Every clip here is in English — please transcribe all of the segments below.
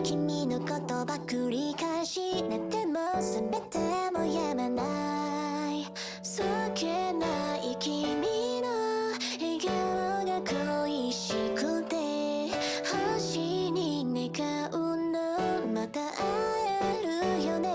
君のことば繰り返し寝ても覚めてもやまないそっけない君の笑顔が恋しくて星に願うのまた会えるよね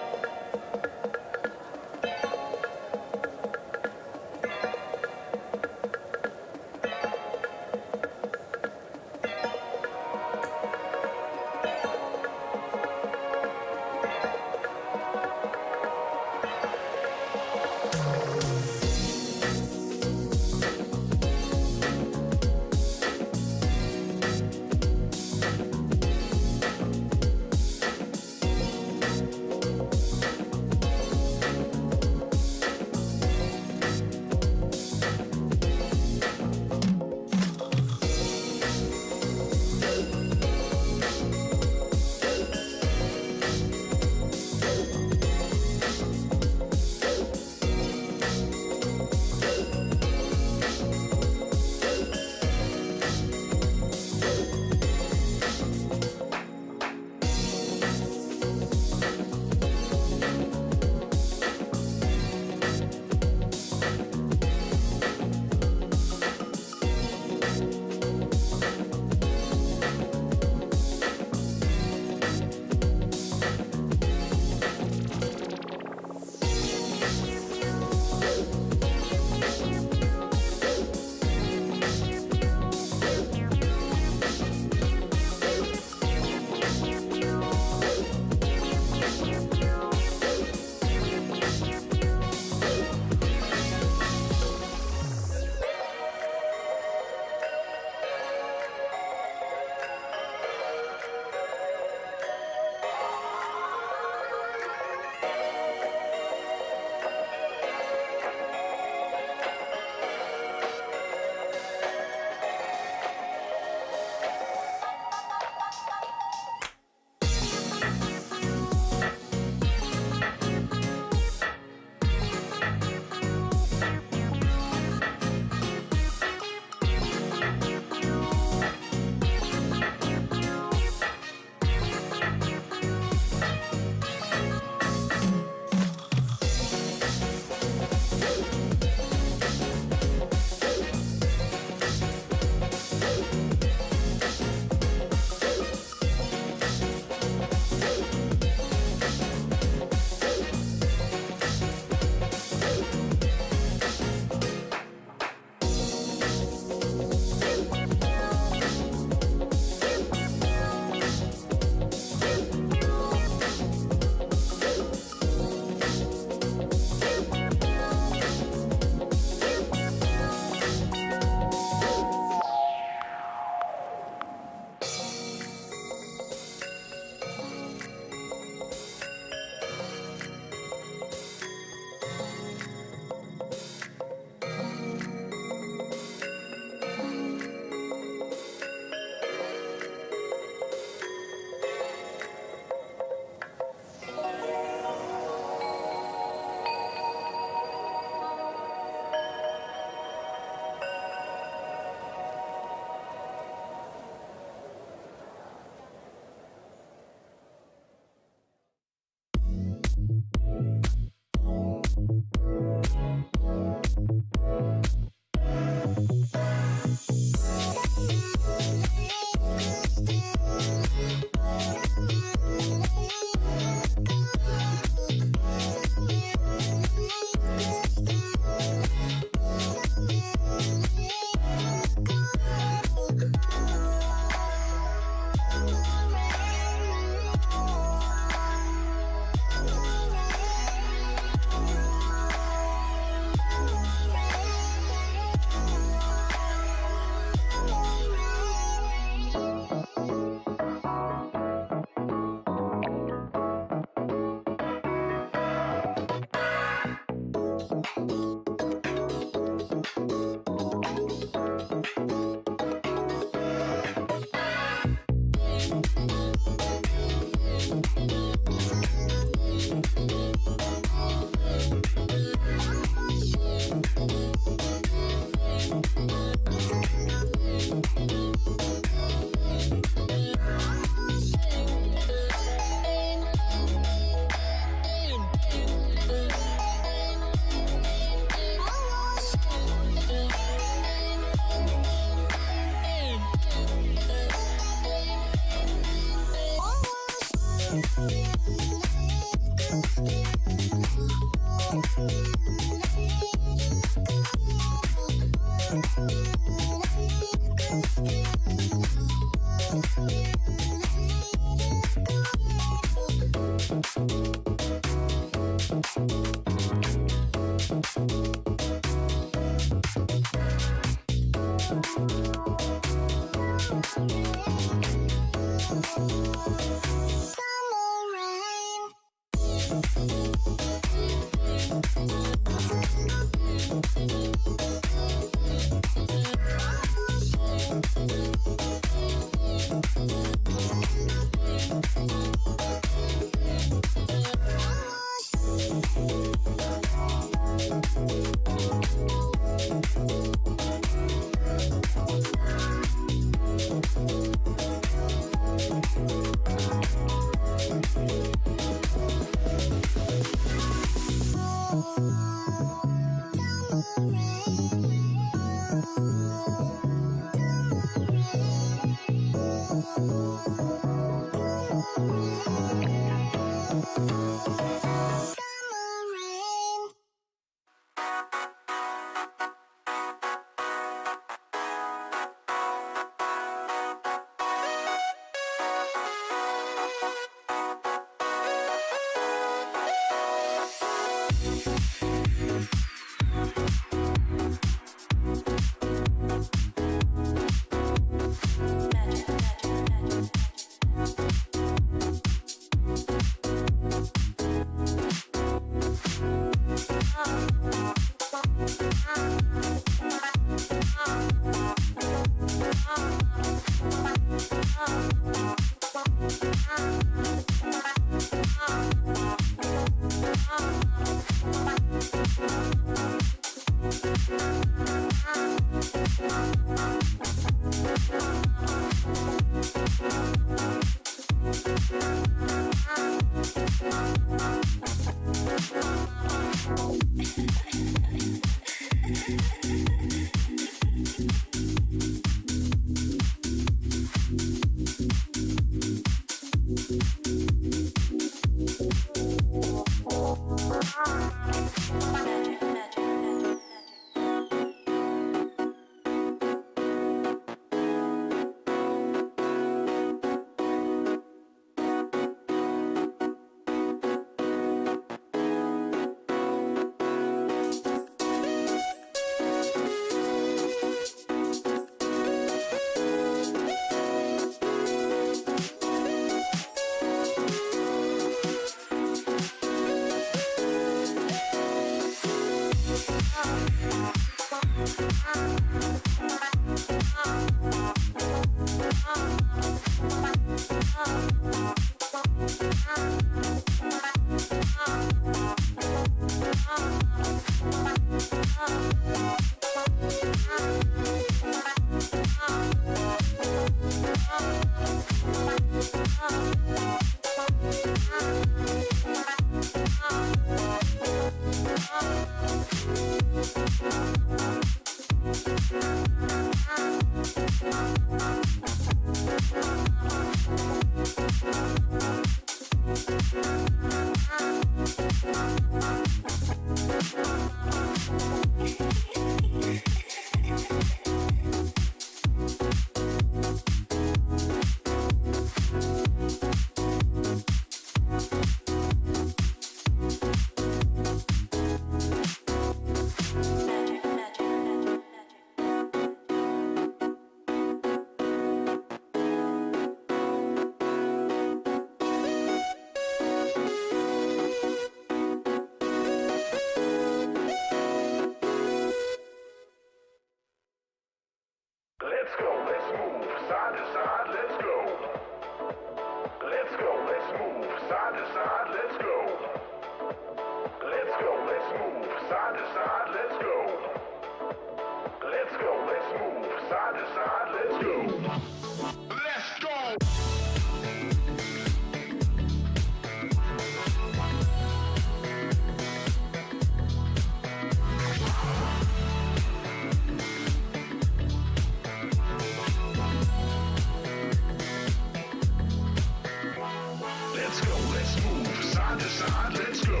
side, let's go.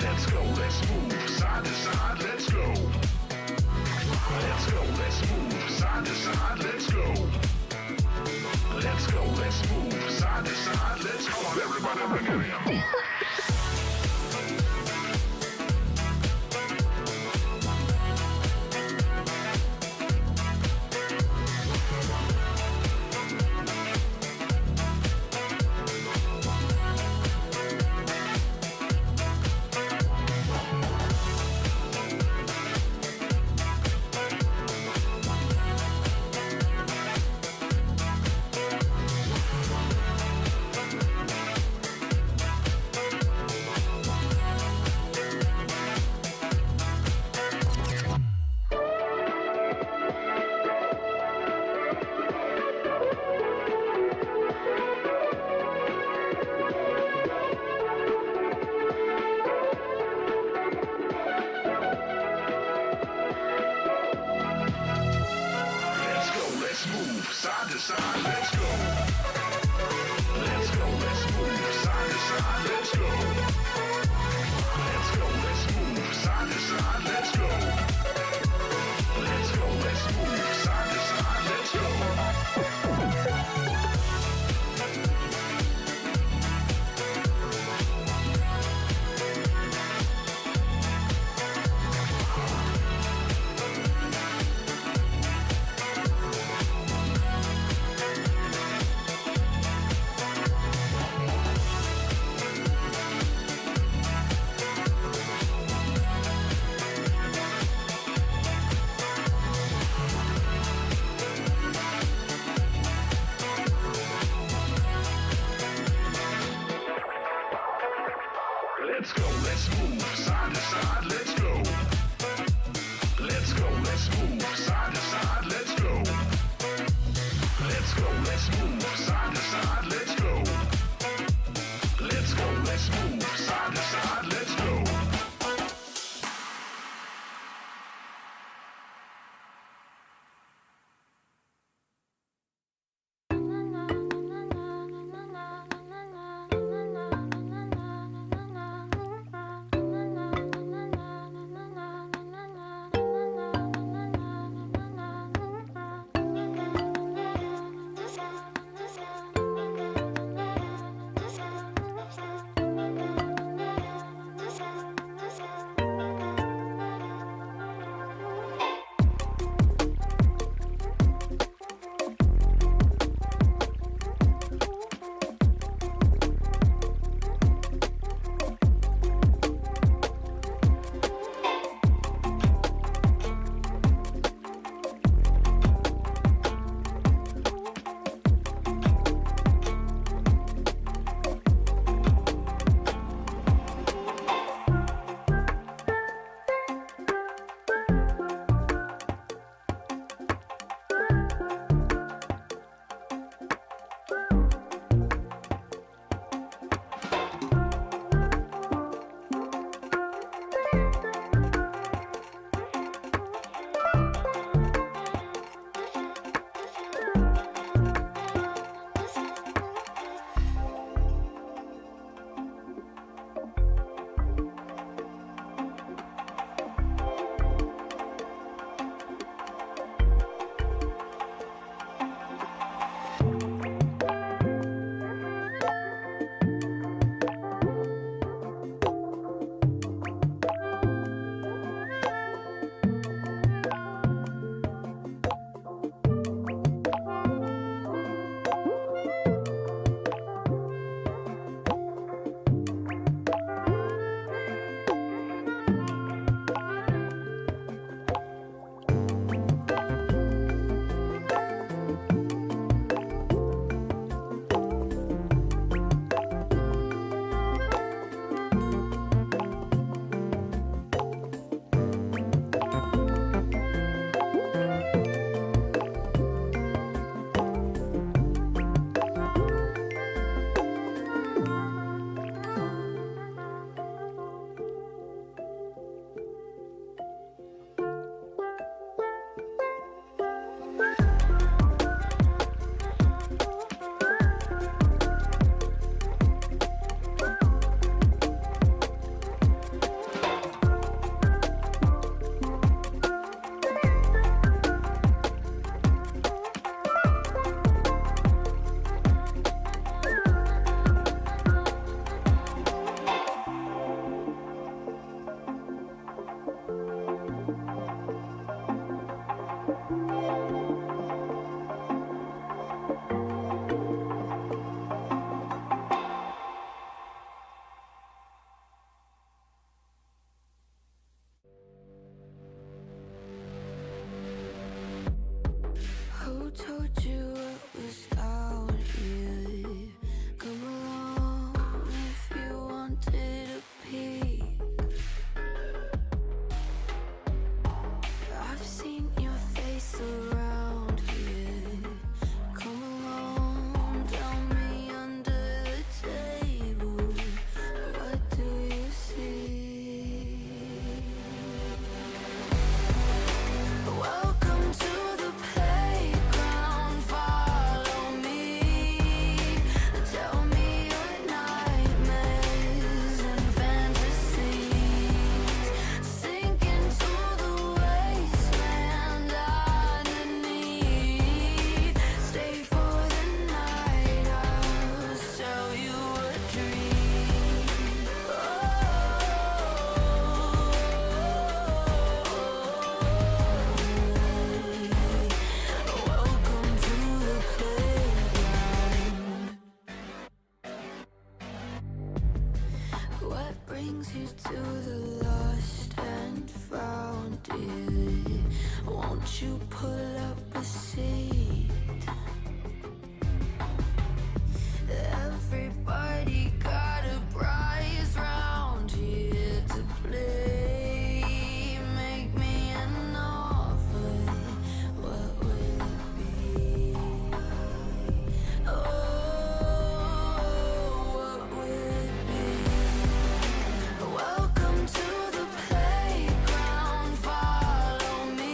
Let's go, let's move side to side, let's go. Let's go, let's move side to side, let's go. Let's go, let's move side to side, let's go. On everybody, bring it in. What brings you to the lost and found, dear? Won't you pull up a seat? Everybody got a prize round here to play. Make me an offer, what will it be? Oh, what will it be? Welcome to the playground, follow me.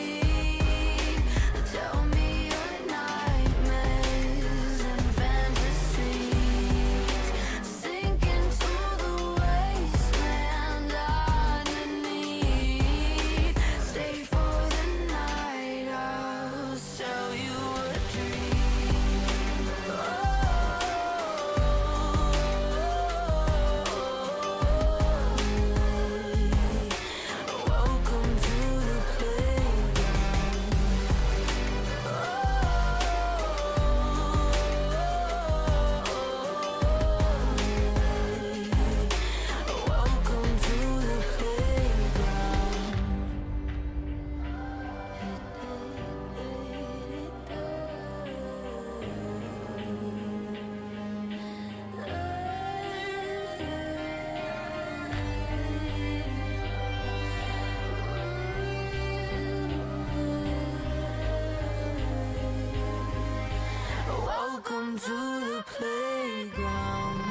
Tell me your nightmares and fantasies. Sink into the wasteland underneath. Stay for the night, I'll sell you a dream. Welcome to the playground. Welcome to the playground. Welcome to the playground.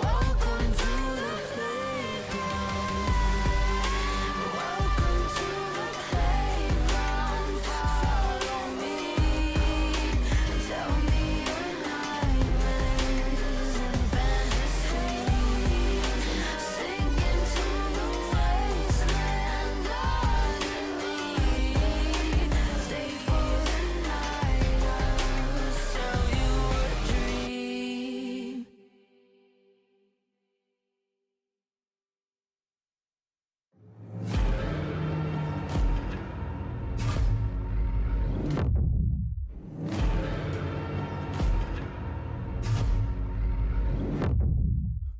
Welcome to the playground. Welcome to the playground. Follow me. Tell me your nightmares and fantasies. Sink into the wasteland underneath. Stay for the night, I'll sell you a dream.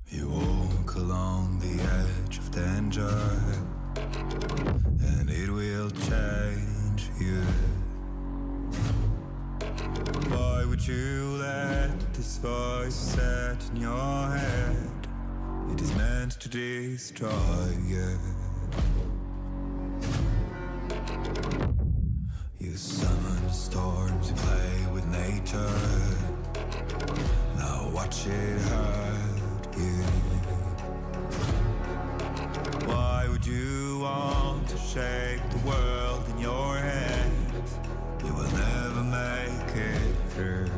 You walk along the edge of danger, and it will change you. Why would you let this voice set in your head? It is meant to destroy you. You summon storms, you play with nature. Now watch it hurt you. Why would you want to shape the world in your hands? You will never make it through.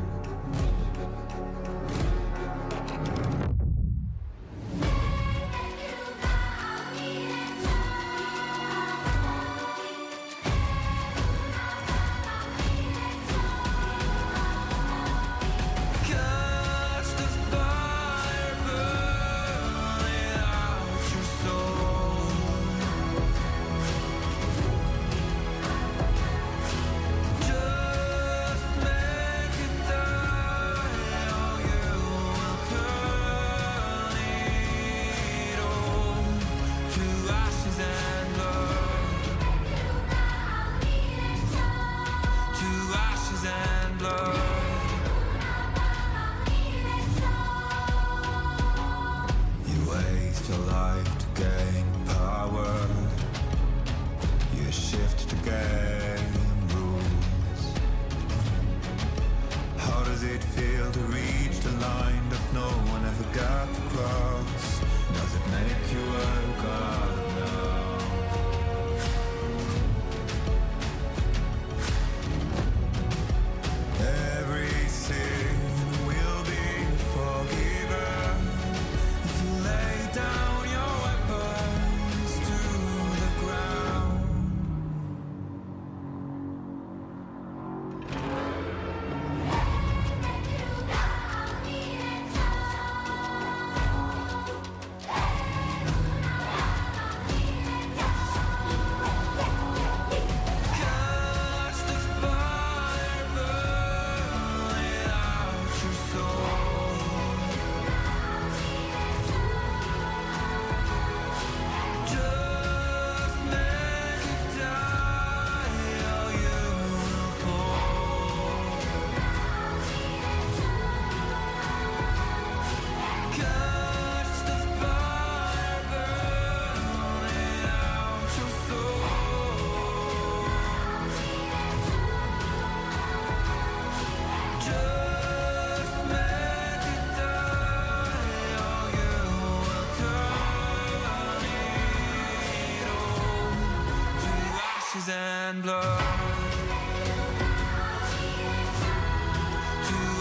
Catch the fire burn.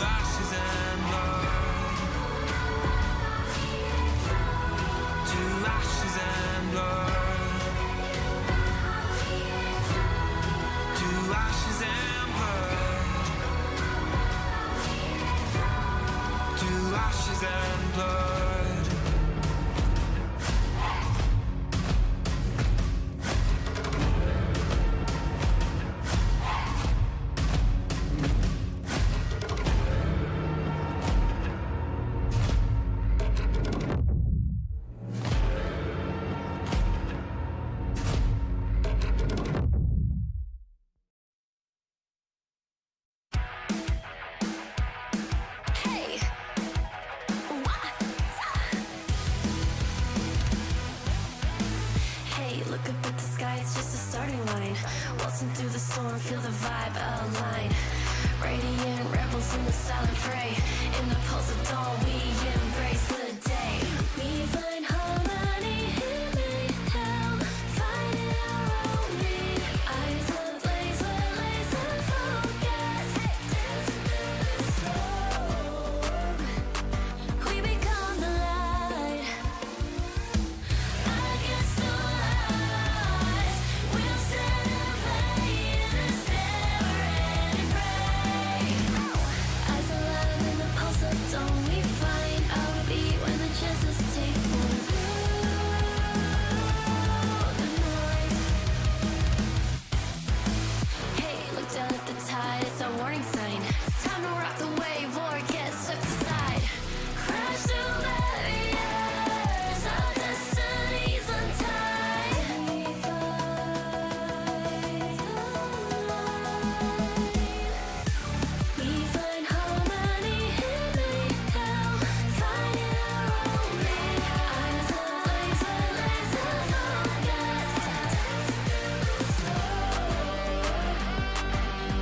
ashes and blood, to ashes and blood, to ashes and blood, to ashes and blood. Hey, what? Hey, look up at the sky, it's just a starting line. Waltzing through the storm, feel the vibe align. Radiant rebels in the silent fray. In the pulse of dawn, we embrace the day. We find harmony in mayhem, finding our own beat. Eyes ablaze with laser focus, dancing through the storm. We become the light against the lies. We'll stand and play in this never-ending fray. Eyes alive in the pulse of dawn, we find our beat when the chances take form through the noise. Hey, look down at the tide, it's our warning sign. It's time to rock the wave or get swept aside. Crash through barriers, our destinies untied. We find harmony in mayhem, finding our own beat. Eyes ablaze with laser focus, dancing through the storm.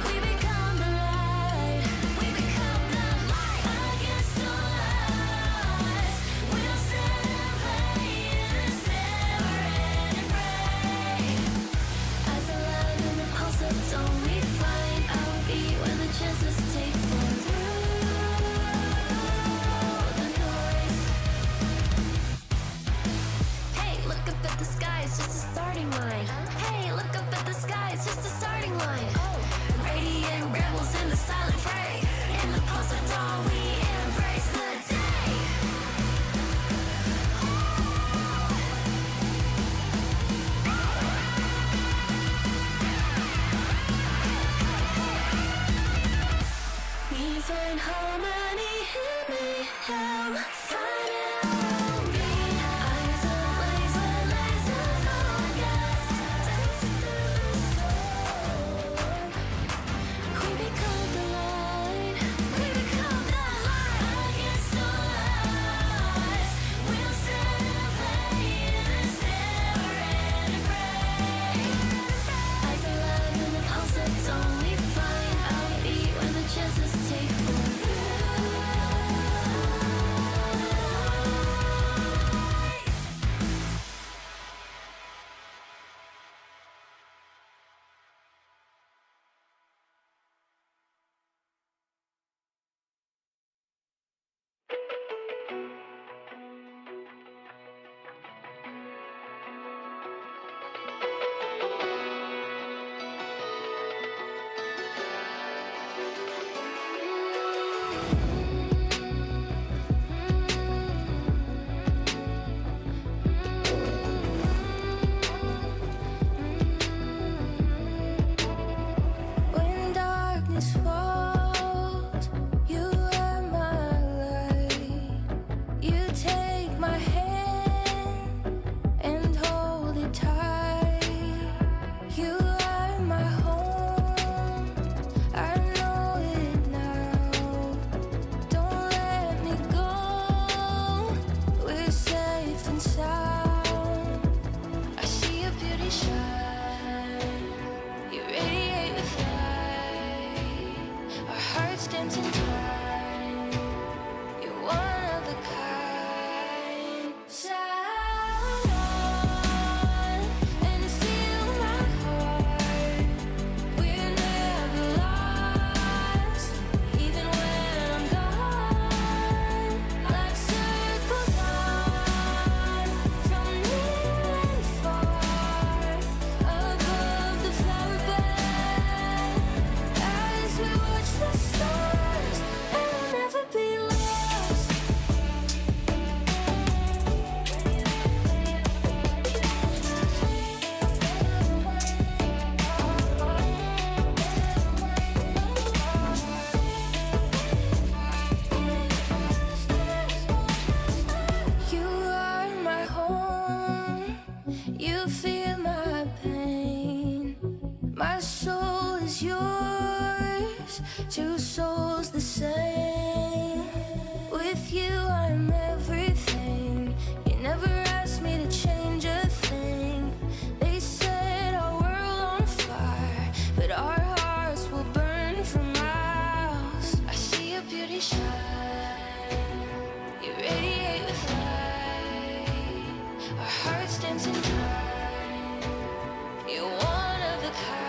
We become the light. We become the light against the lies. We'll stand and play in this never-ending fray. Eyes alive in the pulse of dawn, we find our beat when the chances take form through the noise. Hey, look up at the sky, it's just a starting line. Hey, look up at the sky, it's just a starting line. Radiant rebels in the silent fray. In the pulse of dawn, we embrace the day. We find harmony in mayhem, finding our own beat. Eyes ablaze with laser focus, dancing through the storm. We become the light. We become the light against the lies. We'll stand and play in this never-ending fray. Eyes alive in the pulse of dawn, we find our beat when the chances take form. When darkness falls, you are my light. You take my hand and hold it tight. You are my home, I know it now. Don't let me go, we're safe and sound. I see your beauty shine, you radiate with light. was yours, two souls the same. With you I'm everything. You never asked me to change a thing. They set our world on fire, but our hearts will burn for miles. I see your beauty shine, you radiate with light. Our hearts dancing time, you're one of a kind.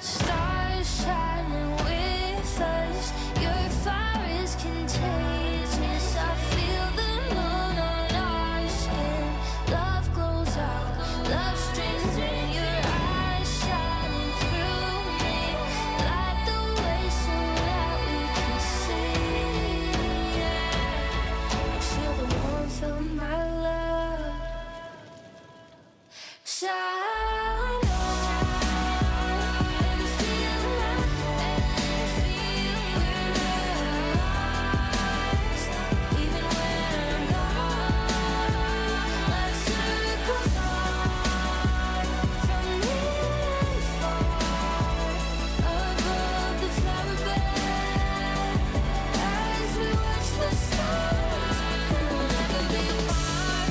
Stars shining with us, your fire is contagious. I feel the moon on our skin. Love glows out, love streams in. Your eyes shining through me, light the way so that we can see. I feel the warmth of my love. Shine on and feel we're lost. Even when I'm gone, like circles on from near and far, above the flower bed. As we watch the stars, we'll never be apart.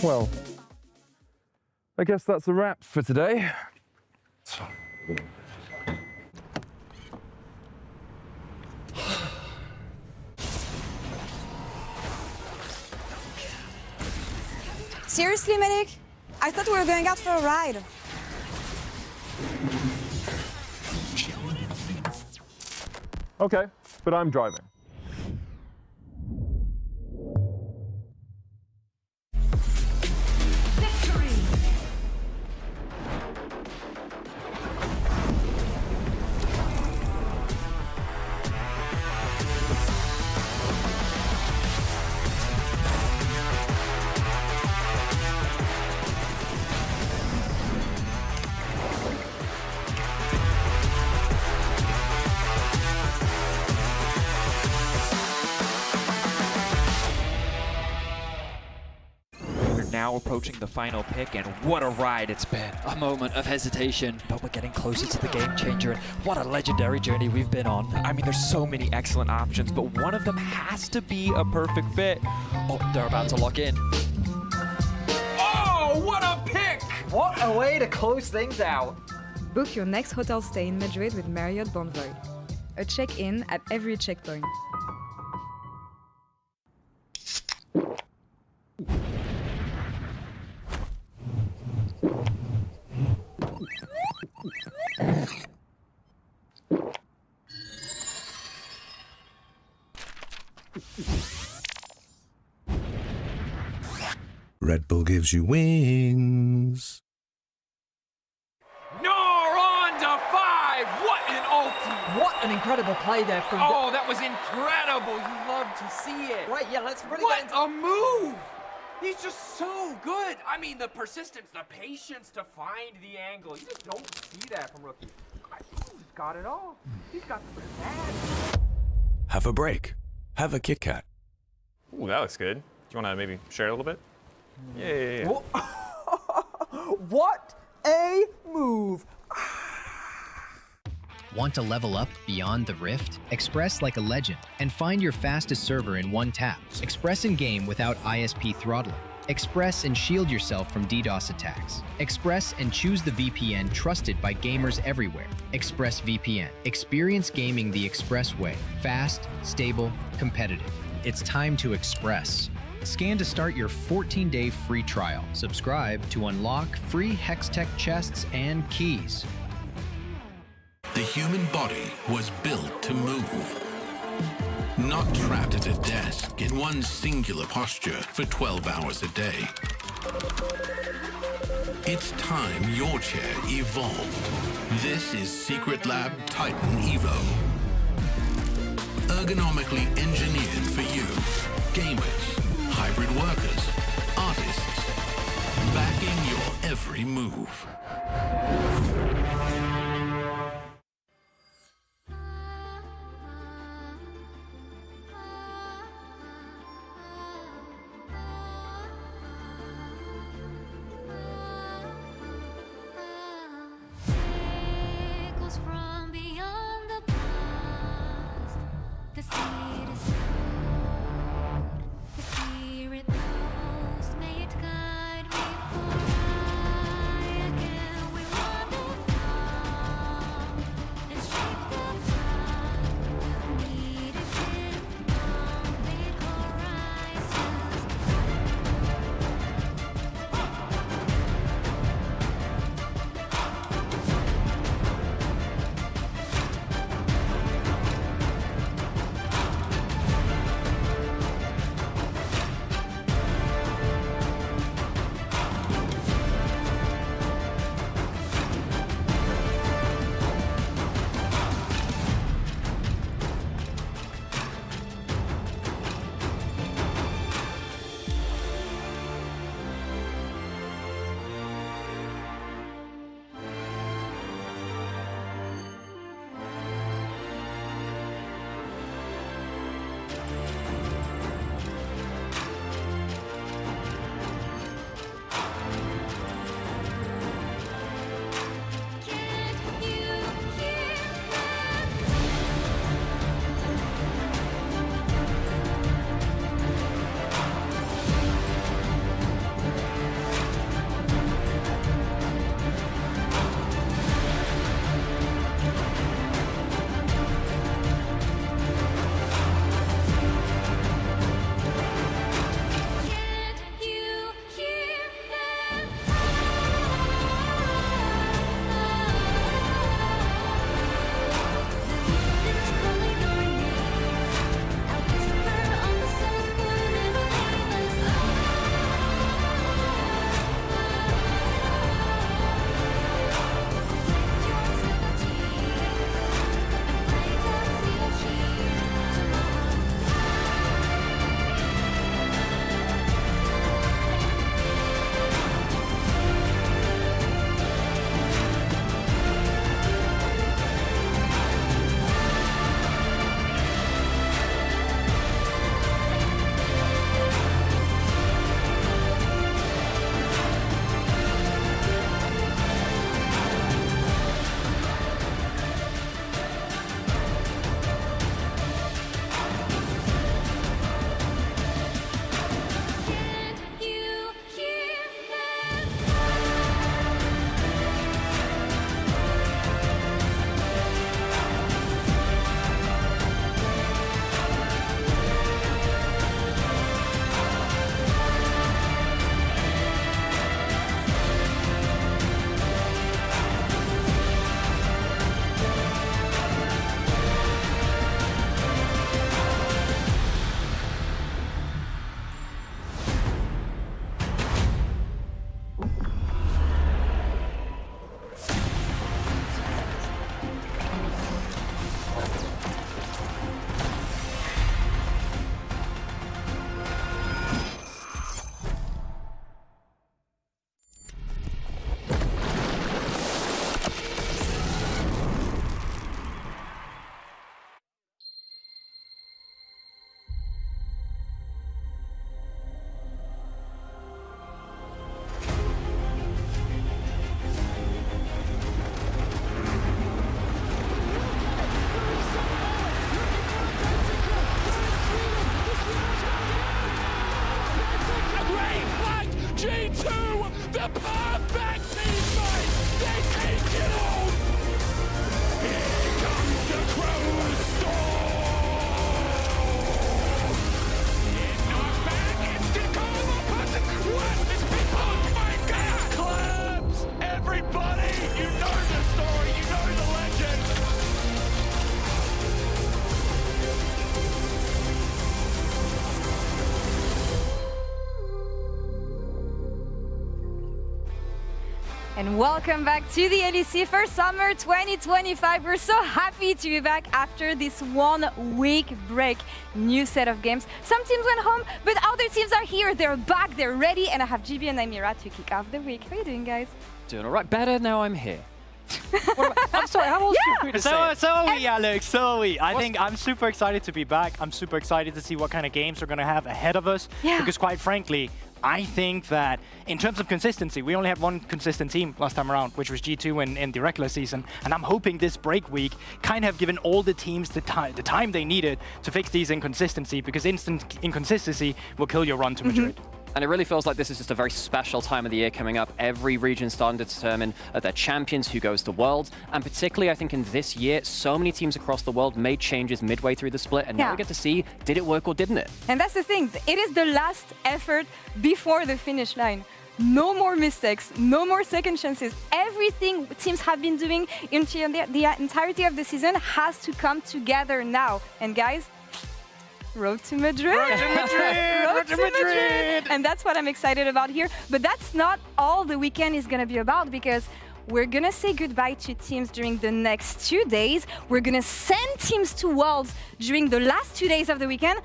Well, I guess that's a wrap for today. Seriously, medic? I thought we were going out for a ride. Okay, but I'm driving. Now approaching the final pick, and what a ride it's been. A moment of hesitation, but we're getting closer to the game changer, and what a legendary journey we've been on. I mean, there's so many excellent options, but one of them has to be a perfect fit. Oh, they're about to lock in. Oh, what a pick! What a way to close things out. Book your next hotel stay in Madrid with Marriott Bonvoy. A check-in at every checkpoint. Red Bull gives you wings. No, on to 5! What an ulti! What an incredible play there from... Oh, that was incredible! You love to see it. Right, yeah, let's really What get into... a move! He's just so good. I mean, the persistence, the patience to find the angle. You just don't see that from rookies. He's got it all. He's got the bad. Have a break. Have a Kit Kat. Ooh, that looks good. Do you want to maybe share a little bit? Yeah. What a move! Want to level up beyond the Rift? Express like a legend and find your fastest server in one tap. Express in game without ISP throttling. Express and shield yourself from DDoS attacks. Express and choose the VPN trusted by gamers everywhere. Express VPN. Experience gaming the Express way. Fast, stable, competitive. It's time to Express. Scan to start your 14-day free trial. Subscribe to unlock free Hextech chests and keys. The human body was built to move. Not trapped at a desk in one singular posture for 12 hours a day. It's time your chair evolved. This is Secret Lab Titan Evo. Ergonomically engineered for you, gamers, hybrid workers, artists, backing your every move. Echoes from beyond the past. The seed is sown. The spirit knows. May it guide me for I again will wander. And welcome back to the LEC for summer 2025. We're so happy to be back after this 1 week break. New set of games. Some teams went home, but other teams are here. They're back, they're ready, and I have GB and EMEA to kick off the week. How are you doing, guys? Doing all right. Better now I'm here. I'm sorry, how else Yeah. you to say it? So are we, Alex, so are we. I think I'm super excited to be back. I'm super excited to see what kind of games we're going to have ahead of us. Yeah. Because quite frankly, I think that in terms of consistency, we only had one consistent team last time around, which was G2 in the regular season. And I'm hoping this break week kind of given all the teams the time they needed to fix these inconsistency, because instant inconsistency will kill your run to Madrid. And it really feels like this is just a very special time of the year coming up. Every region starting to determine their champions, who goes to Worlds. And particularly, I think in this year, so many teams across the world made changes midway through the split. And now we get to see, did it work or didn't it? And that's the thing. It is the last effort before the finish line. No more mistakes, no more second chances. Everything teams have been doing into the entirety of the season has to come together now. And guys, road to Madrid! Road to Madrid! Road to Madrid! And that's what I'm excited about here. But that's not all the weekend is going to be about, because we're going to say goodbye to teams during the next 2 days. We're going to send teams to Worlds during the last 2 days of the weekend.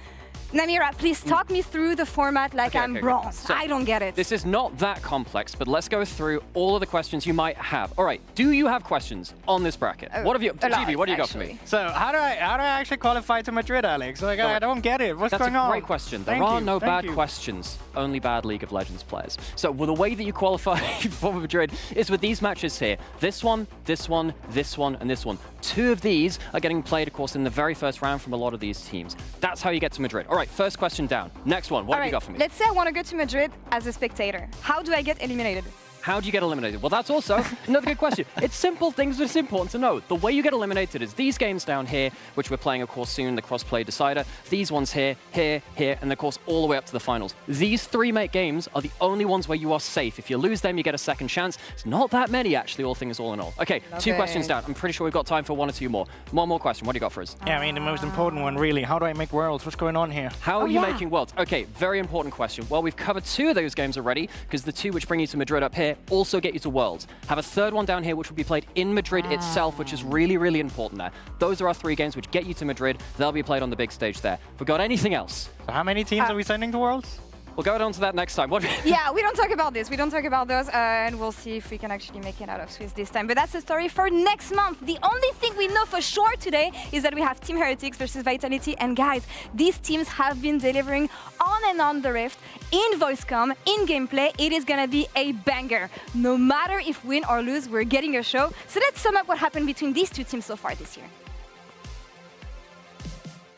Namira, please talk me through the format like I'm bronze. So, I don't get it. This is not that complex, but let's go through all of the questions you might have. All right, do you have questions on this bracket? What have you, GB, what do you got for me? So how do I actually qualify to Madrid, Alex? Like, I don't get it. What's going on? That's a great question. There are no bad questions, only bad League of Legends players. So well, the way that you qualify for Madrid is with these matches here. This one, this one, this one, and this one. 2 of these are getting played, of course, in the very first round from a lot of these teams. That's how you get to Madrid. All right, first question down. Next one, what have you got for me? Let's say I want to go to Madrid as a spectator. How do I get eliminated? How do you get eliminated? Well, that's also another good question. It's simple things that it's important to know. The way you get eliminated is these games down here, which we're playing, of course, soon, the cross-play decider. These ones here, here, here, and of course, all the way up to the finals. These 3 mate games are the only ones where you are safe. If you lose them, you get a second chance. It's not that many, actually, all things all in all. Okay, 2 questions down. I'm pretty sure we've got time for 1 or 2 more. One more question. What do you got for us? Yeah, I mean, the most important one, really. How do I make Worlds? What's going on here? How are you making Worlds? Okay, very important question. Well, we've covered 2 of those games already, because the 2 which bring you to Madrid up here also get you to Worlds. Have a 3rd one down here, which will be played in Madrid itself, which is really, really important there. Those are our 3 games which get you to Madrid. They'll be played on the big stage there. If we got anything else? So how many teams are we sending to Worlds? We'll go on to that next time. Yeah, we don't talk about this. We don't talk about those, and we'll see if we can actually make it out of Swiss this time. But that's the story for next month. The only thing we know for sure today is that we have Team Heretics versus Vitality. And guys, these teams have been delivering on and on the Rift, in voice-com, in gameplay. It is going to be a banger. No matter if win or lose, we're getting a show. So let's sum up what happened between these 2 teams so far this year.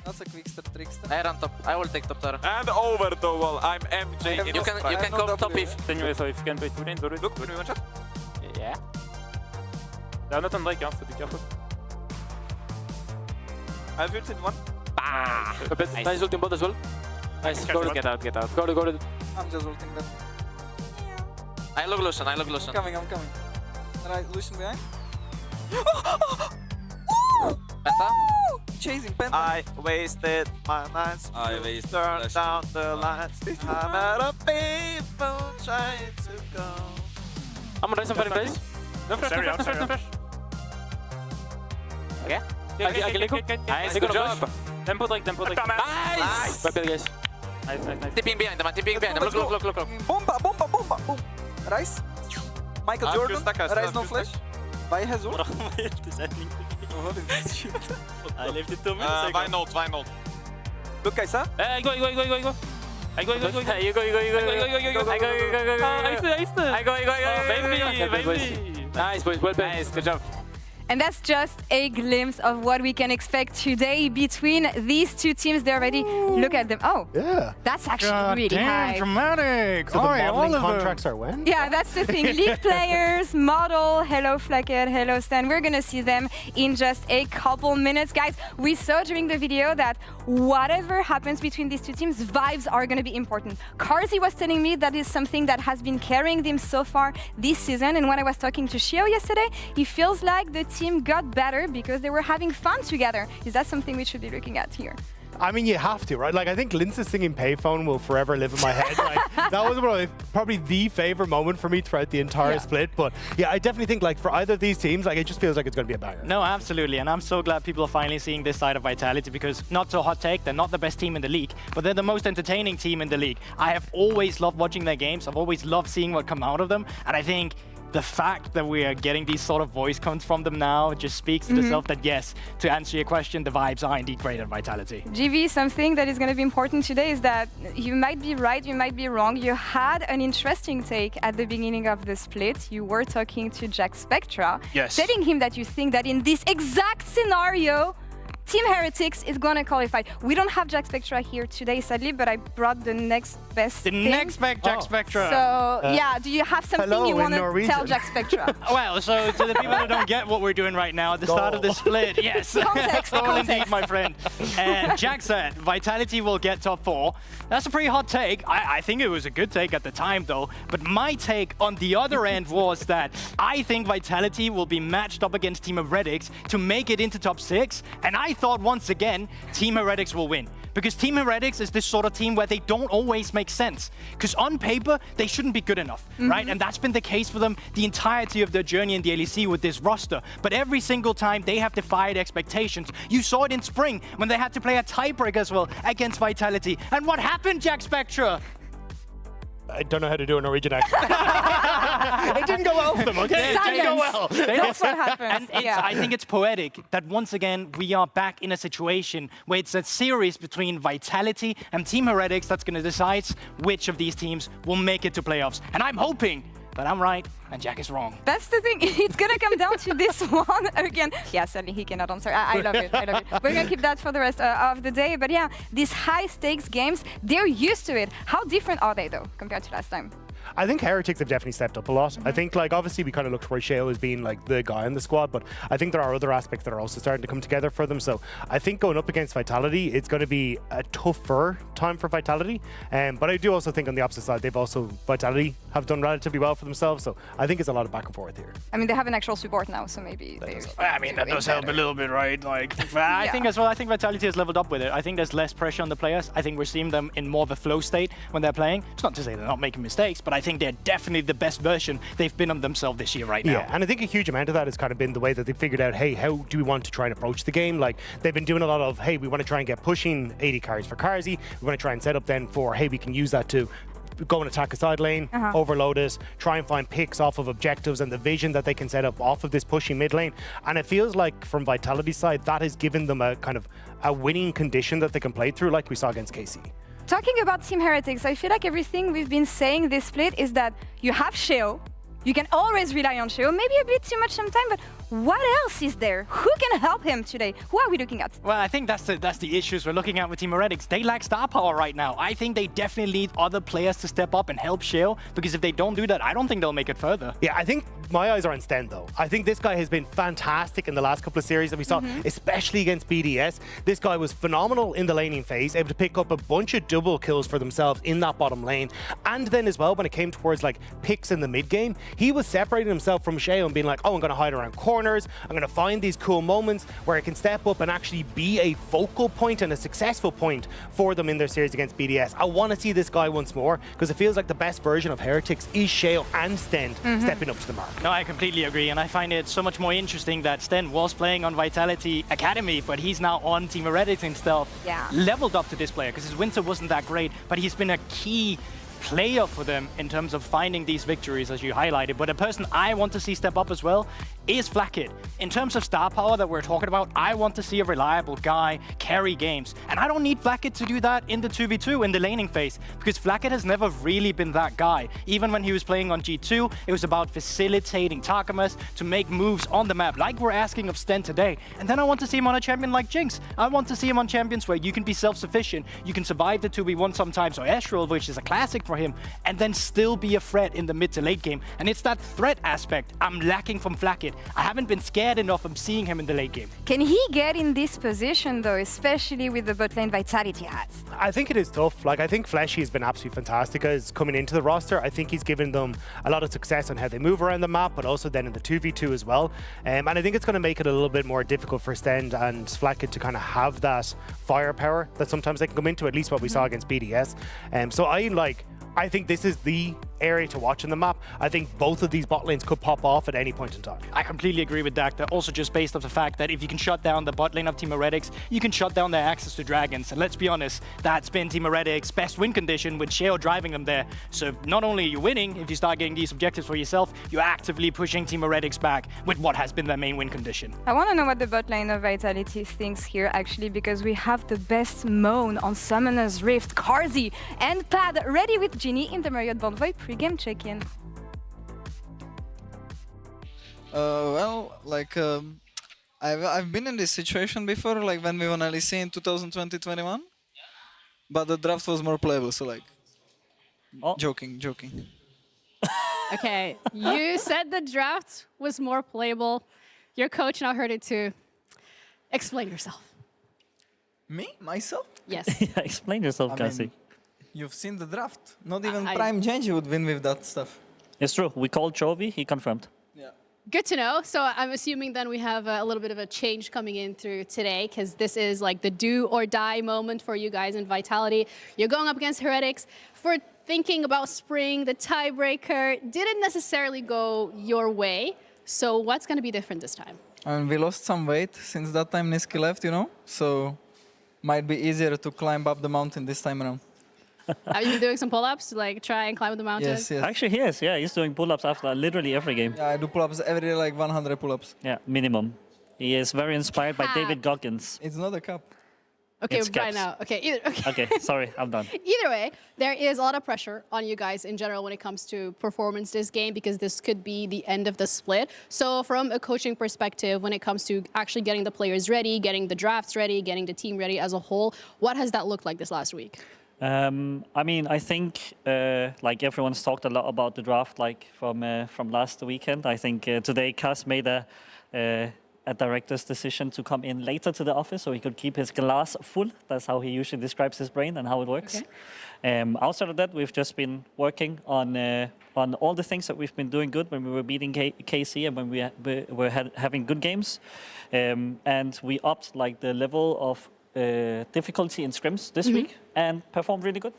That's a quick step trickster. I run top. I will take top tower. And over the wall. I'm MJ. You can come top if. Anyway, so if you can play Turin, do it. Look, do you want shot? Yeah. They are not on Drake, so be careful. I have ult in 1. Bah! Nice ult in bot as well. Nice. Go to get out. Go to. I'm just ulting them. I look Lucian. I'm coming. Right, Lucian behind. Penta? Chasing Penta. I wasted my lines. Turn down the lights. I'm at a painful trying to go. I'm gonna some fairy place. No flash. Okay. I can link. Nice, good job. Tempo like. Nice! Weapon guys. Nice. Tipping behind them. Look. Bomba. Boom. Rise. Michael Jordan. Rise no flash. Vai has ult. What is this shit? I left it to me. Why not? Look, I saw. Go. You go. I go. Baby. Nice, boys. Well played. Nice, good job. And that's just a glimpse of what we can expect today between these 2 teams. They're ready. Look at them. Oh, yeah. That's actually really high. Dramatic. So the modeling contracts are when? Yeah, that's the thing. League players, model, hello Flackhead, hello Stan. We're going to see them in just a couple minutes. Guys, we saw during the video that whatever happens between these 2 teams, vibes are going to be important. Carzy was telling me that is something that has been carrying them so far this season. And when I was talking to Shio yesterday, he feels like the team got better because they were having fun together. Is that something we should be looking at here? I mean, you have to, right? Like, I think Lince's singing Payphone will forever live in my head. Like, that was probably the favorite moment for me throughout the entire split. But yeah, I definitely think like for either of these teams, like it just feels like it's going to be a banger. No, absolutely. And I'm so glad people are finally seeing this side of Vitality because, not so hot take, they're not the best team in the league, but they're the most entertaining team in the league. I have always loved watching their games. I've always loved seeing what come out of them. And I think the fact that we are getting these sort of voice comes from them now just speaks to itself that yes, to answer your question, the vibes are indeed great at Vitality. GV, something that is going to be important today is that you might be right, you might be wrong. You had an interesting take at the beginning of the split. You were talking to Jack Spectra, telling him that you think that in this exact scenario, Team Heretics is going to qualify. We don't have Jack Spectra here today, sadly, but I brought the next best thing. Next Jack Spectra. So, yeah, do you have something you want to tell Jack Spectra? Well, so to the people who don't get what we're doing right now at the start of the split, yes. Context, Indeed, my friend. Jack said Vitality will get top 4. That's a pretty hot take. I think it was a good take at the time, though. But my take on the other end was that I think Vitality will be matched up against Team Heretics to make it into top 6. And I thought once again, Team Heretics will win. Because Team Heretics is this sort of team where they don't always make sense. Because on paper, they shouldn't be good enough, right? And that's been the case for them the entirety of their journey in the LEC with this roster. But every single time, they have defied expectations. You saw it in spring when they had to play a tiebreak as well against Vitality. And what happened, Jack Spectra? I don't know how to do a Norwegian accent. It didn't go well for them, okay? Silence. It didn't go well. That's what happens. And I think it's poetic that once again we are back in a situation where it's a series between Vitality and Team Heretics that's going to decide which of these teams will make it to playoffs. And I'm hoping that I'm right and Jack is wrong. That's the thing. It's going to come down to this one again. Yeah, sadly, he cannot answer. I love it. I love it. We're going to keep that for the rest of the day. But yeah, these high-stakes games, they're used to it. How different are they, though, compared to last time? I think Heretics have definitely stepped up a lot. I think, like, obviously we kind of looked for Sheo as being like the guy in the squad, but I think there are other aspects that are also starting to come together for them. So I think going up against Vitality, it's going to be a tougher time for Vitality. But I do also think on the opposite side, Vitality have done relatively well for themselves. So I think it's a lot of back and forth here. I mean, they have an actual support now, so maybe that does help a little bit, right? Like, I think as well, I think Vitality has leveled up with it. I think there's less pressure on the players. I think we're seeing them in more of a flow state when they're playing. It's not to say they're not making mistakes, but I think they're definitely the best version they've been of themselves this year right now. Yeah, and I think a huge amount of that has kind of been the way that they figured out, hey, how do we want to try and approach the game? Like, they've been doing a lot of, hey, we want to try and get pushing 80 carries for Carzzy. We want to try and set up then for, hey, we can use that to go and attack a side lane, overload it, try and find picks off of objectives and the vision that they can set up off of this pushing mid lane. And it feels like from Vitality's side, that has given them a kind of a winning condition that they can play through, like we saw against KC. Talking about Team Heretics, I feel like everything we've been saying this split is that you have Sheo, you can always rely on Sheo, maybe a bit too much sometimes, but what else is there? Who can help him today? Who are we looking at? Well, I think that's the issues we're looking at with Team Heretics. They lack star power right now. I think they definitely need other players to step up and help Sheo, because if they don't do that, I don't think they'll make it further. Yeah, I think my eyes are on Sten, though. I think this guy has been fantastic in the last couple of series that we saw, especially against BDS. This guy was phenomenal in the laning phase, able to pick up a bunch of double kills for themselves in that bottom lane. And then as well, when it came towards like picks in the mid game, he was separating himself from Sheo and being like, oh, I'm going to hide around corners. I'm going to find these cool moments where I can step up and actually be a focal point and a successful point for them in their series against BDS. I want to see this guy once more, because it feels like the best version of Heretics is Sheo and Sten stepping up to the mark. No, I completely agree, and I find it so much more interesting that Sten was playing on Vitality Academy, but he's now on Team Heretics himself. Yeah. Leveled up to this player, because his winter wasn't that great, but he's been a key player for them in terms of finding these victories, as you highlighted. But a person I want to see step up as well is Flakkit. In terms of star power that we're talking about, I want to see a reliable guy carry games. And I don't need Flakkit to do that in the 2v2, in the laning phase, because Flakkit has never really been that guy. Even when he was playing on G2, it was about facilitating Takamas to make moves on the map, like we're asking of Sten today. And then I want to see him on a champion like Jinx. I want to see him on champions where you can be self-sufficient, you can survive the 2v1 sometimes, or Ezreal, which is a classic for him, and then still be a threat in the mid to late game. And it's that threat aspect I'm lacking from Flakkit. I haven't been scared enough of seeing him in the late game. Can he get in this position though, especially with the bot lane vitality has? I think it is tough. Like, I think Fleshy has been absolutely fantastic as coming into the roster. I think he's given them a lot of success on how they move around the map, but also then in the 2v2 as well. And I think it's going to make it a little bit more difficult for Stend and Flakkit to kind of have that firepower that sometimes they can come into, at least what we saw against BDS. So I think this is the area to watch on the map. I think both of these bot lanes could pop off at any point in time. I completely agree with Dacta, also just based off the fact that if you can shut down the bot lane of Team Heretics, you can shut down their access to dragons. And let's be honest, that's been Team Heretics' best win condition with Sheo driving them there. So not only are you winning, if you start getting these objectives for yourself, you're actively pushing Team Heretics back with what has been their main win condition. I want to know what the bot lane of Vitality thinks here, actually, because we have the best Moan on Summoner's Rift, Carzzy and Pad ready with Ginny in the Marriott Bonvoy pre-game check-in. I've been in this situation before, like when we won LEC in 2020-21, but the draft was more playable, so like, joking. Okay, you said the draft was more playable. Your coach now heard it too. Explain yourself. Me? Myself? Yes. Yeah, explain yourself, Cassie. You've seen the draft. Not even Prime Genji would win with that stuff. It's true. We called Chovy, he confirmed. Good to know. So I'm assuming then we have a little bit of a change coming in through today, because this is like the do or die moment for you guys in Vitality. You're going up against Heretics. For thinking about Spring, the tiebreaker didn't necessarily go your way. So what's going to be different this time? We lost some weight since that time Niski left, so might be easier to climb up the mountain this time around. Have you been doing some pull-ups to like try and climb the mountain? Yes. Actually, he is. Yeah, he's doing pull-ups after literally every game. Yeah, I do pull-ups every day, like 100 pull-ups. Yeah, minimum. He is very inspired by David Goggins. It's not a cup. Okay, It's right caps. now. Okay, Okay, sorry, I'm done. Either way, there is a lot of pressure on you guys in general when it comes to performance this game, because this could be the end of the split. So from a coaching perspective, when it comes to actually getting the players ready, getting the drafts ready, getting the team ready as a whole, what has that looked like this last week? I mean, I think like everyone's talked a lot about the draft, like from last weekend. I think today Cas made a director's decision to come in later to the office so he could keep his glass full. That's how he usually describes his brain and how it works. Okay. Outside of that, we've just been working on all the things that we've been doing good when we were beating KC and when we were having good games, and we upped like the level of difficulty in scrims this week and performed really good.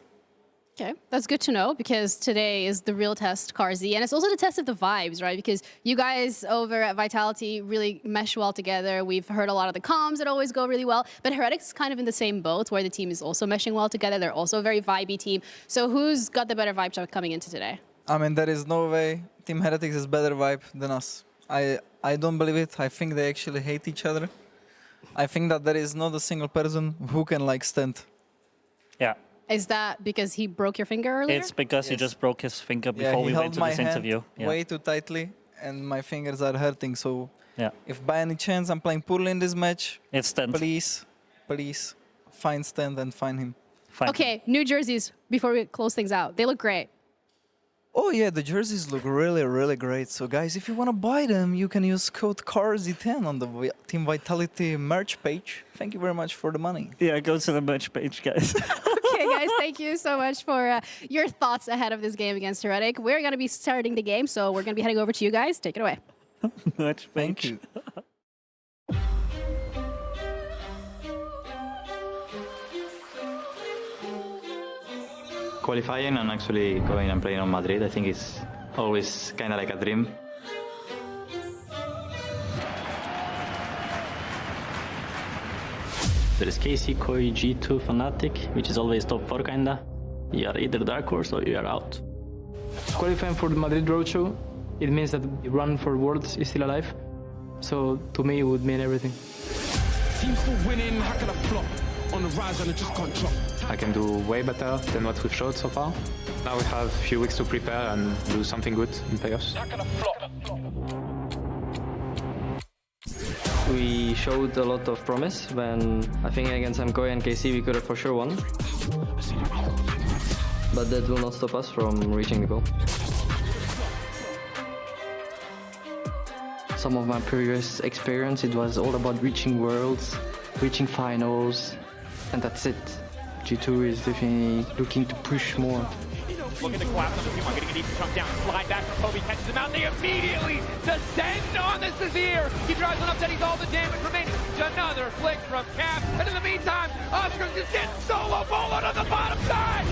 Okay, that's good to know, because today is the real test, Carzzy, and it's also the test of the vibes, right? Because you guys over at Vitality really mesh well together. We've heard a lot of the comms that always go really well, but Heretics is kind of in the same boat where the team is also meshing well together. They're also a very vibey team. So who's got the better vibe coming into today? I mean, there is no way Team Heretics is better vibe than us. I don't believe it. I think they actually hate each other. I think that there is not a single person who can like stand. Yeah. Is that because he broke your finger earlier? It's because he just broke his finger before we went to this interview. Yeah, way too tightly, and my fingers are hurting. So, yeah, if by any chance I'm playing poorly in this match, it's Stand. Please, find Stand and find him. Okay, new jerseys before we close things out. They look great. Oh yeah, the jerseys look really, really great. So guys, if you want to buy them, you can use code Carzzy10 on the Team Vitality merch page. Thank you very much for the money. Yeah, go to the merch page, guys. Okay, guys, thank you so much for your thoughts ahead of this game against Heretic. We're going to be starting the game, so we're going to be heading over to you guys. Take it away. Merch page. Thank you. Qualifying and actually going and playing on Madrid, I think it's always kind of like a dream. There is KC, Koi, G2, Fnatic, which is always top 4 kinda. You are either Dark Horse or you are out. Qualifying for the Madrid Roadshow, it means that the run for Worlds is still alive. So to me, it would mean everything. Team still winning, how can I flop? On the rise and I just can't drop. I can do way better than what we've showed so far. Now we have a few weeks to prepare and do something good in playoffs. We showed a lot of promise when I think against MKOI and KC we could have for sure won. but that will not stop us from reaching the goal. Some of my previous experience, it was all about reaching worlds, reaching finals, and that's it. G2 is definitely looking to push more. Looking to collapse on the team. I'm going to get even chunk down. Slide back from Kobe, catches him out. They immediately descend on the Severe. He drives one up, that he's all the damage remaining. Another flick from Cap. And in the meantime, Oscar's just getting solo bowled on the bottom side.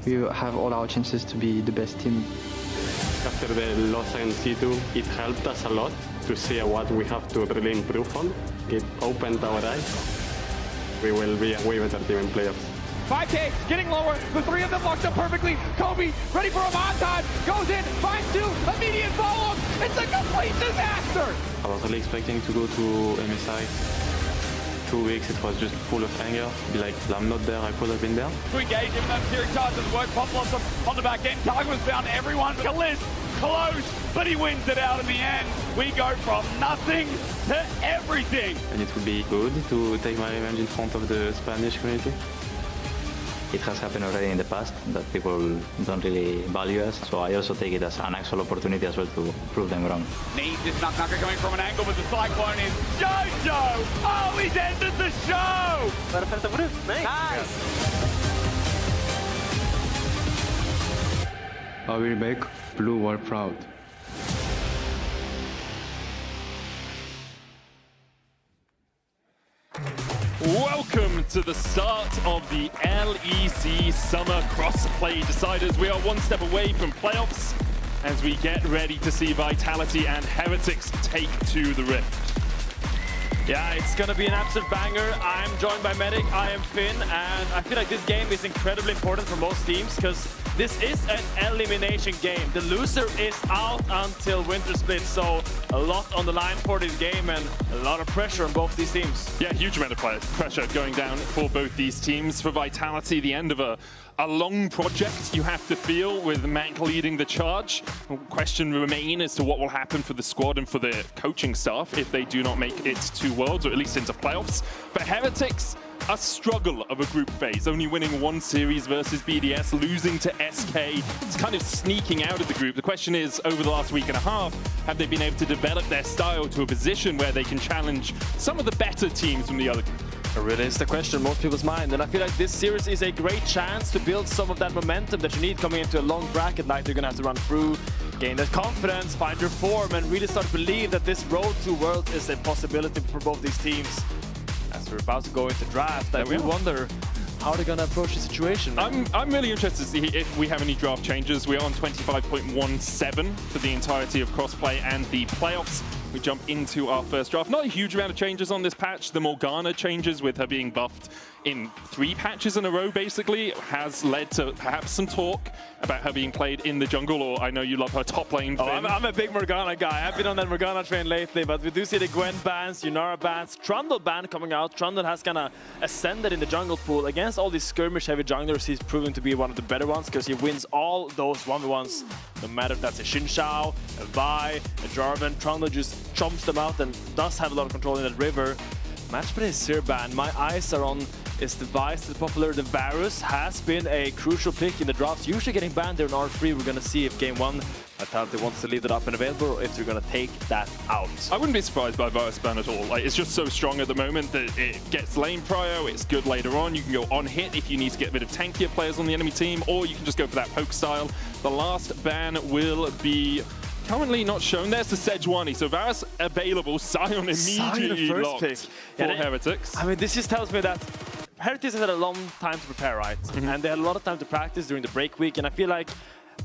We have all our chances to be the best team. After the loss against G2, it helped us a lot to see what we have to really improve on. It opened our eyes. We will be a way better team in playoffs. 5K getting lower. The three of them locked up perfectly. Kobe ready for a montage. Goes in, finds two. Immediate follow-up. It's a complete disaster. I was really expecting to go to MSI. 2 weeks, it was just full of anger. Be like, I'm not there, I could have been there. To engage him, that series charge doesn't work. Pop blossom on the back end. Target was found. Everyone. Kalis close, but he wins it out in the end. We go from nothing to everything. And it would be good to take my revenge in front of the Spanish community. It has happened already in the past that people don't really value us, so I also take it as an actual opportunity as well to prove them wrong. Needs this nutcracker coming from an angle, but the Cyclone is Jojo! Oh, he's ended the show! Perfetto, nice! I will make Blue World proud. Welcome to the start of the LEC Summer Cross-Play Deciders. We are one step away from playoffs as we get ready to see Vitality and Heretics take to the Rift. Yeah, it's gonna be an absolute banger. I'm joined by Medic, I am Finn, and I feel like this game is incredibly important for most teams because this is an elimination game. The loser is out until Winter Split, so a lot on the line for this game and a lot of pressure on both these teams. Yeah, huge amount of pressure going down for both these teams. For Vitality, the end of a long project you have to feel with Mank leading the charge. Question remain as to what will happen for the squad and for the coaching staff if they do not make it to Worlds, or at least into playoffs. For Heretics, a struggle of a group phase, only winning one series versus BDS, losing to SK. It's kind of sneaking out of the group. The question is, over the last week and a half, have they been able to develop their style to a position where they can challenge some of the better teams from the other group? It really is the question in most people's mind, and I feel like this series is a great chance to build some of that momentum that you need coming into a long bracket night. You're gonna have to run through, gain that confidence, find your form, and really start to believe that this road to Worlds is a possibility for both these teams. As we're about to go into draft, I will wonder how they're gonna approach the situation. I'm really interested to see if we have any draft changes. We are on 25.17 for the entirety of crossplay and the playoffs. We jump into our first draft. Not a huge amount of changes on this patch. The Morgana changes with her being buffed in 3 patches in a row, basically, has led to perhaps some talk about her being played in the jungle, or I know you love her top lane. Oh, I'm a big Morgana guy. I've been on that Morgana train lately, but we do see the Gwen bans, Yunara bans, Trundle ban coming out. Trundle has kind of ascended in the jungle pool. Against all these skirmish-heavy junglers, he's proven to be one of the better ones because he wins all those 1v1s, no matter if that's a Xin Shao, a Vi, a Jarvan. Trundle just chomps them out and does have a lot of control in that river. Matchplay is Seer ban. My eyes are on is the Vice, the popular. The Varus has been a crucial pick in the drafts, usually getting banned there in R3. We're going to see if game 1 Vitality wants to leave it up and available, or if they're going to take that out. I wouldn't be surprised by Varus ban at all. Like, it's just so strong at the moment that it gets lane prio, it's good later on. You can go on hit if you need to get rid of tankier players on the enemy team, or you can just go for that poke style. The last ban will be currently not shown. There's the Sejuani. So Varus available, Sion immediately locked for Heretics. I mean, this just tells me that Heretics has had a long time to prepare, right? And they had a lot of time to practice during the break week, and I feel like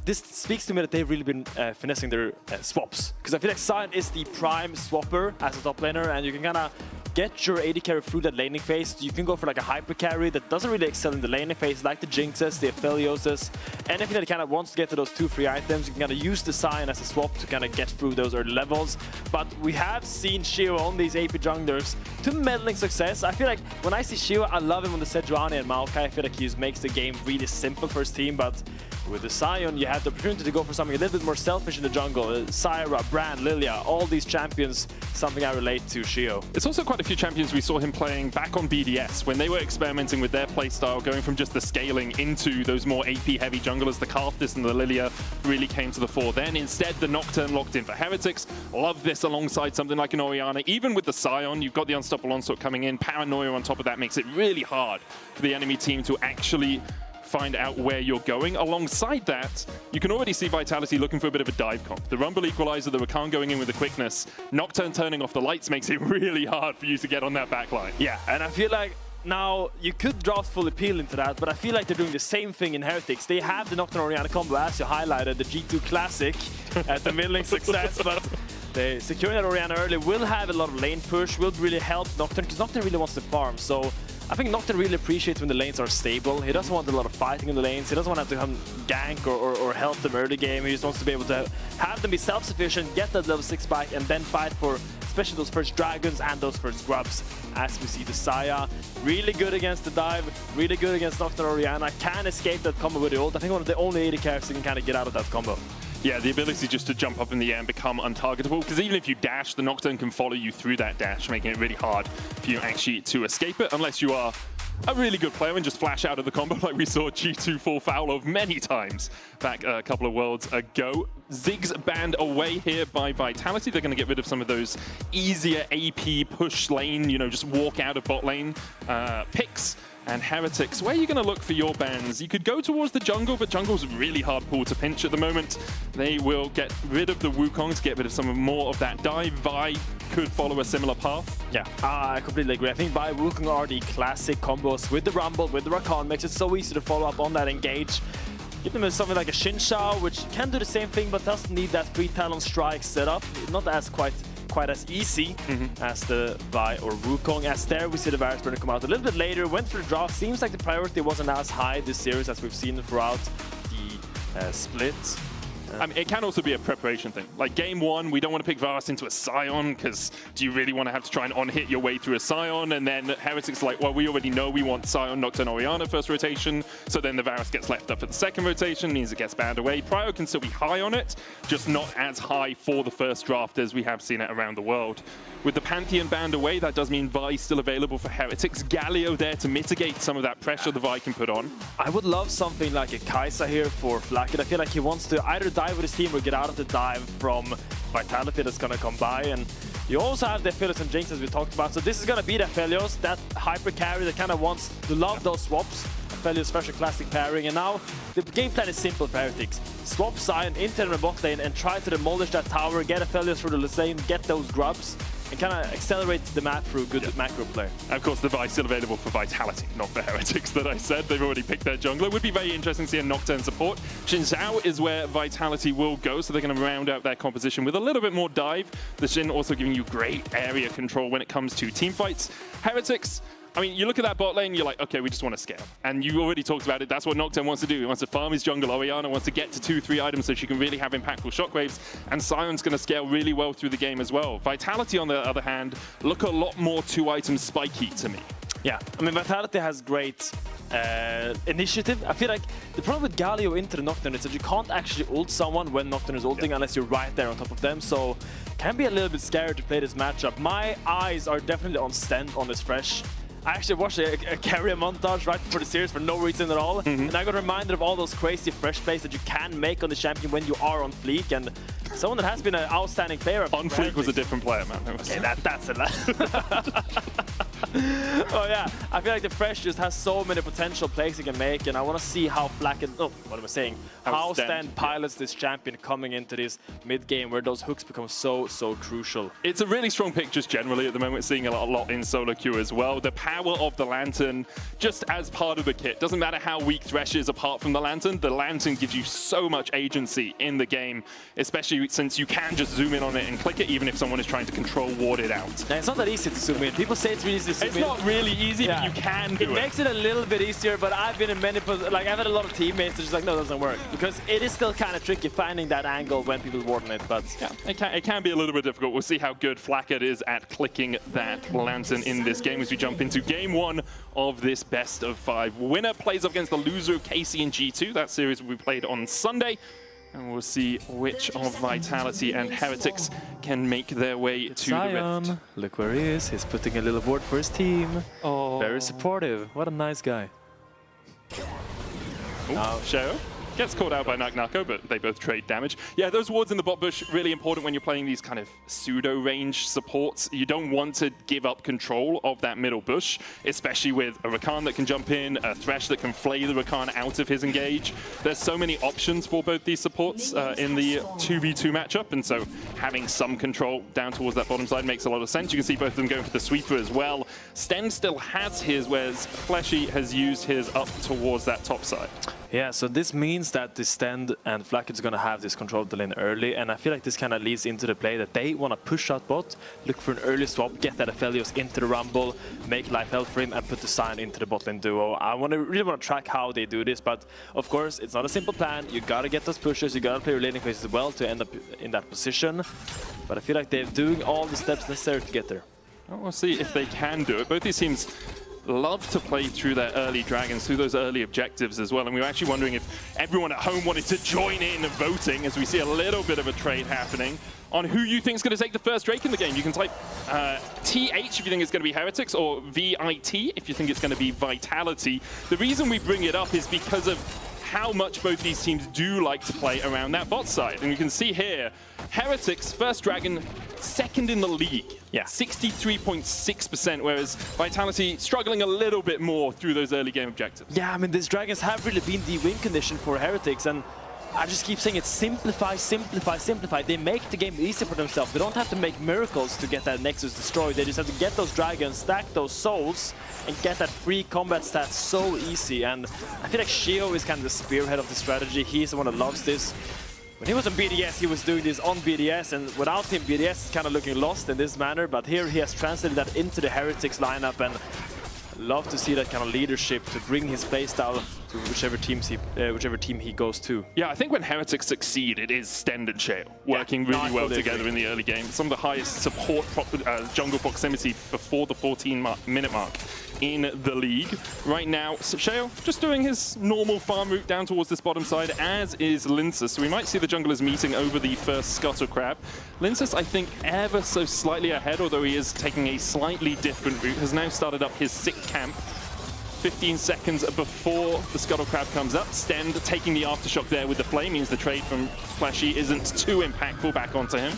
this speaks to me that they've really been finessing their swaps. Because I feel like Sion is the prime swapper as a top laner, and you can kind of get your AD carry through that laning phase. You can go for like a hyper carry that doesn't really excel in the laning phase, like the Jinxes, the Aphelioses, anything that kind of wants to get to those 2 free items. You can kind of use the Sion as a swap to kind of get through those early levels. But we have seen Shio on these AP junglers to meddling success. I feel like when I see Shio, I love him on the Sejuani and Maokai. I feel like he just makes the game really simple for his team, but With the Sion, you have the opportunity to go for something a little bit more selfish in the jungle. Syra, Brand, Lilia, all these champions, something I relate to Shio. It's also quite a few champions we saw him playing back on BDS when they were experimenting with their playstyle, going from just the scaling into those more AP-heavy junglers. The Karthus and the Lilia really came to the fore then. Instead, the Nocturne locked in for Heretics. Love this alongside something like an Orianna. Even with the Sion, you've got the Unstoppable Onslaught coming in. Paranoia on top of that makes it really hard for the enemy team to actually find out where you're going. Alongside that, you can already see Vitality looking for a bit of a dive comp. The Rumble Equalizer, the Rakan going in with the quickness, Nocturne turning off the lights makes it really hard for you to get on that backline. Yeah, and I feel like now you could draft full appeal into that, but I feel like they're doing the same thing in Heretics. They have the Nocturne Orianna combo, as you highlighted, the G2 Classic at the middling success, but they securing that Orianna early will have a lot of lane push, will really help Nocturne, because Nocturne really wants to farm. So I think Nocturne really appreciates when the lanes are stable. He doesn't want a lot of fighting in the lanes. He doesn't want to have to gank or help them early game. He just wants to be able to have them be self-sufficient, get that level 6 back, and then fight for especially those first dragons and those first grubs. As we see the Saya, really good against the dive, really good against Nocturne Orianna, can escape that combo with the ult. I think one of the only AD characters who can kind of get out of that combo. Yeah, the ability just to jump up in the air and become untargetable, because even if you dash, the Nocturne can follow you through that dash, making it really hard for you actually to escape it, unless you are a really good player and just flash out of the combo like we saw G2 fall foul of many times back a couple of worlds ago. Ziggs banned away here by Vitality. They're going to get rid of some of those easier AP push lane, you know, just walk out of bot lane picks. And Heretics, where are you going to look for your bans? You could go towards the jungle, but jungle's a really hard pool to pinch at the moment. They will get rid of the Wukong to get rid of some more of that dive. Vi could follow a similar path. Yeah, I completely agree. I think Vi, Wukong are the classic combos with the Rumble, with the Rakan. Makes it so easy to follow up on that engage. Give them something like a Xin Shao, which can do the same thing, but doesn't need that 3 Talon strike setup. Not as quite as easy as the Vi or Wukong. As there, we see the Varus Burner come out a little bit later, went for the draft. Seems like the priority wasn't as high this series as we've seen throughout the split. I mean, it can also be a preparation thing. Like game 1, we don't want to pick Varus into a Sion, because do you really want to have to try and on-hit your way through a Sion? And then Heretics are like, well, we already know we want Sion, Nocturne, Orianna first rotation, so then the Varus gets left up for the second rotation, means it gets banned away. Prio can still be high on it, just not as high for the first draft as we have seen it around the world. With the Pantheon banned away, that does mean Vi still available for Heretics. Galio there to mitigate some of that pressure the Vi can put on. I would love something like a Kai'Sa here for Flakked. I feel like he wants to either dive with his team or get out of the dive from Vitality that's going to come by. And you also have the Aphelios and Jinx, as we talked about. So this is going to be the Aphelios, that hyper carry that kind of wants to love those swaps. Aphelios special classic pairing. And now the game plan is simple for Heretics. Swap Sion into the bot lane and try to demolish that tower, get Aphelios through the lane, get those grubs, and kind of accelerate the map through good macro play. Of course, the Vi still available for Vitality, not for Heretics that I said. They've already picked their jungler. Would be very interesting to see a Nocturne support. Xin Zhao is where Vitality will go, so they're going to round out their composition with a little bit more dive. The Xin also giving you great area control when it comes to team fights. Heretics, I mean, you look at that bot lane, you're like, okay, we just want to scale. And you already talked about it. That's what Nocturne wants to do. He wants to farm his jungle. Orianna wants to get to 2-3 items so she can really have impactful shockwaves. And Sion's going to scale really well through the game as well. Vitality, on the other hand, look a lot more 2-item spiky to me. Yeah, I mean, Vitality has great initiative. I feel like the problem with Galio into the Nocturne is that you can't actually ult someone when Nocturne is ulting unless you're right there on top of them. So can be a little bit scary to play this matchup. My eyes are definitely on Sten on this Fresh. I actually watched a carrier montage right before the series for no reason at all. And I got reminded of all those crazy Fresh plays that you can make on the champion when you are on fleek. And someone that has been an outstanding player. On fleek was a different player, man. Okay, that's a lot. Oh yeah, I feel like the Fresh just has so many potential plays he can make, and I want to see how what am I saying? How Stan pilots this champion coming into this mid game where those hooks become so crucial. It's a really strong pick just generally at the moment, seeing a lot in solo queue as well. The power of the Lantern just as part of the kit. Doesn't matter how weak Thresh is apart from the Lantern gives you so much agency in the game, especially since you can just zoom in on it and click it even if someone is trying to control ward it out. Now, it's not that easy to zoom in. People say it's really easy to easy. It's not really easy, but you can do it. It makes it a little bit easier, but I've been in many, like I've had a lot of teammates that just like, no, it doesn't work. Because it is still kind of tricky finding that angle when people warden it, but... Yeah, it can be a little bit difficult. We'll see how good Flackett is at clicking that lantern in this game as we jump into game 1 of this best of 5. Winner plays off against the loser of KC and G2. That series will be played on Sunday. And we'll see which of Vitality and Heretics can make their way to the Rift. Look where he is. He's putting a little word for his team. Oh. Very supportive. What a nice guy. Now, Sheo gets called out by Nako, but they both trade damage. Yeah, those wards in the bot bush, really important when you're playing these kind of pseudo-range supports. You don't want to give up control of that middle bush, especially with a Rakan that can jump in, a Thresh that can flay the Rakan out of his engage. There's so many options for both these supports in the 2v2 matchup, and so having some control down towards that bottom side makes a lot of sense. You can see both of them going for the sweeper as well. Sten still has his, whereas Fleshy has used his up towards that top side. Yeah, so this means that the Stand and Flackett's going to have this control of the lane early, and I feel like this kind of leads into the play that they want to push out bot, look for an early swap, get that Aphelios into the rumble, make life hell for him, and put the Sign into the bot lane duo. I really want to track how they do this, but of course, it's not a simple plan. You got to get those pushes, you got to play your laning phase as well to end up in that position. But I feel like they're doing all the steps necessary to get there. Well, we'll see if they can do it. Both these teams love to play through their early dragons, through those early objectives as well. And we were actually wondering if everyone at home wanted to join in voting, as we see a little bit of a trade happening on who you think is going to take the first Drake in the game. You can type TH if you think it's going to be Heretics, or VIT if you think it's going to be Vitality. The reason we bring it up is because of how much both these teams do like to play around that bot side. And you can see here, Heretics, first dragon, second in the league. Yeah. 63.6%, whereas Vitality struggling a little bit more through those early game objectives. Yeah, I mean, these dragons have really been the win condition for Heretics, and I just keep saying it, simplify, simplify, simplify. They make the game easy for themselves. They don't have to make miracles to get that Nexus destroyed. They just have to get those dragons, stack those souls, and get that free combat stat so easy. And I feel like Sheo is kind of the spearhead of the strategy. He's the one that loves this. When he was on BDS, he was doing this on BDS, and without him, BDS is kind of looking lost in this manner. But here he has translated that into the Heretics lineup, and love to see that kind of leadership to bring his playstyle to whichever team he goes to. Yeah, I think when Heretics succeed, it is Stend and Shale working really well together in the early game. Some of the highest support jungle proximity before the 14-minute mark in the league. Right now, Shale just doing his normal farm route down towards this bottom side, as is Linsus. So we might see the junglers meeting over the first Scuttle Crab. Linsus, I think, ever so slightly ahead, although he is taking a slightly different route, has now started up his 6th camp. 15 seconds before the Scuttle Crab comes up. Stend taking the aftershock there with the flame means the trade from Flashy isn't too impactful back onto him.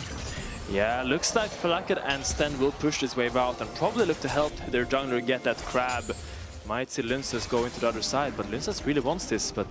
Yeah, looks like Flackett and Sten will push this wave out and probably look to help their jungler get that crab. Might see Linsus going to the other side, but Linsus really wants this, but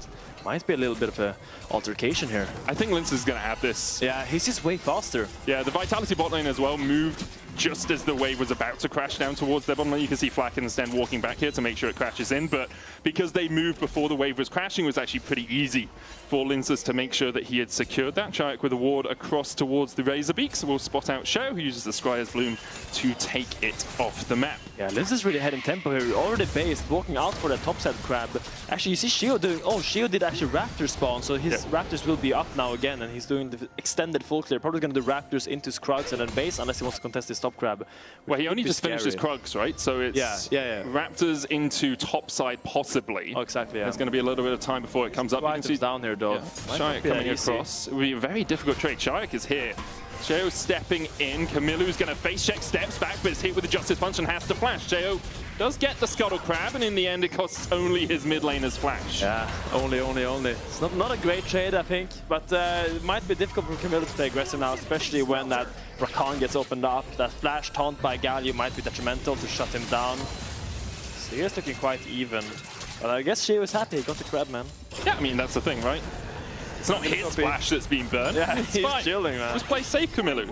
might be a little bit of an altercation here. I think Linsus is going to have this. Yeah, he's just way faster. Yeah, the Vitality bot lane as well moved just as the wave was about to crash down towards their bottom lane. You can see Flack and Sten walking back here to make sure it crashes in, but because they moved before the wave was crashing, it was actually pretty easy for Linsus to make sure that he had secured that. Shayak with a ward across towards the Razorbeak, so we'll spot out Sheo, who uses the Scryer's Bloom to take it off the map. Yeah, Linsus really heading tempo here, already based, walking out for the topside crab. Actually, you see Sheo doing, Sheo did actually Raptor spawn, so his Raptors will be up now again, and he's doing the extended full clear. Probably going to do Raptors into Skrugs and then base, unless he wants to contest his top crab. Well, he only just finished his Krugs, right? So it's Raptors into topside possibly. Oh, exactly, yeah. There's going to be a little bit of time before it comes up. You can see down here, though. Yeah. Shayak coming across. It will be a very difficult trade. Shayak is here. Sheo stepping in. Kamilu's going to face check, steps back, but is hit with the Justice Punch and has to flash. Sheo does get the Scuttle Crab, and in the end, it costs only his mid laner's flash. Yeah, only. It's not a great trade, I think, but it might be difficult for Kamilu to play aggressive now, especially when that Rakan gets opened up. That flash taunt by Galio might be detrimental to shut him down. So he's looking quite even. But I guess Sheo is happy, he got the crab, man. Yeah, I mean, that's the thing, right? It's not his flash that's been burned. Yeah, it's he's fine. chilling, man. Just play safe, Kamilu.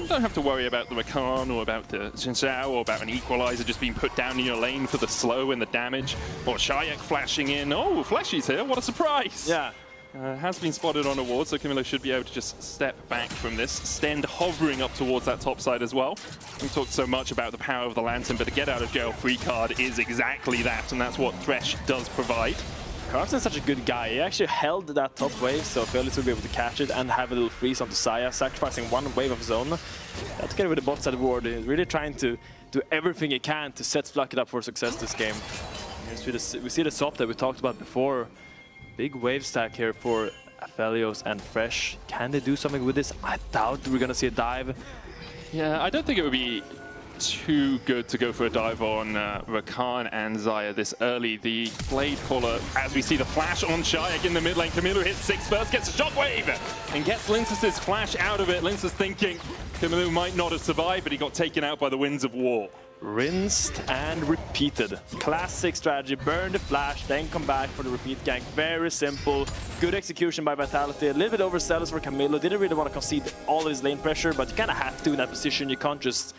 You don't have to worry about the Rakan or about the Xin Zhao or about an equalizer just being put down in your lane for the slow and the damage. Or Shayak flashing in. Oh, Fleshy's here. What a surprise. Yeah. Has been spotted on a ward, so Camilo should be able to just step back from this. Stend hovering up towards that top side as well. We've talked so much about the power of the Lantern, but a get out of jail free card is exactly that, and that's what Thresh does provide. Carlsen's such a good guy. He actually held that top wave, so Felix will be able to catch it and have a little freeze onto Saya, sacrificing one wave of his own. Together with the bot side ward, he's really trying to do everything he can to set Flucket up for success this game. We see the SOP that we talked about before. Big wave stack here for Aphelios and Fresh. Can they do something with this? I doubt we're gonna see a dive. Yeah, I don't think it would be too good to go for a dive on Rakan and Xayah this early. The Blade Caller, as we see the flash on Shayak in the mid lane. Camilo hits 6 burst, gets a shockwave, and gets Linces's flash out of it. Linces thinking Camilo might not have survived, but he got taken out by the winds of war. Rinsed and repeated. Classic strategy, burn the flash, then come back for the repeat gank. Very simple, good execution by Vitality. A little bit overzealous for Camilo. Didn't really want to concede all of his lane pressure, but you kind of have to in that position. You can't just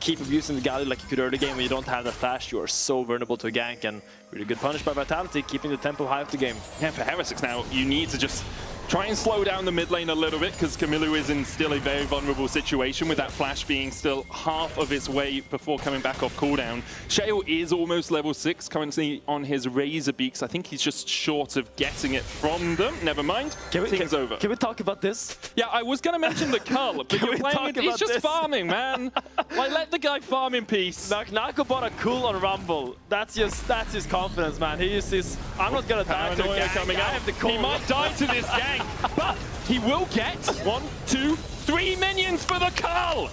keep abusing the Galio like you could early game when you don't have the flash. You are so vulnerable to a gank, and really good punish by Vitality, keeping the tempo high of the game. Yeah, for Heretics now, you need to just try and slow down the mid lane a little bit, because Camilo is in still a very vulnerable situation with that flash being still half of its way before coming back off cooldown. Shale is almost level 6, currently on his Razor Beaks. I think he's just short of getting it from them. Never mind. Things over. Can we talk about this? Yeah, I was going to mention the Cull, but you're playing he's just farming, man. Like, let the guy farm in peace. Nako bought a cool on Rumble. That's his confidence, man. He uses, I'm not going to die to a gang. Coming out. I have the cool. He might die to this gang. But he will get 1, 2, 3 minions for the Cull!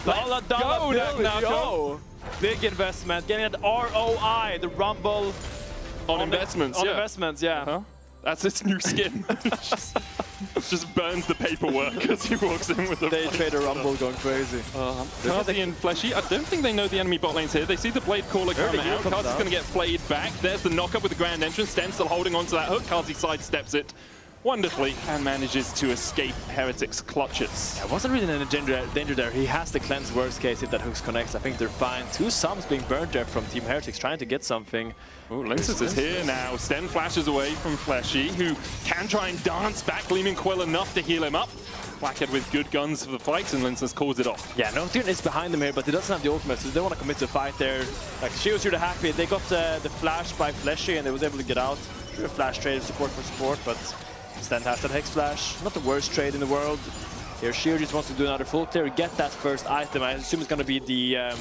Let's go, Nako! Big investment, getting that ROI, the Rumble. On investments, On yeah. investments, yeah. That's his new skin. just burns the paperwork as he walks in with the Day Trader Rumble going crazy. Kazi and Fleshy, I don't think they know the enemy bot lane's here. They see the Blade Caller come out. Kazi's going to get played back. There's the knockup with the Grand Entrance. Sten still holding on to that hook. Kazi sidesteps it wonderfully and manages to escape Heretics' clutches. Yeah, wasn't really in a danger there. He has the cleanse worst case if that hooks connects. I think they're fine. 2 sums being burned there from Team Heretics trying to get something. Oh, Linces is here now. Sten flashes away from Fleshy, who can try and dance back, gleaming Quill enough to heal him up. Blackhead with good guns for the fight, and Linces calls it off. Yeah, Nocturne is behind him here, but he doesn't have the ultimate, so they don't want to commit to a fight there. Like, she was really happy. They got the flash by Fleshy, and they was able to get out. Sure, flash trade support for support, but Sten has that Hex Flash. Not the worst trade in the world. Here, Sheer just wants to do another full clear, get that first item. I assume it's going to be the...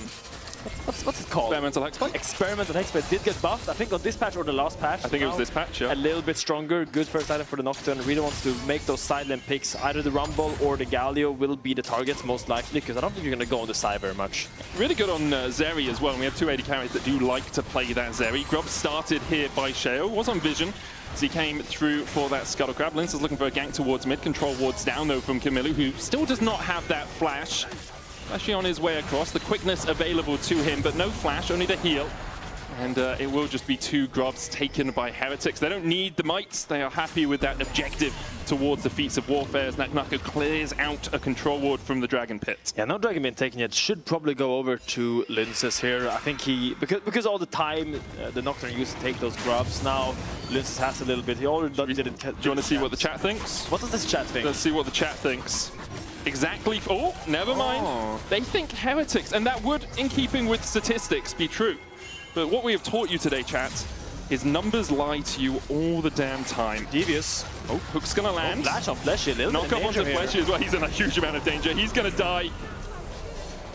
What's it called? Experimental Hexblade? Experimental Hexblade did get buffed, I think on this patch or the last patch. I think it was this patch, yeah. A little bit stronger, good first item for the Nocturne. Really wants to make those side lane picks. Either the Rumble or the Galio will be the targets most likely, because I don't think you're going to go on the side very much. Really good on Zeri as well. We have 280 carries that do like to play that Zeri. Grub started here by Shale, was on Vision. As he came through for that Scuttle Crab. Lince is looking for a gank towards mid. Control wards down though from Camilo, who still does not have that flash. Actually on his way across, the quickness available to him, but no flash, only the heal. And it will just be 2 grubs taken by Heretics. They don't need the mites, they are happy with that objective towards the feats of warfare as Nako clears out a control ward from the Dragon Pit. Yeah, no Dragon Pit taken yet. Should probably go over to Linces here. I think he, because all the time the Nocturne used to take those grubs, now Linces has a little bit. He already did it. Do you want to see what the chat thinks? What does this chat think? Let's see what the chat thinks. Exactly. Oh, never mind. They think Heretics, and that would, in keeping with statistics, be true. But what we have taught you today, chat, is numbers lie to you all the damn time. Devious. Oh, hook's gonna land. Flash on Fleshy, a little Knock bit up onto here. Fleshy as well. He's in a huge amount of danger. He's gonna die.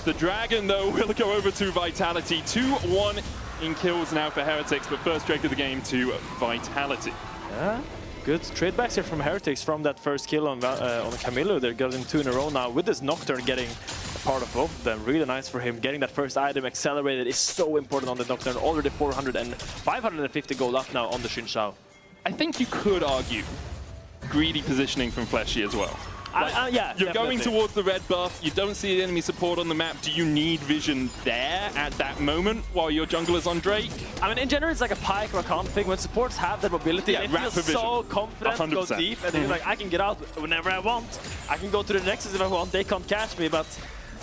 The Dragon, though, will go over to Vitality. 2-1 in kills now for Heretics, but first straight of the game to Vitality. Yeah. Good trade backs here from Heretics from that first kill on Camilo. They're getting 2 in a row now with this Nocturne getting a part of both of them. Really nice for him. Getting that first item accelerated is so important on the Nocturne. Already 400 and 550 gold up now on the Xin Shao. I think you could argue greedy positioning from Fleshy as well. Yeah, you're definitely going towards the red buff, you don't see enemy support on the map. Do you need vision there at that moment while your jungler's on Drake? I mean, in general, it's like a Pike or a comp thing. When supports have that mobility, Yeah, it rapid feels vision. so confident to go 100%. deep, and then you're like, I can get out whenever I want. I can go to the Nexus if I want. They can't catch me, but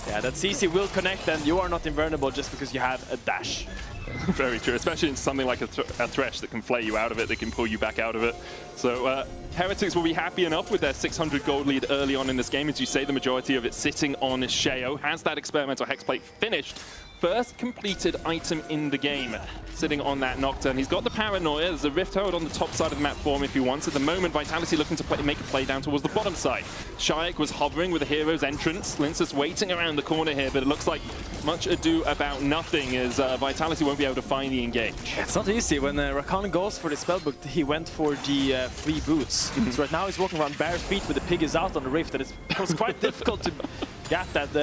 yeah, that CC will connect, and you are not invulnerable just because you have a dash. Very true, especially in something like a Thresh that can flay you out of it, that can pull you back out of it. So Heretics will be happy enough with their 600 gold lead early on in this game. As you say, the majority of it sitting on Sheo. Has that experimental hex plate finished? First completed item in the game, sitting on that Nocturne. He's got the Paranoia. There's a Rift Herald on the top side of the map for him if he wants. At the moment, Vitality looking to make a play down towards the bottom side. Shayak was hovering with the hero's entrance. Linsus waiting around the corner here, but it looks like much ado about nothing as Vitality won't be able to find the engage. It's not easy. When Rakan goes for the spellbook, he went for the free boots. So right now he's walking around bare feet with the pig is out on the Rift, and it becomes quite difficult to gap that,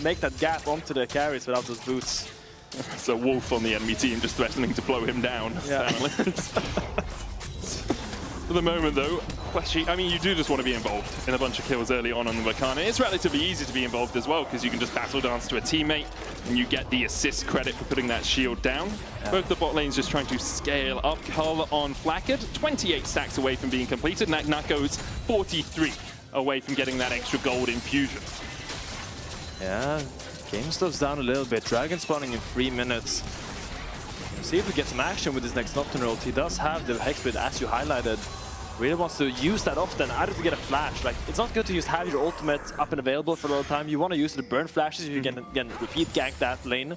make that gap onto the carries without those boots. So Wolf on the enemy team just threatening to blow him down. Yeah. For the moment though, Fleshy, I mean, you do just want to be involved in a bunch of kills early on the Vakana. It's relatively easy to be involved as well because you can just battle dance to a teammate and you get the assist credit for putting that shield down. Yeah. Both the bot lanes just trying to scale up. Cull on Flakked, 28 stacks away from being completed. Nako's 43 away from getting that extra gold infusion. Yeah, game slows down a little bit. Dragon spawning in 3 minutes. See if we get some action with this next Nocturne ult. He does have the Hexblade, as you highlighted. Really wants to use that often, either to get a flash. Like, it's not good to just have your ultimate up and available for a long time. You want to use it to burn flashes. You can repeat gank that lane.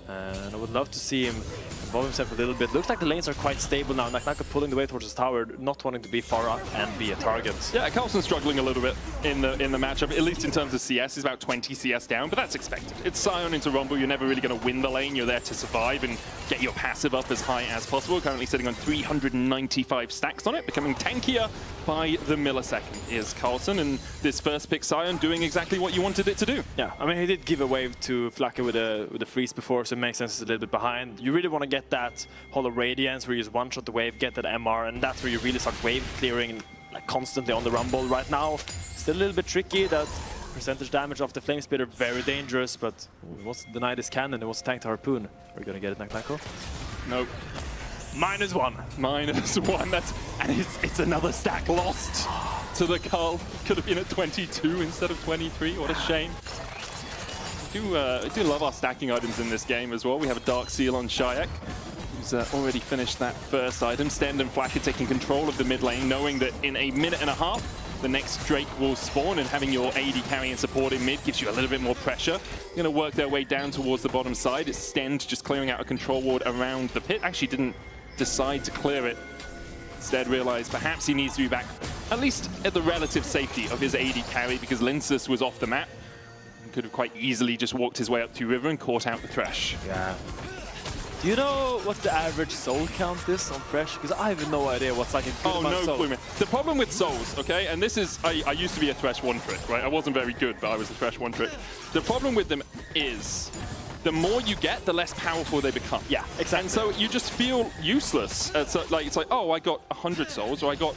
And I would love to see him involve himself a little bit. Looks like the lanes are quite stable now. Naka pulling the way towards his tower, not wanting to be far up and be a target. Yeah, Carlson's struggling a little bit in the matchup, at least in terms of CS. He's about 20 CS down, but that's expected. It's Sion into Rumble. You're never really going to win the lane. You're there to survive and get your passive up as high as possible. Currently sitting on 395 stacks on it, becoming tankier by the millisecond is Carlson. And this first pick Sion doing exactly what you wanted it to do. Yeah, I mean, he did give a wave to Flakke with a freeze before, so it makes sense it's a little bit behind. You really want to get that Hollow Radiance where you just one-shot the wave, get that MR, and that's where you really start wave clearing like constantly on the Rumble. Right now, still a little bit tricky. That percentage damage off the Flame Spitter, very dangerous, but he wants to deny this cannon, he wants to tank the Harpoon. Are we going to get it, Nako? Nope. -1. -1, and it's another stack lost to the Cull. Could have been at 22 instead of 23, what a shame. I do love our stacking items in this game as well. We have a Dark Seal on Shayak, who's already finished that first item. Stend and Flakke taking control of the mid lane, knowing that in a minute and a half, the next Drake will spawn, and having your AD carry and support in mid gives you a little bit more pressure. You're going to work their way down towards the bottom side. It's Stend just clearing out a control ward around the pit. Actually didn't decide to clear it. Instead realized perhaps he needs to be back, at least at the relative safety of his AD carry, because Linsus was off the map. Could have quite easily just walked his way up to River and caught out the Thresh. Yeah. Do you know what the average soul count is on Thresh? Because I have no idea what's like a good amount of soul. The problem with souls, okay, and this is, I used to be a Thresh one-trick, right? I wasn't very good, but I was a Thresh one-trick. The problem with them is, the more you get, the less powerful they become. Yeah, exactly. And so you just feel useless. It's like, oh, I got 100 souls, or I got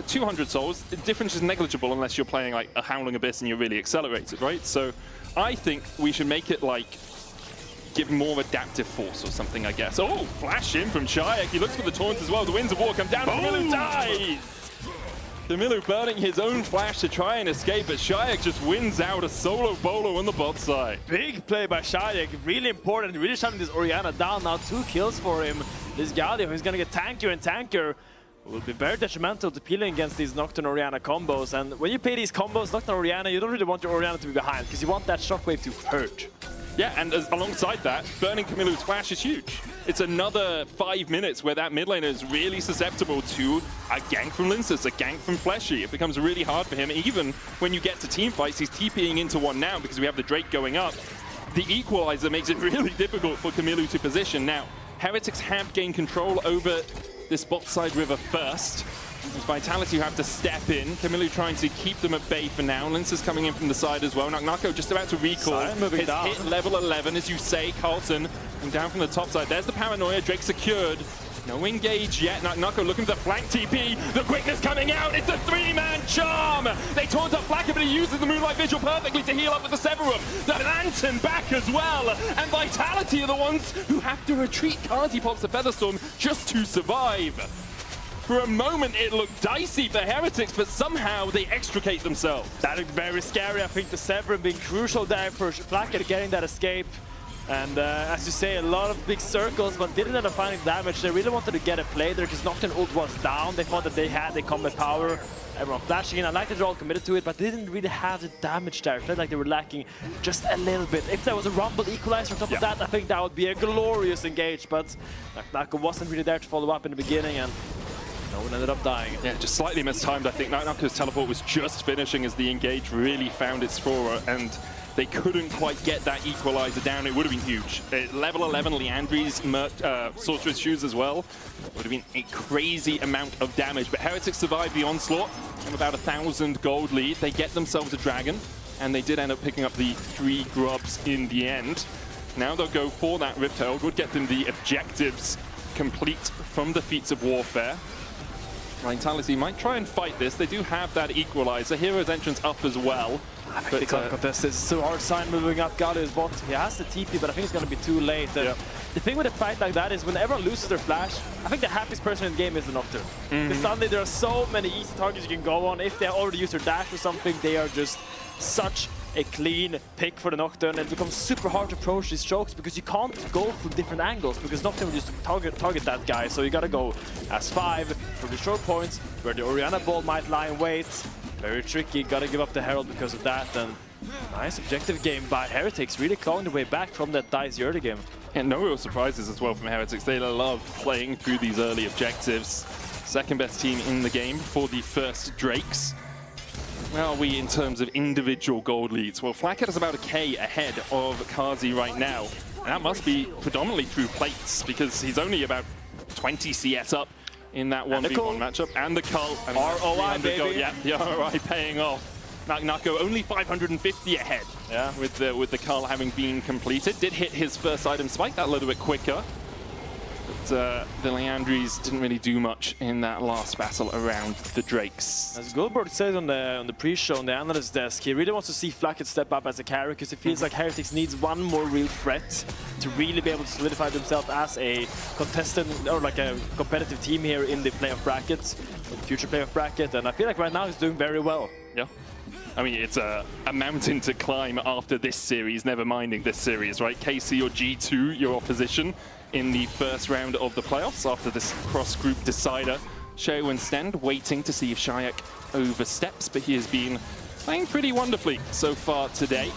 200 souls. The difference is negligible unless you're playing like a Howling Abyss and you're really accelerated, right? So I think we should make it like, give more adaptive force or something, I guess. Oh, flash in from Shayak. He looks for the taunt as well. The Winds of War come down. Kamilu dies! Kamilu burning his own flash to try and escape, but Shayak just wins out a solo bolo on the bot side. Big play by Shayak, really important. Really shutting this Orianna down now. 2 kills for him. This Galio, who's gonna get tankier and tankier, will be very detrimental to peeling against these Nocturne Orianna combos. And when you play these combos, Nocturne Orianna, you don't really want your Orianna to be behind, because you want that shockwave to hurt. Yeah, and alongside that, burning Kamilu's flash is huge. It's another 5 minutes where that mid laner is really susceptible to a gank from Linsus, a gank from Fleshy. It becomes really hard for him. Even when you get to team fights, he's TPing into one now because we have the Drake going up. The equalizer makes it really difficult for Kamilu to position. Now, Heretics have gained control over this bot side river first. It's Vitality who have to step in. Kamilu trying to keep them at bay for now. Linsus coming in from the side as well. Nako just about to recall. His hit level 11, as you say. Carlson and down from the top side. There's the Paranoia. Drake secured. No engage yet. Nako looking for the flank TP. The quickness coming out. It's a 3-man charm. They taunt up Flakke, but he uses the Moonlight Vigil perfectly to heal up with the Severum. The Lantern back as well. And Vitality are the ones who have to retreat. Can't he pops the Featherstorm just to survive. For a moment, it looked dicey for Heretics, but somehow they extricate themselves. That looked very scary. I think the Severum being crucial there for Flakke getting that escape. And as you say, a lot of big circles, but didn't end up finding damage. They really wanted to get a play there because Nocturne ult was down. They thought that they had the combat power. Everyone flashing in. I like that they're all committed to it, but they didn't really have the damage there. It felt like they were lacking just a little bit. If there was a Rumble equalizer on top of that, I think that would be a glorious engage, but Nako wasn't really there to follow up in the beginning, and no one ended up dying. Yeah, just slightly mistimed. I think Nako's teleport was just finishing as the engage really found its thrower, and they couldn't quite get that equalizer down. It would have been huge. Level 11, Leandri's Sorcerer's Shoes as well. Would have been a crazy amount of damage. But Heretics survived the onslaught and about 1,000 gold lead. They get themselves a dragon, and they did end up picking up the 3 grubs in the end. Now they'll go for that Rift Herald. Would get them the objectives complete from the Feats of Warfare. Vitality might try and fight this. They do have that equalizer. Hero's entrance up as well. I think they can't contest this. So hard sign moving up. Galio's bot. He has the TP, but I think it's going to be too late. The thing with a fight like that is when everyone loses their flash, I think the happiest person in the game is the Nocturne. Because suddenly there are so many easy targets you can go on. If they already use their dash or something, they are just such a clean pick for the Nocturne. It becomes super hard to approach these chokes because you can't go from different angles because Nocturne will just target that guy. So you gotta go as 5 for the choke points where the Orianna ball might lie in wait. Very tricky, gotta give up the Herald because of that. And nice objective game by Heretics, really clawing the way back from that dicey early game. And no real surprises as well from Heretics. They love playing through these early objectives. Second best team in the game for the first Drakes. Where are we in terms of individual gold leads? Well, Flackhead is about a K ahead of Kazi right now. And that must be predominantly through plates because he's only about 20 CS up in that 1v1 matchup. And the cult. And ROI, baby. Yeah, the ROI paying off. Nako only 550 ahead. Yeah, with the Carl having been completed. Did hit his first item spike that a little bit quicker. But the Leandris didn't really do much in that last battle around the Drakes. As Goldberg said on the pre-show on the analyst desk, he really wants to see Flackhead step up as a carry because he feels like Heretics needs one more real threat to really be able to solidify themselves as a contestant or like a competitive team here in the playoff brackets, the future playoff bracket. And I feel like right now he's doing very well. Yeah. I mean, it's a mountain to climb after this series, never minding this series, right? KC or G2, your opposition in the first round of the playoffs after this cross-group decider. Sheo and Stend waiting to see if Shayak oversteps, but he has been playing pretty wonderfully so far today.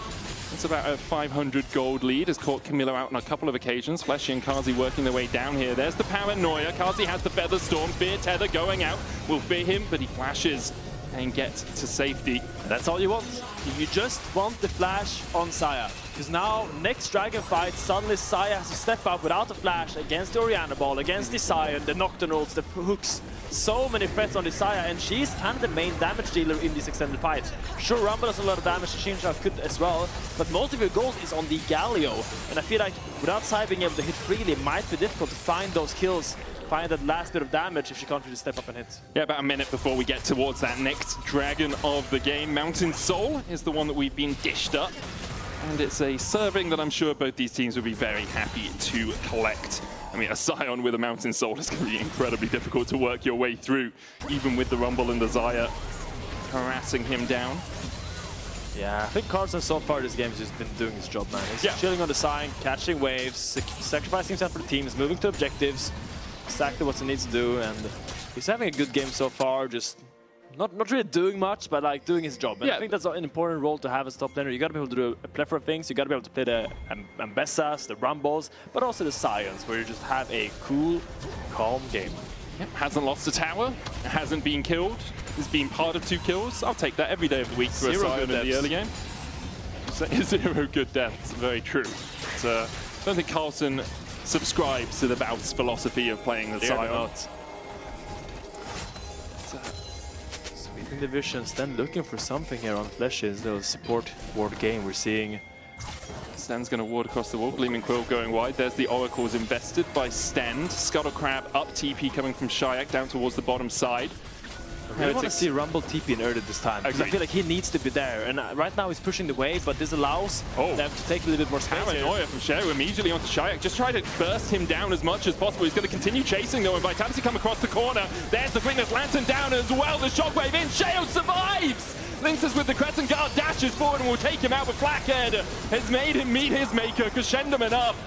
It's about a 500 gold lead, has caught Camilo out on a couple of occasions. Fleshy and Kazi working their way down here. There's the paranoia. Kazi has the Feather Storm. Fear Tether going out. Will fear him, but he flashes and get to safety. That's all you want. You just want the flash on Saya. Because now, next Dragon fight, suddenly Saya has to step up without a flash against the Orianna ball, against the Sion, the Nocturnals, the hooks. So many threats on the Saya, and she's kind of the main damage dealer in this extended fight. Sure, Rumble does a lot of damage, Shinsha could as well, but most of your gold is on the Galio. And I feel like without Saya being able to hit freely, it might be difficult to find those kills, find that last bit of damage if she can't really step up and hit. Yeah, about a minute before we get towards that next dragon of the game. Mountain Soul is the one that we've been dished up. And it's a serving that I'm sure both these teams would be very happy to collect. I mean, a Sion with a Mountain Soul is going to be incredibly difficult to work your way through, even with the Rumble and the Xayah harassing him down. Yeah, I think Carlson so far this game has just been doing his job, man. He's chilling on the side, catching waves, sacrificing himself for the teams, moving to objectives, exactly what he needs to do, and he's having a good game so far, just not really doing much, but like doing his job. And I think that's an important role to have as top laner. You gotta be able to do a plethora of things. You gotta be able to play the Ambessas, the Rumbles, but also the Scions, where you just have a cool, calm game. Yep. Hasn't lost a tower, hasn't been killed, has been part of 2 kills. I'll take that every day of the week for a Scion in the early game. 0 good deaths, very true. But, I don't think Carlson subscribes to the Bout's philosophy of playing the Scion. Sweeping the visions, then looking for something here on Flesh's little support ward game. We're seeing Sten's going to ward across the wall. Gleaming Quill going wide. There's the Oracles invested by Sten. Scuttle Crab up TP coming from Shayak down towards the bottom side. I really want to see Rumble TP in early this time, because I feel like he needs to be there. And right now he's pushing the wave, but this allows them to take a little bit more space. Paranoia from Sheo immediately onto Shayak. Just try to burst him down as much as possible. He's going to continue chasing though, and Vitality come across the corner. There's the Quickness Lantern down as well. The Shockwave in. Sheo survives! Links us with the Crescent Guard, dash flashes forward and will take him out, but Blackhead has made him meet his maker, crescendo enough.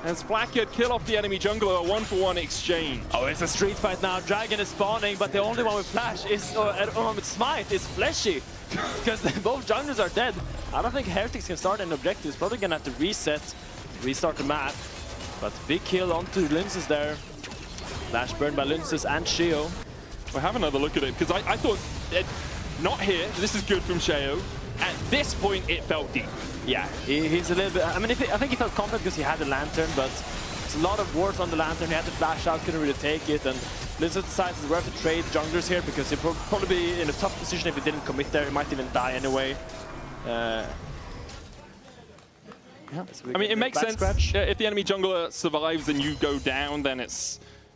As Blackhead kill off the enemy jungler, a 1-for-1 exchange. Oh, it's a street fight now. Dragon is spawning, but the only one with Flash is, with Smite is Fleshy. Because both junglers are dead. I don't think Heretics can start any objectives. Probably gonna have to restart the map. But big kill onto Linces there. Flash burned by Linces and Sheo. We'll have another look at it, because I thought, not here, this is good from Sheo. At this point, it felt deep. Yeah, he's a little bit... I mean, I think he felt confident because he had the Lantern, but it's a lot of wards on the Lantern. He had to flash out, couldn't really take it, and Linces decides it's worth to trade junglers here because he'd probably be in a tough position if he didn't commit there. He might even die anyway. Yeah. I mean, it makes sense. If the enemy jungler survives and you go down, then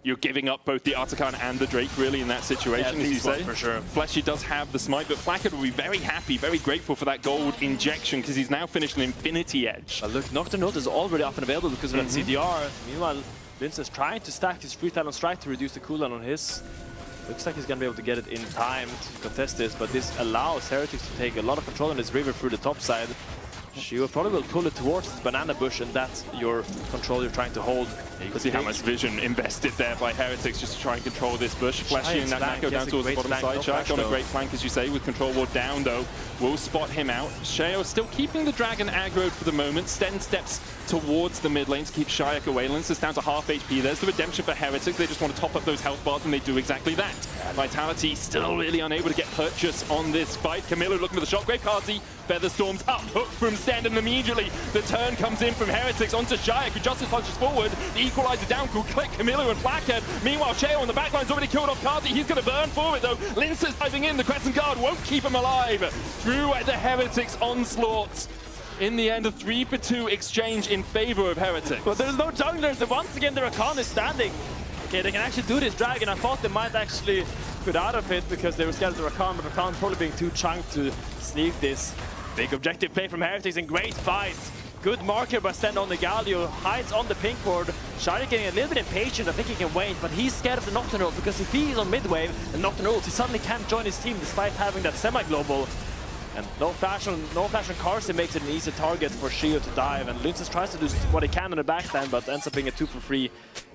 you're giving up both the Artican and the Drake, really, in that situation, as you say. For sure. Fleshy does have the smite, but Blackhead will be very happy, very grateful for that gold injection, because he's now finished an Infinity Edge. But look, Nocturne is already up and available because of that CDR. Meanwhile, Vince is trying to stack his Free Talon Strike to reduce the cooldown on his. Looks like he's going to be able to get it in time to contest this, but this allows Heretics to take a lot of control on this river through the top side. She probably will pull it towards the banana bush, and that's your control you're trying to hold. You can see how much vision invested there by Heretics just to try and control this bush. Fleshy and Nako down towards the bottom side. Shayak on a great flank, as you say, with control ward down, though. Will spot him out. Sheo still keeping the dragon aggroed for the moment. Sten steps towards the mid lane to keep Shayak away. Linces down to half HP. There's the redemption for Heretics. They just want to top up those health bars, and they do exactly that. Vitality still really unable to get purchase on this fight. Camilo looking for the shockwave. Kazi, Featherstorm's up, hook from Sten, and immediately the turn comes in from Heretics onto Shayak, who just punches forward. The equalizer down, cool click, Camilo and Blackhead. Meanwhile, Sheo on the backline's already killed off Kazi. He's going to burn for it, though. Linces diving in. The Crescent Guard won't keep him alive. Through the Heretics onslaught. In the end, a 3-for-2 exchange in favor of Heretics. But there's no junglers, and once again the Rakan is standing. Okay, they can actually do this Dragon. I thought they might actually put out of it because they were scared of the Rakan, but Rakan probably being too chunked to sneak this. Big objective play from Heretics and great fight. Good marker by Sten on the Galio, hides on the pink ward. Shari getting a little bit impatient, I think he can wait, but he's scared of the Nocturne ult because if he is on mid-wave and Nocturne ult, he suddenly can't join his team despite having that semi-global. And no flash on Carson makes it an easy target for Shio to dive, and Linces tries to do what he can on the backstand, but ends up being a 2-for-3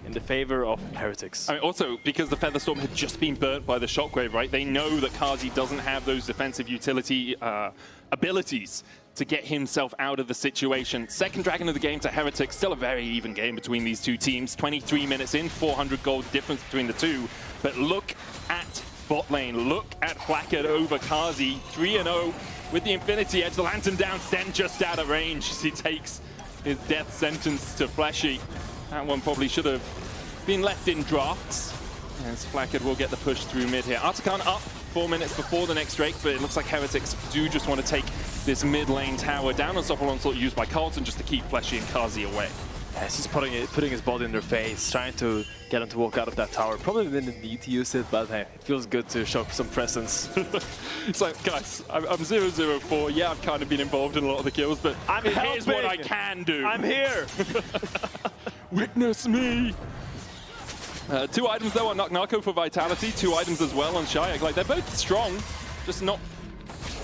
in the favor of Heretics. I mean, also, because the Featherstorm had just been burnt by the Shockwave, right? They know that Kazi doesn't have those defensive utility abilities to get himself out of the situation. Second Dragon of the game to Heretics, still a very even game between these two teams. 23 minutes in, 400 gold difference between the two. But look at bot lane, look at Blackhead over Kazi, 3-0 with the Infinity Edge. The Lantern down, Sten just out of range as he takes his death sentence to Fleshy. That one probably should have been left in drafts, as Blackhead will get the push through mid here. Artican up 4 minutes before the next Drake, but it looks like Heretics do just want to take this mid lane tower down. Unstoppable Onslaught used by Carlton just to keep Fleshy and Kazi away. Yes, he's putting his body in their face, trying to get him to walk out of that tower. Probably didn't need to use it, but hey, it feels good to show some presence. It's like, guys, I'm 0-0-4. Yeah, I've kind of been involved in a lot of the kills, but here's what I can do. I'm here. Witness me. 2 items though on Narco for Vitality, 2 items as well on Shayak. Like, they're both strong, just not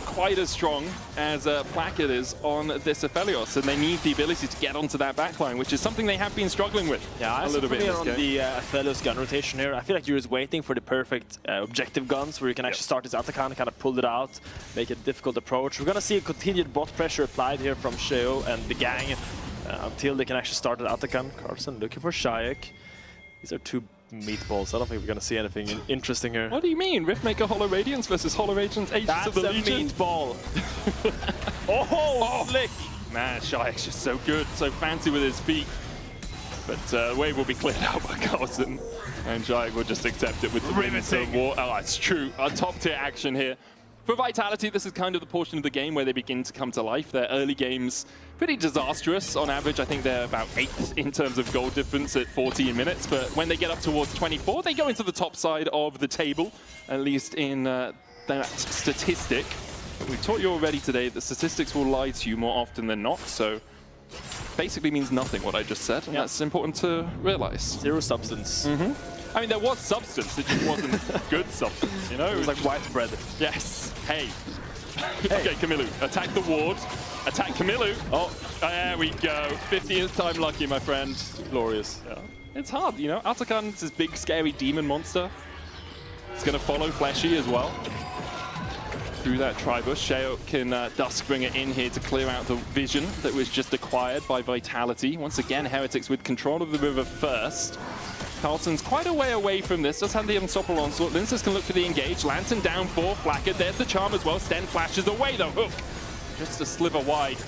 quite as strong as Blackhead is on this Aphelios, and they need the ability to get onto that backline, which is something they have been struggling with a little bit in this on game. the Aphelios gun rotation here. I feel like you're just waiting for the perfect objective guns where you can actually start this Atakan and kind of pull it out, make it a difficult approach. We're going to see a continued bot pressure applied here from Sheo and the gang until they can actually start an Atakan. Carson looking for Shayak. These are 2 meatballs. I don't think we're going to see anything interesting here. What do you mean? Riftmaker Hollow Radiance versus Hollow Radiance Agents of the Legion? That's a meatball. oh, slick! Man, Shayak's just so good, so fancy with his feet. But wave will be cleared out by Carlson, and Shayak will just accept it with the Winds of War. Oh, it's true. A top-tier action here. For Vitality, this is kind of the portion of the game where they begin to come to life. Their early games, pretty disastrous. On average, I think they're about 8th in terms of goal difference at 14 minutes. But when they get up towards 24, they go into the top side of the table, at least in that statistic. But we've taught you already today that statistics will lie to you more often than not. So basically means nothing what I just said, and that's important to realize. 0 substance. I mean, there was substance, it just wasn't good substance, you know? It was like white bread. Yes. Hey, Okay, Camilo, attack the ward. Attack Camilo. Oh, there we go. 50th time lucky, my friend. Glorious. Yeah. It's hard, you know. Atakan is this big, scary demon monster. It's going to follow Fleshy as well. Through that Tribush, Sheo can Duskbringer in here to clear out the vision that was just acquired by Vitality. Once again, Heretics with control of the river first. Carlson's quite a way away from this, does have the unstoppable onslaught. Linces can look for the engage. Lantern down for Blackard. There's the charm as well. Sten flashes away the hook. Just a sliver wide.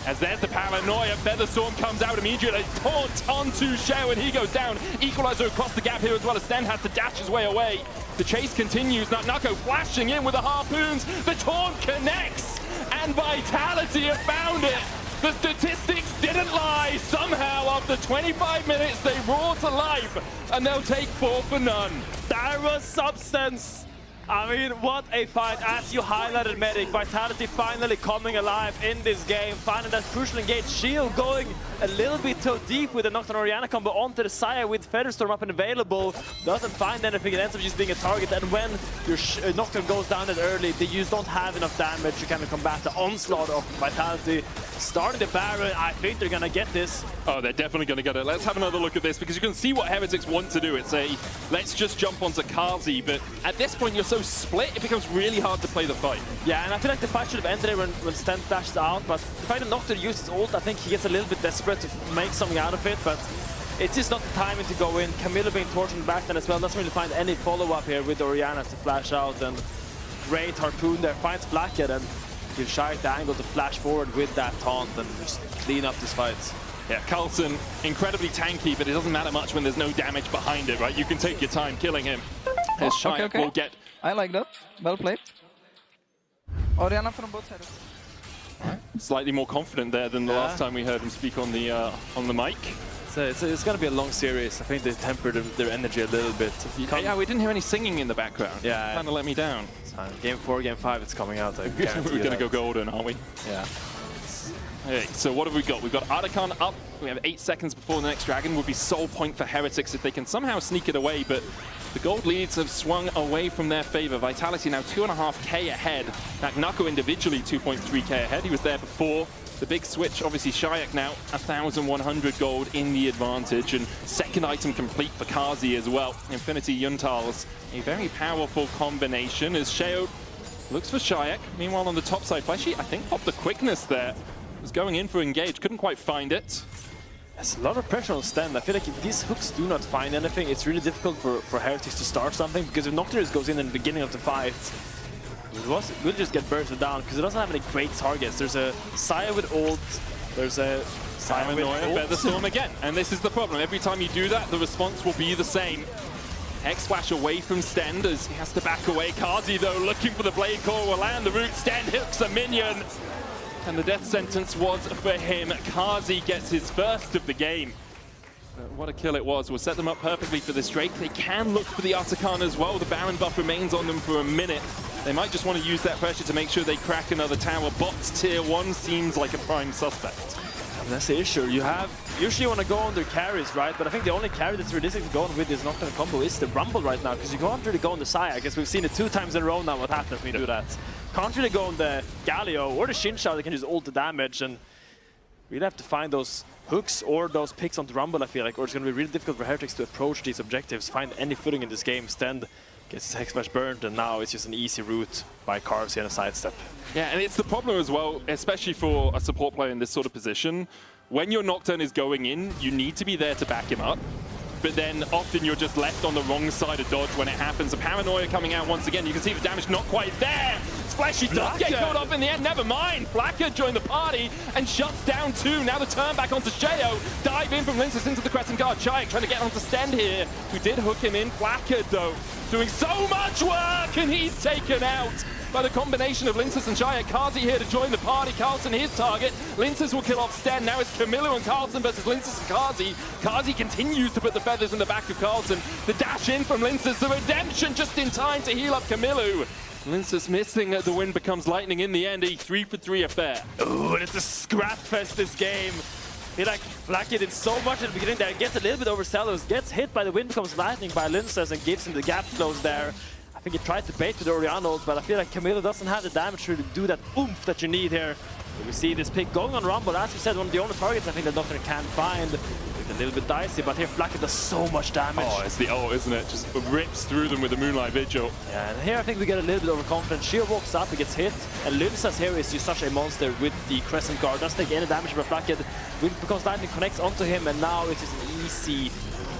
As there's the paranoia, Featherstorm comes out immediately. Taunt onto Sheo and he goes down. Equalizer across the gap here as well as Sten has to dash his way away. The chase continues. Nako flashing in with the harpoons. The taunt connects and Vitality have found it. The statistics didn't lie. Somehow, after 25 minutes, they roar to life, and they'll take 4 for none. There was substance. I mean, what a fight. As you highlighted, Medic, Vitality finally coming alive in this game, finding that crucial engage. Shield going a little bit too deep with the Nocturne Orianna combo onto the Saya with Featherstorm up and available. Doesn't find anything, it ends up just being a target. And when your Nocturne goes down that early, they just don't have enough damage to kind of combat the onslaught of Vitality. Starting the Baron, I think they're gonna get this. Oh, they're definitely gonna get it. Let's have another look at this because you can see what Heretics want to do. It's a, let's just jump onto Kazi, but at this point you're so split, it becomes really hard to play the fight. Yeah, and I feel like the fight should have ended there when Sten flashes out, but the fact that Nocturne uses ult, I think he gets a little bit desperate to make something out of it, but it's just not the timing to go in. Camilo being torched in the back then as well, doesn't really find any follow-up here with the Oriannas to flash out, and great harpoon there, finds Blackhead and gives Shire the angle to flash forward with that taunt and just clean up this fight. Yeah, Carlson, incredibly tanky, but it doesn't matter much when there's no damage behind it, right? You can take your time killing him. As Shire will get... I like that. Well played. Orianna from both sides. Slightly more confident there than the last time we heard him speak on the mic. So it's going to be a long series. I think they tempered their energy a little bit. Yeah, we didn't hear any singing in the background. Yeah. Kind of let me down. Game 4, Game 5, it's coming out. I guarantee We're going to go golden, aren't we? Yeah. Hey, so what have we got? We've got Atakan up. We have 8 seconds before the next dragon. Would be soul point for Heretics if they can somehow sneak it away, but the gold leads have swung away from their favor. Vitality now 2.5k ahead. Nako individually 2.3k ahead. He was there before. The big switch, obviously Shayak now 1,100 gold in the advantage, and second item complete for Kazi as well. Infinity Yuntals, a very powerful combination as Sheo looks for Shayak. Meanwhile on the top side, Fleshy, I think popped the quickness there. Was going in for engage, couldn't quite find it. There's a lot of pressure on Sten. I feel like if these hooks do not find anything, it's really difficult for Heretics to start something, because if Nocturne goes in the beginning of the fight, we'll just get bursted down, because it doesn't have any great targets. There's a Saya with ult, there's a Saya with ult. Featherstorm again, and this is the problem. Every time you do that, the response will be the same. X-Flash away from Sten as he has to back away. Kazi, though, looking for the Blade Core, will land the root. Sten hooks a minion. And the death sentence was for him. Kazi gets his first of the game. What a kill it was. We'll set them up perfectly for this Drake. They can look for the Atakan as well. The Baron buff remains on them for a minute. They might just want to use that pressure to make sure they crack another tower. Bots tier 1 seems like a prime suspect. And that's the issue. Usually want to go on their carries, right? But I think the only carry that's realistic to go on with this Nocturne combo is the Rumble right now, because you can't really go on the Saya. I guess we've seen it 2 times in a row now what happens when you do that. Can't really go on the Galio or the Shinshao that can just ult the damage, and we'd have to find those hooks or those picks on the Rumble, I feel like, or it's going to be really difficult for Heretics to approach these objectives, find any footing in this game. Sten gets his Hex Smash burned, and now it's just an easy route by Carvsy and a sidestep. Yeah, and it's the problem as well, especially for a support player in this sort of position. When your Nocturne is going in, you need to be there to back him up. But then often you're just left on the wrong side of dodge when it happens. A paranoia coming out once again. You can see the damage not quite there. Splashy does get caught up in the end. Never mind. Blackhead joined the party and shuts down 2. Now the turn back onto Sheo. Dive in from Linces into the Crescent Guard. Shayak trying to get onto Sten here. We did hook him in. Blackhead, though, doing so much work, and he's taken out by the combination of Linces and Shayak. Kazi here to join the party. Carlson his target. Linces will kill off Sten. Now it's Camilo and Carlson versus Linces and Kazi. Kazi continues to put the feathers in the back of Carlson. The dash in from Linces. The redemption just in time to heal up Camilo. Linces missing. The win becomes lightning in the end. A 3-for-3 affair. Ooh, and it's a scrap fest this game. He like Blackhead did so much at the beginning there. Gets a little bit overzealous. Gets hit by the wind, becomes lightning by Linces and gives him the gap close there. I think he tried to bait with the Orianna ult, but I feel like Camilo doesn't have the damage to do that oomph that you need here. We see this pick going on Rumble. As you said, one of the only targets I think that Nocturne can find. It's a little bit dicey, but here Flacket does so much damage. Oh, it's the ult, isn't it? Just rips through them with the Moonlight Vigil. Yeah, and here I think we get a little bit overconfident. Shio walks up, he gets hit, and Linsas here is just such a monster with the Crescent Guard. Doesn't take any damage from Flacket because Lightning connects onto him, and now it is an easy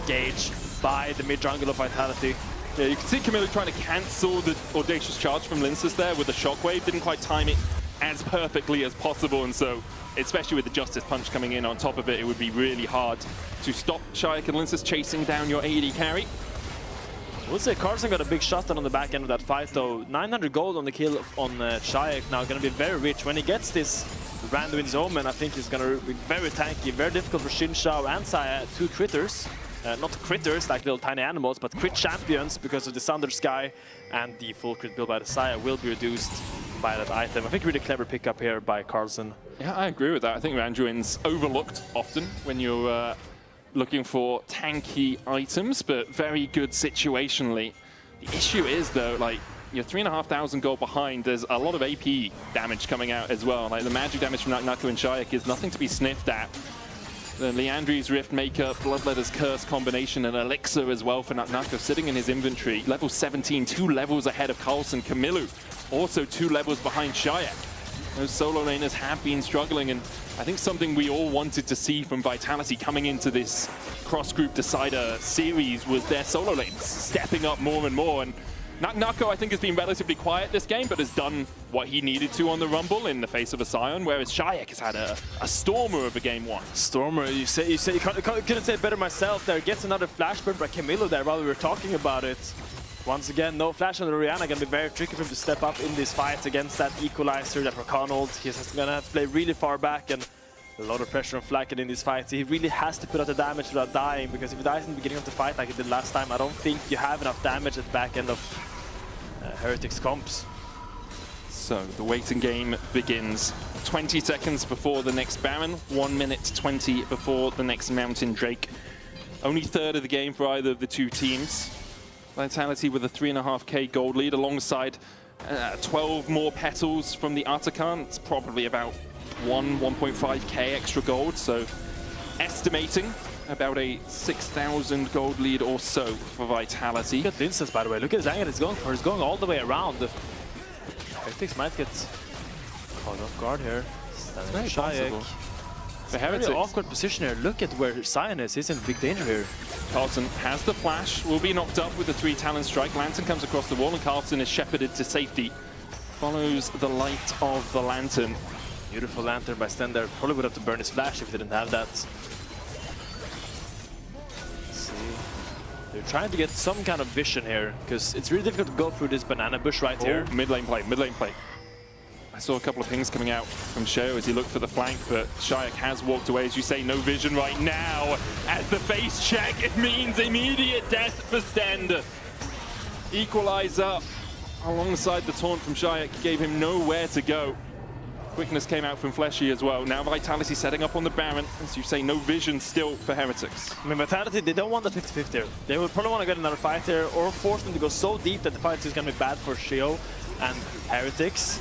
gauge by the mid jungle of Vitality. Yeah, you can see Camilo trying to cancel the Audacious Charge from Linsas there with the Shockwave. Didn't quite time it as perfectly as possible, and so, especially with the Justice Punch coming in on top of it, it would be really hard to stop Shayak and Linsas chasing down your AD carry. I would say Carson got a big shutdown on the back end of that fight though. 900 gold on the kill on Shayak now, going to be very rich. When he gets this Randuin's Omen, I think he's going to be very tanky, very difficult for Xin Shao and Saya, two critters. Not critters like little tiny animals, but crit champions because of the Thunder Sky, and the full crit build by the Saya will be reduced by that item. I think really clever pickup here by Carlson. Yeah, I agree with that. I think Randuin's overlooked often when you're looking for tanky items, but very good situationally. The issue is though, like, you're 3,500 gold behind. There's a lot of AP damage coming out as well. Like the magic damage from Naknako and Shayak is nothing to be sniffed at. The Leandri's Rift Maker, Bloodletter's Curse combination, and Elixir as well for Naknako sitting in his inventory. Level 17, 2 levels ahead of Carlson. Camilo also 2 levels behind Shayak. Those solo laners have been struggling, and I think something we all wanted to see from Vitality coming into this cross-group decider series was their solo lanes stepping up more and more. And Naknako, I think, has been relatively quiet this game, but has done what he needed to on the Rumble in the face of a Sion, whereas Shayak has had a stormer of a game one. Stormer, you couldn't say it better myself there. Gets another flash burn by Camilo there while we were talking about it. Once again, no flash on the Orianna, gonna be very tricky for him to step up in this fight against that Equalizer, that Rakan ult. He's gonna have to play really far back, and a lot of pressure on Flacket in these fights. He really has to put out the damage without dying, because if he dies in the beginning of the fight like he did last time, I don't think you have enough damage at the back end of Heretics comps. So the waiting game begins 20 seconds before the next Baron, 1 minute 20 before the next Mountain Drake. Only third of the game for either of the two teams. Vitality with a 3.5k gold lead alongside 12 more petals from the Atakan. It's probably about 1.5k extra gold, so estimating about a 6,000 gold lead or so for Vitality. Look at Linsas, by the way. Look at his angle he's going for. He's going all the way around. Heretics might get caught off guard here. Very possible. It's a very awkward position here. Look at where Sion is. He's in big danger here. Carlson has the flash, will be knocked up with the 3 Talon Strike. Lantern comes across the wall and Carlson is shepherded to safety. Follows the light of the Lantern. Beautiful Lantern by Sten there. Probably would have to burn his flash if he didn't have that. Let's see. They're trying to get some kind of vision here, because it's really difficult to go through this banana bush right here. Mid lane play, mid lane play. I saw a couple of pings coming out from Sheo as he looked for the flank, but Shayak has walked away. As you say, no vision right now. As the face check, it means immediate death for Stend. Equalizer alongside the taunt from Shayak gave him nowhere to go. Quickness came out from Fleshy as well. Now Vitality setting up on the Baron. As you say, no vision still for Heretics. I mean, Vitality, they don't want the 50-50 here. They would probably want to get another fight here, or force them to go so deep that the fight is going to be bad for Sheo and Heretics.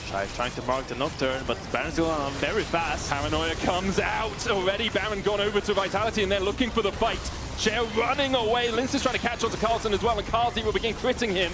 Shayak trying to mark the Nocturne, but Baron's going on very fast. Paranoia comes out already. Baron gone over to Vitality, and they're looking for the fight. Sheo running away. Lince is trying to catch on to Carlson as well, and Kazi will begin critting him.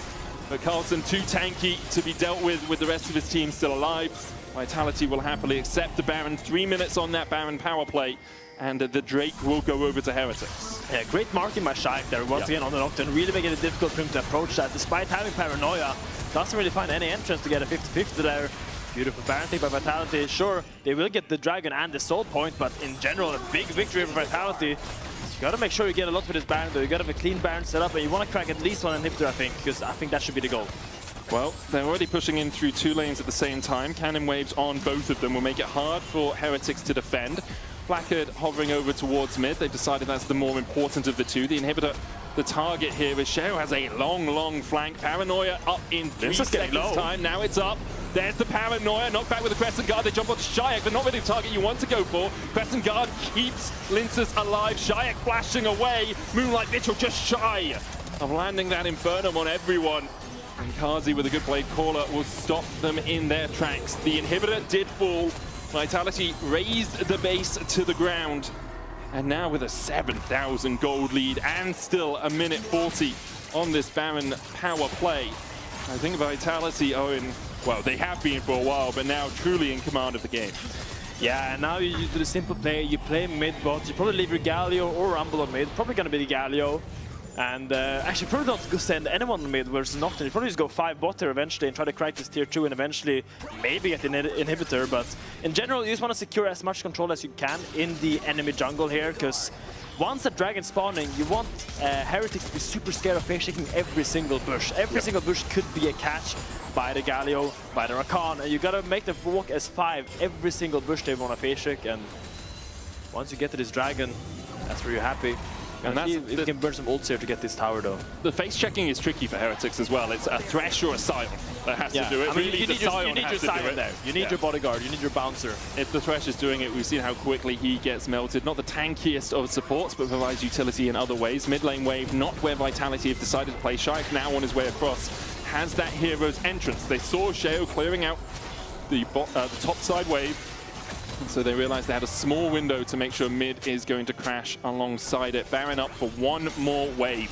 But Carlson too tanky to be dealt with the rest of his team still alive. Vitality will happily accept the Baron. 3 minutes on that Baron power play, and the Drake will go over to Heretics. Yeah, great marking by Shayak there once again on the Nocturne, really making it difficult for him to approach that, despite having Paranoia. Doesn't really find any entrance to get a 50-50 there. Beautiful Baron take by Vitality. Sure, they will get the Dragon and the Soul Point, but in general, a big victory for Vitality. You gotta make sure you get a lot for this Baron though. You gotta have a clean Baron set up, and you wanna crack at least one inhibitor, I think, because I think that should be the goal. Well, they're already pushing in through 2 lanes at the same time. Cannon waves on both of them will make it hard for Heretics to defend. Flackard hovering over towards mid. They've decided that's the more important of the two. The inhibitor, the target here is Sheo has a long flank. Paranoia up in 3 seconds time. Now it's up. There's the Paranoia, knocked back with the Crescent Guard. They jump onto Shayak, but not really the target you want to go for. Crescent Guard keeps Linsas alive. Shayak flashing away. Moonlight Vigil just shy of landing that Infernum on everyone. And Kazi with a good blade caller will stop them in their tracks. The inhibitor did fall. Vitality raised the base to the ground. And now with a 7,000 gold lead and still a minute 40 on this Baron power play. I think Vitality are in, well, they have been for a while, but now truly in command of the game. Yeah, and now you do the simple play. You play mid-bot. You probably leave your Galio or Rumble on mid. Probably going to be the Galio. And actually, probably not go send anyone on mid versus Nocturne. You probably just go 5 bot there eventually and try to crack this tier 2 and eventually maybe get the inhibitor. But in general, you just want to secure as much control as you can in the enemy jungle here, because once the dragon's spawning, you want Heretics to be super scared of face-shaking every single bush. Every single bush could be a catch by the Galio, by the Rakan, and you gotta make them walk as 5 every single bush they want to face-shake. And once you get to this dragon, that's where you're happy. And that's if you can burn some ults here to get this tower, though. The face checking is tricky for Heretics as well. It's a Thresh or a Sion that has to do it. I mean, really, you need your Sion there. You need your bodyguard. You need your bouncer. If the Thresh is doing it, we've seen how quickly he gets melted. Not the tankiest of supports, but provides utility in other ways. Mid lane wave, not where Vitality have decided to play. Shaik now on his way across has that hero's entrance. They saw Sheo clearing out the top side wave. And so they realized they had a small window to make sure mid is going to crash alongside it. Baron up for one more wave.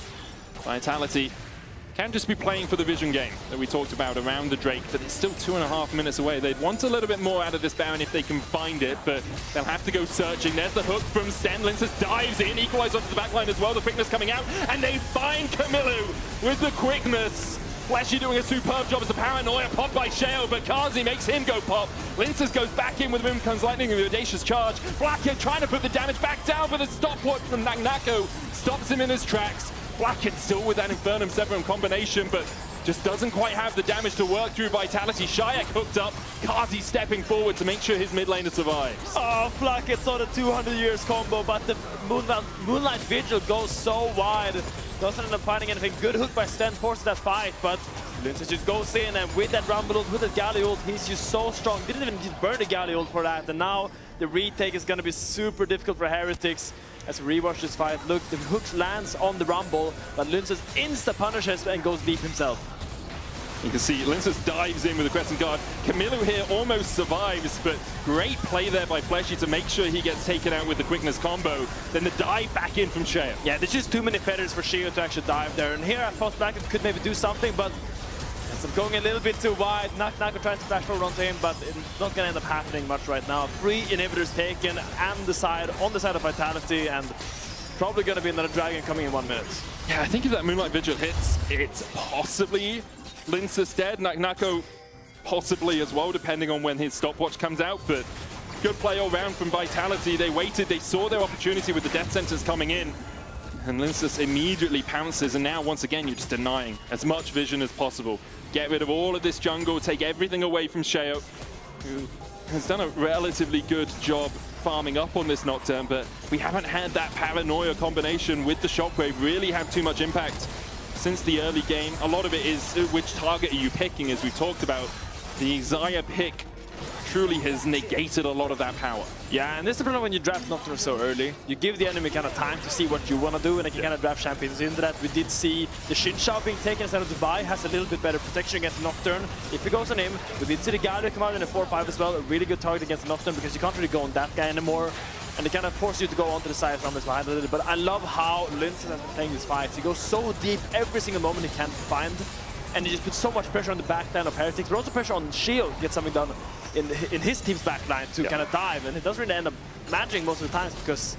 Vitality can just be playing for the vision game that we talked about around the Drake, but it's still 2.5 minutes away. They'd want a little bit more out of this Baron if they can find it, but they'll have to go searching. There's the hook from Sten. Linces dives in, equalize onto the backline as well. The quickness coming out, and they find Camilo with the quickness. Fleshy doing a superb job as the paranoia popped by Sheo, but Kazi makes him go pop. Linces goes back in with Comes Lightning and the audacious charge. Blackhead trying to put the damage back down, but the stopwatch from Nagnako stops him in his tracks. Blackhead still with that Infernum Severum combination, but just doesn't quite have the damage to work through Vitality. Shayak hooked up, Kazi stepping forward to make sure his mid laner survives. Oh, Blackhead saw the 200 years combo, but the Moonlight Vigil goes so wide. Doesn't end up finding anything. Good hook by Sten, forces that fight, but Linces just goes in, and with that Rumble ult, with the Galio ult, he's just so strong. Didn't even burn the Galio ult for that, and now the retake is going to be super difficult for Heretics. As we rewatch this fight, look, the hook lands on the Rumble, but Linces insta-punishes and goes deep himself. You can see Linces dives in with a Crescent Guard. Camilo here almost survives, but great play there by Fleshy to make sure he gets taken out with the quickness combo. Then the dive back in from Sheo. Yeah, there's just too many feathers for Sheo to actually dive there. And here I thought Blackhead could maybe do something, but ends up going a little bit too wide. Nagnako tries to flash forward onto him, but it's not going to end up happening much right now. 3 inhibitors taken and on the side of Vitality, and probably going to be another dragon coming in 1 minute. Yeah, I think if that Moonlight Vigil hits, it's possibly Linces dead. Nagnako possibly as well, depending on when his stopwatch comes out, but good play all round from Vitality. They waited, they saw their opportunity with the death sentence coming in, and Linces immediately pounces, and now once again you're just denying as much vision as possible. Get rid of all of this jungle, take everything away from Sheo, who has done a relatively good job farming up on this Nocturne, but we haven't had that paranoia combination with the Shockwave really have too much impact since the early game. A lot of it is which target are you picking, as we've talked about. The Xayah pick truly has negated a lot of that power. Yeah, and this is the problem when you draft Nocturne so early. You give the enemy kind of time to see what you want to do, and they can kind of draft champions into that. We did see the Xin Shao being taken instead of Dubai, has a little bit better protection against Nocturne. If he goes on him, we did see the Galio come out in a 4-5 as well. A really good target against Nocturne, because you can't really go on that guy anymore. And they kind of force you to go onto the side from his behind a little. But I love how Linces has been playing these fights. He goes so deep every single moment he can find. And he just puts so much pressure on the backline of Heretics, but also pressure on Shield to get something done in his team's backline to kind of dive. And it doesn't really end up matching most of the times, because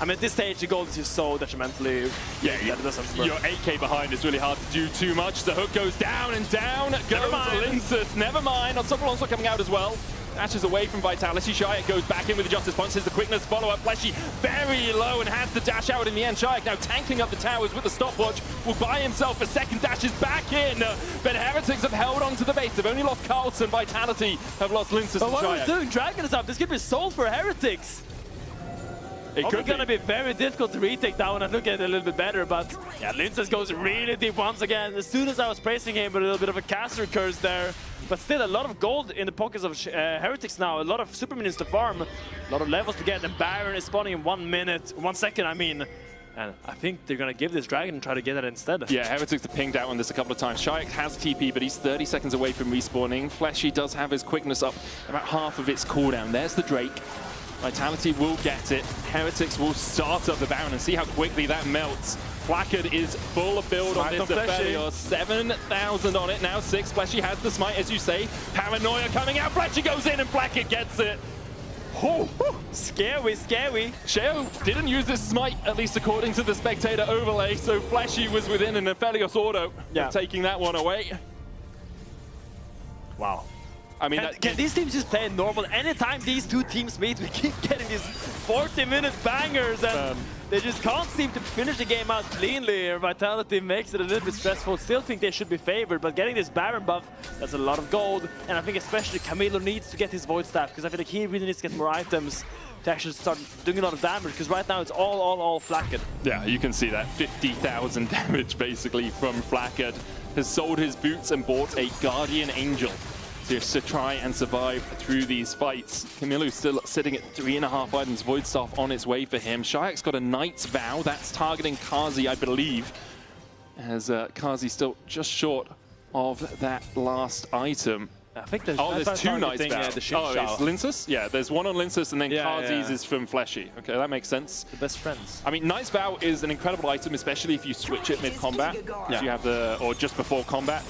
I mean, at this stage, the gold is just so detrimentally. Yeah, your 8k behind is really hard to do too much. The hook goes down and down goes Linces. Never mind. Unstoppable Onslaught coming out as well. Dashes away from Vitality. Shayak goes back in with the Justice Punches. The quickness follow-up. Fleshy very low and has to dash out in the end. Shayak now tanking up the towers with the stopwatch. Will buy himself a second, dashes back in. But Heretics have held on to the base. They've only lost Carlson. Vitality have lost Linces and Shayak. What are we doing? Dragon is up. This could be sold for Heretics. It's going to be very difficult to retake that one and look at it a little bit better, but yeah, Linces goes really deep once again. As soon as I was praising him, with a little bit of a caster curse there, but still a lot of gold in the pockets of Heretics now, a lot of super minions to farm, a lot of levels to get, and Baron is spawning in 1 minute, 1 second, I mean. And I think they're going to give this Dragon and try to get it instead. Yeah, Heretics have pinged out on this a couple of times. Shayak has TP, but he's 30 seconds away from respawning. Fleshy does have his quickness up about half of its cooldown. There's the Drake. Vitality will get it. Heretics will start up the Baron and see how quickly that melts. Flackard is full of build on this Aphelios. 7,000 on it now. 6. Fleshy has the smite, as you say. Paranoia coming out. Fleshy goes in and Flackard gets it. Oh, scary, scary. Sheo didn't use this smite, at least according to the spectator overlay, so Fleshy was within an Aphelios auto, taking that one away. Wow. I mean, can these teams just play normal? Anytime these two teams meet, we keep getting these 40-minute bangers, and they just can't seem to finish the game out cleanly. Vitality makes it a little bit stressful. Still think they should be favored, but getting this Baron buff, that's a lot of gold. And I think especially Camilo needs to get his Void Staff, because I feel like he really needs to get more items to actually start doing a lot of damage, because right now it's all Flackard. Yeah, you can see that 50,000 damage basically from Flackard. Has sold his boots and bought a Guardian Angel just to try and survive through these fights. Camilo's still sitting at 3.5 items. Void Staff on its way for him. Shayak's got a Knight's Vow. That's targeting Kazi, I believe, as Kazi's still just short of that last item. I think there's, there's two Knight's Vow. It's Linsus? Yeah, there's one on Linsus and then Kazi's is from Fleshy. Okay, that makes sense. The best friends. I mean, Knight's Vow is an incredible item, especially if you switch it mid-combat. You have or just before combat,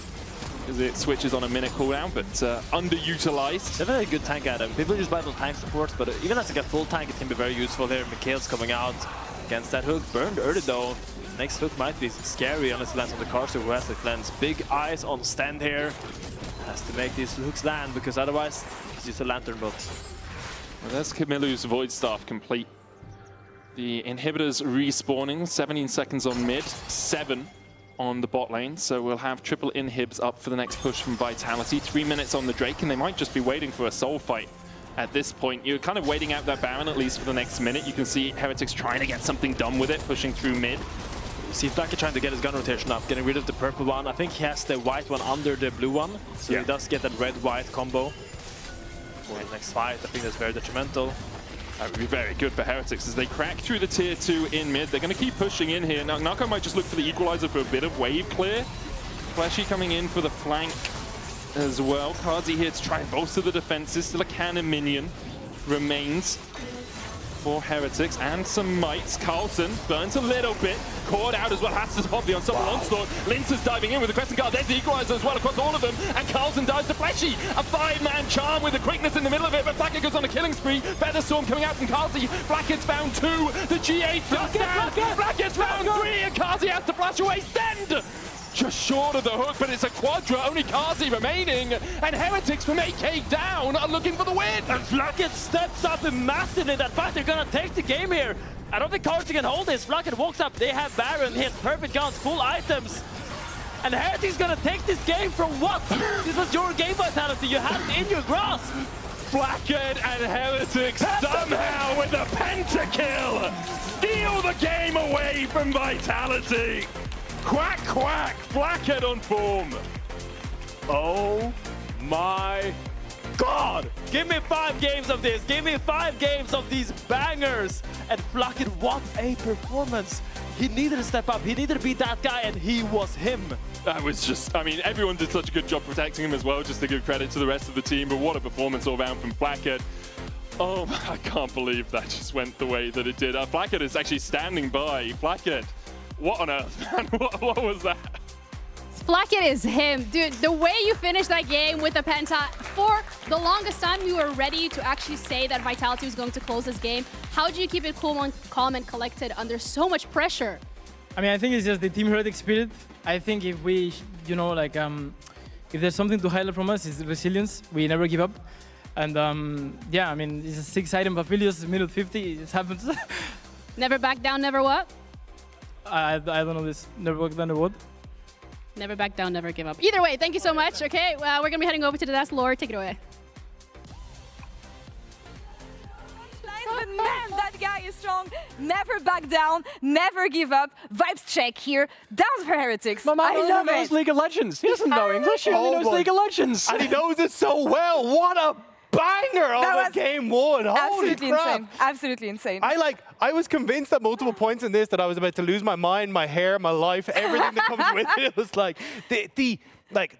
because it switches on a minute cooldown, but underutilized. It's a very good tank item. People use battle tank supports, but even as like a full tank, it can be very useful here. Mikhail's coming out against that hook. Burned early though. Next hook might be scary unless it lands on the car, so who has it lands. Big eyes on Stand here. Has to make these hooks land, because otherwise it's just a lantern bot. Well, that's Camilo's Void Staff complete. The inhibitors respawning, 17 seconds on mid, 7 on the bot lane, so we'll have triple inhibs up for the next push from Vitality. 3 minutes on the Drake, and they might just be waiting for a soul fight at this point. You're kind of waiting out that Baron at least for the next minute. You can see Heretics trying to get something done with it, pushing through mid. You see Flacky trying to get his gun rotation up, getting rid of the purple one. I think he has the white one under the blue one, so he does get that red-white combo for the next fight. I think that's very detrimental. That would be very good for Heretics as they crack through the tier 2 in mid. They're going to keep pushing in here. Now, Nako might just look for the equalizer for a bit of wave clear. Fleshy coming in for the flank as well. Kazi here to try and bolster the defenses. Still a cannon minion remains for Heretics, and some mites. Carlson burns a little bit, caught out as well, has to pop the ensemble onslaught. Linz diving in with the crescent guard. There's the equalizer as well across all of them, and Carlson dives to Fleshy. A 5-man charm with the quickness in the middle of it, but Flackard goes on a killing spree. Featherstorm coming out from Kazi. Flackard's found 2. The G8 still stands. Flackard's found 3, and Kazi has to flash away. Stend! Just short of the hook, but it's a quadra, only Kazi remaining, and Heretics from 8k down are looking for the win! And Flackard steps up massively in that fight. They're gonna take the game here. I don't think Kazi can hold this. Flackard walks up, they have Baron, he has perfect guns, full items. And Heretics gonna take this game for what? This was your game, Vitality, you had it in your grasp. Flackard and Heretics somehow with a pentakill steal the game away from Vitality! Quack, quack, Flackard on form. Oh my God. Give me 5 games of this. Give me 5 games of these bangers. And Flackard, what a performance. He needed to step up. He needed to beat that guy, and he was him. That was just, I mean, everyone did such a good job protecting him as well, just to give credit to the rest of the team. But what a performance all round from Flackard. Oh, I can't believe that just went the way that it did. Flackard is actually standing by. Flackard. What on earth, man? What was that? Flackard is him. Dude, the way you finished that game with the penta, for the longest time we were ready to actually say that Vitality was going to close this game. How do you keep it calm and collected under so much pressure? I mean, I think it's just the team Heretic spirit. I think if we, you know, like, if there's something to highlight from us, it's resilience. We never give up. And yeah, I mean, it's a 6-item Aphelios, minute 50, it happens. Never back down, never what? I don't know this. Never back down, never what? Never back down, never give up. Either way, thank you so much. Okay, we're going to be heading over to the last lore. Take it away. But man, that guy is strong. Never back down, never give up. Vibes check here. Down for Heretics. My man I love knows it. League of Legends. He doesn't know English. He only knows League of Legends. And he knows it so well. What a banger of a game one. Holy absolutely crap. insane. Absolutely insane. I was convinced at multiple points in this that I was about to lose my mind, my hair, my life, everything that comes with it. It was like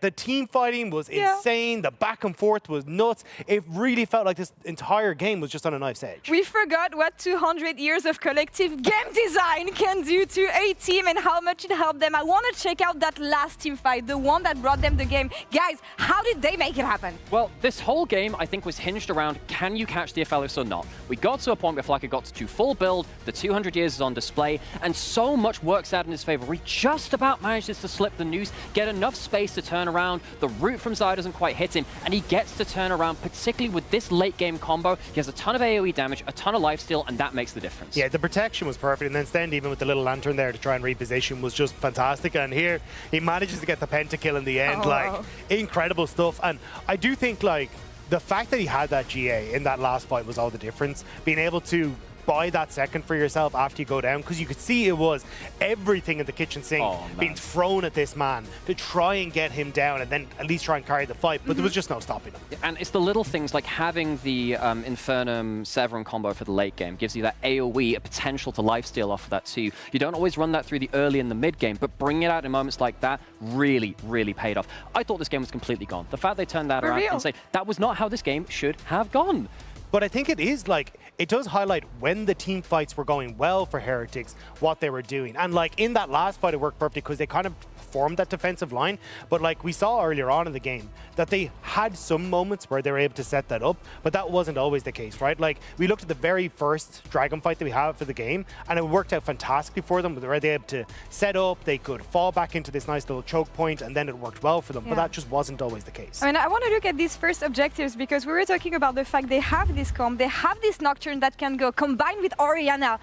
the team fighting was insane. The back and forth was nuts. It really felt like this entire game was just on a knife's edge. We forgot what 200 years of collective game design can do to a team and how much it helped them. I want to check out that last team fight, the one that brought them the game. Guys, how did they make it happen? Well, this whole game, I think, was hinged around, can you catch the Aphelios or not? We got to a point where Flacco got to full build, the 200 years is on display, and so much works out in his favor. He just about manages to slip the noose, get enough space to turn around. The root from Zai doesn't quite hit him, and he gets to turn around, particularly with this late game combo. He has a ton of AoE damage, a ton of lifesteal, and that makes the difference. Yeah, the protection was perfect, and then Stend, even with the little lantern there to try and reposition, was just fantastic. And here, he manages to get the pentakill in the end. Like, incredible stuff. And I do think, like, the fact that he had that GA in that last fight was all the difference. Being able to buy that second for yourself after you go down, because you could see it was everything in the kitchen sink being thrown at this man to try and get him down and then at least try and carry the fight, but there was just no stopping him. And it's the little things like having the Infernum Severin combo for the late game gives you that AoE, a potential to lifesteal off of that too. You don't always run that through the early and the mid game, but bringing it out in moments like that really, really paid off. I thought this game was completely gone. The fact they turned that around and say that was not how this game should have gone. But I think it is like, it does highlight when the team fights were going well for Heretics, what they were doing. And like in that last fight, it worked perfectly because they kind of formed that defensive line. But like we saw earlier on in the game, that they had some moments where they were able to set that up, but that wasn't always the case, right? Like we looked at the very first Dragon fight that we have for the game, and it worked out fantastically for them. They were able to set up, they could fall back into this nice little choke point, and then it worked well for them. But that just wasn't always the case. I mean, I want to look at these first objectives because we were talking about the fact they have this comp, they have this Nocturne that can go combined with Orianna.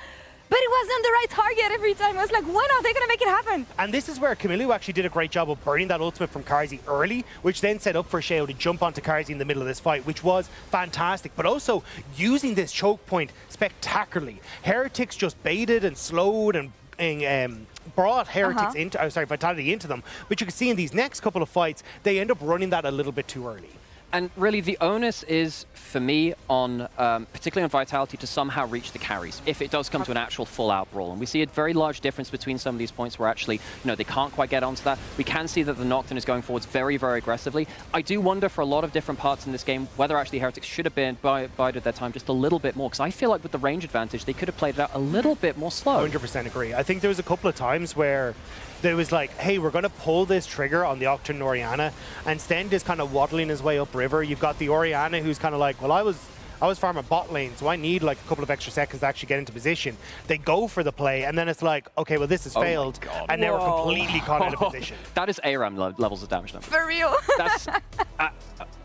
But it wasn't the right target every time. I was like, when are they going to make it happen? And this is where Camilo actually did a great job of burning that ultimate from Karzi early, which then set up for Sheo to jump onto Karzi in the middle of this fight, which was fantastic. But also using this choke point spectacularly. Heretics just baited and slowed and brought Heretics into, Vitality into them. But you can see in these next couple of fights, they end up running that a little bit too early. And really, the onus is, for me, on particularly on Vitality to somehow reach the carries, if it does come to an actual full-out brawl. And we see a very large difference between some of these points where actually, they can't quite get onto that. We can see that the Nocturne is going forwards very, very aggressively. I do wonder for a lot of different parts in this game whether actually Heretics should have been bided their time just a little bit more, because I feel like with the range advantage, they could have played it out a little bit more slow. 100% agree. I think there was a couple of times where there was like, hey, we're going to pull this trigger on the Nocturne Orianna, and Stend is kind of waddling his way upriver. You've got the Orianna who's kind of like, well, I was farming bot lane, so I need like a couple of extra seconds to actually get into position. They go for the play, and then it's like, okay, well, this has failed, and now we're completely caught out of position. That is ARAM levels of damage. For real. That's...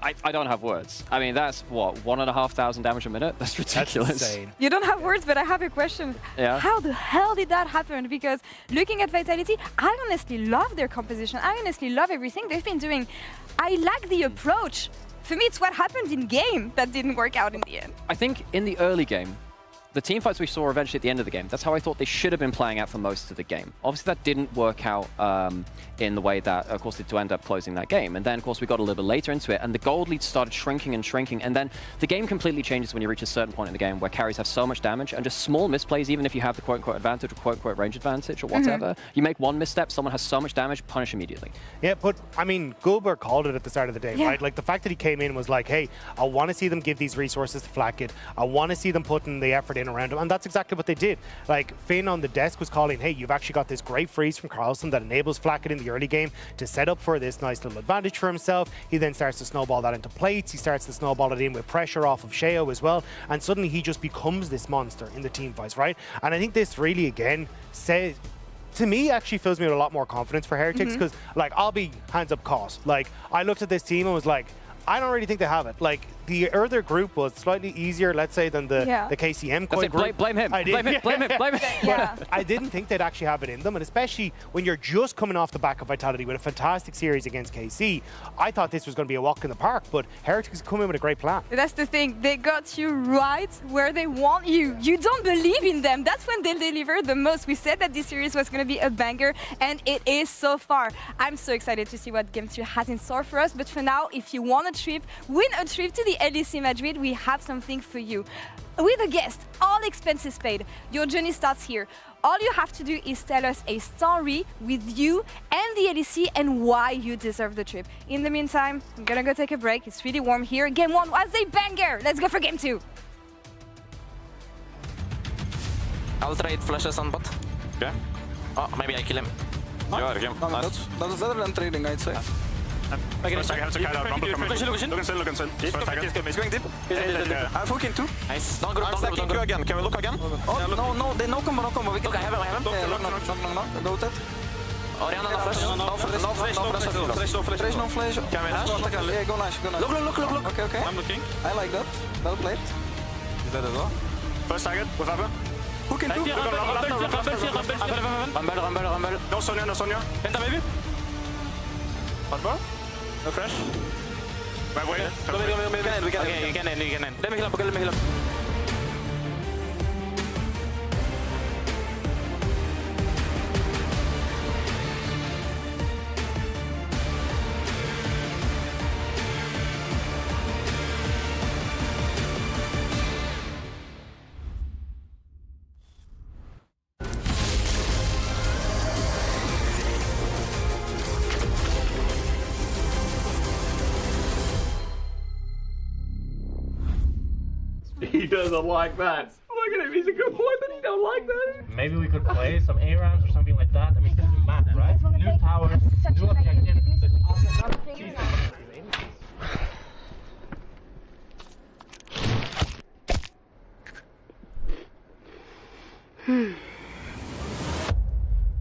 I don't have words. I mean, that's what, 1,500 damage a minute? That's ridiculous. That's insane. You don't have words, but I have a question. Yeah? How the hell did that happen? Because looking at Vitality, I honestly love their composition. I honestly love everything they've been doing. I like the approach. For me, it's what happened in game that didn't work out in the end. I think in the early game, the team fights we saw eventually at the end of the game, that's how I thought they should have been playing out for most of the game. Obviously, that didn't work out in the way that, of course, to end up closing that game. And then, of course, we got a little bit later into it, and the gold lead started shrinking and shrinking. And then the game completely changes when you reach a certain point in the game where carries have so much damage, and just small misplays, even if you have the quote-unquote advantage or quote-unquote range advantage or whatever, you make one misstep, someone has so much damage, punish immediately. Yeah, but, I mean, Gulber called it at the start of the day, right? Like, the fact that he came in was like, hey, I want to see them give these resources to Flakked. I want to see them putting the effort in around him, and that's exactly what they did. Like, Finn on the desk was calling, hey, you've actually got this great freeze from Carlson that enables Flakked in the early game to set up for this nice little advantage for himself. He then starts to snowball that into plates. He starts to snowball it in with pressure off of Sheo as well. And suddenly he just becomes this monster in the team fights, right? And I think this really, again, says, to me, actually fills me with a lot more confidence for Heretics, because, like, I'll be hands up cost. Like, I looked at this team and was like, I don't really think they have it. Like, the other group was slightly easier, let's say, than the KCM group. Blame him. Blame him. But I didn't think they'd actually have it in them, and especially when you're just coming off the back of Vitality with a fantastic series against KC, I thought this was going to be a walk in the park, but Heretics come in with a great plan. That's the thing. They got you right where they want you. You don't believe in them. That's when they deliver the most. We said that this series was going to be a banger, and it is so far. I'm so excited to see what Game 2 has in store for us, but for now, if you want to trip, win a trip to the LEC Madrid, we have something for you. With a guest, all expenses paid. Your journey starts here. All you have to do is tell us a story with you and the LEC and why you deserve the trip. In the meantime, I'm gonna go take a break. It's really warm here. Game 1 was a banger. Let's go for game 2. I'll trade flashes on bot. Okay. Oh, maybe I kill him. You are game. No, Nice. that's better than trading, I'd say. First target has to kind of rumble from Look in. Look inside. First target. He's going deep. I'm hooking too. Nice. I'm stacking you again. Can we look again? Oh, no, no combo, no combo. We can Look, I have him. Yeah, look, go that. Oriana, no flash. No flash. No flash. Can we dash? Yeah, go nice. Look. Okay. I'm looking. I like that. Well played. Is that as well? First target. With Abba. Hooking too. Rumble. No Sonya. Penta, baby. Hot ball? No flash? Wait. We can end. Let me heal up. He doesn't like that. Look at him, he's a good boy, but he don't like that. Maybe we could play some A-rounds or something like that. I mean, this is mad, right? New towers, new objectives.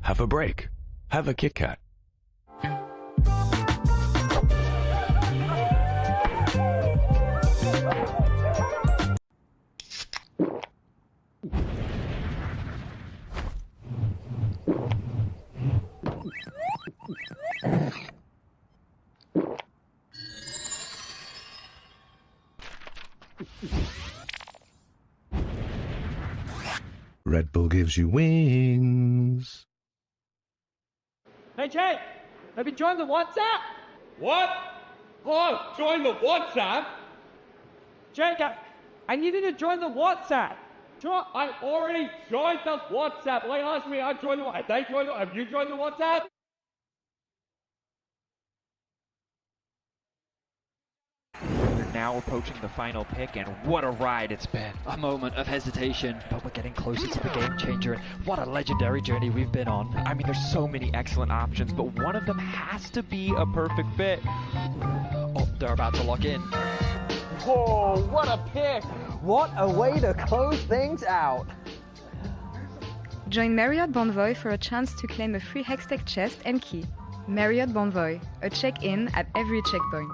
Have a break. Have a Kit Kat. Red Bull gives you wings. Hey, Jay, have you joined the WhatsApp? What? Oh, join the WhatsApp? Jake, I need you to join the WhatsApp. I already joined the WhatsApp. They asked me, I joined the WhatsApp. Have you joined the WhatsApp? We're now approaching the final pick, and what a ride it's been. A moment of hesitation, but we're getting closer to the game changer, and what a legendary journey we've been on. I mean, there's so many excellent options, but one of them has to be a perfect fit. Oh, they're about to lock in. Oh, what a pick! What a way to close things out. Join Marriott Bonvoy for a chance to claim a free Hextech chest and key. Marriott Bonvoy, a check-in at every checkpoint.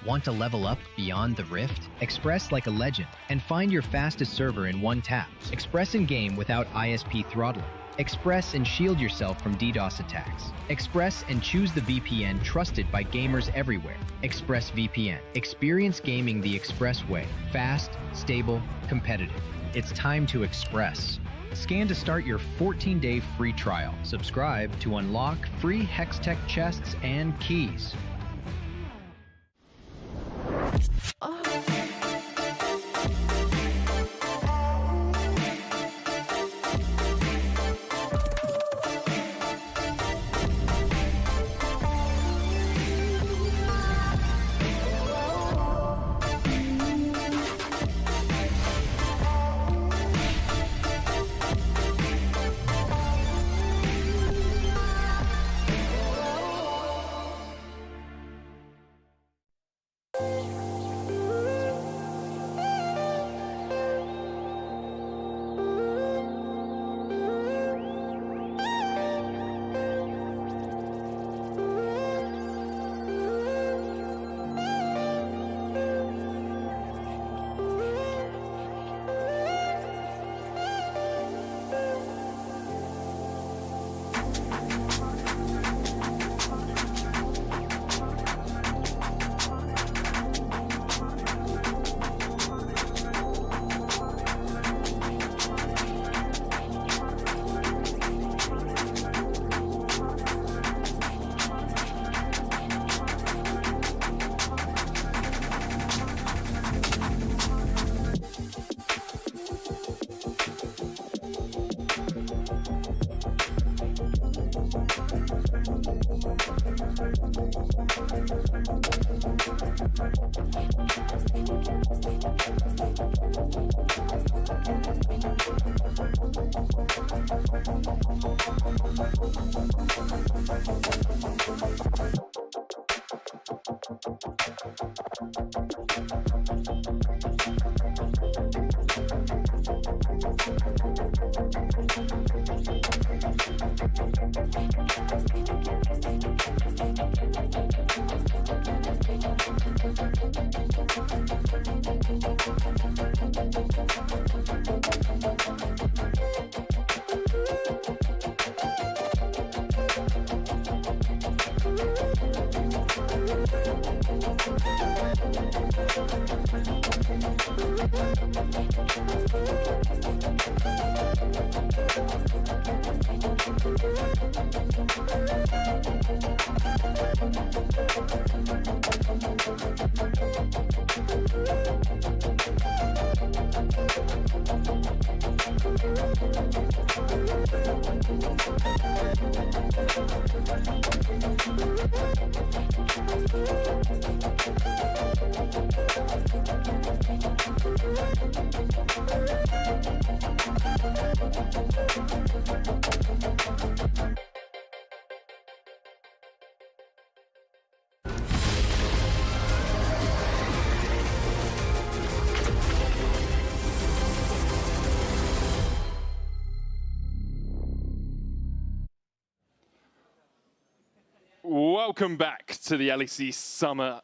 Want to level up beyond the Rift? Express like a legend and find your fastest server in one tap. Express in game without ISP throttling. Express and shield yourself from DDoS attacks. Express and choose the VPN trusted by gamers everywhere. Express VPN. Experience gaming the Express way. Fast, stable, competitive. It's time to Express. Scan to start your 14-day free trial. Subscribe to unlock free Hextech chests and keys. Welcome back to the LEC Summer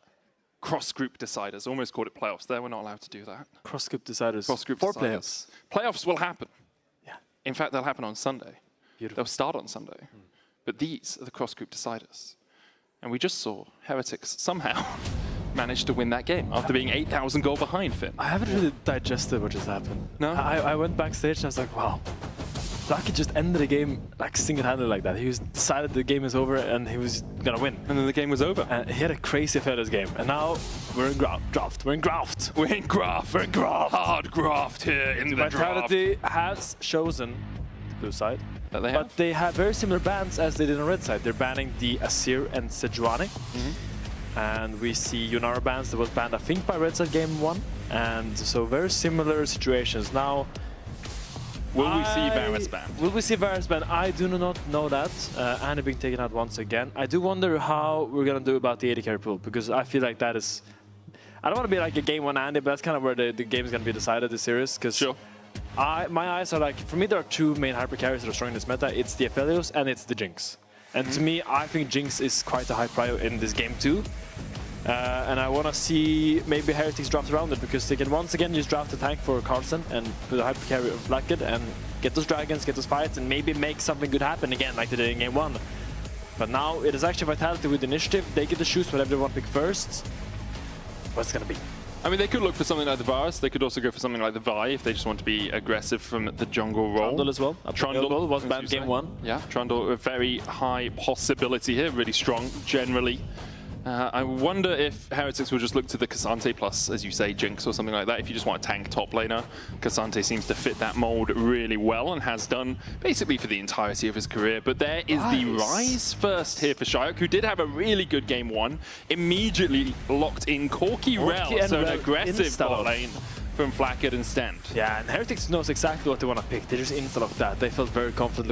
Cross-Group Deciders. Almost called it playoffs there. We're not allowed to do that. Cross-Group Deciders. Cross-Group For Deciders. Playoffs will happen. Yeah. In fact, they'll happen on Sunday. Beautiful. They'll start on Sunday. But these are the Cross-Group Deciders. And we just saw Heretics somehow manage to win that game after being 8,000 goal behind, Finn. I haven't really digested what just happened. No? I went backstage and I was like, wow. Lucky just ended the game like single-handedly like that. He was decided the game is over and he was gonna win. And then the game was over. And he had a crazy Feathers game. And now we're in draft. We're in graft. We're in graft. We're in graft. Hard graft here in the Vitality draft. has chosen the blue side. That they have? But they have very similar bans as they did on red side. They're banning the Asir and Sejuani. And we see Yunara bans that was banned, I think, by red side game 1. And so very similar situations. Now, will we see Varus banned? Will we see Varus banned? I do not know that. Annie being taken out once again. I do wonder how we're going to do about the AD carry pool, because I feel like that is... I don't want to be like a game 1 Andy, but that's kind of where the game is going to be decided, the series. Because my eyes are like... For me, there are two main hyper carries that are strong in this meta. It's the Aphelios and it's the Jinx. And to me, I think Jinx is quite a high prio in this game too. And I want to see maybe Heretics draft around it, because they can once again just draft a tank for Carlsen and put a hyper carry of Blackhead and get those dragons, get those fights, and maybe make something good happen again like they did in game 1. But now it is actually Vitality with initiative. They get to choose whatever they want to pick first. What's it going to be? I mean, they could look for something like the Varus. They could also go for something like the Vi if they just want to be aggressive from the jungle role. Trundle as well. Trundle was banned game 1. Yeah, Trundle, a very high possibility here, really strong generally. I wonder if Heretics will just look to the Cassante plus, as you say, Jinx or something like that. If you just want a tank top laner, Cassante seems to fit that mold really well and has done basically for the entirety of his career. But there is the Rise first here for Shayok, who did have a really good game 1. Immediately locked in Corki Rel, so an aggressive bot lane from Flackett and Stand. Yeah, and Heretics knows exactly what they want to pick. They just insta-lock that. They felt very confident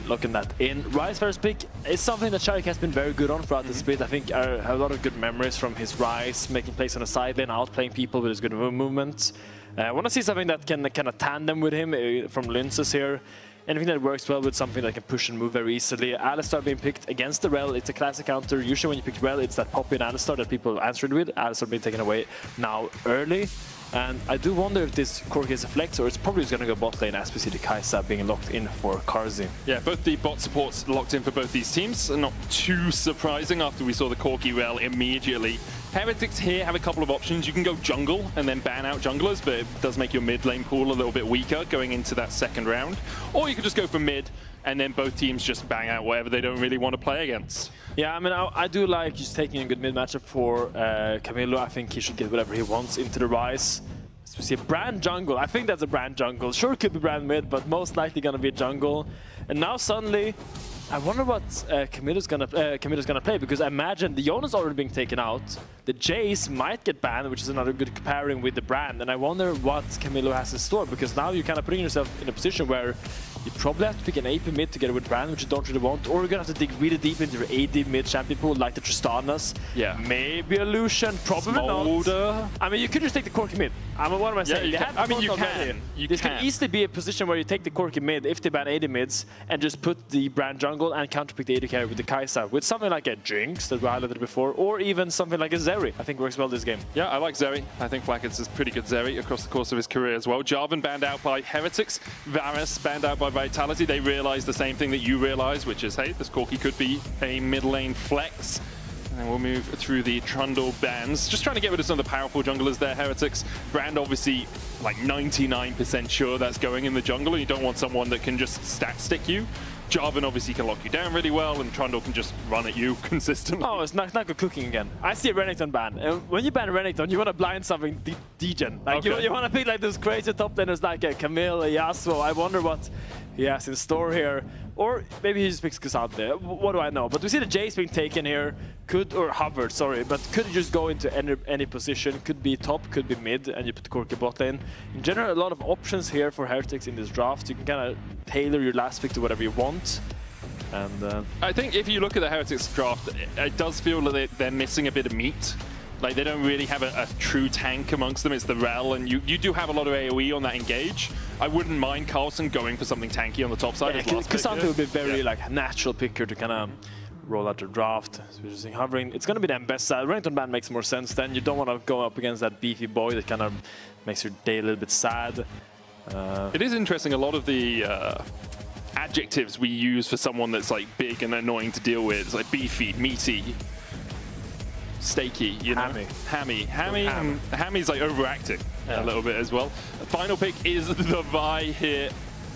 looking that in. Rise first pick is something that Shayok has been very good on throughout the split. I think I have a lot of good memories from his Rise, making plays on the side lane, outplaying people with his good movements. I want to see something that can kind of tandem with him from Linces here. Anything that works well with something that can push and move very easily. Alistar being picked against the Rel, it's a classic counter. Usually when you pick Rel, it's that Poppy and Alistar that people answered with. Alistar being taken away now early. And I do wonder if this Corki is a flex, or it's probably going to go bot lane as we see the Kai'Sa being locked in for Karzi. Yeah, both the bot supports locked in for both these teams. Not too surprising after we saw the Corki Rel immediately. Heretics here have a couple of options. You can go jungle and then ban out junglers, but it does make your mid lane pool a little bit weaker going into that second round. Or you could just go for mid and then both teams just bang out whatever they don't really want to play against. Yeah, I mean, I do like just taking a good mid matchup for Camilo. I think he should get whatever he wants into the Rise. So we see a brand jungle. I think that's a brand jungle. Sure, it could be brand mid, but most likely going to be a jungle. And now suddenly, I wonder what Camilo's gonna play, because I imagine the Yona's already being taken out. The Jace might get banned, which is another good pairing with the Brand, and I wonder what Camilo has in store, because now you're kind of putting yourself in a position where you probably have to pick an AP mid together with Brand, which you don't really want, or you're gonna have to dig really deep into your AD mid champion pool, like the Tristanas. Yeah. Maybe a Lucian, probably not. I mean, you could just take the Corki mid. What am I saying? You can. This could easily be a position where you take the Corki mid if they ban AD mids and just put the Brand jungle and counterpick the AD carry with the Kai'Sa, with something like a Jinx that we highlighted before, or even something like a Zeri. I think works well this game. Yeah, I like Zeri. I think Flackett's is pretty good Zeri across the course of his career as well. Jarvan banned out by Heretics. Varus banned out by Vitality. They realized the same thing that you realized, which is, hey, this Corki could be a mid lane flex. And then we'll move through the Trundle bans. Just trying to get rid of some of the powerful junglers there, Heretics. Brand obviously like 99% sure that's going in the jungle, and you don't want someone that can just stat stick you. Jarvan obviously can lock you down really well, and Trundle can just run at you consistently. Oh, it's not good cooking again. I see a Renekton ban. And when you ban Renekton, you want to blind something degen. Like you want to pick like those crazy top laners like a Camille, a Yasuo. I wonder what he has in store here. Or maybe he just picks Cassandra. What do I know? But we see the Jace being taken here. Or Hubbard, sorry. But could you just go into any position? Could be top, could be mid, and you put Corki bot lane. In general, a lot of options here for Heretics in this draft. You can kind of tailor your last pick to whatever you want. And I think if you look at the Heretics draft, it does feel that they're missing a bit of meat. Like, they don't really have a true tank amongst them. It's the Rel, and you do have a lot of AoE on that engage. I wouldn't mind Carlson going for something tanky on the top side. Yeah, Cassandra would be very like natural picker to kind of roll out the draft. So we're just hovering. It's going to be the Mbessa. Renekton ban makes more sense then. You don't want to go up against that beefy boy that kind of makes your day a little bit sad. It is interesting, a lot of the adjectives we use for someone that's like big and annoying to deal with. It's like beefy, meaty, steaky, you know? Hammy's like overacting a little bit as well. Final pick is the Vi here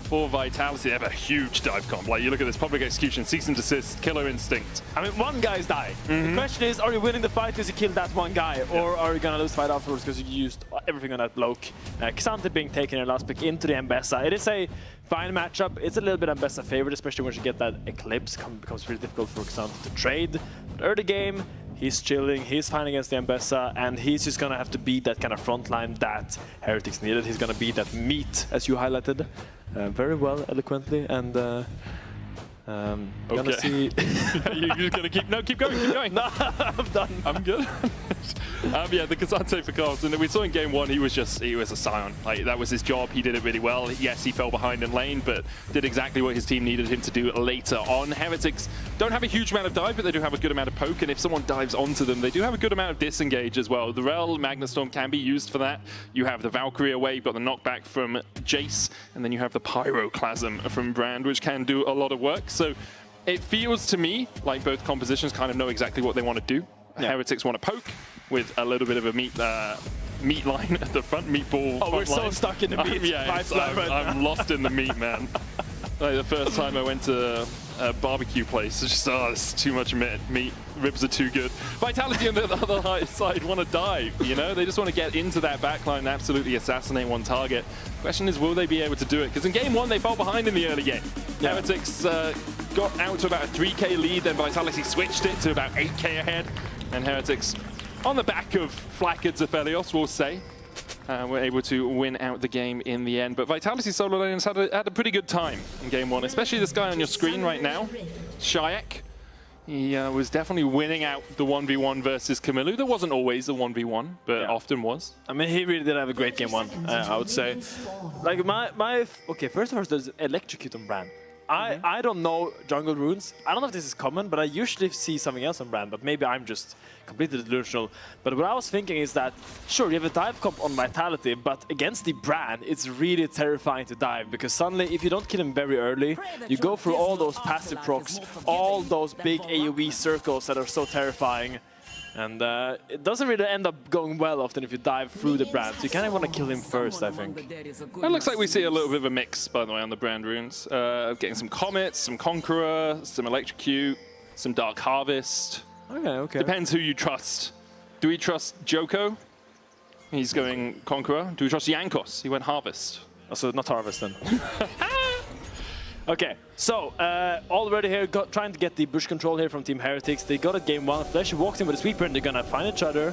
for Vitality. They have a huge dive comp. Like, you look at this: Public Execution, Cease and Desist, Killer Instinct. I mean, one guy's dying. The question is, are you winning the fight because you killed that one guy, or are you gonna lose the fight afterwards because you used everything on that bloke? Cassandra being taken in last pick into the Mbessa. It is a fine matchup. It's a little bit Mbessa favored, especially once you get that Eclipse. Becomes really difficult for Cassandra to trade. But early game, he's chilling, he's fine against the Mbessa, and he's just gonna have to beat that kind of front line that Heretics needed. He's gonna beat that meat, as you highlighted, very well, eloquently, and gonna see. You're just gonna keep going. No, I'm done. I'm good. Yeah, the Cassandra for Carlson, we saw in game one, he was a Scion. Like, that was his job. He did it really well. Yes, he fell behind in lane, but did exactly what his team needed him to do later on. Heretics don't have a huge amount of dive, but they do have a good amount of poke, and if someone dives onto them, they do have a good amount of disengage as well. The Rel Magnastorm can be used for that. You have the Valkyrie away, you've got the knockback from Jace, and then you have the Pyroclasm from Brand, which can do a lot of work. So it feels to me like both compositions kind of know exactly what they want to do. Yeah. Heretics want to poke with a little bit of a meat line at the front, meatball. Oh, we're so stuck in the meat. I'm lost in the meat, man. Like, the first time I went to a barbecue place, it's just, this is too much meat. Ribs are too good. Vitality on the other side want to dive, you know? They just want to get into that backline and absolutely assassinate one target. Question is, will they be able to do it? Because in game one, they fell behind in the early game. Yeah. Heretics got out to about a 3k lead, then Vitality switched it to about 8k ahead. And Heretics, on the back of Flackett's Aphelios, we'll say, were able to win out the game in the end. But Vitality solo lanes had a pretty good time in game one, especially this guy on your screen right now, Shayak. He was definitely winning out the 1v1 versus Camilo. There wasn't always a 1v1, but often was. I mean, he really did have a great game one, I would say. Like, okay, first of all, there's Electrocute on Brand. I don't know jungle runes. I don't know if this is common, but I usually see something else on Brand, but maybe I'm just completely delusional. But what I was thinking is that, sure, you have a dive comp on Vitality, but against the Brand, it's really terrifying to dive, because suddenly, if you don't kill him very early, you go through all those passive procs, all those big AoE circles that are so terrifying. And it doesn't really end up going well often if you dive through the Brand, so you kind of want to kill him first, I think. It looks like we see a little bit of a mix, by the way, on the Brand runes. Getting some Comets, some Conqueror, some Electrocute, some Dark Harvest. Okay. Depends who you trust. Do we trust Joko? He's going Conqueror. Do we trust Yankos? He went Harvest. So not Harvest then. Okay, so already here trying to get the bush control here from Team Heretics. They got it game 1. Flesh walks in with a sweeper and they're gonna find each other.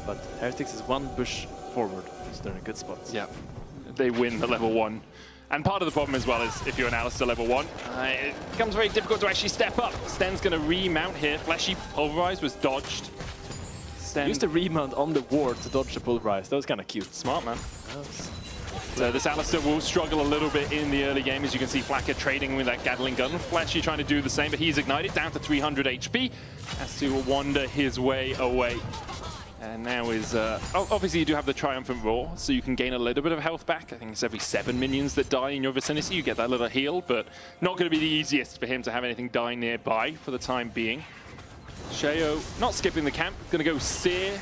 But Heretics is 1 bush forward, so they're in a good spot. Yeah, they win the level 1. And part of the problem as well is if you're an Alistair level 1, it becomes very difficult to actually step up. Sten's going to remount here. Fleshy Pulverize was dodged. Sten used to remount on the ward to dodge the Pulverize. That was kind of cute. Smart, man. So this Alistair will struggle a little bit in the early game. As you can see, Flacker trading with that Gatling gun. Fleshy trying to do the same, but he's ignited down to 300 HP. Has to wander his way away. And now is, obviously you do have the Triumphant Roar, so you can gain a little bit of health back. I think it's every 7 minions that die in your vicinity, you get that little heal, but not going to be the easiest for him to have anything die nearby for the time being. Sheo not skipping the camp, going to go Seer,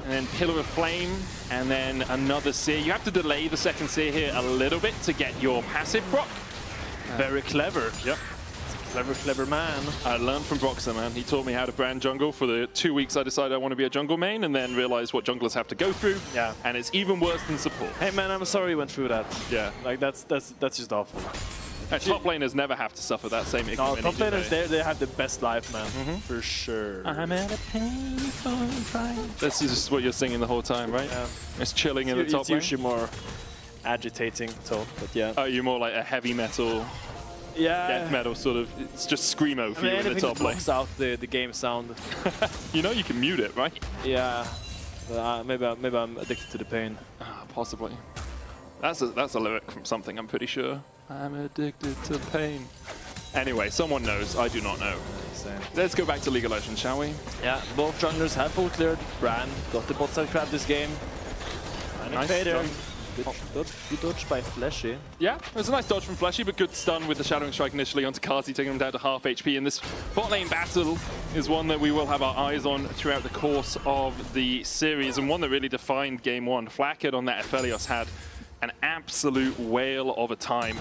and then Pillar of Flame, and then another Seer. You have to delay the second Seer here a little bit to get your passive proc. Very clever. Yep. Clever man. I learned from Broxer, man. He taught me how to brand jungle. For the 2 weeks I decided I want to be a jungle main, and then realized what junglers have to go through. Yeah. And it's even worse than support. Hey man, I'm sorry you went through that. Yeah. Like that's just awful. Top laners never have to suffer that same ignominy. No, top laners, they have the best life, man. For sure. I'm at a painful time. That's just what you're singing the whole time, right? Yeah. Just chilling in the top lane. It's usually more agitating tone, but yeah. Oh, you're more like a heavy metal, death metal sort of. It's just screamo for you in the top lane. Blocks out the game sound. You know you can mute it, right? Yeah. Maybe I'm addicted to the pain. Possibly. That's a lyric from something, I'm pretty sure. I'm addicted to pain. Anyway, someone knows. I do not know. Same. Let's go back to League of Legends, shall we? Yeah, both junglers have full cleared. Bran got the bot side crab this game. Nice Fader. Good dodge by Fleshy. Yeah, it was a nice dodge from Fleshy, but good stun with the Shadowing Strike initially onto Kazi, taking him down to half HP. And this bot lane battle is one that we will have our eyes on throughout the course of the series, and one that really defined Game 1. Flackett on that Aphelios had an absolute whale of a time.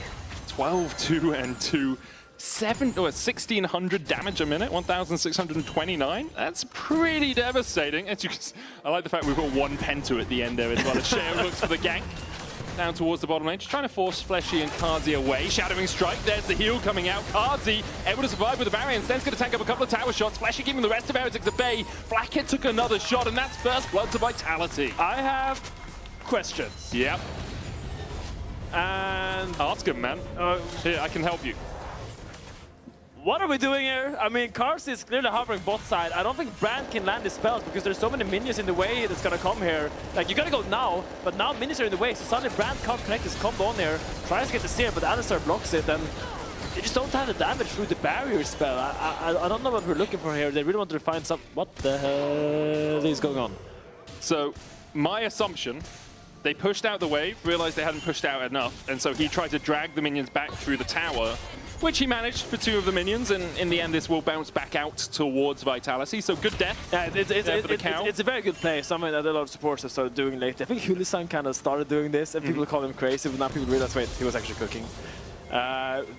12-2 and 2. 1,600 damage a minute, 1,629. That's pretty devastating. As you can, I like the fact we've got 1 penta at the end there as well. As Sheo looks for the gank down towards the bottom lane, just trying to force Fleshy and Kazi away. Shadowing Strike, there's the heal coming out. Kazi able to survive with the barrier, and Sten's going to tank up a couple of tower shots. Fleshy giving the rest of Heretics at bay. Flackett took another shot, and that's first blood to Vitality. I have questions. Yep. And ask him, man. Here, I can help you. What are we doing here? I mean, Kars is clearly hovering bot side. I don't think Brand can land his spells because there's so many minions in the way that's gonna come here. Like, you gotta go now, but now minions are in the way, so suddenly Brand can't connect his combo on there. Tries to get the Seer, but Alistar blocks it, and they just don't have the damage through the barrier spell. I don't know what we're looking for here. They really want to find some... What the hell is going on? So, my assumption, they pushed out the wave, realized they hadn't pushed out enough, and so he tried to drag the minions back through the tower, which he managed for 2 of the minions, and in the end this will bounce back out towards Vitality. So good death. Yeah, it's a very good play, something that a lot of supporters have started doing lately. I think Hulisan kind of started doing this, and people call him crazy, but now people realize, wait, he was actually cooking.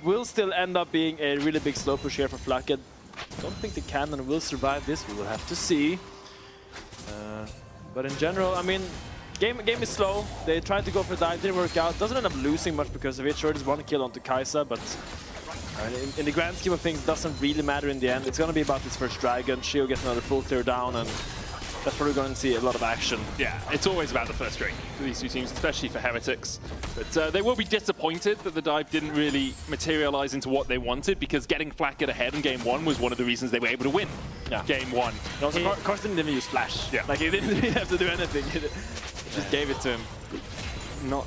Will still end up being a really big slow push here for Flackett. Don't think the cannon will survive this, we will have to see. But in general, I mean, game is slow. They tried to go for dive, didn't work out. Doesn't end up losing much because of it. Sure, there's 1 kill onto Kai'Sa, but in the grand scheme of things, it doesn't really matter in the end. It's going to be about this first dragon. Sheo gets another full clear down, and that's probably going to see a lot of action. Yeah, it's always about the first drink for these 2 teams, especially for Heretics. But they will be disappointed that the dive didn't really materialize into what they wanted, because getting Flackett ahead in Game 1 was one of the reasons they were able to win Game 1. And also, Karsten didn't even use Flash. Yeah. Like, he didn't really have to do anything. He just gave it to him.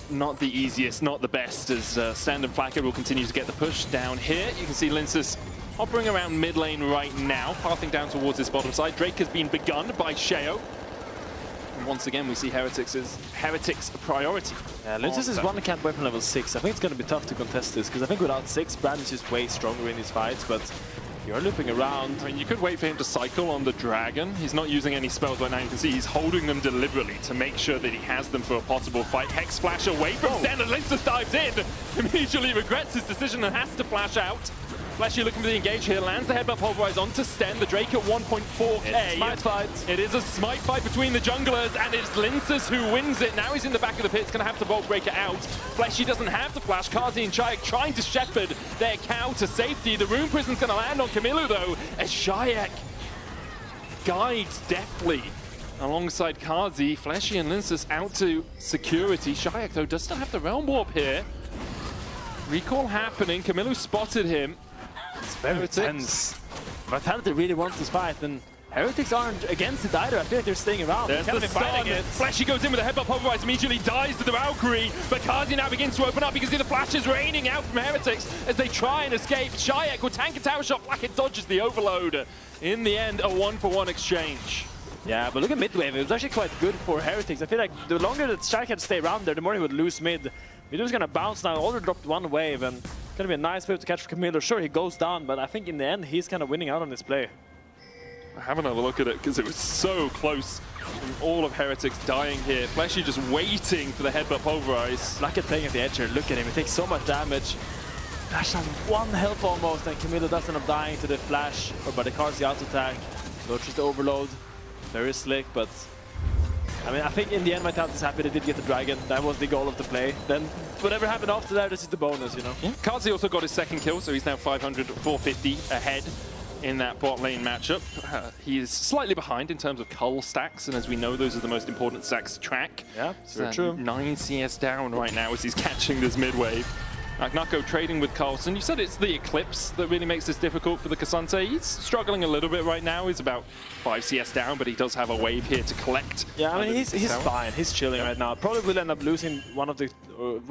Not the easiest, not the best, as Stand and Flackett will continue to get the push down here. You can see Linsus hovering around mid lane right now, pathing down towards this bottom side. Drake has been begun by Sheo. And once again, we see Heretics a priority. Yeah, Linsus is 1 camp away from level 6. I think it's going to be tough to contest this, because I think without 6, Brand is just way stronger in these fights, but you're looping around. I mean, you could wait for him to cycle on the dragon. He's not using any spells right now. You can see he's holding them deliberately to make sure that he has them for a possible fight. Hex flash away from Sten, and Linsus dives in. Immediately regrets his decision and has to flash out. Fleshy looking for the engage here, lands the headbutt pulverize onto Sten, the Drake at 1.4k. It's a smite fight. It is a smite fight between the junglers, and it's Linces who wins it. Now he's in the back of the pit, he's going to have to Bolt Breaker out. Fleshy doesn't have the flash. Kazi and Shayak trying to shepherd their cow to safety. The Rune Prison's going to land on Camilo though, as Shayak guides deftly alongside Kazi. Fleshy and Linces out to security. Shayak though does still have the Realm Warp here. Recall happening, Camilo spotted him. It's very tense. Vitality really wants this fight, and Heretics aren't against it either. I feel like they're staying around. There's the stun. Fleshy goes in with a headbutt pulverize, immediately dies to the Valkyrie, but Kazi now begins to open up. You can see the flashes raining out from Heretics as they try and escape. Shayak will tank a tower shot, Blackett dodges the overload. In the end, a 1-for-1 exchange. Yeah, but look at mid wave. It was actually quite good for Heretics. I feel like the longer that Shayak had to stay around there, the more he would lose mid. Mid was gonna bounce now, already dropped one wave, and gonna be a nice wave to catch for Camilo. Sure, he goes down, but I think in the end, he's kind of winning out on this play. Have another look at it, because it was so close. And all of Heretics dying here. Fleshy just waiting for the headbutt pulverize. Blackett playing at the edge here, look at him, he takes so much damage. Flash has 1 health almost, and Camilo does end up dying to the flash, or by the Kazi auto attack. Dodges the overload. Very slick, but I mean, I think in the end, Vitality's happy they did get the dragon. That was the goal of the play. Then whatever happened after that, this is the bonus, you know? Yeah. Kazi also got his second kill, so he's now 500, 450 ahead in that bot lane matchup. He is slightly behind in terms of cull stacks, and as we know, those are the most important stacks to track. Yeah, very true. 9 CS down right now as he's catching this mid wave. Nako trading with Carlson. You said it's the Eclipse that really makes this difficult for the Cassante. He's struggling a little bit right now. He's about 5 CS down, but he does have a wave here to collect. Yeah, I mean, he's fine. He's chilling right now. Probably will end up losing one of the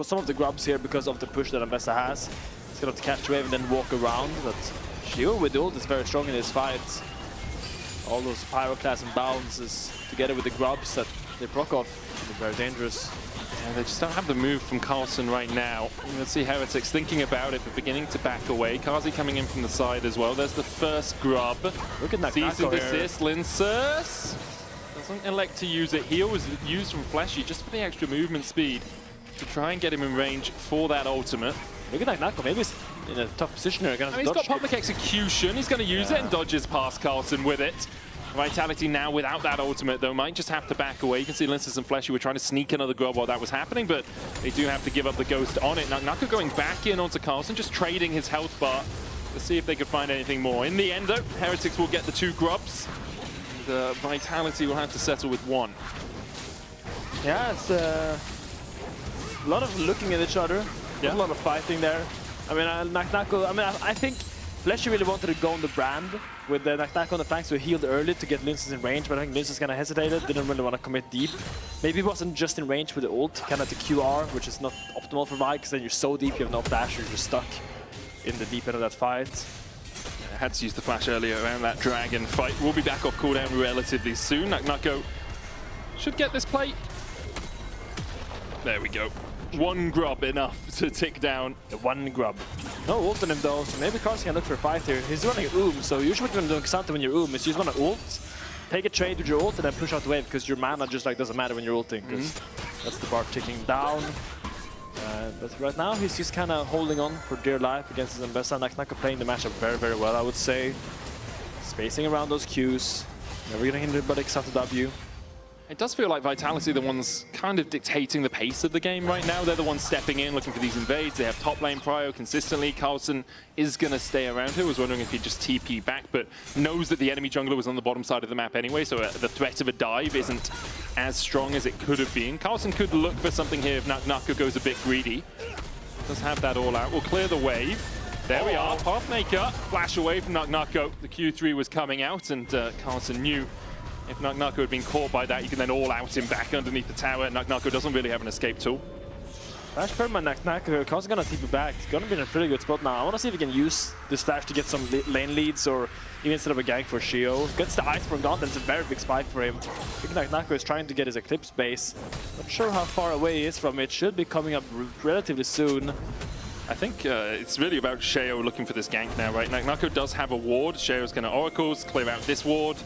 some of the grubs here because of the push that Ambessa has. He's going to have to catch wave and then walk around. But Shio with the ult is very strong in this fight. All those pyroclasts and bounces together with the grubs that they proc off are very dangerous. Yeah, they just don't have the move from Carlson right now. Let's see Heretics thinking about it, but beginning to back away. Kazi coming in from the side as well. There's the first grub. Look at that. Cease and desist. Linces doesn't elect to use it. Heal was used from Fleshy just for the extra movement speed to try and get him in range for that ultimate. Look at that Nako. Maybe he's in a tough position here. I mean, he's got public execution. He's going to use it and dodges past Carlson with it. Vitality now without that ultimate though might just have to back away. You can see Linces and Fleshy were trying to sneak another grub while that was happening, but they do have to give up the ghost on it. Now Nako going back in onto Carlson, just trading his health bar to see if they could find anything more. In the end though, Heretics will get the 2 grubs. And Vitality will have to settle with 1. Yeah, it's a lot of looking at each other. There's a lot of fighting there. I mean, Nako, I think Fleshy really wanted to go on the brand with the Nako on the flank, so he healed early to get Linces in range, but I think Linces kind of hesitated, didn't really want to commit deep. Maybe he wasn't just in range with the ult, kind of the QR, which is not optimal for Vi, because then you're so deep, you have no flash, you're just stuck in the deep end of that fight. I had to use the flash earlier around that dragon fight. We'll be back off cooldown relatively soon. Nako should get this plate. There we go. 1 grub enough to tick down. The 1 grub. No ult on him though, so maybe Carlson can look for a fight here. He's running so usually what you're doing Cassante when you're is you just want to ult, take a trade with your ult, and then push out the wave, because your mana just like doesn't matter when you're ulting, because that's the bar ticking down. But right now he's just kind of holding on for dear life against his Ambessa. Nako playing the matchup very, very well, I would say. Spacing around those Qs. Never getting hindered by the Cassante W. It does feel like Vitality are the ones kind of dictating the pace of the game right now. They're the ones stepping in, looking for these invades. They have top lane prio consistently. Carlson is going to stay around here. I was wondering if he'd just TP back, but knows that the enemy jungler was on the bottom side of the map anyway, so the threat of a dive isn't as strong as it could have been. Carlson could look for something here if Nako goes a bit greedy. Does have that all out. We'll clear the wave. There we are. Pathmaker, flash away from Nako. The Q3 was coming out, and Carlson knew if Nako had been caught by that, you can then all out him back underneath the tower. Nako doesn't really have an escape tool. Flash perma Nako, Carl's gonna TP back. He's gonna be in a pretty good spot now. I wanna see if he can use this flash to get some lane leads, or even set up a gank for Shio. Gets the Iceborne Gauntlet, it's a very big spike for him. I think Nako is trying to get his Eclipse base. Not sure how far away he is from it. Should be coming up relatively soon. I think it's really about Sheo looking for this gank now, right? Nako does have a ward. Sheo's going to Oracles, clear out this ward.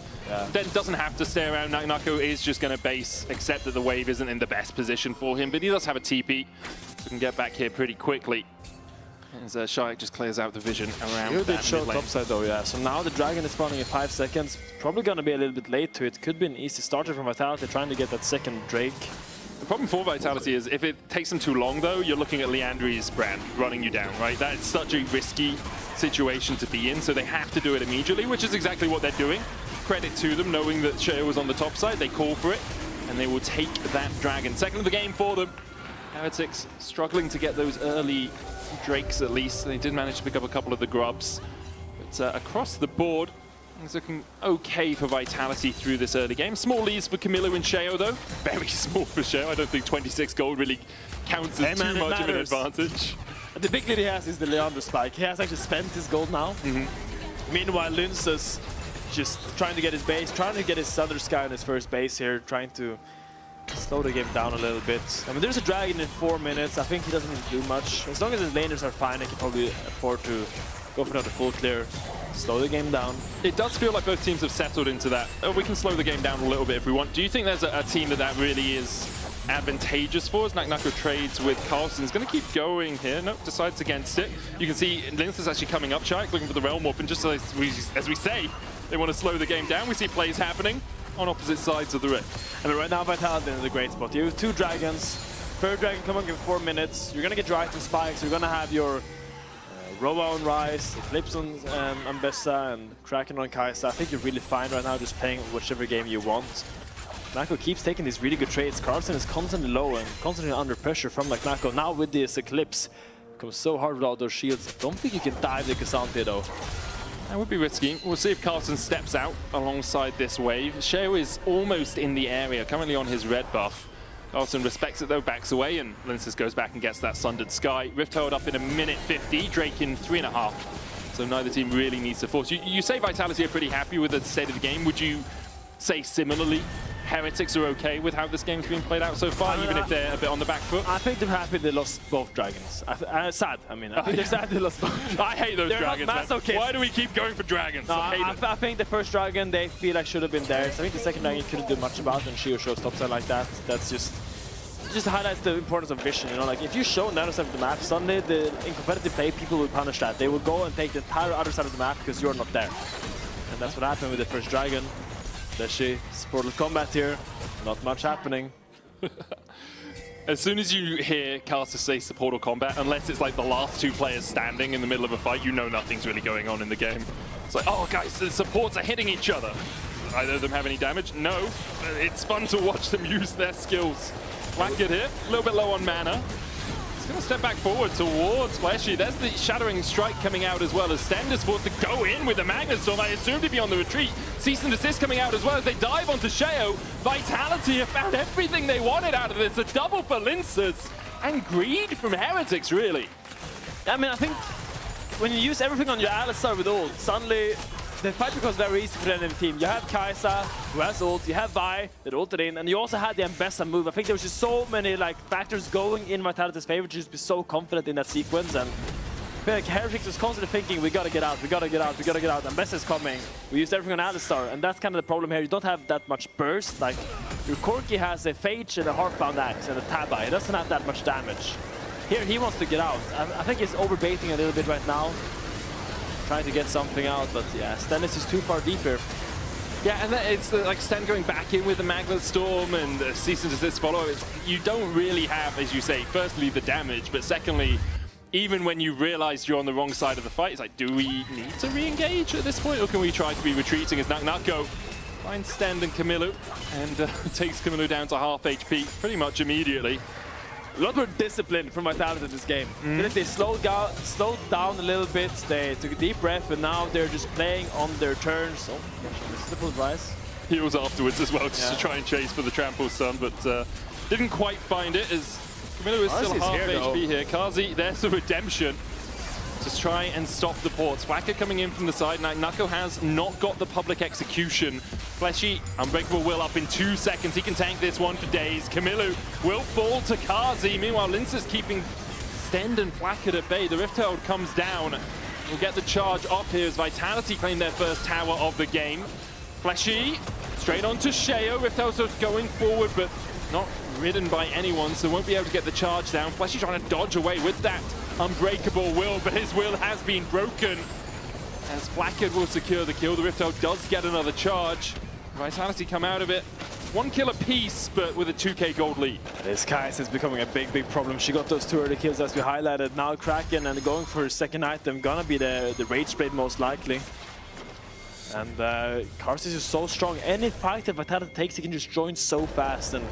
Then doesn't have to stay around. Nako is just going to base, except that the wave isn't in the best position for him. But he does have a TP, so can get back here pretty quickly. As Shaik just clears out the vision around You that did show mid lane. topside though, yeah. So now the Dragon is spawning in 5 seconds. Probably gonna be a little bit late to it. Could be an easy starter from Vitality trying to get that second Drake. The problem for Vitality is if it takes them too long though, you're looking at Leandri's brand running you down, right? That's such a risky situation to be in, so they have to do it immediately, which is exactly what they're doing. Credit to them, knowing that Shea was on the top side, they call for it, and they will take that Dragon. Second of the game for them. Heretics struggling to get those early Drakes at least. They did manage to pick up a couple of the grubs. But across the board, things looking okay for Vitality through this early game. Small leads for Camilo and Sheo though. Very small for Sheo. I don't think 26 gold really counts as too much of an advantage. The big lead he has is the Leandro spike. He has actually spent his gold now. Meanwhile, Lince's just trying to get his base, trying to get his Thunder Sky on his first base here, trying to slow the game down a little bit. I mean, there's a Dragon in 4 minutes. I think he doesn't need to do much. As long as his laners are fine, he can probably afford to go for another full clear, slow the game down. It does feel like both teams have settled into that. Oh, we can slow the game down a little bit if we want. Do you think there's a team that really is advantageous for us? Naknako trades with Carlson's going to keep going here. Nope, decides against it. You can see Linth is actually coming up, Shaik, looking for the Realm Warp, and just as we say, they want to slow the game down. We see plays happening on opposite sides of the rift. I mean, right now Vitality is in a great spot. You have 2 Dragons, third Dragon coming in 4 minutes. You're going to get right to spikes. You're going to have your Roa on Rise, Eclipse on Ambessa, and Kraken on Kai'Sa. I think you're really fine right now just playing whichever game you want. Nako keeps taking these really good trades. Carlson is constantly low and constantly under pressure from like Nako. Now with this Eclipse, it becomes so hard without those shields. Don't think you can dive the Cassandra though. That would be risky. We'll see if Carlson steps out alongside this wave. Sheo is almost in the area, currently on his red buff. Carlson respects it though, backs away, and Linces goes back and gets that Sundered Sky. Rift held up in 1:50, Drake in 3.5. So neither team really needs to force. You say Vitality are pretty happy with the state of the game. Would you say similarly? Heretics are okay with how this game's been played out so far, even if they're a bit on the back foot? I think they're happy they lost both Dragons. Sad, I mean. I think they're sad they lost both Dragons. I hate those Dragons, man. Why do we keep going for Dragons? No, I think the first Dragon, they feel like should have been theirs. I think the second Dragon couldn't do much about, and Shio shows topside like that. That's just highlights the importance of vision, you know, like if you show on the other side of the map, suddenly in competitive play, people will punish that. They will go and take the entire other side of the map because you're not there. And that's what happened with the first Dragon. Leshy, Portal Combat here, not much happening. As soon as you hear Caster say Portal Combat, unless it's like the last 2 players standing in the middle of a fight, you know nothing's really going on in the game. It's like, oh guys, the supports are hitting each other. Either of them have any damage? No. It's fun to watch them use their skills. Blackett here, a little bit low on mana. He's going to step back forward towards Fleshy. There's the Shattering Strike coming out as well as Stender's forced to go in with the Magnet Storm. I assume to be on the retreat. Cease and Desist coming out as well as they dive onto Sheo. Vitality have found everything they wanted out of this. A double for Linces and greed from Heretics, really. I mean, I think when you use everything on your Alistar with ult, suddenly the fight becomes very easy for the enemy team. You have Kai'Sa, who has ult, you have Vi that ulted in, and you also had the Ambessa move. I think there was just so many like factors going in Vitality's favor to just be so confident in that sequence. And I feel like Heretics was constantly thinking, we gotta get out, we gotta get out, we gotta get out. Ambessa's coming. We used everything on Alistar, and that's kind of the problem here. You don't have that much burst. Like your Corki has a Phage and a Heartbound Axe and a Tabai. He doesn't have that much damage. Here he wants to get out. I think he's overbaiting a little bit right now, trying to get something out, but yeah, Stennis is too far deep here. Yeah, and it's like Sten going back in with the Magnet Storm and Cease and Desist follow. You don't really have, as you say, firstly the damage, but secondly, even when you realize you're on the wrong side of the fight, it's like, do we need to re-engage at this point, or can we try to be retreating as Naknako finds Sten and Camilo and takes Camilo down to half HP pretty much immediately. A lot more discipline from Vitality in this game. They slowed down a little bit, they took a deep breath, and now they're just playing on their turns. Oh, this is a full rise. Heals afterwards as well, just to try and chase for the Trample Stun, but didn't quite find it as Camilo is still half HP here. Kazi, there's the redemption. Just try and stop the ports. Whacker coming in from the side. Naknako has not got the public execution. Fleshy, Unbreakable will up in 2 seconds. He can tank this one for days. Camilo will fall to Kazi. Meanwhile, Lince's keeping Stend and Flackett at bay. The Rift Herald comes down. We'll get the charge off here as Vitality claim their first tower of the game. Fleshy, straight on to Sheo. Rift Herald's going forward, but not ridden by anyone, so won't be able to get the charge down. Fleshy trying to dodge away with that unbreakable will, but his will has been broken. As Blackhead will secure the kill, the Rifto does get another charge. Vitality come out of it. 1 kill apiece, but with a 2k gold lead. This Kais is becoming a big problem. She got those 2 early kills as we highlighted. Now Kraken and going for her second item, gonna be the Rage Blade most likely. And Karsis is so strong. Any fight that Vitality takes, he can just join so fast. And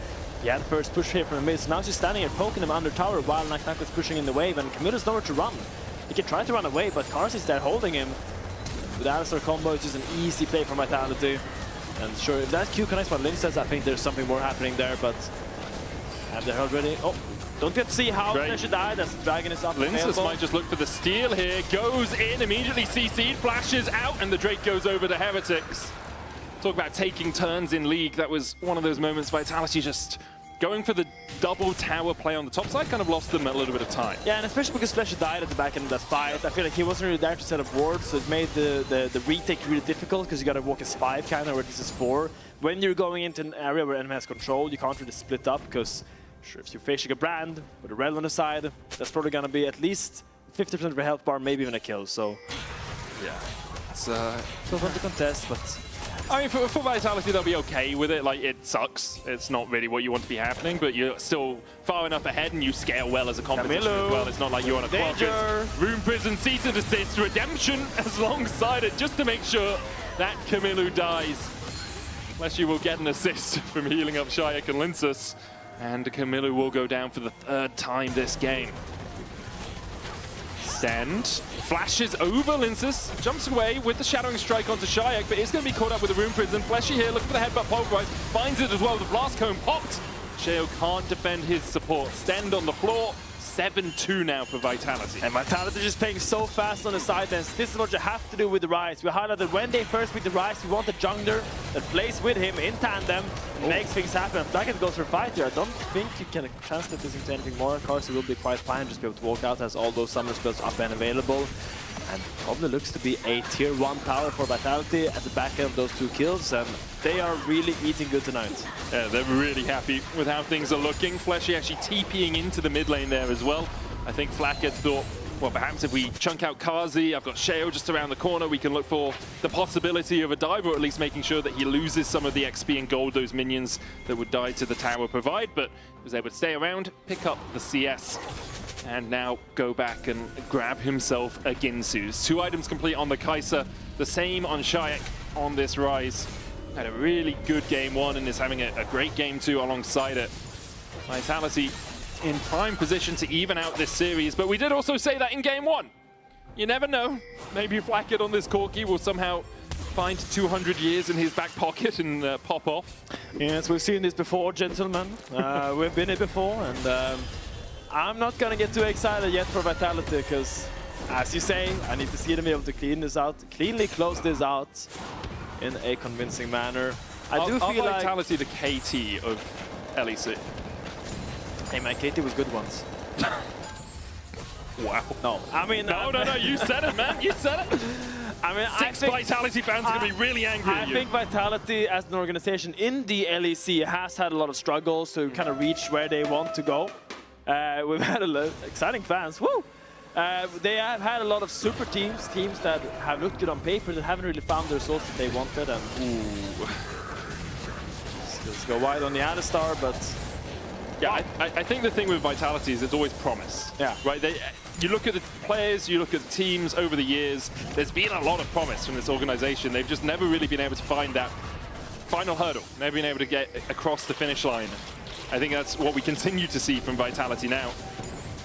yeah, the first push here from the mid. So now she's standing here poking him under tower while Nak is pushing in the wave, and Camilla's nowhere to run. He can try to run away, but Karsis is there holding him. With the Alistar combo, it's just an easy play for Vitality. And sure, if that Q connects what Link says, I think there's something more happening there, but have the Herald ready. Oh, don't get to see how Fleshy died as the Dragon is up. Linces might just look for the steal here, goes in, immediately CC'd, flashes out, and the Drake goes over to Heretics. Talk about taking turns in League, that was one of those moments Vitality just going for the double tower play on the top side, kind of lost them a little bit of time. Yeah, and especially because Fleshy died at the back end of that fight. I feel like he wasn't really there to set up wards, so it made the retake really difficult because you got to walk as 5 kind of, where this is 4. When you're going into an area where enemy has control, you can't really split up because sure, if you're facing a Brand with a Rel on the side, that's probably going to be at least 50% of your health bar, maybe even a kill. So yeah, it's so fun to contest, but I mean, for Vitality, they'll be okay with it. Like, it sucks. It's not really what you want to be happening, but you're still far enough ahead and you scale well as a competition as well. It's not like you're on a clock. It's Rune Prison, Cease and Desist, Redemption alongside it, just to make sure that Camillu dies. Fleshy will get an assist from healing up Shayak and Linsus, and Camillu will go down for the 3rd time this game. Send, flashes over Linsus, jumps away with the Shadowing Strike onto Shayak, but it's going to be caught up with the Rune Prison. Fleshy here, looking for the headbutt pulverize, finds it as well, the Blast Cone popped. Sheo can't defend his support. Stand on the floor, 7-2 now for Vitality. And Vitality just playing so fast on the side dance. This is what you have to do with the Ryze. We highlighted when they first pick the Ryze, we want a jungler that plays with him in tandem and makes things happen. Blackhead goes for a fight here. I don't think you can translate this into anything more. Karsi will be quite fine, just be able to walk out, has all those summoner spells up and available. And probably looks to be a tier 1 tower for Vitality at the back end of those 2 kills, and they are really eating good tonight. Yeah, they're really happy with how things are looking. Fleshy actually TPing into the mid lane there as well. I think Blackhead thought, well, perhaps if we chunk out Kazi, I've got Sheo just around the corner, we can look for the possibility of a dive, or at least making sure that he loses some of the XP and gold those minions that would die to the tower provide, but he was able to stay around, pick up the CS, and now go back and grab himself a Ginsu. 2 items complete on the Kai'Sa, the same on Shayak on this Ryze. Had a really good game 1 and is having a great game 2 alongside it. Vitality in prime position to even out this series, but we did also say that in game 1. You never know. Maybe Blackhead on this Corki will somehow find 200 years in his back pocket and pop off. Yes, we've seen this before, gentlemen. We've been here before, and I'm not gonna get too excited yet for Vitality, because, as you say, I need to see them be able to cleanly close this out in a convincing manner. I do feel like Vitality the KT of LEC. Hey man, KT was good once. Wow. No, I mean... No, you said it, man. You said it. I mean, 6 Vitality fans are going to be really angry at you. I think Vitality as an organization in the LEC has had a lot of struggles to kind of reach where they want to go. We've had exciting fans. Woo! They have had a lot of super teams that have looked good on paper that haven't really found the results that they wanted. And let's go wide on the Alistar, but yeah, I think the thing with Vitality is it's always promise. Yeah. Right. You look at the players, you look at the teams over the years. There's been a lot of promise from this organization. They've just never really been able to find that final hurdle. Never been able to get across the finish line. I think that's what we continue to see from Vitality now.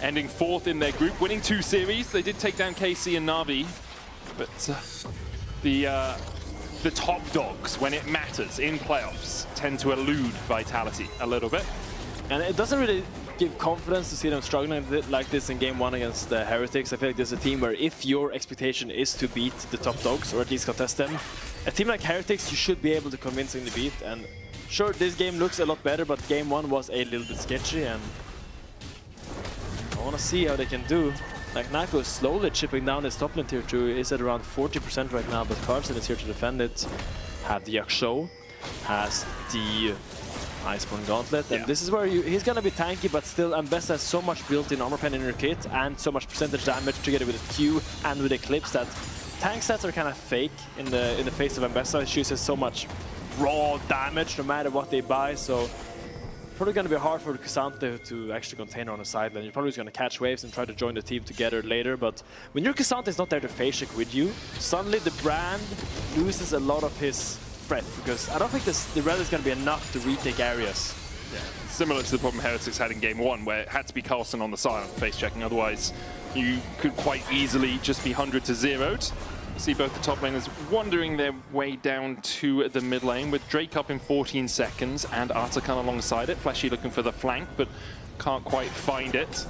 Ending 4th in their group, winning 2 series. They did take down KC and Na'Vi, but the top dogs, when it matters in playoffs, tend to elude Vitality a little bit. And it doesn't really give confidence to see them struggling like this in game 1 against the Heretics. I feel like there's a team where if your expectation is to beat the top dogs, or at least contest them, a team like Heretics you should be able to convincingly beat. And sure, this game looks a lot better, but game 1 was a little bit sketchy, and I want to see how they can do. Like, Nako is slowly chipping down his top lane tier 2. Is at around 40% right now, but Carson is here to defend it. Have the Yaksho, has the Iceborne Gauntlet, and this is where he's gonna be tanky, but still Ambessa has so much built-in armor pen in her kit and so much percentage damage together with a Q and with Eclipse that tank stats are kind of fake in the face of Ambessa. She uses so much raw damage no matter what they buy, so probably going to be hard for Cassante to actually contain her on the sideline. You're probably just going to catch waves and try to join the team together later, but when your Cassante is not there to phase check with you, suddenly the brand loses a lot of his threat, because I don't think the red is going to be enough to retake areas. Yeah, similar to the problem Heretics had in game 1, where it had to be Carlson on the side face checking, otherwise you could quite easily just be 100 to 0'd. See both the top laners wandering their way down to the mid lane with Drake up in 14 seconds and Artakan alongside it. Fleshy looking for the flank, but can't quite find it.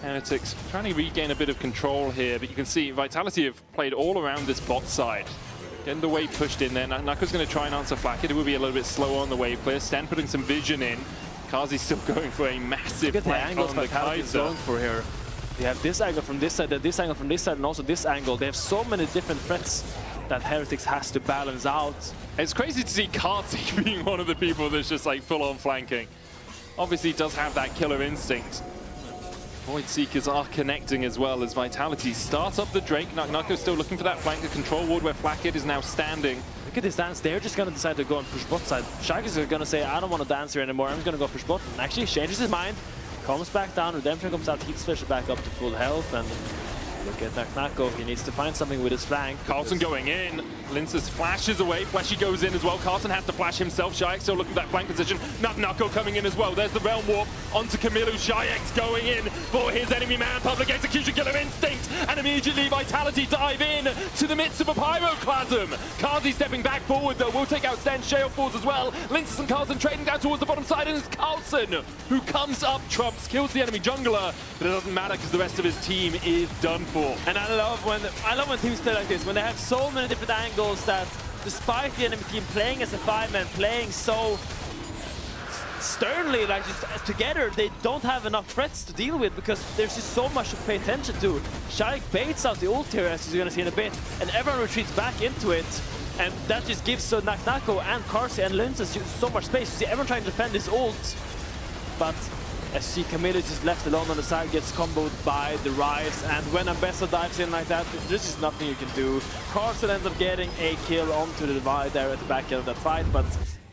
Heretics trying to regain a bit of control here, but you can see Vitality have played all around this bot side. Getting the wave pushed in there. Nako's going to try and answer Flack. It will be a little bit slower on the wave clear. Sten putting some vision in. Kazi's still going for a massive flank on the Kaiser. Going for here. They have this angle from this side, this angle from this side, and also this angle. They have so many different threats that Heretics has to balance out. It's crazy to see Kazi being one of the people that's just like full-on flanking. Obviously, he does have that killer instinct. Void Seekers are connecting as well as Vitality start up the Drake. Nako still looking for that flank, the control ward where Flackhead is now standing. Look at this dance. They're just going to decide to go and push bot side. Shark is going to say, I don't want to dance here anymore. I'm just going to go push bot. And actually changes his mind. Comes back down, Redemption comes out, heats Fisher back up to full health, and look at Nako, he needs to find something with his flank. Carlson going in, Linces flashes away, Fleshy goes in as well, Carlson has to flash himself, Shayak still looking at that flank position, Nako coming in as well, there's the Realm Warp onto Kamilu, Shayak's going in for his enemy man, public execution, killer instinct, and immediately Vitality dive in to the midst of a Pyroclasm. Kazi stepping back forward though, will take out Sten, Shale falls as well, Linces and Carlson trading down towards the bottom side, and it's Carlson who comes up trumps, kills the enemy jungler, but it doesn't matter because the rest of his team is done for. And I love when teams play like this, when they have so many different angles that despite the enemy team playing as a 5-man, playing so sternly, like just together, they don't have enough threats to deal with because there's just so much to pay attention to. Shaik baits out the ult here, as you're gonna see in a bit, and everyone retreats back into it. And that just gives Nako and Karsi and Linces so much space. You see everyone trying to defend his ult, but as you see Camille just left alone on the side, gets comboed by the Rise, and when Ambessa dives in like that, there's just nothing you can do. Carson ends up getting a kill onto the Divide there at the back end of that fight, but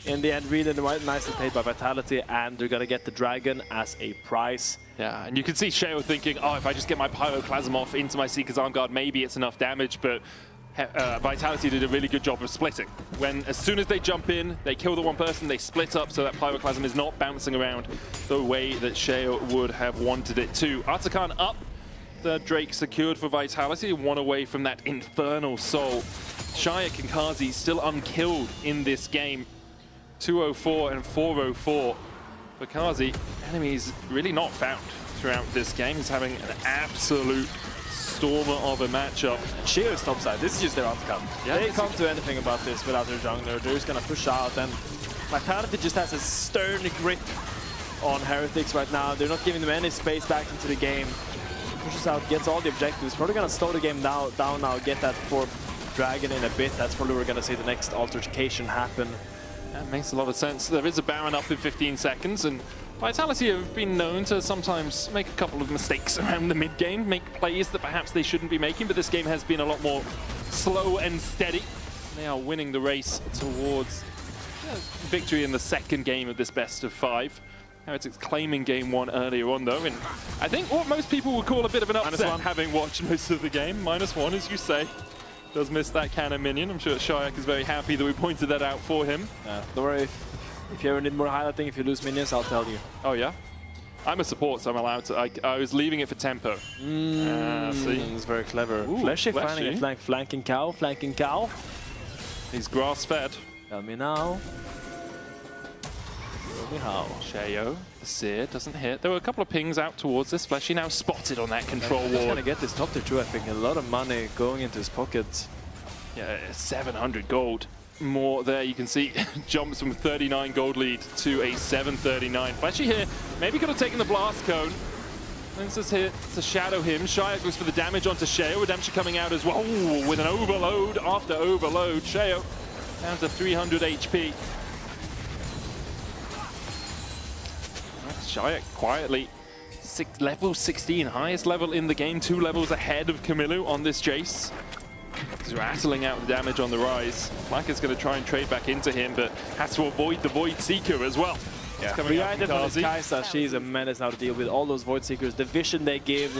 in the end, really nicely played by Vitality, and they're gonna get the Dragon as a prize. Yeah, and you can see Sheo thinking, oh, if I just get my Pyroclasm off into my Seeker's Arm Guard, maybe it's enough damage, but Vitality did a really good job of splitting. As soon as they jump in, they kill the one person, they split up so that Pyroclasm is not bouncing around the way that Sheo would have wanted it to. Artakan up, the Drake secured for Vitality, one away from that Infernal Soul. Shayak and Kazi still unkilled in this game. 204 and 404 for Kazi. Enemies really not found throughout this game. He's having an absolute stormer of a matchup. Sheo is topside. This is just their outcome. Yeah, they can't do anything about this without their jungler. They're just gonna push out, and Vitality just has a stern grip on Heretics right now. They're not giving them any space back into the game. Pushes out, gets all the objectives. Probably gonna slow the game down now, get that 4th Dragon in a bit. That's probably where we're gonna see the next altercation happen. That makes a lot of sense. There is a Baron up in 15 seconds, and Vitality have been known to sometimes make a couple of mistakes around the mid-game, make plays that perhaps they shouldn't be making, but this game has been a lot more slow and steady. They are winning the race towards victory in the second game of this best of 5. Heretics claiming game 1 earlier on though, and I think what most people would call a bit of an upset, having watched most of the game. -1, as you say. Does miss that cannon minion. I'm sure Shayak is very happy that we pointed that out for him. Don't worry, if you ever need more highlighting, if you lose minions, I'll tell you. Oh yeah? I'm a support, so I'm allowed to. I was leaving it for tempo. See? It's very clever. Ooh, Fleshy finding a flanking cow. He's grass-fed. Tell me now. Tell me how. Sheo, the Seer, doesn't hit. There were a couple of pings out towards this. Fleshy now spotted on that control ward. He's gonna get this top tier too, I think. A lot of money going into his pocket. Yeah, 700 gold. More there, you can see jumps from 39 gold lead to a 739. Fleshy here, maybe could have taken the blast cone. Linces here to shadow him. Shayak goes for the damage onto Sheo. Redemption coming out as well. Ooh, with an overload after overload. Sheo down to 300 HP. Shayak quietly, level 16, highest level in the game, 2 levels ahead of Camilo on this Jace. He's rattling out the damage on the rise. Black is going to try and trade back into him, but has to avoid the Void Seeker as well. Yeah, coming out behind from them Kazi. is Kaisa. She's a menace now to deal with all those Void Seekers. The vision they give,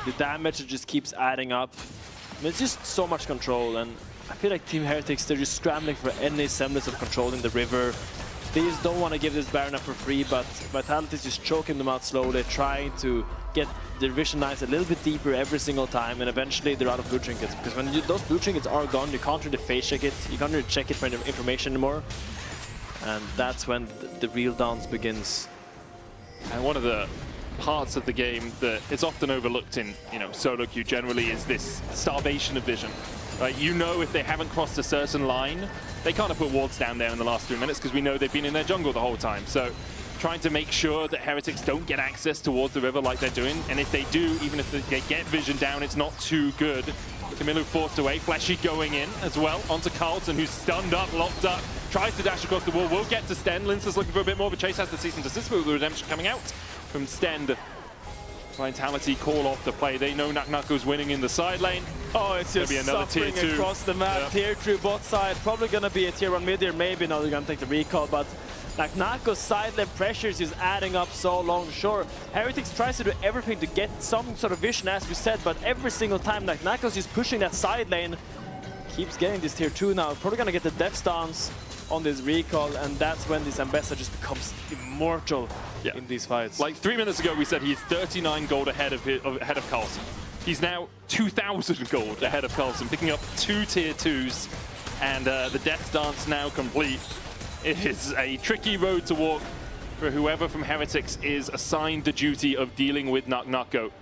the damage that just keeps adding up. I mean, it's just so much control, and I feel like Team Heretics, they're just scrambling for any semblance of controlling the river. They just don't want to give this Baron up for free, but Vitality is just choking them out slowly, trying to get their vision lines a little bit deeper every single time, and eventually they're out of blue trinkets. Because when those blue trinkets are gone, you can't really face check it, you can't really check it for any information anymore. And that's when the real dance begins. And one of the parts of the game that is often overlooked in, solo queue generally is this starvation of vision. Right? You know, if they haven't crossed a certain line, they can't have put wards down there in the last 3 minutes because we know they've been in their jungle the whole time. So trying to make sure that Heretics don't get access towards the river like they're doing, and if they do, even if they get vision down, it's not too good. Camilo forced away, Fleshy going in as well onto Carlton, who's stunned up, locked up, tries to dash across the wall, will get to Sten. Linsa's looking for a bit more, but Chase has the cease and desist with the redemption coming out from Sten. Vitality call off the play. They know Naknako's winning in the side lane. Oh, it's just another suffering tier 2 across the map. Tier 2 bot side, probably gonna be a tier 1 mid here. Maybe now they're gonna take the recall, but Naknako's side lane pressure is just adding up so long. Sure, Heretics tries to do everything to get some sort of vision, as we said, but every single time Naknako's just pushing that side lane, keeps getting this tier 2 now. Probably gonna get the death stance on this recall, and that's when this Ambessa just becomes immortal in these fights. Like 3 minutes ago, we said he's 39 gold ahead of Carlson. He's now 2,000 gold ahead of Carlson, picking up 2 tier 2s, and the death dance now complete. It is a tricky road to walk for whoever from Heretics is assigned the duty of dealing with Naknako. You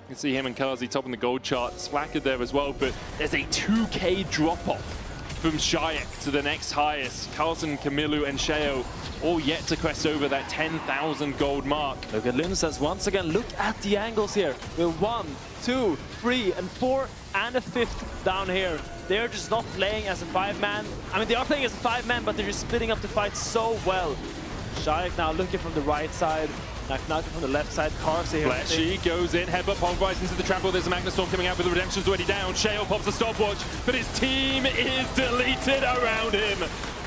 can see him and Kazi topping the gold charts, Flackered there as well, but there's a 2k drop-off from Shayak to the next highest. Carlson, Camilo, and Sheo all yet to crest over that 10,000 gold mark. Look at Linsas once again. Look at the angles here. With 1, 2, 3, and 4, and a 5th down here. They're just not playing as a 5-man. I mean, they are playing as a 5-man, but they're just splitting up the fight so well. Shayak now looking from the right side. Naknako from the left side, Karsi here. Fleshy goes in, headbutt pulverized into the trample. There's a Magna Storm coming out, but the Redemption's already down. Shale pops a stopwatch, but his team is deleted around him.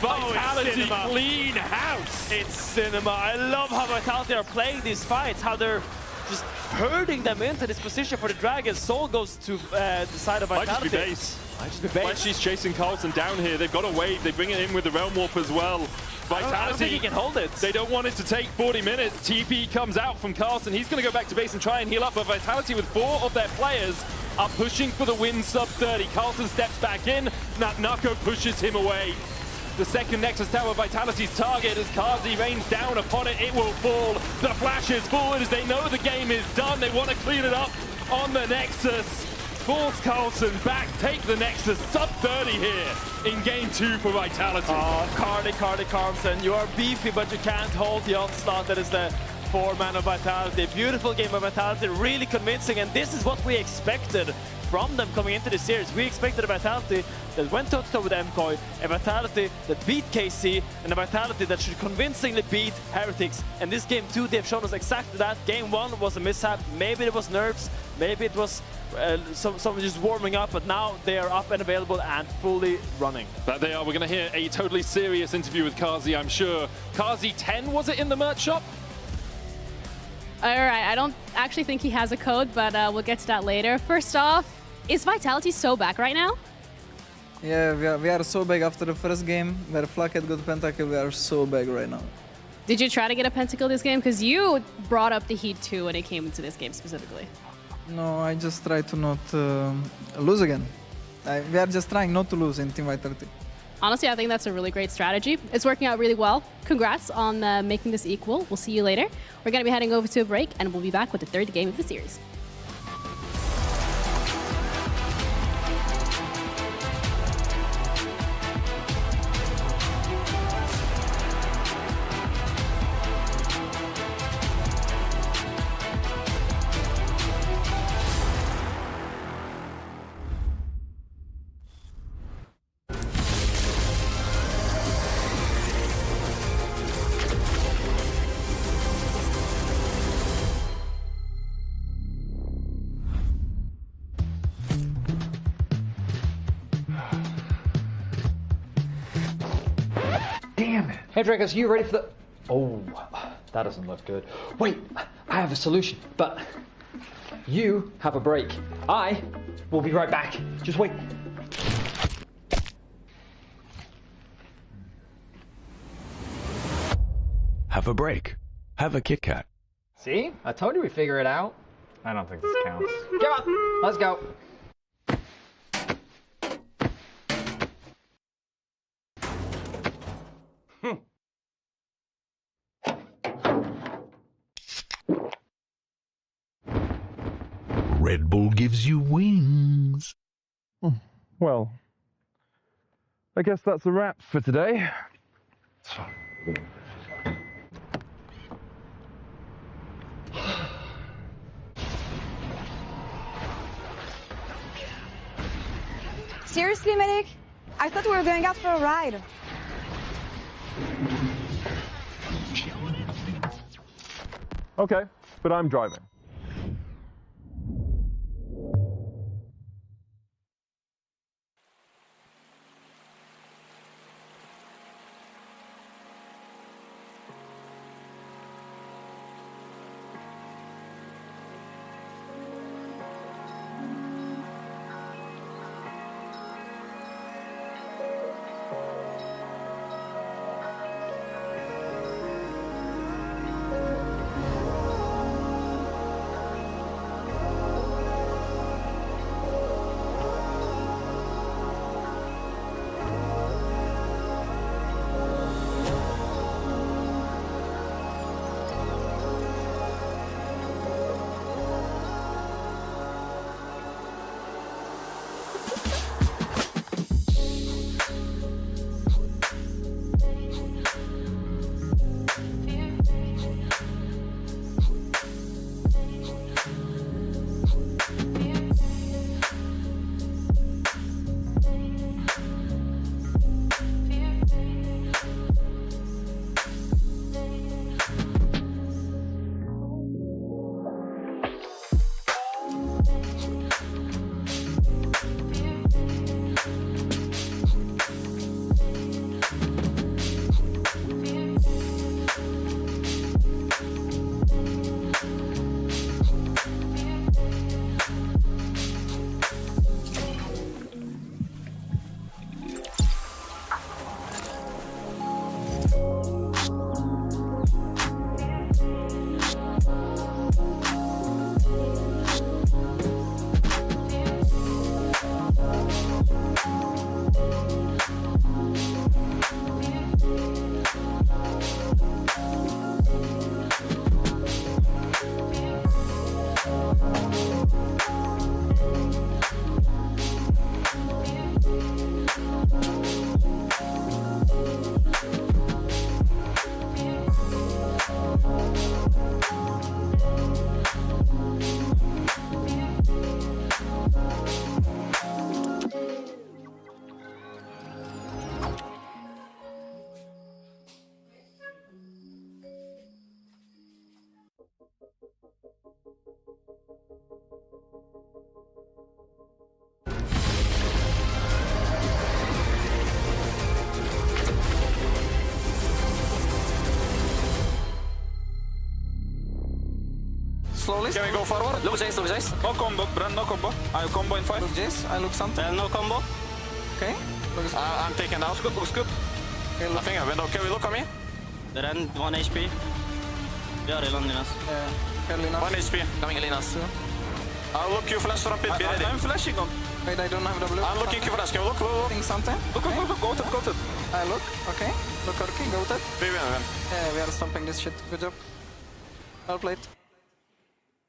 Vitality clean house. It's cinema. I love how Vitality are playing these fights, how they're just herding them into this position for the Dragon. Soul goes to the side of Vitality. Might just be base. Might just be base. Fleshy's chasing Carlson down here. They've got a wave. They bring it in with the Realm Warp as well. Vitality, I don't think he can hold it. They don't want it to take 40 minutes. TP comes out from Carlson. He's going to go back to base and try and heal up. But Vitality, with 4 of their players, are pushing for the win sub 30. Carlson steps back in. Naknako pushes him away. The second Nexus Tower, Vitality's target, as Kazi rains down upon it, it will fall. The flash is forward as they know the game is done. They want to clean it up on the Nexus. Force Carlson back, take the Nexus, sub 30 here in game 2 for Vitality. Oh, Carly Carlson, you are beefy, but you can't hold the onslaught. That is the 4-man of Vitality. Beautiful game of Vitality, really convincing, and this is what we expected from them coming into the series. We expected a Vitality that went toe-to-toe with MCOY, a Vitality that beat KC, and a Vitality that should convincingly beat Heretics. And this game 2, they've shown us exactly that. Game 1 was a mishap. Maybe it was nerves, maybe it was someone just warming up, but now they are up and available and fully running. That they are. We're going to hear a totally serious interview with Kazi, I'm sure. Kazi 10, was it in the merch shop? All right, I don't actually think he has a code, but we'll get to that later. First off, is Vitality so back right now? Yeah, we are so back after the first game where Flacket got Pentakill. We are so back right now. Did you try to get a Pentakill this game? Because you brought up the Heat 2 when it came into this game specifically. No, I just try to not lose again. We are just trying not to lose in Team Vitality. Honestly, I think that's a really great strategy. It's working out really well. Congrats on making this equal. We'll see you later. We're going to be heading over to a break, and we'll be back with the 3rd game of the series. Hey Dragos, you ready for the... Oh, that doesn't look good. Wait, I have a solution, but you have a break. I will be right back. Just wait. Have a break. Have a Kit Kat. See? I told you we'd figure it out. I don't think this counts. Come on, let's go. Red Bull gives you wings. Well, I guess that's a wrap for today. Seriously, medic? I thought we were going out for a ride. Okay, but I'm driving. Slowly. Can we go forward? Look Jace, look Jace. No combo, Brand, no combo. I combo in 5. Look Jace, I look something. No combo. Okay. I'm taken down. Scoop, looks good. Okay, I think I went okay. Look at me. Brand 1 HP. Yeah, Linas. Yeah, Linas. 1 HP. Coming Linas. I'll look you flash from pit. Be ready. I'm flashing on. Wait, I don't have W. I'm looking you flash. Can you look? Look. Think something. Look. Go to. I look. Okay. Look, okay. Go to. We win. Yeah, we are stomping this shit. Good job. Well played.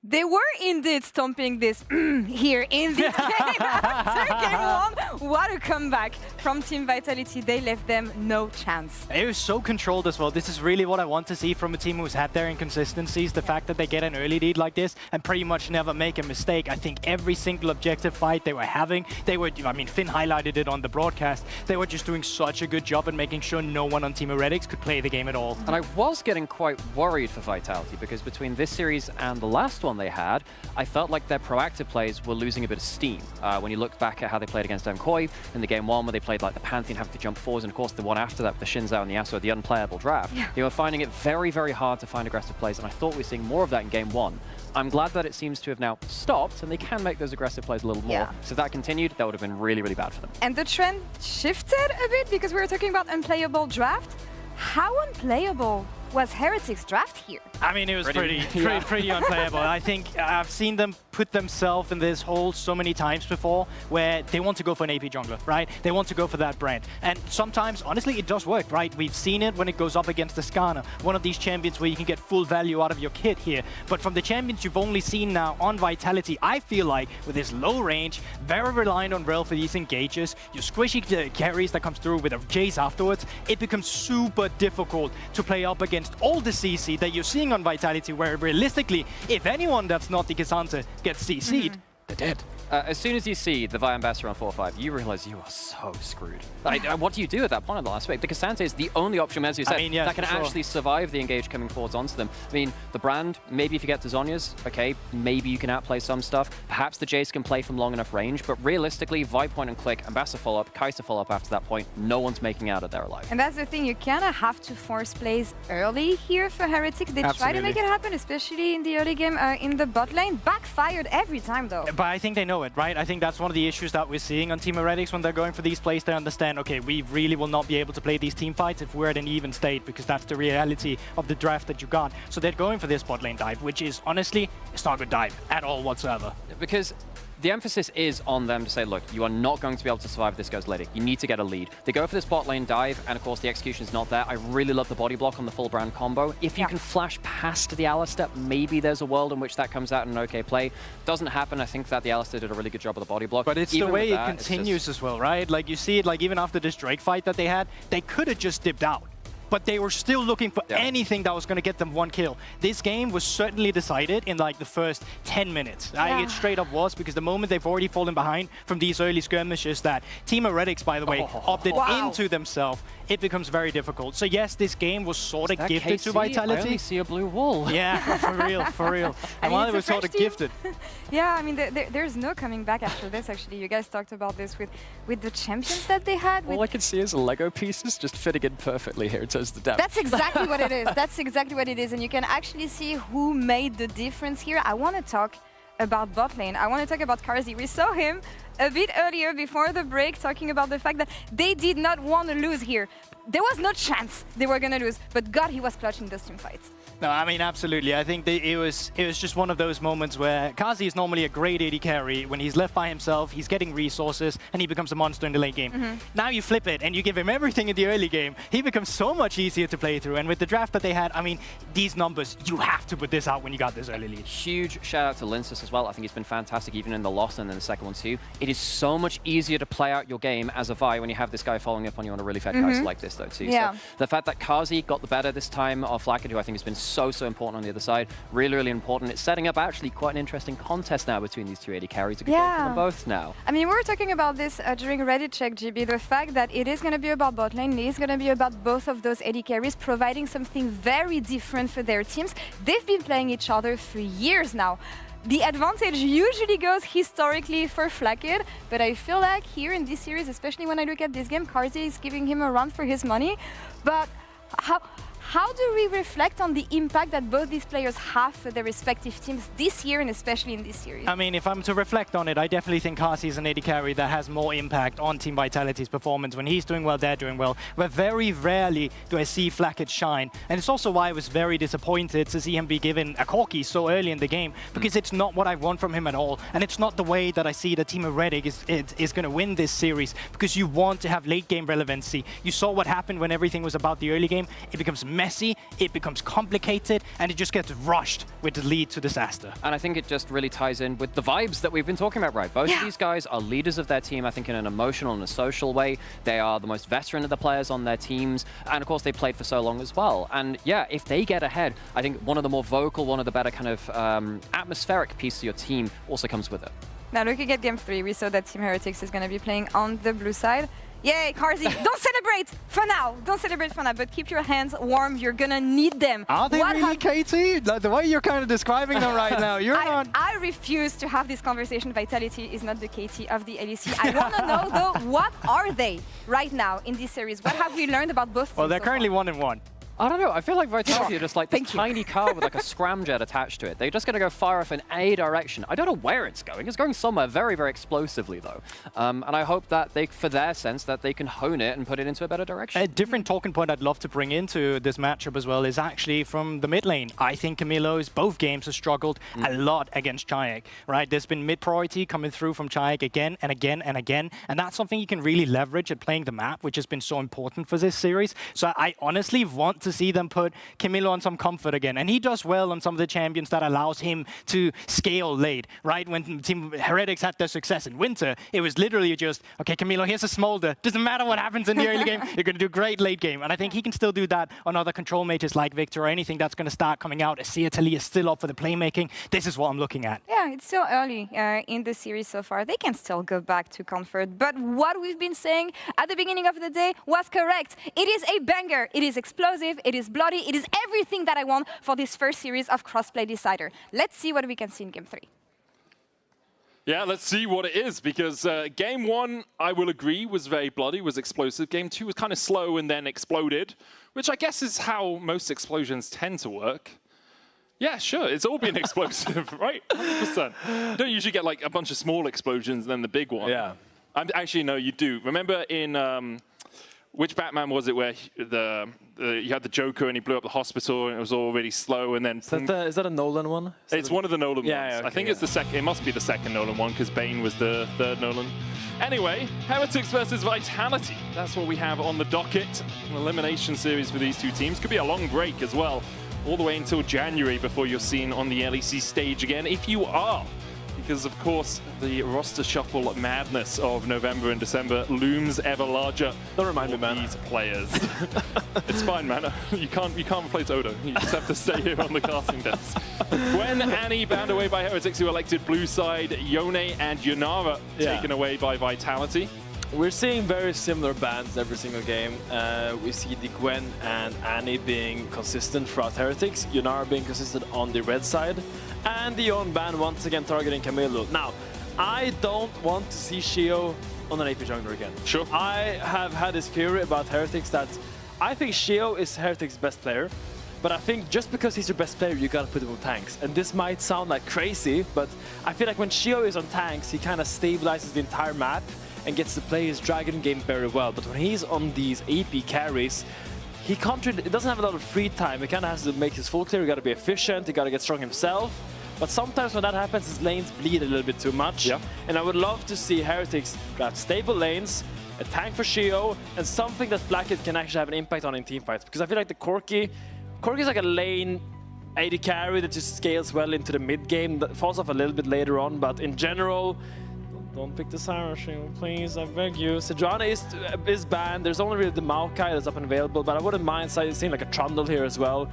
They were indeed stomping this here in this game after game 1. What a comeback from Team Vitality. They left them no chance. It was so controlled as well. This is really what I want to see from a team who's had their inconsistencies. The fact that they get an early lead like this and pretty much never make a mistake. I think every single objective fight they were having, I mean, Finn highlighted it on the broadcast. They were just doing such a good job at making sure no one on Team Heretics could play the game at all. And I was getting quite worried for Vitality because between this series and the last one they had, I felt like their proactive plays were losing a bit of steam. When you look back at how they played against MK Koi in the game 1 where they played like the Pantheon having to jump forwards, and of course the one after that, the Shinzao and the Yasuo, the unplayable draft. They were finding it very, very hard to find aggressive plays, and I thought we were seeing more of that in game 1. I'm glad that it seems to have now stopped, and they can make those aggressive plays a little more. So if that continued, that would have been really, really bad for them. And the trend shifted a bit because we were talking about unplayable draft. How unplayable was Heretics draft here? I mean, it was pretty unplayable. I think I've seen them put themselves in this hole so many times before where they want to go for an AP jungler, right? They want to go for that brand. And sometimes, honestly, it does work, right? We've seen it when it goes up against the Skarner, one of these champions where you can get full value out of your kit here. But from the champions you've only seen now on Vitality, I feel like with this low range, very reliant on Rel for these engages, your squishy carries that comes through with a Jace afterwards, it becomes super difficult to play up against all the CC that you're seeing on Vitality, where realistically, if anyone that's not the K'Sante gets CC'd, they're dead. As soon as you see the Vi Ambassador on 4-5, you realize you are so screwed. Like, what do you do at that point in the last week? Because K'Sante is the only option, as you said, that can actually survive the engage coming forwards onto them. I mean, the brand, maybe if you get to Zhonya's, okay, maybe you can outplay some stuff. Perhaps the Jace can play from long enough range, but realistically, Vi point and click, Ambassador follow-up, Kai'Sa follow-up after that point, no one's making out of there alive. And that's the thing, you kind of have to force plays early here for Heretics. They try to make it happen, especially in the early game in the bot lane. Backfired every time, though. But I think they know it, right? I think that's one of the issues that we're seeing on Team Heretics when they're going for these plays. They understand, okay, we really will not be able to play these team fights if we're at an even state, because that's the reality of the draft that you got. So they're going for this bot lane dive, which is, honestly, it's not a good dive at all whatsoever. Because the emphasis is on them to say, look, you are not going to be able to survive if this goes late. You need to get a lead. They go for this bot lane dive, and of course the execution is not there. I really love the body block on the full brand combo. If you can flash past the Alistar, maybe there's a world in which that comes out in an okay play. Doesn't happen. I think that the Alistar did a really good job of the body block. But it's even the way it that, continues as well, right? Like you see it, like even after this Drake fight that they had, they could have just dipped out. But they were still looking for anything that was going to get them one kill. This game was certainly decided in like the first 10 minutes. It straight up was, because the moment they've already fallen behind from these early skirmishes that Team Heretics, by the way, opted into themselves, it becomes very difficult. So yes, this game was sort of gifted to Vitality. I only see a blue wall. Yeah, for real, for real. And while it was sort of gifted. Yeah, I mean, there's no coming back after this, actually. You guys talked about this with the champions that they had. All I can see is Lego pieces just fitting in perfectly here. The depth. That's exactly what it is. That's exactly what it is. And you can actually see who made the difference here. I want to talk about bot lane. I want to talk about Carzzy. We saw him a bit earlier before the break talking about the fact that they did not want to lose here. There was no chance they were going to lose, but God, he was clutching those team fights. No, I mean, absolutely. I think it was just one of those moments where Carzzy is normally a great AD carry. When he's left by himself, he's getting resources, and he becomes a monster in the late game. Now you flip it, and you give him everything in the early game. He becomes so much easier to play through. And with the draft that they had, I mean, these numbers, you have to put this out when you got this early lead. Huge shout out to Linsus as well. I think he's been fantastic, even in the loss and then the second one too. It is so much easier to play out your game as a Vi when you have this guy following up on you on a really fed Kai'Sa like this, though, too. Yeah. So the fact that Carzzy got the better this time of Flakked, who I think has been so important on the other side, really, really important. It's setting up actually quite an interesting contest now between these two AD carries. A good game for them both now. I mean, we were talking about this during Reddit check, GB, the fact that it is going to be about bot lane, it is going to be about both of those AD carries providing something very different for their teams. They've been playing each other for years now. The advantage usually goes historically for Flakked, but I feel like here in this series, especially when I look at this game, Carzzy is giving him a run for his money. But how do we reflect on the impact that both these players have for their respective teams this year and especially in this series? I mean, if I'm to reflect on it, I definitely think Carzzy is an AD carry that has more impact on Team Vitality's performance. When he's doing well, they're doing well. But very rarely do I see Flakked shine. And it's also why I was very disappointed to see him be given a corki so early in the game, because it's not what I want from him at all. And it's not the way that I see the Team Heretic is going to win this series, because you want to have late game relevancy. You saw what happened when everything was about the early game. It becomes messy, it becomes complicated, and it just gets rushed with the lead to disaster. And I think it just really ties in with the vibes that we've been talking about, right? Both of these guys are leaders of their team, I think, in an emotional and a social way. They are the most veteran of the players on their teams, and of course they played for so long as well. And yeah, if they get ahead, I think one of the more vocal, one of the better kind of atmospheric pieces of your team also comes with it. Now looking at game 3, we saw that Team Heretics is going to be playing on the blue side. Yay, Carzzy! Don't celebrate celebrate for now. Don't celebrate for now, but keep your hands warm. You're gonna need them. Are they really KT? Like the way you're kind of describing them right now, you're not... I refuse to have this conversation. Vitality is not the KT of the LEC. I want to know, though, what are they right now in this series? What have we learned about both teams? Well, they're currently 1-1. I don't know. I feel like Vitality are just like this tiny car with like a scramjet attached to it. They're just going to go fire off in a direction. I don't know where it's going. It's going somewhere very, very explosively, though. And I hope that they, for their sense, that they can hone it and put it into a better direction. A different talking point I'd love to bring into this matchup as well is actually from the mid lane. I think Camilo's both games have struggled a lot against Chayek, right? There's been mid priority coming through from Chayek again and again and again, and that's something you can really leverage at playing the map, which has been so important for this series. So I honestly want to see them put Camilo on some comfort again, and he does well on some of the champions that allows him to scale late, right? When Team Heretics had their success in Winter, it was literally just, okay, Camilo, here's a smolder. Doesn't matter what happens in the early game, you're going to do great late game. And I think he can still do that on other control mages like Victor or anything that's going to start coming out. Sia Tali is still up for the playmaking. This is what I'm looking at. Yeah, it's still early in the series so far. They can still go back to comfort. But what we've been saying at the beginning of the day was correct. It is a banger. It is explosive. It is bloody. It is everything that I want for this first series of Crossplay Decider. Let's see what we can see in Game 3. Yeah, let's see what it is, because Game 1, I will agree, was very bloody, was explosive. Game 2 was kind of slow and then exploded, which I guess is how most explosions tend to work. Yeah, sure, it's all been explosive, right? 100%. You don't usually get like a bunch of small explosions and then the big one. Yeah. Actually, no, you do. Remember in... which Batman was it where you had the Joker and he blew up the hospital and it was all really slow and then... Is that a Nolan one? It's one of the Nolan ones. Yeah, okay, I think it's the second. It must be the second Nolan one because Bane was the third Nolan. Anyway, Heretics versus Vitality. That's what we have on the docket. An elimination series for these two teams. Could be a long break as well, all the way until January before you're seen on the LEC stage again, if you are. Because, of course, the roster shuffle madness of November and December looms ever larger. Don't remind me, man. These players. It's fine, man. You can't replace Odo. You just have to stay here on the casting desk. Gwen, Annie banned away by Heretics, who elected blue side. Yone and Yunara taken away by Vitality. We're seeing very similar bans every single game. We see the Gwen and Annie being consistent throughout Heretics, Yunara being consistent on the red side, and the Yon ban once again targeting Camilo. Now, I don't want to see Shio on an AP jungler again. Sure. I have had this theory about Heretics that I think Shio is Heretics' best player, but I think just because he's your best player, you gotta put him on tanks. And this might sound like crazy, but I feel like when Shio is on tanks, he kind of stabilizes the entire map and gets to play his Dragon game very well. But when he's on these AP carries, he doesn't have a lot of free time. He kind of has to make his full clear. He got to be efficient. He got to get strong himself. But sometimes when that happens, his lanes bleed a little bit too much. Yeah. And I would love to see Heretics grab stable lanes, a tank for Shio, and something that Blackhead can actually have an impact on in teamfights. Because I feel like the Corki is like a lane AD carry that just scales well into the mid game. That falls off a little bit later on, but in general, don't pick the Siren Shield, please, I beg you. Sejuani is banned. There's only really the Maokai that's up and available, but I trundle mind seeing like a Trundle here as well.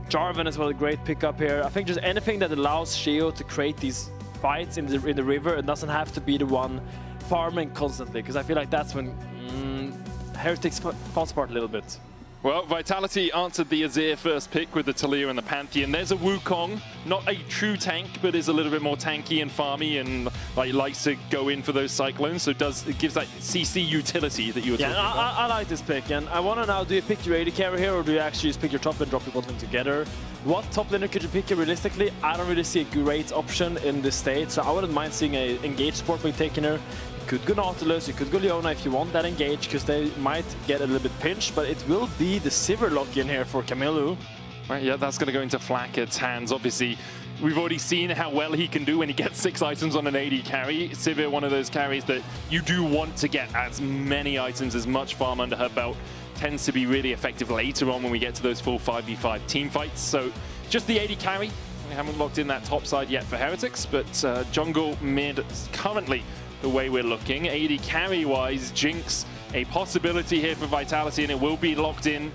Jarvan as well, a great pickup here. I think just anything that allows Shio to create these fights in the river and doesn't have to be the one farming constantly, because I feel like that's when Heretics falls apart a little bit. Well, Vitality answered the Azir first pick with the Talia and the Pantheon. There's a Wukong, not a true tank, but is a little bit more tanky and farmy and likes to go in for those Cyclones, so it gives that CC utility that you were talking about. I like this pick, and I want to know, do you pick your AD carry here, or do you actually just pick your top and drop your bottom together? What top laner could you pick here realistically? I don't really see a great option in this state, so I wouldn't mind seeing a engage support being taken here. You could go Nautilus, you could go Leona if you want that engage, because they might get a little bit pinched, but it will be the Sivir lock-in here for Camilo. Right, yeah, that's going to go into Flackett's hands. Obviously, we've already seen how well he can do when he gets 6 items on an AD carry. Sivir, one of those carries that you do want to get as many items, as much farm under her belt. Tends to be really effective later on when we get to those full 5v5 team fights. So just the AD carry. We haven't locked in that top side yet for Heretics, but jungle mid currently the way we're looking. AD carry-wise, Jinx, a possibility here for Vitality, and it will be locked in.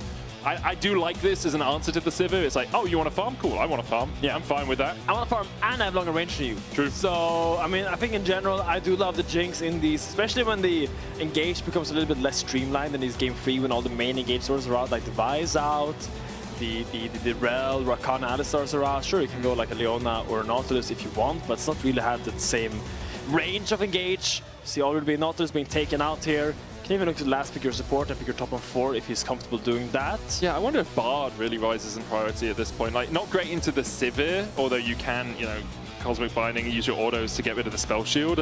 I do like this as an answer to the Sivir. It's like, oh, you want to farm? Cool, I want to farm. Yeah, I'm fine with that. I want to farm and I have longer range than you. True. So, I mean, I think in general, I do love the Jinx in these, especially when the engage becomes a little bit less streamlined in these game 3 when all the main engage sources are out, like the Vi's out, the Rel, Rakan, Alistar's are out. Sure, you can go like a Leona or a Nautilus if you want, but it's not really had the same range of engage. See already Nautilus being taken out here. Can even look to the last pick your support and pick your top on 4 if he's comfortable doing that. Yeah, I wonder if Bard really rises in priority at this point. Like, not great into the Sivir, although you can, you know, Cosmic Binding and use your autos to get rid of the spell shield.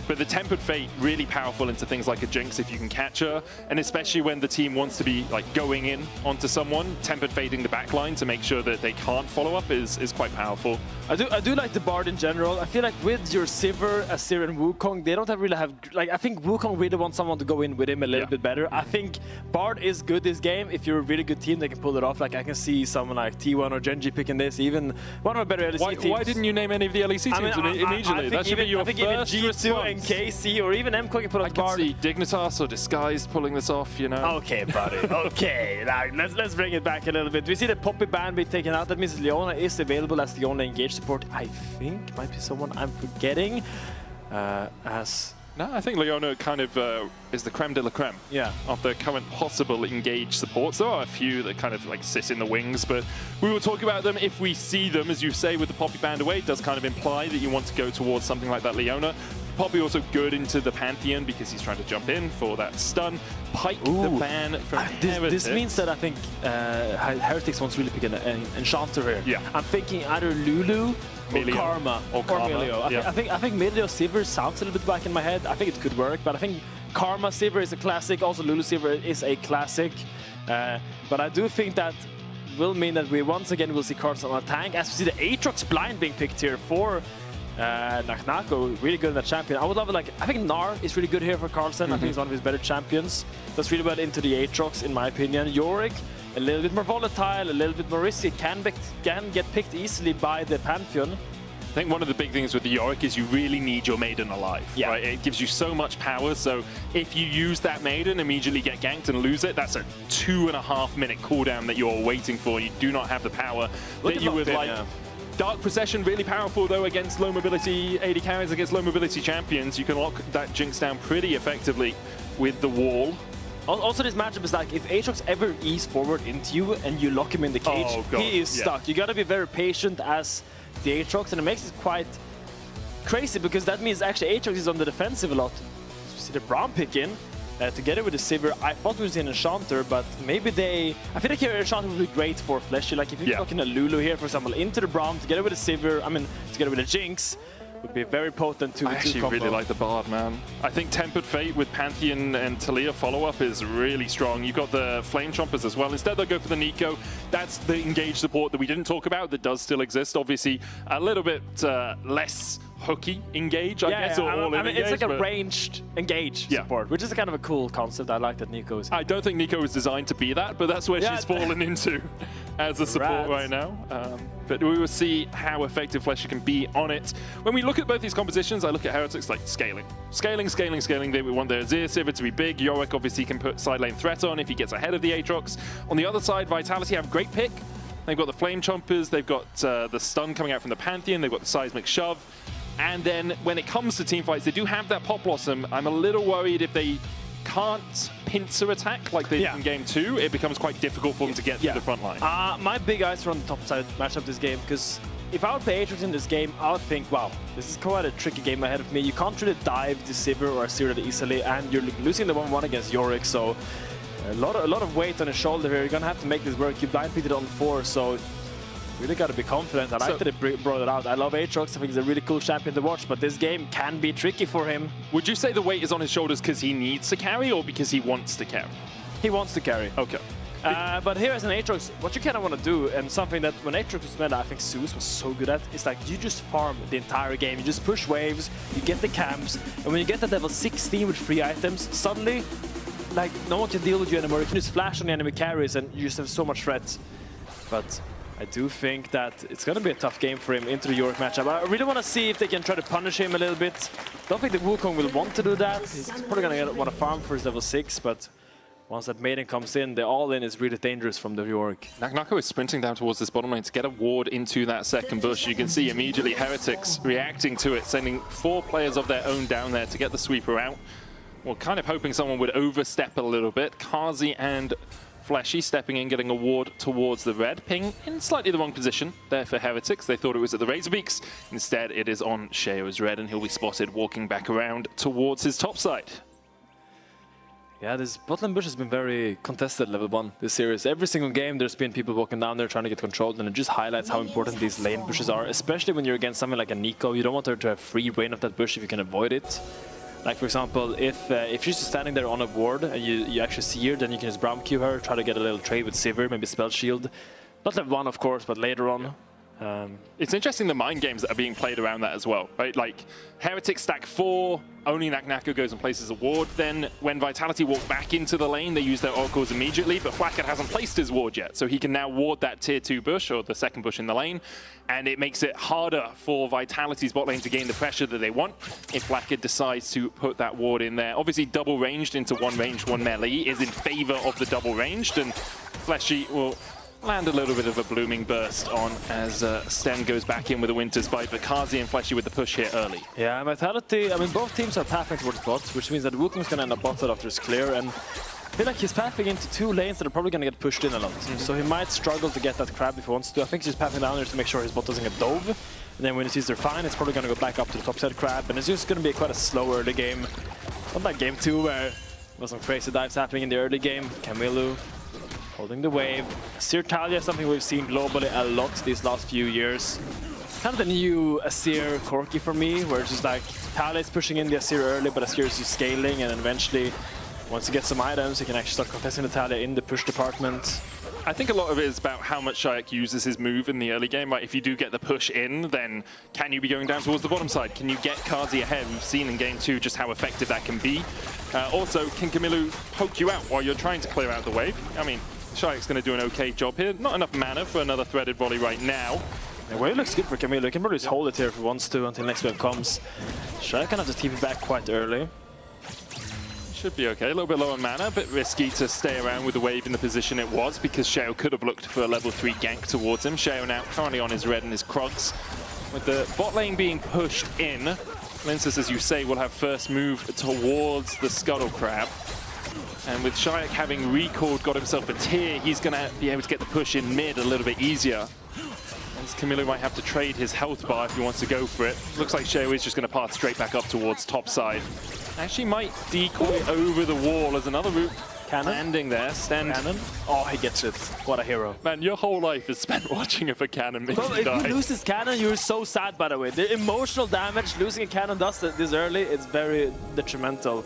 But the Tempered Fate, really powerful into things like a Jinx if you can catch her. And especially when the team wants to be like going in onto someone, Tempered Fating the backline to make sure that they can't follow up is quite powerful. I do like the Bard in general. I feel like with your Sivir, Asir, and Wukong, they don't really have... Like, I think Wukong really wants someone to go in with him a little bit better. I think Bard is good this game. If you're a really good team, they can pull it off. Like, I can see someone like T1 or Genji picking this. Even one of my better LEC teams. Why didn't you name any of the LEC teams immediately? That should be your first G2 response. and KC or even MCO can put up Bard. I can see Dignitas or Disguised pulling this off, you know. Okay, buddy. Okay, now let's bring it back a little bit. We see the Poppy ban be taken out. That means Leona is available as the only engage support. I think might be someone I'm forgetting. No, I think Leona kind of is the creme de la creme of the current possible engage supports. There are a few that kind of like sit in the wings, but we will talk about them if we see them. As you say, with the Poppy band away, it does kind of imply that you want to go towards something like that Leona. Poppy also good into the Pantheon because he's trying to jump in for that stun. Pike the ban from Heretics. This means that I think Heretics wants to really pick an Enchanter here. Yeah. I'm thinking either Lulu or Karma. Or Melio. Yeah. I think Melio Sivir sounds a little bit back in my head. I think it could work, but I think Karma Sivir is a classic. Also Lulu Sivir is a classic. But I do think that will mean that we once again will see cards on a tank. As we see the Aatrox blind being picked here for Naknako, really good in that champion. I would love it, like, I think Gnar is really good here for Carlsen. I think he's one of his better champions. Does really well into the Aatrox, in my opinion. Yorick, a little bit more volatile, a little bit more risky, can get picked easily by the Pantheon. I think one of the big things with the Yorick is you really need your Maiden alive, right? It gives you so much power, so if you use that Maiden, immediately get ganked and lose it, that's a 2.5 minute cooldown that you're waiting for. You do not have the power that you would like. Dark Procession, really powerful though against low mobility AD carries, against low mobility champions. You can lock that Jinx down pretty effectively with the wall. Also, this matchup is like, if Aatrox ever ease forward into you and you lock him in the cage, he is stuck. You gotta be very patient as the Aatrox, and it makes it quite crazy because that means actually Aatrox is on the defensive a lot. So you see the Braum pick in. Together with the Sivir, I thought we would see an Enchanter, but maybe they... I feel like here Enchanter would be great for Fleshy. Like if you're looking at Lulu here, for example, into the Braum, together with the Sivir, I mean, together with the Jinx, would be very potent to I actually really like the Bard, man. I think Tempered Fate with Pantheon and Talia follow-up is really strong. You've got the Flame Chompers as well. Instead, they'll go for the Nico. That's the engage support that we didn't talk about that does still exist. Obviously, a little bit less hooky engage, I guess, or all-in engage. It's like a ranged engage support, which is kind of a cool concept. I like that Nico is. I don't think Nico was designed to be that, but that's where she's fallen into as a support right now. But we will see how effective Fleshy can be on it. When we look at both these compositions, I look at Heretics like scaling. Scaling. They want their Azir Sivir to be big. Yorick obviously can put side lane threat on if he gets ahead of the Aatrox. On the other side, Vitality have a great pick. They've got the Flame Chompers, they've got the stun coming out from the Pantheon, they've got the Seismic Shove. And then when it comes to team fights, they do have that Pop Blossom. I'm a little worried if they can't pincer attack like they did in game 2, it becomes quite difficult for them to get through the front line. My big eyes are on the top side matchup this game, because if I would play Aatrox in this game, I would think, wow, this is quite a tricky game ahead of me. You can't really dive the Sivir or Asir that easily, and you're losing the 1-1 against Yorick, so a lot of weight on his shoulder here. You're gonna have to make this work. You blind picked it on 4, so really got to be confident. I like that they brought it out. I love Aatrox. I think he's a really cool champion to watch, but this game can be tricky for him. Would you say the weight is on his shoulders because he needs to carry or because he wants to carry? He wants to carry. Okay. But here as an Aatrox, what you kind of want to do, and something that when Aatrox was meta, I think Zeus was so good at, is like you just farm the entire game. You just push waves, you get the camps, and when you get to level 16 with 3 items, suddenly, like, no one can deal with you anymore. You can just flash on the enemy carries and you just have so much threat. But I do think that it's going to be a tough game for him into the Yorick matchup. I really want to see if they can try to punish him a little bit. Don't think the Wukong will want to do that. He's probably going to want to farm for his level 6, but Once that maiden comes in, the all-in is really dangerous from the reorg. Nako is sprinting down towards this bottom lane to get a ward into that second bush. You can see immediately Heretics reacting to it, sending 4 players of their own down there to get the sweeper out. Well, kind of hoping someone would overstep a little bit. Kazi and Fleshy stepping in, getting a ward towards the red. Ping in slightly the wrong position there for Heretics. They thought it was at the Razorbeaks. Instead, it is on Sheo's red, and he'll be spotted walking back around towards his top side. Yeah, this bottom bush has been very contested level 1 this series. Every single game there's been people walking down there trying to get controlled, and it just highlights how important these lane bushes are, especially when you're against someone like a Nico. You don't want her to have free reign of that bush if you can avoid it. Like, for example, if she's just standing there on a ward and you actually see her, then you can just Braum Q her, try to get a little trade with Sivir, maybe Spell Shield. Not level 1, of course, but later on. It's interesting the mind games that are being played around that as well, right? Like, Heretics stack 4, only Nako goes and places a ward. Then when Vitality walk back into the lane, they use their oracles immediately, but Flacket hasn't placed his ward yet, so he can now ward that tier 2 bush, or the second bush in the lane, and it makes it harder for Vitality's bot lane to gain the pressure that they want if Flacket decides to put that ward in there. Obviously, double ranged into one ranged, one melee is in favor of the double ranged, and Fleshy will land a little bit of a blooming burst on as Sten goes back in with a Winter's Bite, but Kazi and Fleshy with the push here early. Yeah, Vitality, I mean, both teams are pathing towards bot, which means that Wukong's gonna end up botted after it's clear, and I feel like he's pathing into 2 lanes that are probably gonna get pushed in a lot. So he might struggle to get that crab if he wants to. I think he's just pathing down there to make sure his bot doesn't get dove. And then when he sees they're fine, it's probably gonna go back up to the top side crab, and it's just gonna be quite a slow early game. Not like game 2 where there was some crazy dives happening in the early game. Camilo holding the wave. Asir Talia is something we've seen globally a lot these last few years. Kind of the new Asir Corki for me, where it's just like Talia is pushing in the Asir early, but Asir is just scaling, and then eventually, once you get some items, you can actually start contesting the Talia in the push department. I think a lot of it is about how much Shayak uses his move in the early game. Like, if you do get the push in, then can you be going down towards the bottom side? Can you get Kazi ahead? We've seen in game 2 just how effective that can be. Also, can Camilo poke you out while you're trying to clear out the wave? I mean, Shayak's going to do an okay job here. Not enough mana for another threaded volley right now. The wave looks good for Camilo. He can probably just hold it here if he wants to until next wave comes. Shayak can have to TP back quite early. Should be okay. A little bit low on mana, a bit risky to stay around with the wave in the position it was, because Sheo could have looked for a level 3 gank towards him. Sheo now currently on his red and his Krugs. With the bot lane being pushed in, Linsus, as you say, will have first move towards the Scuttle Crab. And with Shayak having recalled, got himself a tier, he's going to be able to get the push in mid a little bit easier. And Camilo might have to trade his health bar if he wants to go for it. Looks like Sheo is just going to path straight back up towards top side. Actually might decoy over the wall as another route landing there. Sten. Cannon. Oh, he gets it. What a hero. Man, your whole life is spent watching if a cannon makes Well, you die. if you lose this cannon, you're so sad, by the way. The emotional damage losing a cannon does this early, it's very detrimental.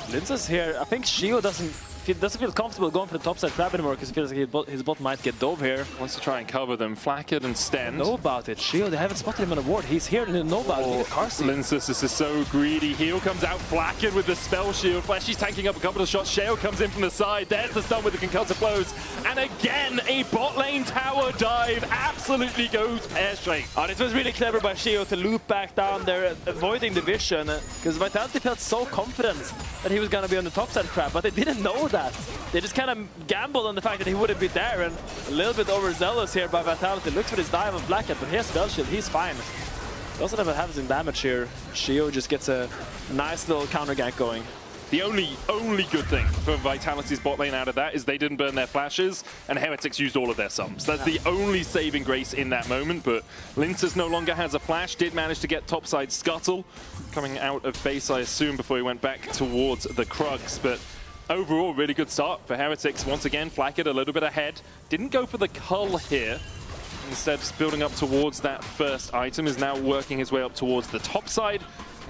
Linsus here, I think Shio doesn't feel comfortable going for the top side crab anymore because he feels like his bot might get dove here. Wants to try and cover them. Flacket and Sten. Know about it. Shio, they haven't spotted him on a ward. He's here and they know about it. Linsus, this is so greedy. Heal comes out. Flacket with the spell shield. Fleshy's tanking up a couple of shots. Sheo comes in from the side. There's the stun with the concussive blows. And again, a bot lane tower dive absolutely goes pear-shaped. Oh, this was really clever by Shio to loop back down there, avoiding the vision. Because Vitality felt so confident that he was going to be on the top side crab, but they didn't know that. They just kind of gambled on the fact that he wouldn't be there, and a little bit overzealous here by Vitality. Looks for his dive on Blackhead, but here's Spell Shield, he's fine. He also never has some damage here. Shio just gets a nice little counter gank going. The only good thing for Vitality's bot lane out of that is they didn't burn their flashes, and Heretics used all of their sums. That's the only saving grace in that moment, but Linsus no longer has a flash, did manage to get topside Scuttle, coming out of base, I assume, before he went back towards the Krugs, but overall, really good start for Heretics. Once again, Flacket a little bit ahead. Didn't go for the cull here. Instead, just building up towards that first item, is now working his way up towards the top side.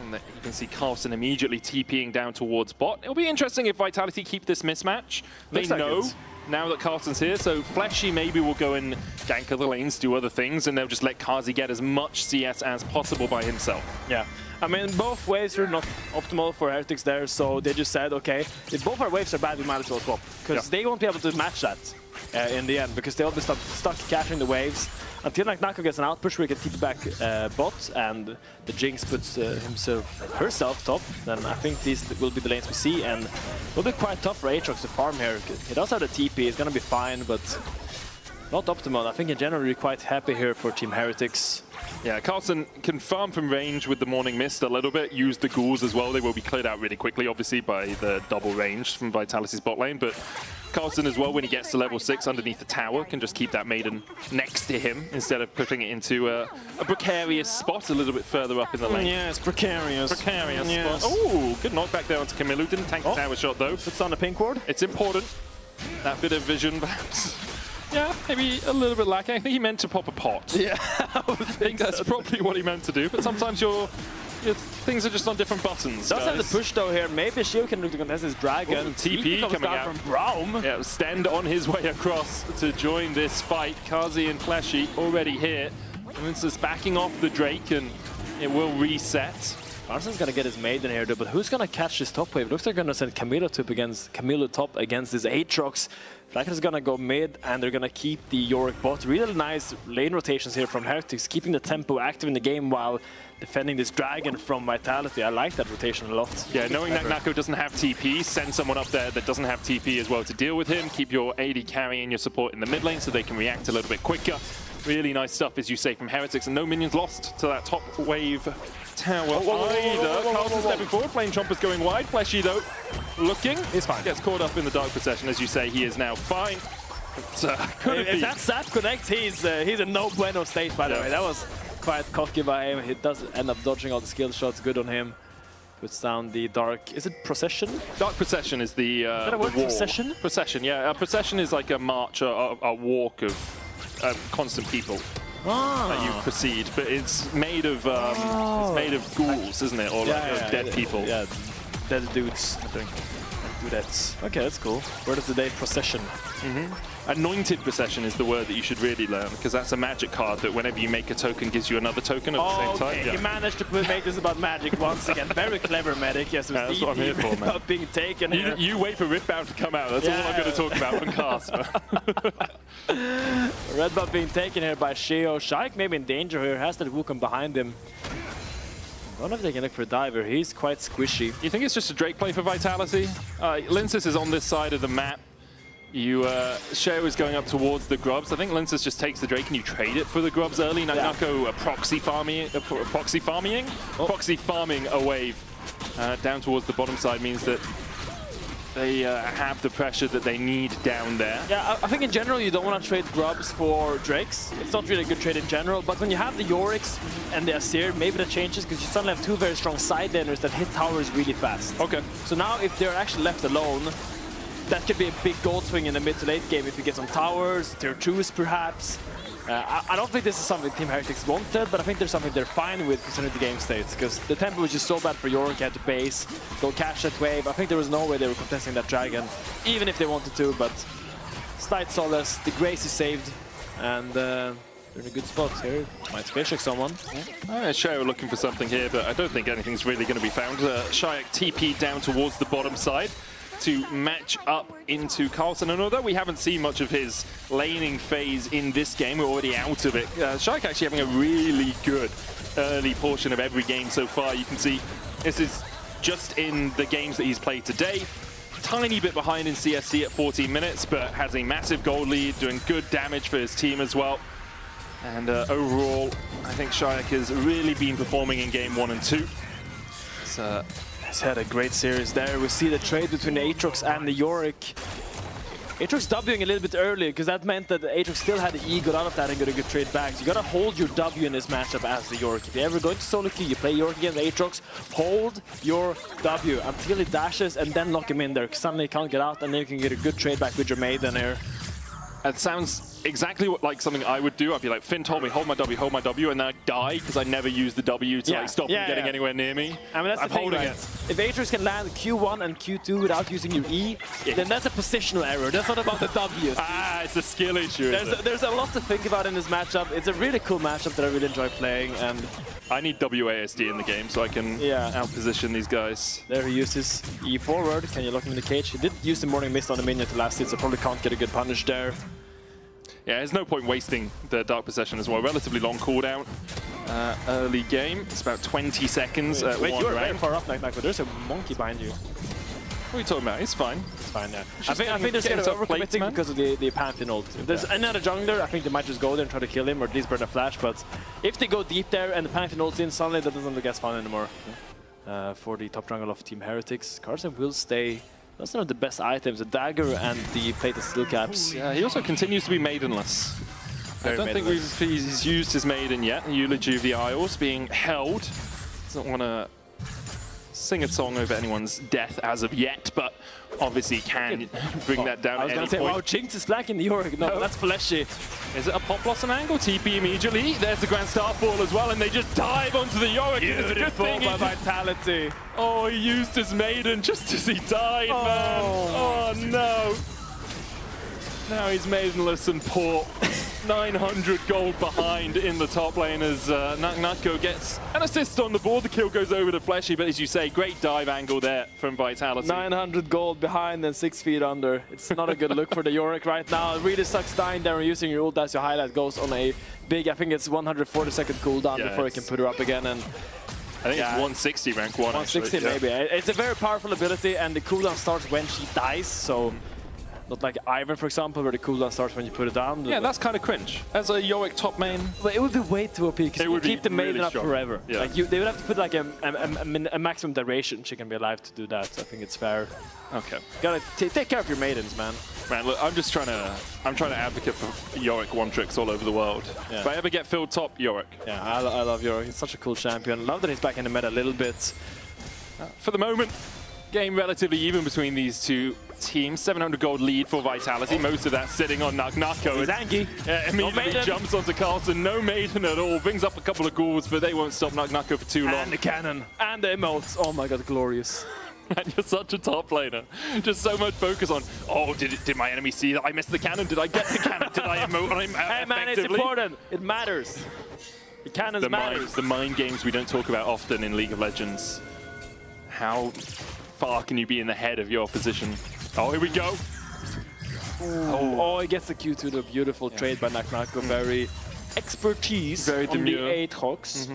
And you can see Carlson immediately TPing down towards bot. It'll be interesting if Vitality keep this mismatch. They know now that Carlson's here, so Fleshy maybe will go and gank other lanes, do other things, and they'll just let Kazi get as much CS as possible by himself. Yeah. I mean, both waves are not optimal for Heretics there, so they just said, okay, if both our waves are bad, we might as well swap. Because they won't be able to match that in the end, because they'll be stuck cashing the waves. until Nako gets an outpush where he can TP back bot, and the Jinx puts herself top, then I think these will be the lanes we see, and it will be quite tough for Aatrox to farm here. He does have the TP, he's gonna be fine, but not optimal. I think in general we're quite happy here for Team Heretics. Yeah, Carlson can farm from range with the Morning Mist a little bit, use the ghouls as well. They will be cleared out really quickly, obviously, by the double range from Vitality's bot lane, but Carlson as well, when he gets to level 6 underneath the tower, can just keep that Maiden next to him instead of putting it into a precarious spot a little bit further up in the lane. Yeah, it's precarious. Precarious yes. spot. Oh, good knockback there onto Camilo. Didn't tank the tower shot, though. Puts on the pink ward. It's important. That bit of vision, perhaps. Yeah, maybe a little bit lacking. I think he meant to pop a pot. Yeah, I think that's probably what he meant to do, but sometimes your things are just on different buttons. Does have the push though here. Maybe Shio can look to contest his dragon. Ooh, TP coming out from Braum. Yeah, Stend on his way across to join this fight. Kazi and Fleshy already here. Winston's backing off the Drake and it will reset. Carson's gonna get his Maiden here though, but who's gonna catch this top wave? Looks like they're gonna send Camilo top against this Aatrox. Flacker is gonna go mid and they're gonna keep the Yorick bot. Really nice lane rotations here from Heretics, keeping the tempo active in the game while defending this dragon from Vitality. I like that rotation a lot. Yeah, knowing that Nako doesn't have TP, send someone up there that doesn't have TP as well to deal with him. Keep your AD carrying your support in the mid lane so they can react a little bit quicker. Really nice stuff, as you say, from Heretics, and no minions lost to that top wave tower either. Carlson stepping forward, Flame Chomper's going wide. Fleshy, though, looking. He's fine. Gets caught up in the Dark Procession, as you say, he is now fine. But, if that Sap connects, he's a no bueno state, by the way. That was quite cocky by him. He does end up dodging all the skill shots. Good on him. Puts down the Dark... Is it Procession? Dark Procession is the is that a word? Procession? Procession, yeah. A procession is like a march, a walk of constant people. That you proceed, but it's made of ghouls, isn't it, or dead people? Yeah, dead dudes, I think. Dudettes. Okay, that's cool. Word of the day, procession. Anointed Procession is the word that you should really learn, because that's a magic card that whenever you make a token gives you another token at the same time. Okay, you managed to make this about magic once again. Very clever, Medic. Yes, it was that's what I'm here for, man. Being taken. You wait for Riftbound to come out. That's all I'm going to talk about from Casper. Red buff being taken here by Shio. Shaik maybe in danger here. Has that Wukong behind him. I don't know if they can look for a diver. He's quite squishy. You think it's just a Drake play for Vitality? Linces is on this side of the map. Sheo is going up towards the Grubs. I think Linces just takes the Drake and you trade it for the Grubs early. Nako proxy farming a wave down towards the bottom side means that they have the pressure that they need down there. Yeah, I think in general you don't want to trade Grubs for Drakes. It's not really a good trade in general, but when you have the Yoriks and the Asir, maybe that changes because you suddenly have two very strong side laners that hit towers really fast. Okay. So now if they're actually left alone, that could be a big gold swing in the mid to late game if you get some towers, tier 2s perhaps. I don't think this is something Team Heretics wanted, but I think there's something they're fine with considering the game states, because the tempo was just so bad for Yorick at the base, go catch that wave. I think there was no way they were contesting that dragon, even if they wanted to, but slight solace, the Grace is saved, and they're in a good spot here. Might spear check someone. Sheo looking for something here, but I don't think anything's really going to be found. Shayak TP down towards the bottom side to match up into Carlson, and although we haven't seen much of his laning phase in this game, we're already out of it. Shaik actually having a really good early portion of every game so far. You can see this is just in the games that he's played today. Tiny bit behind in CSC at 14 minutes, but has a massive gold lead, doing good damage for his team as well. And overall, I think Shaik has really been performing in game 1 and 2. He's had a great series there. We see the trade between the Aatrox and the Yorick. Aatrox Wing a little bit earlier because that meant that the Aatrox still had the E, got out of that and got a good trade back. So you gotta hold your W in this matchup as the Yorick. If you ever go into solo queue, you play Yorick against Aatrox, hold your W until he dashes and then lock him in there. Because suddenly he can't get out and then you can get a good trade back with your Maiden here. That sounds exactly like something I would do. I'd be like, Finn told me, hold my W, and then I'd die because I never use the W to like stop him getting anywhere near me. I mean, that's I'm the thing, holding right? it. If Aatrox can land Q1 and Q2 without using your E, then that's a positional error. That's not about the W. It's a skill issue. There's a lot to think about in this matchup. It's a really cool matchup that I really enjoy playing, and I need WASD in the game so I can outposition these guys. There he uses E forward. Can you lock him in the cage? He did use the Morning Mist on the minion to last hit, so probably can't get a good punish there. Yeah, there's no point wasting the Dark Possession as well. Relatively long cooldown. Early game. It's about 20 seconds. Wait, one you're very round. far up, but there's a monkey behind you. What are you talking about? It's fine. It's fine, yeah. Just I think they're scared of getting plates, overcommitting man. because of the Pantheon ult. If there's another jungler, I think they might just go there and try to kill him or at least burn a flash, but if they go deep there and the Pantheon ult's in, suddenly that doesn't look as fun anymore. For the top jungle of Team Heretics, Carson will stay. That's one of the best items, the dagger and the plated steel caps. Yeah, he also continues to be maidenless. I don't think he's used his maiden yet. Eulogy of the Isles being held. Doesn't want to sing a song over anyone's death as of yet, but obviously can bring that down I was at going any to say, point. wow, Jinx is blacking the Yorick. No, that's fleshy. Is it a pop blossom angle? TP immediately. There's the Grand Starfall as well, and they just dive onto the Yorick. It's a good thing by Vitality. Oh, he used his maiden just as he died, man. Oh, no. Now he's maidenless and poor. 900 gold behind in the top lane as Naknako gets an assist on the board. The kill goes over to Fleshy, but as you say, great dive angle there from Vitality. 900 gold behind and 6 feet under. It's not a good look for the Yorick right now. It really sucks dying there and using your ult as your highlight goes on a big, I think it's 140-second cooldown before you can put her up again. And I think it's 160 rank 1. 160 actually. maybe. It's a very powerful ability and the cooldown starts when she dies, so not like Ivan, for example, where the cooldown starts when you put it down. Yeah, that's kind of cringe. As a Yorick top main. But it would be way too OP because you keep the maiden really up strong. forever. Yeah. Like they would have to put like a maximum duration she can be alive to do that. So I think it's fair. Okay. Gotta take care of your maidens, man. Man, look, I'm trying to advocate for Yorick one tricks all over the world. Yeah. If I ever get filled top, Yorick. Yeah, I love Yorick. He's such a cool champion. Love that he's back in the meta a little bit. For the moment, game relatively even between these two teams. 700 gold lead for Vitality. Most of that sitting on Naknako. He's angry. Immediately No jumps onto Carlson. No maiden at all. Brings up a couple of ghouls, but they won't stop Naknako for too long. And the cannon. And the emotes. Oh my god, glorious. Man, you're such a top laner. Just so much focus on, oh, did my enemy see that I missed the cannon? Did I get the cannon? Did I emote on him Hey man, it's important. It matters. The cannons matters. The mind games we don't talk about often in League of Legends. How far can you be in the head of your opposition? Oh, here we go. Oh, he gets the Q2, the beautiful trade by Naknako. Very expertise Very on demure. the 8 hooks.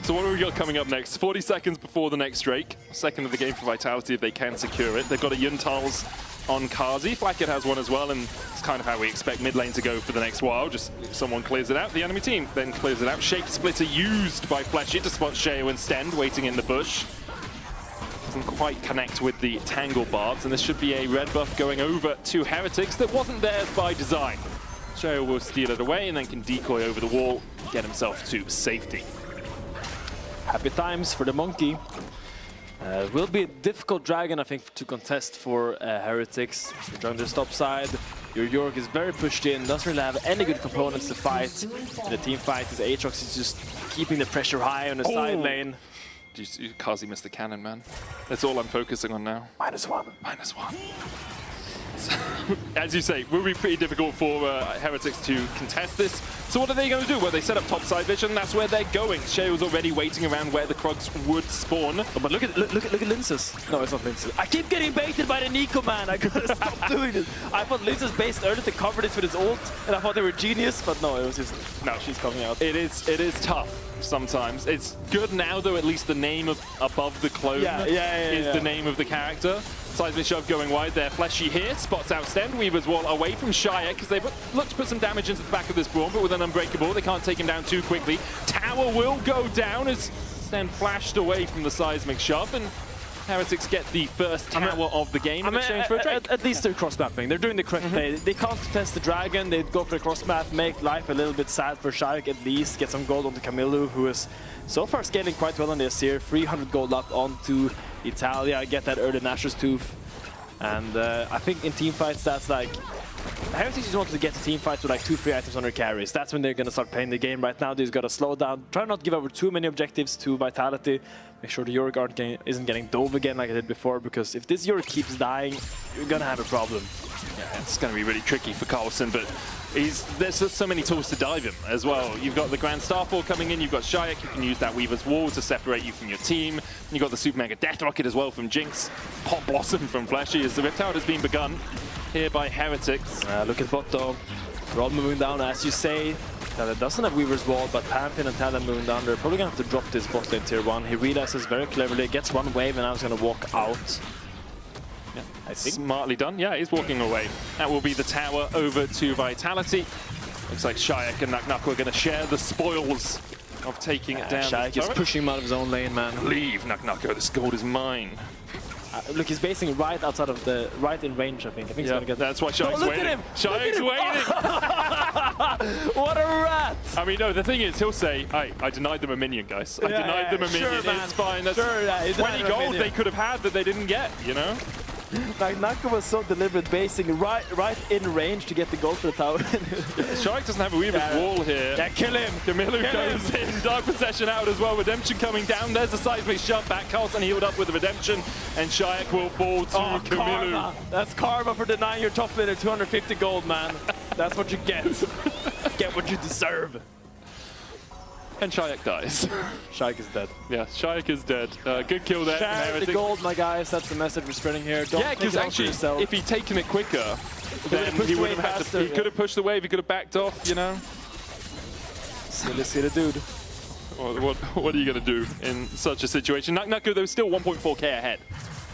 So what have we got coming up next? 40 seconds before the next Drake. Second of the game for Vitality if they can secure it. They've got a Yuntals on Kazi. Flackett has one as well, and it's kind of how we expect mid lane to go for the next while. Just if someone clears it out, the enemy team then clears it out. Shape Splitter used by Fleshy to spot Sheo and Stend waiting in the bush. Doesn't quite connect with the Tangle Barbs, and this should be a red buff going over to Heretics that wasn't theirs by design. Sheo will steal it away and then can decoy over the wall, get himself to safety. Happy times for the monkey. Will be a difficult dragon, I think, to contest for Heretics. You're on the top side. Your Yorick is very pushed in, doesn't really have any good components to fight. In the team fight, his Aatrox is just keeping the pressure high on the side lane. Kazi missed the cannon, man. That's all I'm focusing on now. -1. -1. As you say, will be pretty difficult for Heretics to contest this. So what are they going to do? Well, they set up top side vision. That's where they're going. Sheo's already waiting around where the Krugs would spawn. Oh, but look at Linces. No, it's not Linces. I keep getting baited by the Nico, man. I gotta stop doing this. I thought Linces based early to cover this with his ult, and I thought they were genius, but no, it was just she's coming out. It is tough sometimes. It's good now though. At least the name of above the clone is the name of the character. Seismic shove going wide there. Fleshy here, spots out Stend. Weaver's wall away from Shire because they've looked to put some damage into the back of this Brawn, but with an Unbreakable, they can't take him down too quickly. Tower will go down as Stend flashed away from the Seismic shove, and Heretics get the first tower of the game in exchange for a Drake. At least they're cross-mapping. They're doing the correct play. They can't contest the Dragon. They go for the cross-map, make life a little bit sad for Shaik at least. Get some gold onto Camillo, who is so far scaling quite well on the Asir. 300 gold up onto Italia. Get that early Nashor's Tooth. And I think in team fights, that's like... Heretics just wanted to get to team fights with like 2-3 items on their carries. That's when they're going to start playing the game. Right now, they've got to slow down. Try not to give over too many objectives to Vitality. Make sure the Yorick isn't getting dove again like I did before, because if this Yorick keeps dying, you're going to have a problem. Yeah, it's going to be really tricky for Carlson, but there's just so many tools to dive him as well. You've got the Grand Starfall coming in, you've got Shayak, who can use that Weaver's Wall to separate you from your team. And you've got the Super Mega Death Rocket as well from Jinx. Pop Blossom from Fleshy as the Rift Out has been begun here by Heretics. Look at bot though. They're all moving down, as you say. That doesn't have Weaver's Wall, but Pantheon and Talon moving down. They're probably going to have to drop this bot lane tier 1. He realizes very cleverly, gets one wave, and now he's going to walk out. Yeah, I think. Smartly done. Yeah, he's walking away. That will be the tower over to Vitality. Looks like Shayak and Naknako are going to share the spoils of taking it down. Shayak is pushing him out of his own lane, man. Leave, Naknako. This gold is mine. Look, he's basing right outside of the right in range, I think. I think he's going to get that's why Shayak's waiting. At him. Shayak's waiting. What a rat! I mean, no, the thing is, he'll say, hey, I denied them a minion, guys. I denied them a minion. Sure, it's fine. That's sure, 20 gold they could have had that they didn't get, you know? Like, Nako was so deliberate, basing right in range to get the gold for the tower. Shayak doesn't have a Weaver's Wall here. Yeah, kill him! Kamilu goes in, Dark Possession out as well. Redemption coming down. There's the sideways shove back. Carlson healed up with the Redemption, and Shayak will fall to Kamilu. Karma. That's karma for denying your top laner 250 gold, man. That's what you get. Get what you deserve. And Shayak dies. Shayak is dead. Yeah, Shayak is dead. Good kill there. Share the gold, my guys. That's the message we're spreading here. Don't yeah, because actually, if he'd taken it quicker, then he would have had to. He could have pushed the wave. He could have backed off. You know. Silly dude. What are you gonna do in such a situation? Naknako though still 1.4k ahead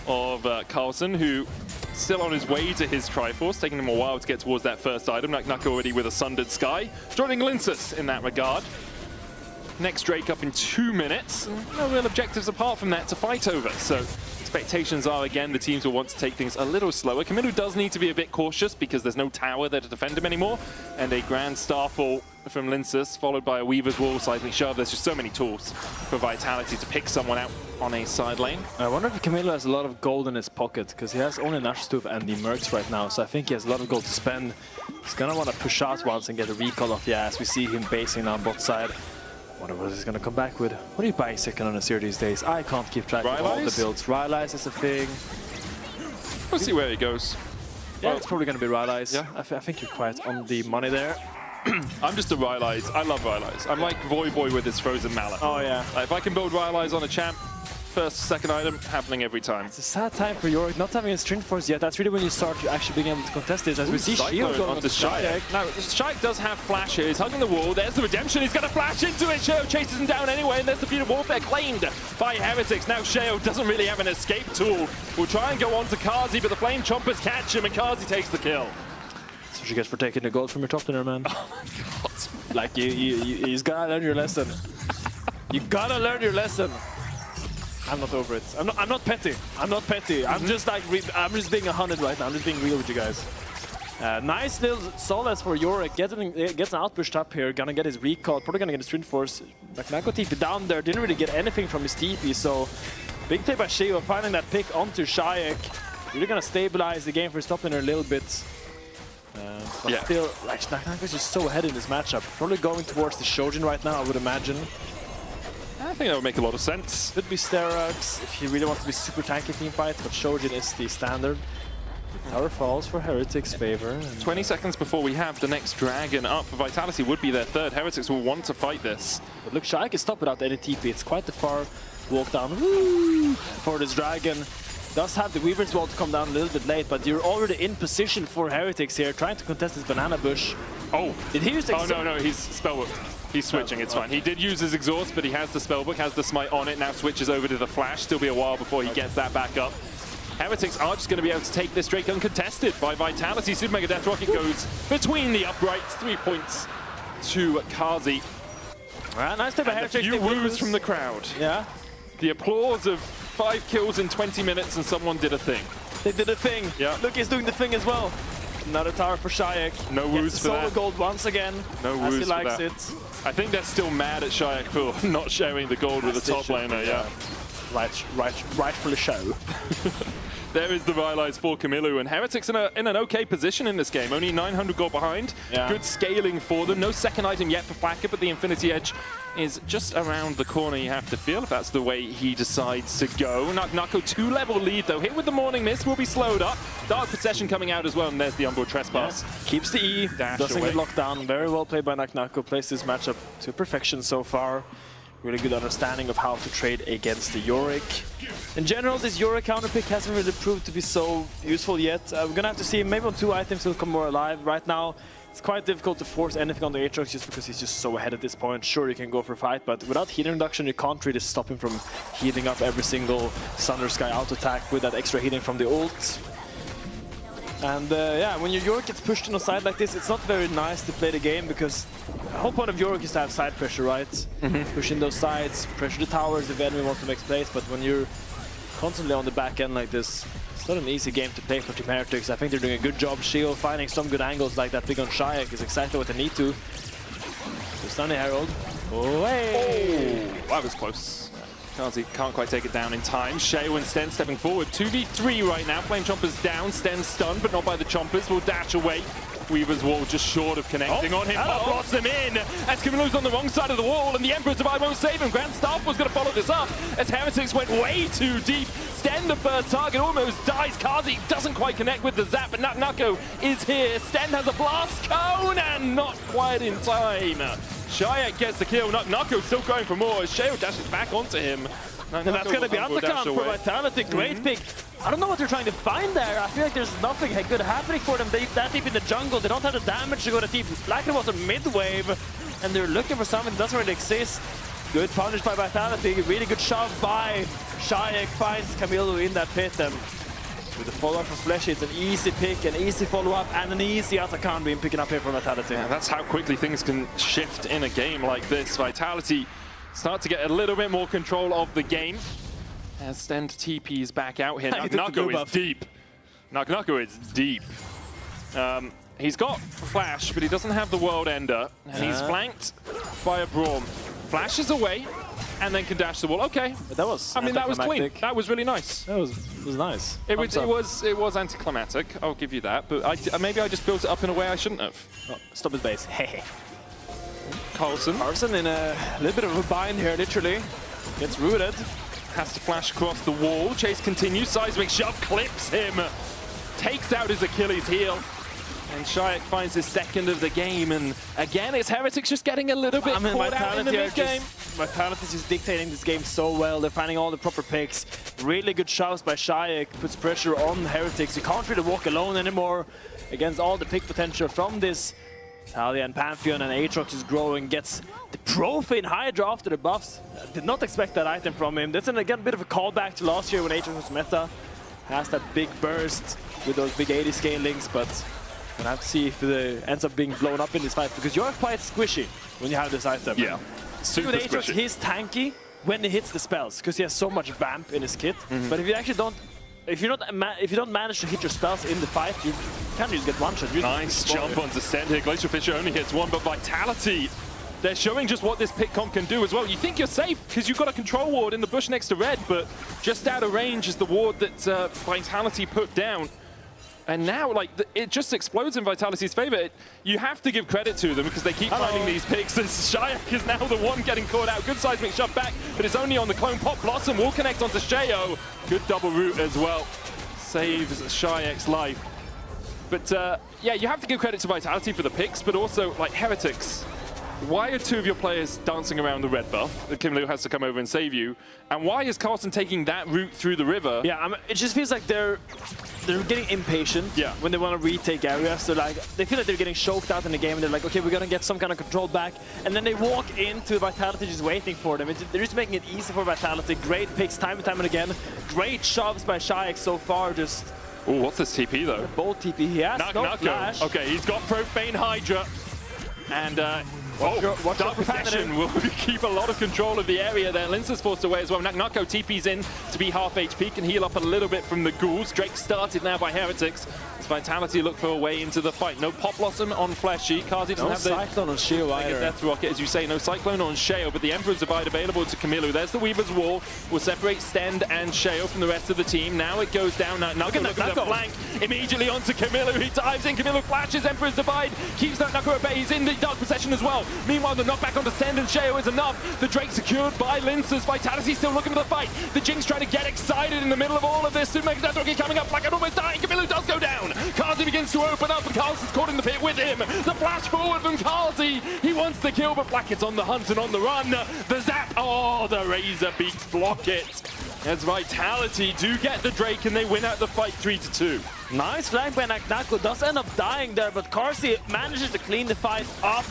of Carlson, who still on his way to his Triforce, taking him a while to get towards that first item. Naknako already with a Sundered Sky, joining Linsus in that regard. Next Drake up in 2 minutes. No real objectives apart from that to fight over. So expectations are, again, the teams will want to take things a little slower. Kamilu does need to be a bit cautious because there's no tower there to defend him anymore. And a Grand Starfall from Linsus, followed by a Weaver's Wall, slightly shove. There's just so many tools for Vitality to pick someone out on a side lane. I wonder if Kamilu has a lot of gold in his pocket, because he has only Nashstuf and the Mercs right now, so I think he has a lot of gold to spend. He's gonna want to push out once and get a recall off the ass. We see him basing on bot side. Wonder what he's gonna come back with. What are you buying second on a series these days? I can't keep track of all the builds. Rylai's is a thing. We'll see where he goes. Yeah, it's probably gonna be Rylai's. Yeah, I think you're quite on the money there. I'm just a Rylai's. I love Rylai's. I'm like Voyboy with his Frozen Mallet. Oh yeah. If I can build Rylai's on a champ, first, second item, happening every time. It's a sad time for Yorick not having a Strength Force yet. That's really when you start actually being able to contest this. As we see Shield going onto Shayak. Now, Shayak does have flash here. He's hugging the wall. There's the Redemption. He's going to flash into it. Sheo chases him down anyway, and there's the Feud of Warfare claimed by Heretics. Now Sheo doesn't really have an escape tool. We'll try and go on to Kazi, but the Flame Chompers catch him, and Kazi takes the kill. That's what you get for taking the gold from your top laner, man. Oh my god. Like, you gotta learn your lesson. You gotta learn your lesson. I'm not over it. I'm not petty. I'm not petty. I'm just like, I'm just being 100 right now. I'm just being real with you guys. Nice little solace for Yorick. Gets an outpush up here. Gonna get his recall. Probably gonna get a Strength Force. Naknako TP down there. Didn't really get anything from his TP. So big play by Sheo, finding that pick onto Shayak. Really gonna stabilize the game for his top laner a little bit. But still, like, Naknako's just so ahead in this matchup. Probably going towards the Shojin right now, I would imagine. I think that would make a lot of sense. Could be Sterux if he really wants to be super tanky team fight, but Shojin is the standard. The tower falls for Heretics' favor. 20 seconds before we have the next Dragon up for Vitality would be their third. Heretics will want to fight this. But look, Shayak is stopped without any TP. It's quite the far walk down for this Dragon. Does have the Weaver's Wall to come down a little bit late, but you're already in position for Heretics here, trying to contest this banana bush. Oh, did he use oh no, he's spellbook. He's switching, it's fine. He did use his exhaust, but he has the spellbook, has the smite on it, now switches over to the flash. Still be a while before he gets that back up. Heretics are just going to be able to take this Drake uncontested by Vitality. Super Mega Death Rocket goes between the uprights, 3 points to Kazi. Nice play by Heretics. A few woos from the crowd. Yeah. The applause of 5 kills in 20 minutes and someone did a thing. They did a thing. Yeah. Look, he's doing the thing as well. Another tower for Shayak. No woos for that. Solo gold once again. No woos as he for likes that. it. I think they're still mad at Shayak for not sharing the gold with the top laner. Yeah. Rightfully so. There is the Rylai's for Kamilu, and Heretics in an okay position in this game. Only 900 gold behind. Yeah. Good scaling for them. No second item yet for Flacka, but the Infinity Edge is just around the corner, you have to feel, if that's the way he decides to go. Naknako 2-level lead, though. Hit with the Morning Mist will be slowed up. Dark Possession coming out as well, and there's the Umbral Trespass. Yeah. Keeps the E, doesn't get locked down. Very well played by Naknako. Plays this matchup to perfection so far. Really good understanding of how to trade against the Yorick. In general, this Yorick counter pick hasn't really proved to be so useful yet. We're gonna have to see, maybe on 2 items he'll come more alive. Right now, It's quite difficult to force anything on the Aatrox just because he's just so ahead at this point. Sure, you can go for a fight, but without healing reduction, you can't really stop him from healing up every single Thunder Sky auto attack with that extra healing from the ult. And yeah, when your Yorick gets pushed on a side like this, it's not very nice to play the game because the whole point of Yorick is to have side pressure, right? Pushing those sides, pressure the towers if the enemy wants to make plays, but when you're constantly on the back end like this, it's not an easy game to play for Team Heretics. I think they're doing a good job. Shield finding some good angles like that big on Shayak is exactly what they need to. So Sunny Herald. Oh, that was close. Can't quite take it down in time. Sheo and Sten stepping forward. 2v3 right now. Flame Chomper's down. Sten's stunned, but not by the Chompers. Will dash away. Weaver's wall just short of connecting on him. Pop Blossom in as Camilo's on the wrong side of the wall, and the Emperor's Divide won't save him. Grand Staff was going to follow this up as Heretics went way too deep. Sten, the first target, almost dies. Kazi doesn't quite connect with the zap, but Nako is here. Sten has a blast cone and not quite in time. Shayak gets the kill. Nako's still going for more as Sheo dashes back onto him. And that's going to be Antakan for Vitality. Great pick. I don't know what they're trying to find there. I feel like there's nothing good happening for them. They're that deep in the jungle. They don't have the damage to go to deep. Blackner was a mid-wave, and they're looking for something that doesn't really exist. Good punish by Vitality. Really good shove by Shayak. Finds Camilo in that pit. And with the follow-up from Fleshy, it's an easy pick, an easy follow-up, and an easy Antakan being picking up here from Vitality. Yeah, that's how quickly things can shift in a game like this. Vitality start to get a little bit more control of the game. As Sten TP's back out here. Nako is deep. Nako is deep. He's got Flash, but he doesn't have the World Ender. And he's flanked by a Braum. Flashes away, and then can dash the wall. Okay. That was that was clean. That was really nice. That was nice. It was anticlimactic, I'll give you that. But maybe I just built it up in a way I shouldn't have. Oh, stop his base. Hey. Carlson in a little bit of a bind here, literally. Gets rooted. Has to flash across the wall. Chase continues. Seismic shove clips him. Takes out his Achilles heel. And Shayak finds his second of the game. And again, it's Heretics just getting a little bit caught out in the mid-game. Vitality's just dictating this game so well. They're finding all the proper picks. Really good shoves by Shayak. Puts pressure on Heretics. You can't really walk alone anymore against all the pick potential from this. Talia and Pantheon, and Aatrox is growing, gets the Profane Hydra after the buffs. Did not expect that item from him. That's again a bit of a callback to last year when Aatrox was meta. Has that big burst with those big 80 scalings, but we'll have to see if it ends up being blown up in this fight, because you're quite squishy when you have this item. Yeah, super with Aatrox, squishy. he's tanky when he hits the spells, because he has so much vamp in his kit. But if you actually don't, if you don't manage to hit your spells in the fight, you can't just get one shot. Nice jump onto Sten here. Glacial Fissure only hits one, but Vitality, they're showing just what this pick comp can do as well. You think you're safe because you've got a control ward in the bush next to Red, but just out of range is the ward that Vitality put down. And now, like, it just explodes in Vitality's favor. You have to give credit to them because they keep finding these picks. And Shayak is now the one getting caught out. Good seismic shove back, but it's only on the clone. Pop Blossom will connect onto Sheo. Good double root as well. Saves Shayak's life. But yeah, you have to give credit to Vitality for the picks, but also, like, Heretics. Why are two of your players dancing around the red buff that Kim Liu has to come over and save you? And why is Carlson taking that route through the river? Yeah, it just feels like they're getting impatient when they want to retake areas. So like, they feel like they're getting choked out in the game, and they're like, okay, we're gonna get some kind of control back. And then they walk into Vitality just waiting for them. They're just making it easy for Vitality. Great picks time and time and again. Great shoves by Shayak so far. Just oh, what's this TP though? Bold TP. He has no flash. Okay, he's got Profane Hydra. And Dark Possession will keep a lot of control of the area there. Linsa's forced away as well. Nako TP's in to be half HP, can heal up a little bit from the ghouls. Drake started now by Heretics. As Vitality look for a way into the fight. No Pop Blossom on Fleshy. Kazi doesn't have the Cyclone on Sheo either. Death Rocket, as you say. No Cyclone on Sheo, but the Emperor's Divide available to Camilo. There's the Weaver's Wall. Will separate Stend and Sheo from the rest of the team. Now it goes down. Nako look at the flank. Immediately onto Camilo. He dives in. Camilo flashes. Emperor's Divide. Keeps that Nako at bay. He's in the Dark Possession as well. Meanwhile, the knockback onto Stend and Sheo is enough. The Drake secured by Linsa's. Vitality still looking for the fight. The Jinx trying to get excited in the middle of all of this. Supermax Death Rocket coming up. Blackhead almost dying. Camilo does go down. Kazi begins to open up, and Carlson's caught in the pit with him. The flash forward from Kazi. He wants the kill, but Blackhead's on the hunt and on the run. The zap. Oh, the Razor Beaks block it. As Vitality do get the Drake, and they win out the fight 3-2. Nice flank by Naku. Does end up dying there, but Carsey manages to clean the fight up.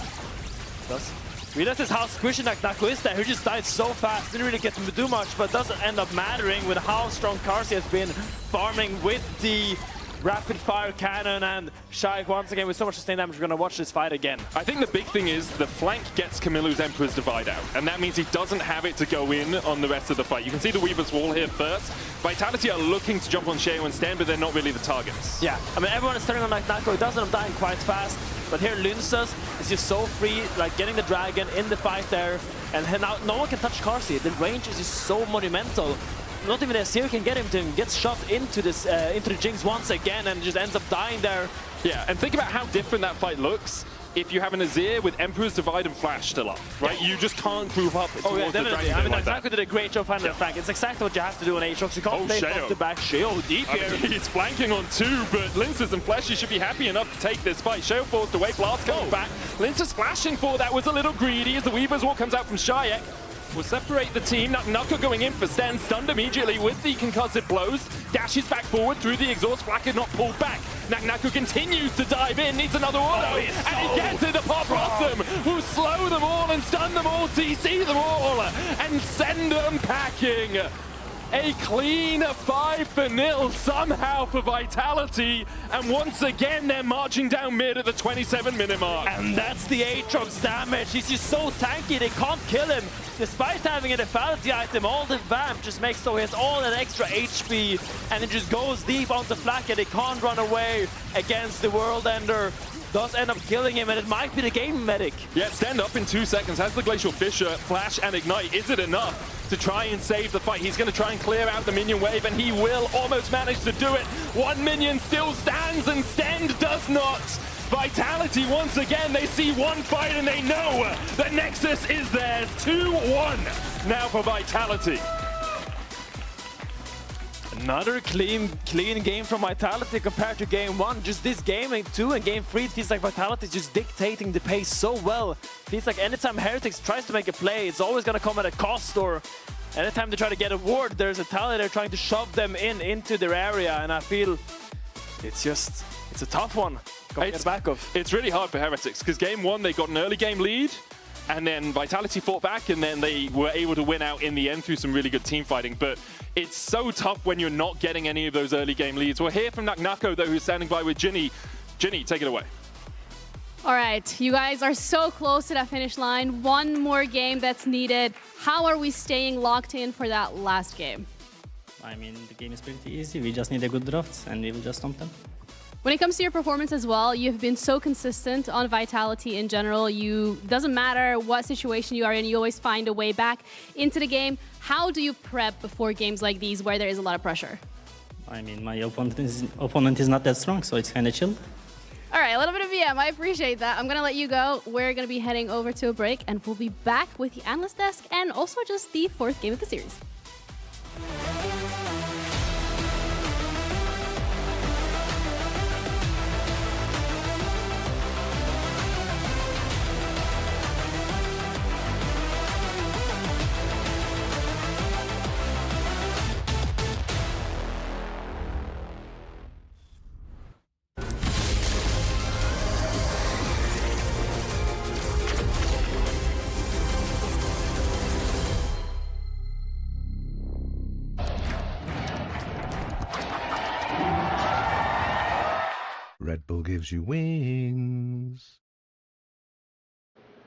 Does realizes how squishy Naku is there. He just died so fast, didn't really get to do much, but doesn't end up mattering with how strong Carsey has been farming with the rapid fire cannon, and Shaik once again with so much sustained damage. We're gonna watch this fight again. I think the big thing is the flank gets Camillo's Emperor's Divide out, and that means he doesn't have it to go in on the rest of the fight. You can see the Weaver's Wall here first. Vitality are looking to jump on Sheo and Sten, but they're not really the targets. Yeah, I mean, everyone is turning on Naku. He does end up dying quite fast, but here Lynxus is just so free, like getting the dragon in the fight there, and now no one can touch Carsey. The range is just so monumental. Not even the Azir can get him to get shot into this into the Jinx once again, and just ends up dying there. Yeah, and think about how different that fight looks if you have an Azir with Emperor's Divide and Flash still up, right? You just can't group up towards the definitely. dragon like Naku that. did a great job finding the flank. It's exactly what you have to do on Aatrox. You can't play front to back. Sheo deep here. I mean, he's flanking on 2, but Lynxus and Fleshy should be happy enough to take this fight. Sheo forced away, Blast coming back. Lynxus flashing for that was a little greedy as the Weaver's Wall comes out from Shaik. Will separate the team. Naku going in for Sten, stunned immediately with the concussive blows. Dashes back forward through the exhaust. Flak is not pulled back. Naku continues to dive in, needs another auto, and he gets it. The Pop Blossom will slow them all and stun them all, CC them all, and send them packing. A clean 5-0 somehow for Vitality, and once again they're marching down mid at the 27-minute mark. And that's the Aatrox damage. He's just so tanky, they can't kill him. Despite having a lethality item, all the vamp just makes so he has all that extra HP, and it just goes deep onto Flak, and they can't run away against the World Ender. Does end up killing him, and it might be the game medic. Yeah, stand up in 2 seconds. Has the Glacial Fissure, Flash, and Ignite. Is it enough to try and save the fight? He's going to try and clear out the minion wave, and he will almost manage to do it. 1 minion still stands, and Sten does not. Vitality, once again, they see one fight, and they know the Nexus is theirs. 2-1 now for Vitality. Another clean game from Vitality compared to game 1. Just this game 2 and game 3, it feels like Vitality is just dictating the pace so well. Feels like anytime Heretics tries to make a play, it's always going to come at a cost, or anytime they try to get a ward, there's a talent they're trying to shove them into their area, and I feel it's a tough one. It's really hard for Heretics, because game 1 they got an early game lead, and then Vitality fought back, and then they were able to win out in the end through some really good team fighting. But it's so tough when you're not getting any of those early game leads. We'll hear from Naku, though, who's standing by with Ginny. Ginny, take it away. All right, you guys are so close to that finish line. One more game that's needed. How are we staying locked in for that last game? I mean, the game is pretty easy. We just need a good draft, and we will just stomp them. When it comes to your performance as well, you've been so consistent on Vitality in general. Doesn't matter what situation you are in, you always find a way back into the game. How do you prep before games like these where there is a lot of pressure? I mean, my opponent is not that strong, so it's kind of chill. All right, a little bit of VM. I appreciate that. I'm going to let you go. We're going to be heading over to a break, and we'll be back with the Analyst Desk and also just the 4th game of the series. Red Bull gives you wings.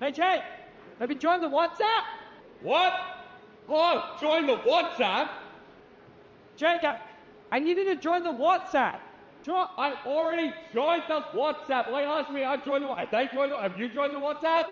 Hey, Jake, have you joined the WhatsApp? What? Oh, join the WhatsApp? Jake, I needed to join the WhatsApp. I already joined the WhatsApp. They asked me, I joined the WhatsApp. Have you joined the WhatsApp?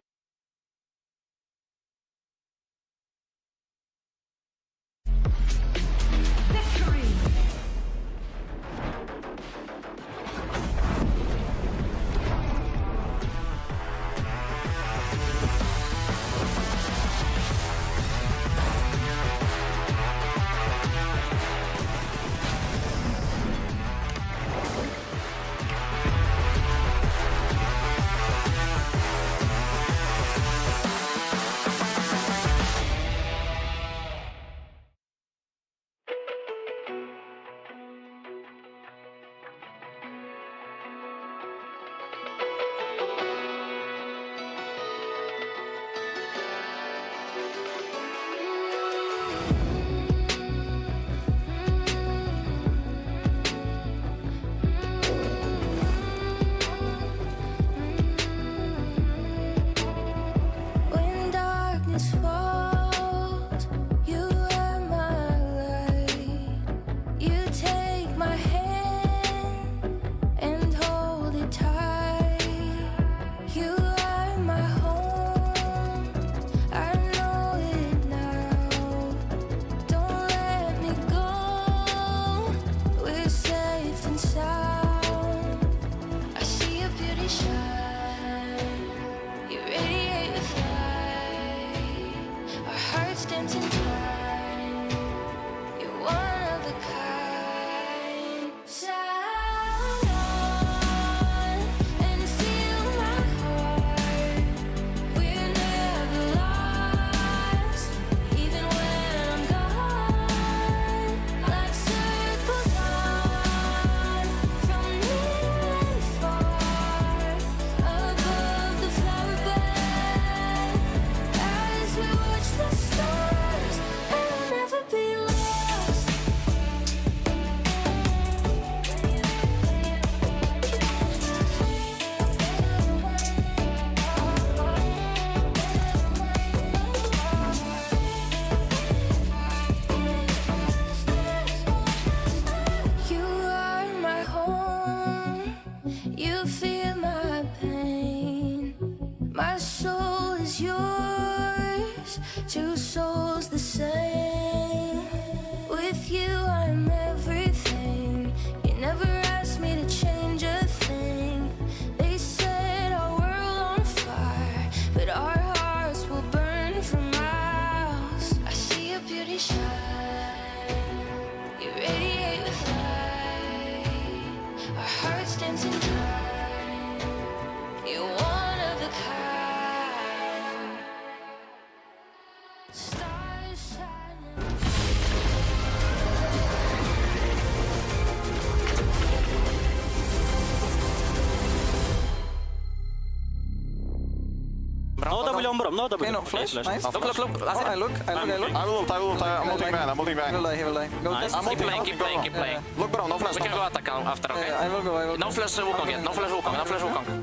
on bottom, no double. Okay, no, flash, nice. Look. I look. I will ult. I'm ulting van. I'm ulting van. He will die. Go Nice. test. Keep playing. Look bro, no flash. We can go attack after, okay? I will go. No flash Wukong yet. No flash Wukong.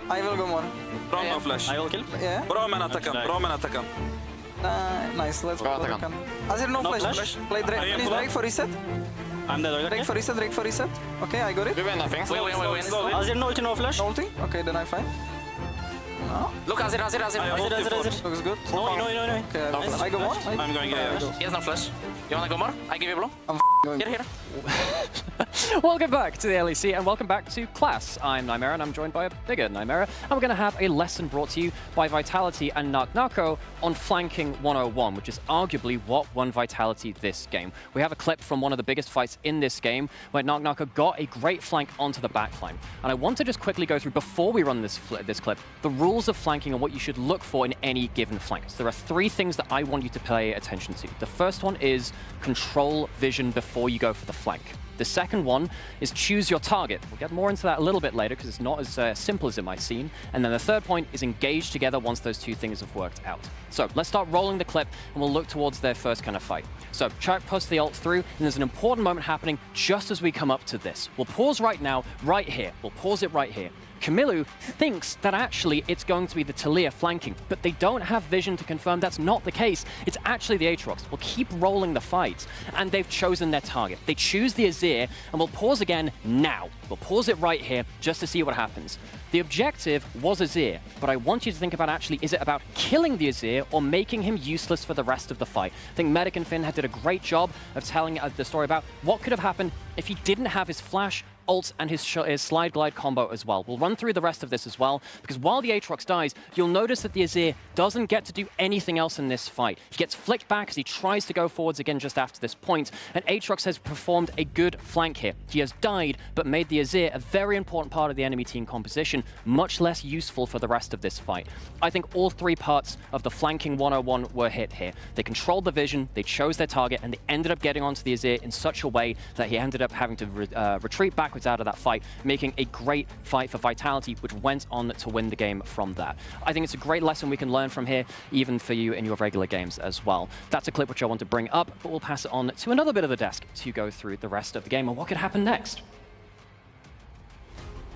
I will go more. Bro, no flash. I will kill. Yeah. Bro, man attack him. Nice, let's Go go. attack him. Azir, no No flash. flash. Play Drake. Please, Drake for reset. I'm dead already. Drake for reset. Okay, I got it. We win, I think. We win. Azir no ulti, no flash. No ulti? Okay, then I fight. No. Look, Azir. Azir. Looks good. No. Okay, Nice. I go more. I'm going, yeah. He has no flash. You wanna go more? I give you blow. I'm going. Here. Welcome back to the LEC and welcome back to class. I'm Nymera and I'm joined by a bigger Nymera. And we're going to have a lesson brought to you by Vitality and Narknako on flanking 101, which is arguably what won Vitality this game. We have a clip from one of the biggest fights in this game where Narknako got a great flank onto the backline. And I want to just quickly go through, before we run this clip, the rules of flanking and what you should look for in any given flank. So there are 3 things that I want you to pay attention to. The first one is control vision before you go for the flank. The second one is choose your target. We'll get more into that a little bit later because it's not as simple as it might seem. And then the third point is engage together once those 2 things have worked out. So let's start rolling the clip and we'll look towards their first kind of fight. So Chuck puts the ult through and there's an important moment happening just as we come up to this. We'll pause right now, right here. We'll pause it right here. Kamilu thinks that actually it's going to be the Taliyah flanking, but they don't have vision to confirm that's not the case. It's actually the Aatrox. We'll keep rolling the fight, and they've chosen their target. They choose the Azir, and we'll pause again now. We'll pause it right here just to see what happens. The objective was Azir, but I want you to think about actually, is it about killing the Azir or making him useless for the rest of the fight? I think Medic and Finn did a great job of telling the story about what could have happened if he didn't have his flash, ult, and his slide glide combo as well. We'll run through the rest of this as well, because while the Aatrox dies, you'll notice that the Azir doesn't get to do anything else in this fight. He gets flicked back as he tries to go forwards again just after this point, and Aatrox has performed a good flank here. He has died, but made the Azir a very important part of the enemy team composition, much less useful for the rest of this fight. I think all 3 parts of the flanking 101 were hit here. They controlled the vision, they chose their target, and they ended up getting onto the Azir in such a way that he ended up having to retreat backwards out of that fight, making a great fight for Vitality, which went on to win the game from that. I think it's a great lesson we can learn from here, even for you in your regular games as well. That's a clip which I want to bring up, but we'll pass it on to another bit of the desk to go through the rest of the game and what could happen next.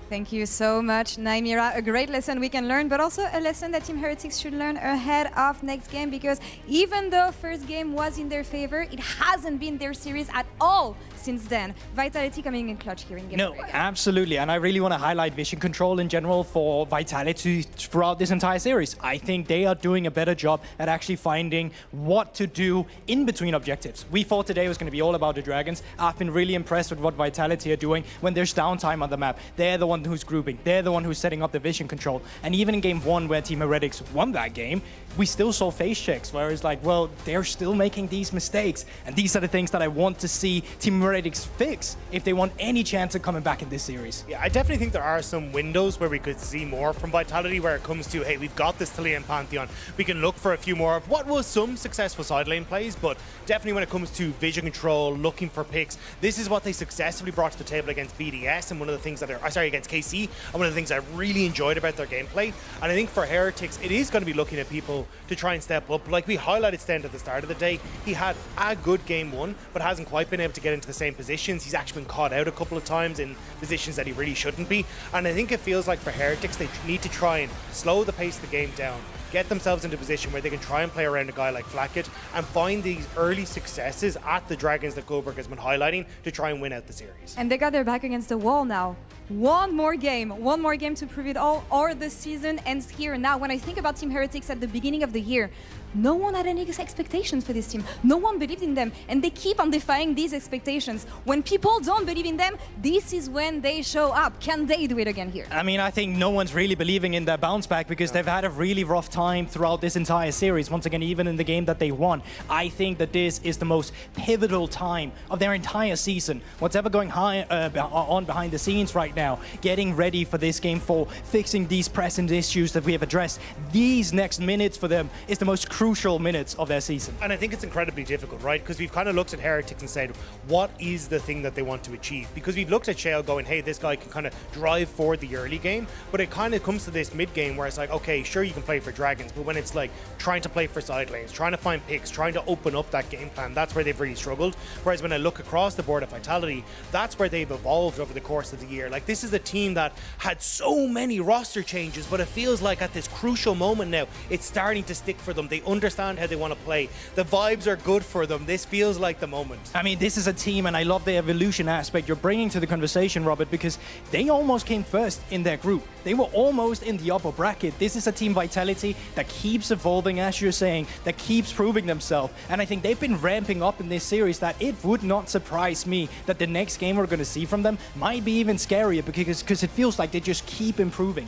Thank you so much, Nymera. A great lesson we can learn, but also a lesson that Team Heretics should learn ahead of next game, because even though first game was in their favor, it hasn't been their series at all since then. Vitality coming in clutch here in game 3. Absolutely, and I really want to highlight vision control in general for Vitality throughout this entire series. I think they are doing a better job at actually finding what to do in between objectives. We thought today was going to be all about the Dragons. I've been really impressed with what Vitality are doing when there's downtime on the map. They're the one who's grouping. They're the one who's setting up the vision control. And even in game 1, where Team Heretics won that game, we still saw face checks where it's like, well, they're still making these mistakes. And these are the things that I want to see Team Heretics fix if they want any chance of coming back in this series. Yeah, I definitely think there are some windows where we could see more from Vitality where it comes to, hey, we've got this Taliyah and Pantheon. We can look for a few more of what was some successful side lane plays, but definitely when it comes to vision control, looking for picks, this is what they successfully brought to the table against BDS and one of the things that against KC, and one of the things I really enjoyed about their gameplay. And I think for Heretics, it is going to be looking at people to try and step up. Like we highlighted Stend at the start of the day, he had a good game 1, but hasn't quite been able to get into the same positions. He's actually been caught out a couple of times in positions that he really shouldn't be. And I think it feels like for Heretics, they need to try and slow the pace of the game down, get themselves into a position where they can try and play around a guy like Flacket and find these early successes at the Dragons that Goldberg has been highlighting to try and win out the series. And they got their back against the wall now. One more game to prove it all, or the season ends here. Now, when I think about Team Heretics at the beginning of the year, no one had any expectations for this team. No one believed in them, and they keep on defying these expectations. When people don't believe in them, this is when they show up. Can they do it again here? I mean, I think no one's really believing in their bounce back because they've had a really rough time throughout this entire series. Once again, even in the game that they won. I think that this is the most pivotal time of their entire season. What's ever going on behind the scenes right now, getting ready for this game 4, fixing these present issues that we have addressed. These next minutes for them is the most crucial minutes of their season. And I think it's incredibly difficult, right? Because we've kind of looked at Heretics and said, what is the thing that they want to achieve? Because we've looked at Shale going, hey, this guy can kind of drive for the early game, but it kind of comes to this mid game where it's like, okay, sure, you can play for Dragons, but when it's like trying to play for side lanes, trying to find picks, trying to open up that game plan, that's where they've really struggled. Whereas when I look across the board at Vitality, that's where they've evolved over the course of the year. Like, this is a team that had so many roster changes, but it feels like at this crucial moment now, it's starting to stick for them. They understand how they want to play. The vibes are good for them. This feels like the moment. I mean, this is a team, and I love the evolution aspect you're bringing to the conversation, Robert, because they almost came first in their group. They were almost in the upper bracket. This is a team Vitality that keeps evolving, as you're saying, that keeps proving themselves. And I think they've been ramping up in this series that it would not surprise me that the next game we're going to see from them might be even scarier because it feels like they just keep improving.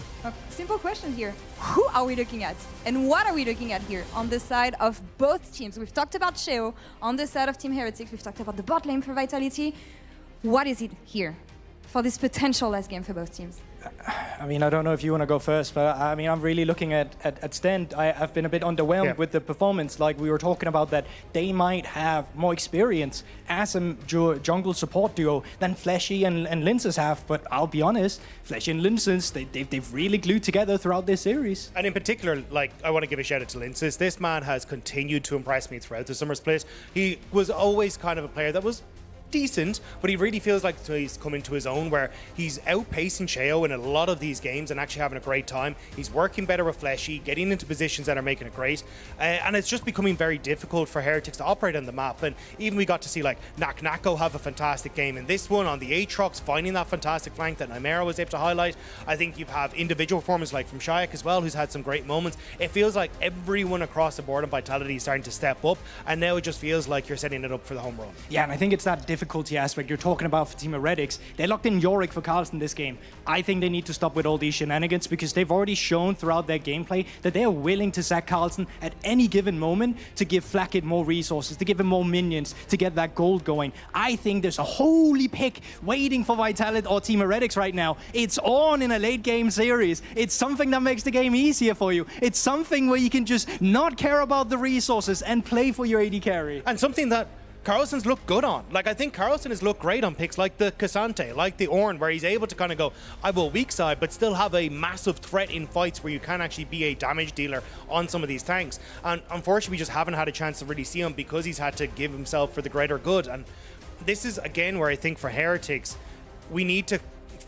Simple question here. Who are we looking at? And what are we looking at here on the side of both teams? We've talked about Sheo. On the side of Team Heretics, we've talked about the bot lane for Vitality. What is it here for this potential last game for both teams? I mean, I don't know if you want to go first, but I mean, I'm really looking at Stand. I've been a bit underwhelmed with the performance. Like we were talking about, that they might have more experience as a jungle support duo than Fleshy and Linces have. But I'll be honest, Fleshy and Linces, they've really glued together throughout this series. And in particular, like, I want to give a shout out to Linces. This man has continued to impress me throughout the summer split. He was always kind of a player that was decent, but he really feels like he's come into his own, where he's outpacing Sheo in a lot of these games and actually having a great time. He's working better with Fleshy, getting into positions that are making it great, and it's just becoming very difficult for Heretics to operate on the map. And even we got to see like Nako have a fantastic game in this one on the Aatrox, finding that fantastic flank that Nymeria was able to highlight. I think you have individual performance like from Shayak as well, who's had some great moments. It feels like everyone across the board in Vitality is starting to step up, and now it just feels like you're setting it up for the home run. Yeah, and I think it's that difficulty aspect you're talking about for Team Heretics. They locked in Yorick for Carlson this game. I think they need to stop with all these shenanigans, because they've already shown throughout their gameplay that they are willing to sack Carlson at any given moment to give Flakkit more resources, to give him more minions, to get that gold going. I think there's a holy pick waiting for Vitality or Team Heretics right now. It's on in a late game series. It's something that makes the game easier for you. It's something where you can just not care about the resources and play for your AD carry. And something that Carlson's looked good on. Like, I think Carlson has looked great on picks like the Cassante, like the Ornn, where he's able to kind of go, I will weak side, but still have a massive threat in fights where you can actually be a damage dealer on some of these tanks. And unfortunately, we just haven't had a chance to really see him because he's had to give himself for the greater good. And this is, again, where I think for Heretics, we need to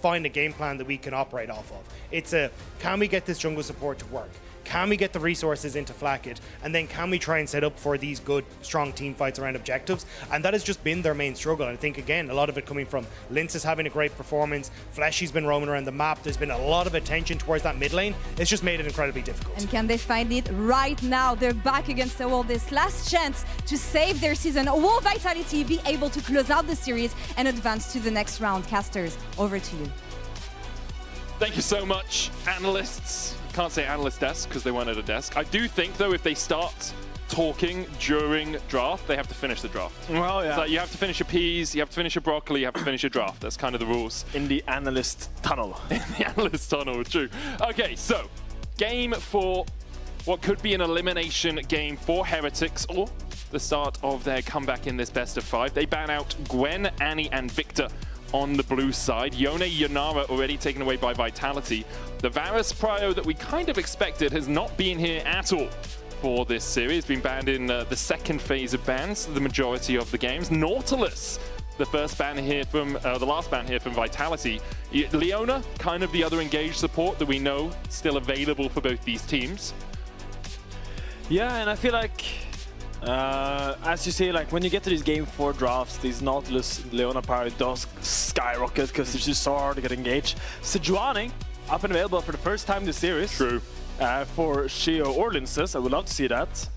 find a game plan that we can operate off of. It's a, can we get this jungle support to work? Can we get the resources into Flakkit? And then can we try and set up for these good, strong team fights around objectives? And that has just been their main struggle. And I think, again, a lot of it coming from Linces having a great performance. Fleshy's been roaming around the map. There's been a lot of attention towards that mid lane. It's just made it incredibly difficult. And can they find it right now? They're back against the wall. This last chance to save their season. Will Vitality be able to close out the series and advance to the next round? Casters, over to you. Thank you so much, analysts. Can't say analyst desk because they weren't at a desk. I do think, though, if they start talking during draft, they have to finish the draft. Well, yeah. So you have to finish your peas, you have to finish your broccoli, you have to finish your draft. That's kind of the rules. In the analyst tunnel. In the analyst tunnel, true. Okay, so game for what could be an elimination game for Heretics, or the start of their comeback in this best of 5. They ban out Gwen, Annie, and Victor on the blue side. Yone Yonara already taken away by Vitality. The Varus Prio that we kind of expected has not been here at all for this series. Been banned in the second phase of bans, the majority of the games. Nautilus, the first ban here from, the last ban here from Vitality. Leona, kind of the other engaged support that we know still available for both these teams. Yeah, and I feel like as you say, like when you get to these game 4 drafts, these Nautilus Leona power does skyrocket because it's just so hard to get engaged. Sejuani up and available for the first time this series. True. For Sheo or Linces, I would love to see that.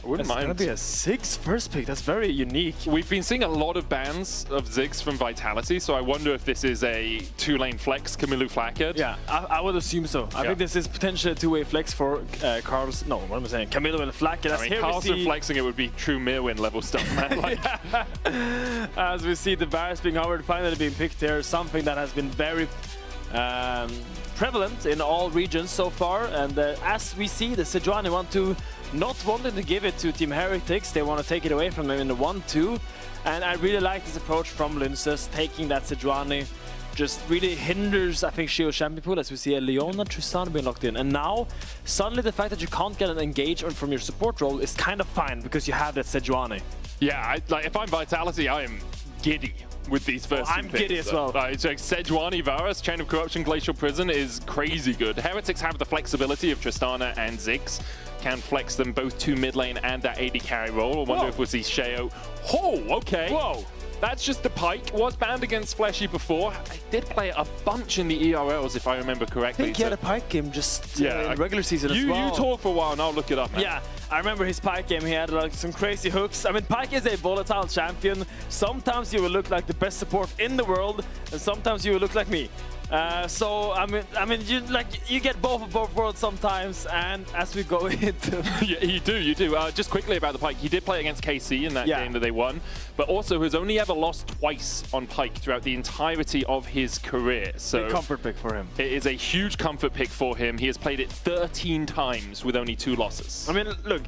I wouldn't mind. It's gonna be a 6 first pick. That's very unique. We've been seeing a lot of bans of Ziggs from Vitality, so I wonder if this is a 2-lane flex, Camilo Flakkit. Yeah, I would assume so. I think this is potentially a 2-way flex for Carlos. No, what am I saying? Camilo and Flakkit. I mean, Carlson flexing it would be true Mirwin level stuff, man. Like, as we see the Varus being Howard finally being picked here, something that has been very prevalent in all regions so far, and as we see, the Sejuani want to not wanting to give it to Team Heretics. They want to take it away from them in the 1-2. And I really like this approach from Lunces, taking that Sejuani. Just really hinders, I think, Shio's champion pool, as we see a Leona Tristana being locked in. And now, suddenly the fact that you can't get an engagement from your support role is kind of fine, because you have that Sejuani. Yeah, like if I'm Vitality, I am giddy with these first two I'm picks. giddy as well. So Sejuani, Varus, Chain of Corruption, Glacial Prison is crazy good. Heretics have the flexibility of Tristana and Ziggs. Can flex them both to mid lane and that AD carry role. I wonder if we'll see Sheo. Oh, okay. Whoa. That's just the Pike. Was banned against Fleshy before. I did play a bunch in the ERLs, if I remember correctly. I think he had a Pike game just in regular season as well. You talk for a while and I'll look it up, man. Yeah, I remember his Pike game. He had like some crazy hooks. I mean, Pike is a volatile champion. Sometimes you will look like the best support in the world, and sometimes you will look like me. So I mean, you get both of both worlds sometimes, and as we go into yeah, you do. Just quickly about the Pike, he did play against KC in that game that they won, but also has only ever lost twice on Pike throughout the entirety of his career. So big comfort pick for him. It is a huge comfort pick for him. He has played it 13 times with only 2 losses. I mean, look.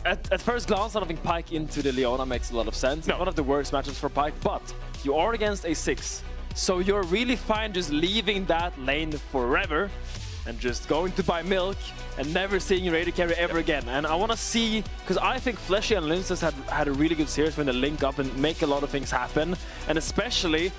At first glance, I don't think Pike into the Leona makes a lot of sense. No. One of the worst matchups for Pike, but you are against a 6. So you're really fine just leaving that lane forever and just going to buy milk and never seeing your AD carry ever again. And I want to see, because I think Fleshy and Lunces had a really good series when they link up and make a lot of things happen. And especially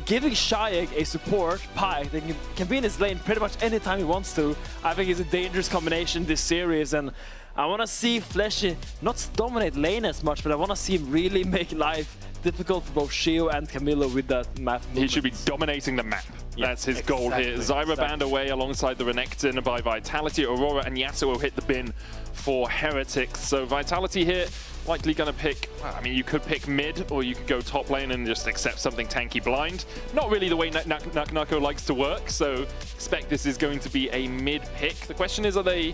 giving Shayak a support Pike that can be in his lane pretty much anytime he wants to, I think is a dangerous combination this series. And I want to see Fleshy not dominate lane as much, but I want to see him really make life difficult for both Shio and Camilo with that map movement. He should be dominating the map. Yeah, that's his goal here. Zyra banned away alongside the Renekton by Vitality. Aurora and Yasuo hit the bin for Heretics. So Vitality here likely going to pick, well, I mean, you could pick mid or you could go top lane and just accept something tanky blind. Not really the way Nako likes to work, so expect this is going to be a mid pick. The question is, are they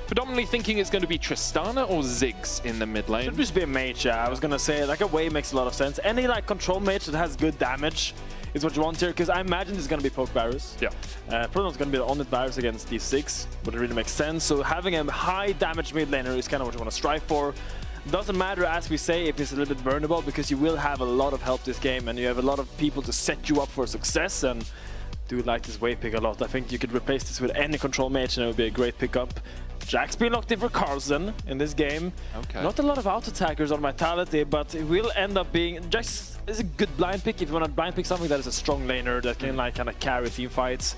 predominantly thinking it's going to be Tristana or Ziggs in the mid lane? Should just be a mage, yeah. I was going to say, like, a Wei makes a lot of sense. Any, like, control mage that has good damage is what you want here, because I imagine this is going to be poke Varus. Yeah. Probably not going to be the on-it Varus against these 6, but it really makes sense. So having a high damage mid laner is kind of what you want to strive for. Doesn't matter, as we say, if it's a little bit vulnerable, because you will have a lot of help this game, and you have a lot of people to set you up for success, and do like this Wei pick a lot. I think you could replace this with any control mage, and it would be a great pickup. Jack's being locked in for Carlsen in this game. Okay. Not a lot of auto-attackers on Vitality, but it will end up being... Jax is a good blind pick if you want to blind pick something that is a strong laner that can like kind of carry team fights.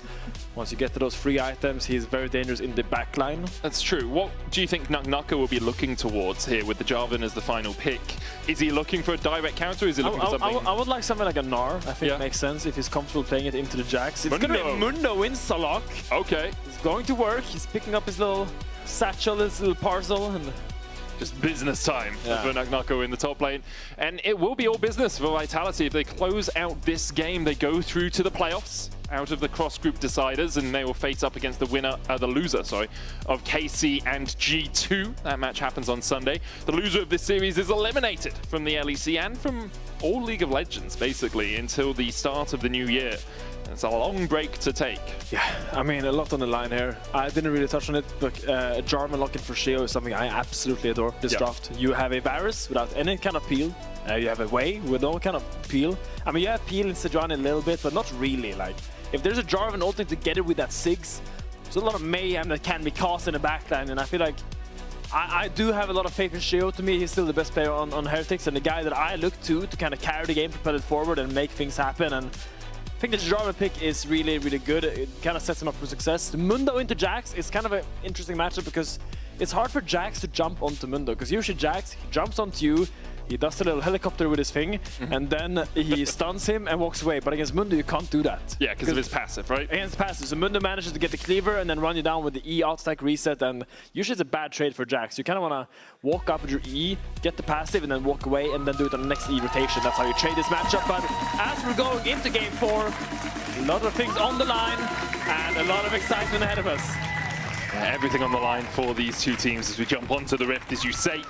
Once you get to those free items, he's very dangerous in the backline. That's true. What do you think Naka will be looking towards here with the Jarvan as the final pick? Is he looking for a direct counter, or is he looking for something? I would like something like a Gnar. I think it makes sense if he's comfortable playing it into the Jax. It's going to be Mundo in Salak. Okay. It's going to work. He's picking up his little satchel, his little parcel, and just business time for Nako in the top lane. And it will be all business for Vitality. If they close out this game, they go through to the playoffs out of the cross-group deciders, and they will face up against the loser of KC and G2. That match happens on Sunday. The loser of this series is eliminated from the LEC and from all League of Legends, basically, until the start of the new year. It's a long break to take. Yeah, I mean, a lot on the line here. I didn't really touch on it, but Jarvan locking for Sheo is something I absolutely adore this draft. You have a Varus without any kind of peel. You have a Wei with no kind of peel. I mean, you have peel in Sejuani a little bit, but not really. Like, if there's a Jarvan ulting together with that Ziggs, there's a lot of mayhem that can be caused in the backline, and I feel like I do have a lot of faith in Sheo. To me, he's still the best player on Heretics, and the guy that I look to kind of carry the game, propel it forward, and make things happen. And I think the Jarvan pick is really, really good. It kind of sets him up for success. The Mundo into Jax is kind of an interesting matchup because it's hard for Jax to jump onto Mundo, because usually Jax, he jumps onto you, he does a little helicopter with his thing, and then he stuns him and walks away. But against Mundo, you can't do that. Yeah, because of his passive, right? Against passive. So Mundo manages to get the cleaver and then run you down with the E auto-attack reset, and usually it's a bad trade for Jax. You kind of want to walk up with your E, get the passive, and then walk away, and then do it on the next E rotation. That's how you trade this matchup. But as we're going into Game 4, a lot of things on the line, and a lot of excitement ahead of us. Everything on the line for these two teams as we jump onto the Rift, as you say.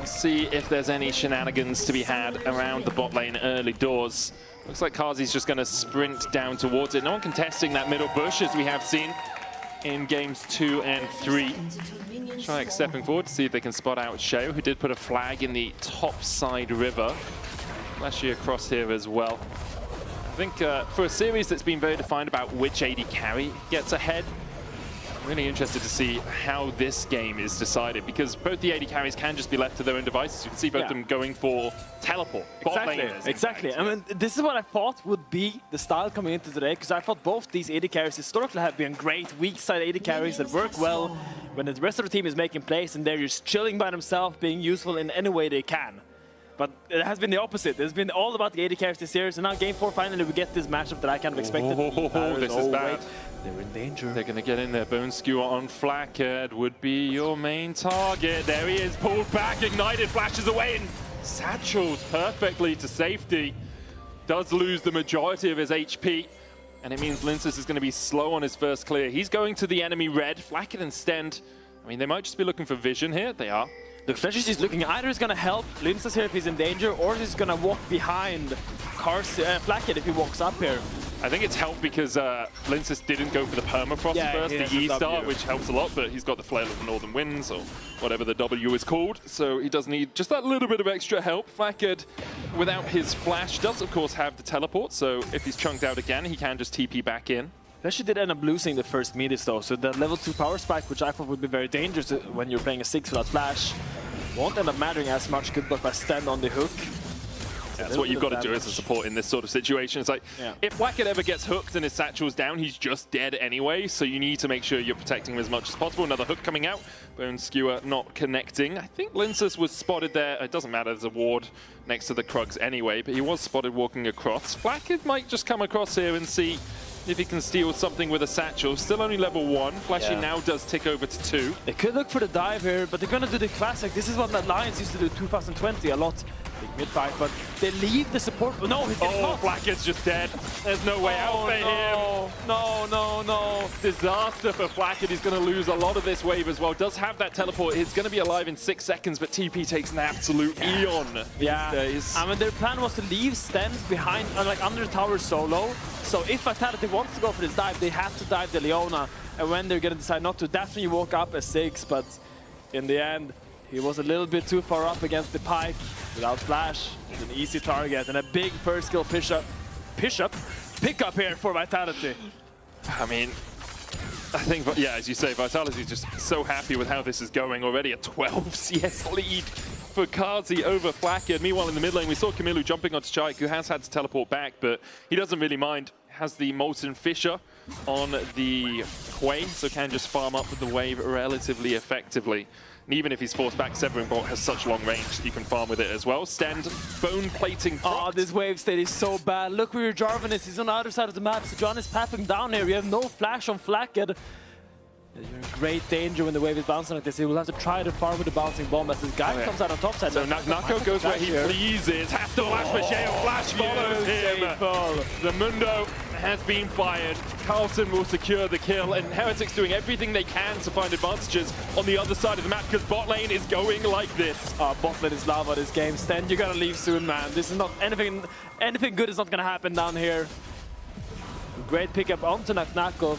See if there's any shenanigans to be had around the bot lane early doors. Looks like Kazi's just going to sprint down towards it. No one contesting that middle bush, as we have seen. in games 2 and 3. Triax stepping forward to see if they can spot out Sheo, who did put a flag in the top side river. Flashy across here as well. I think for a series that's been very defined about which AD carry gets ahead, I'm really interested to see how this game is decided, because both the AD carries can just be left to their own devices. You can see both of them going for teleport. Exactly. I mean, this is what I thought would be the style coming into today, because I thought both these AD carries historically have been great weak side AD carries that work well when the rest of the team is making plays and they're just chilling by themselves, being useful in any way they can. But it has been the opposite. It's been all about the AD carries this series, and now game 4 finally we get this matchup that I kind of expected. This is bad. They're in danger. They're going to get in there. Bone Skewer on Flackhead would be your main target. There he is, pulled back, ignited, flashes away, and satchels perfectly to safety. Does lose the majority of his HP, and it means Linces is going to be slow on his first clear. He's going to the enemy red. Flackhead instead, I mean, they might just be looking for vision here. They are. The Flashes is looking either is going to help Linces here if he's in danger, or he's going to walk behind Flackhead if he walks up here. I think it's helped because Linces didn't go for the permafrost first, the E start, which helps a lot, but he's got the Flail of the Northern Winds, or whatever the W is called, so he does need just that little bit of extra help. Flackhead, without his flash, does of course have the teleport, so if he's chunked out again, he can just TP back in. Flashy did end up losing the first metis though, so the level 2 power spike, which I thought would be very dangerous when you're playing a 6 without flash, won't end up mattering as much. Good luck by stand on the hook. That's what you've got to do as a support in this sort of situation. It's like, if Flackhead ever gets hooked and his satchel's down, he's just dead anyway, so you need to make sure you're protecting him as much as possible. Another hook coming out. Bone Skewer not connecting. I think Linces was spotted there. It doesn't matter, there's a ward next to the Krugs anyway, but he was spotted walking across. Flackhead might just come across here and see if he can steal something with a satchel. Still only level 1. Flashy now does tick over to 2. They could look for the dive here, but they're going to do the classic. This is what the Lions used to do in 2020 a lot. Big mid-fight, but they leave the support. No, he's not. Flackhead's just dead. There's no way out for him. No. Disaster for Flackhead. He's going to lose a lot of this wave as well. Does have that teleport. He's going to be alive in 6 seconds, but TP takes an absolute eon these days. I mean, their plan was to leave Sten behind, like under the tower solo. So if Vitality wants to go for this dive, they have to dive the Leona. And when they're going to decide not to, definitely walk up as 6, but in the end, he was a little bit too far up against the Pike. Without flash, it's an easy target and a big first skill pickup here for Vitality. I mean, I think, yeah, as you say, Vitality is just so happy with how this is going. Already a 12 CS lead for Kazi over Flackhead. Meanwhile, in the mid lane, we saw Kamilu jumping onto Chaik, who has had to teleport back, but he doesn't really mind. Has the Molten Fissure on the Quay, so can just farm up with the wave relatively effectively. And even if he's forced back, Severing Bolt has such long range, you can farm with it as well. Stand, bone plating. Oh, this wave state is so bad. Look where your Jarvan is. He's on the other side of the map. So John is pathing down here. You have no flash on Flackhead. You're in great danger when the wave is bouncing like this. He will have to try to farm with the bouncing bomb as this guy comes out on top side. So Nako goes where he pleases. Has to flash for Sheo. Flash follows him. The Mundo has been fired. Carlson will secure the kill, and Heretics doing everything they can to find advantages on the other side of the map because bot lane is going like this. Bot lane is lava this game. Sten, you gotta leave soon, man. This is not anything good is not gonna happen down here. Great pickup onto Nako.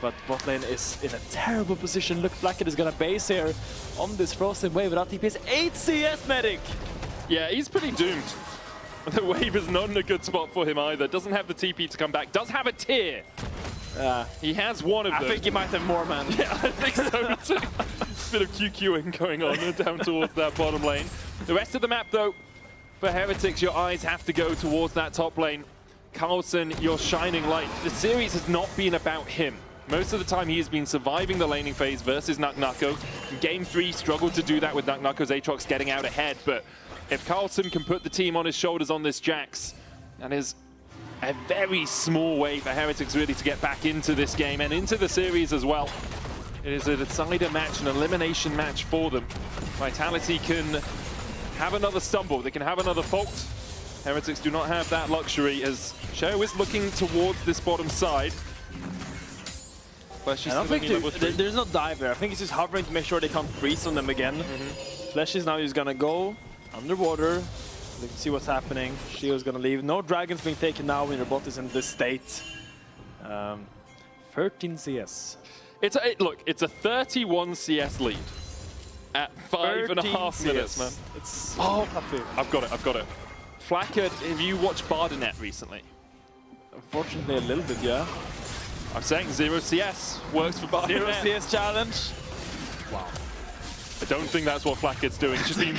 But bot lane is in a terrible position. Look, Flackhead is gonna base here on this frozen wave without TPS. 8 CS medic! Yeah, he's pretty doomed. The wave is not in a good spot for him either. Doesn't have the TP to come back. Does have a tier. He has one of them. I think he might have more, man. Yeah, I think so too. Bit of QQing going on down towards that bottom lane. The rest of the map, though, for Heretics, your eyes have to go towards that top lane. Carlson, your shining light. The series has not been about him. Most of the time he has been surviving the laning phase versus Nako. In Game 3, struggled to do that with Nako's Aatrox getting out ahead, but if Carlson can put the team on his shoulders on this Jax, that is a very small way for Heretics really to get back into this game and into the series as well. It is a decider match, an elimination match for them. Vitality can have another stumble, they can have another fault. Heretics do not have that luxury as Sheo is looking towards this bottom side. I don't think there's no dive there. I think he's just hovering to make sure they can't freeze on them again. Flesh is now just gonna go underwater. We can see what's happening. Shio's gonna leave. No dragons being taken now when your bot is in this state. 13 CS. Look, it's a 31 CS lead at 5.5 minutes, man. It's I've got it. Flackard, have you watched Bardinet recently? Unfortunately, a little bit, yeah. I'm saying 0 CS works for Bardinet. 0 CS challenge. Wow. I don't think that's what Flackard's doing. It's just been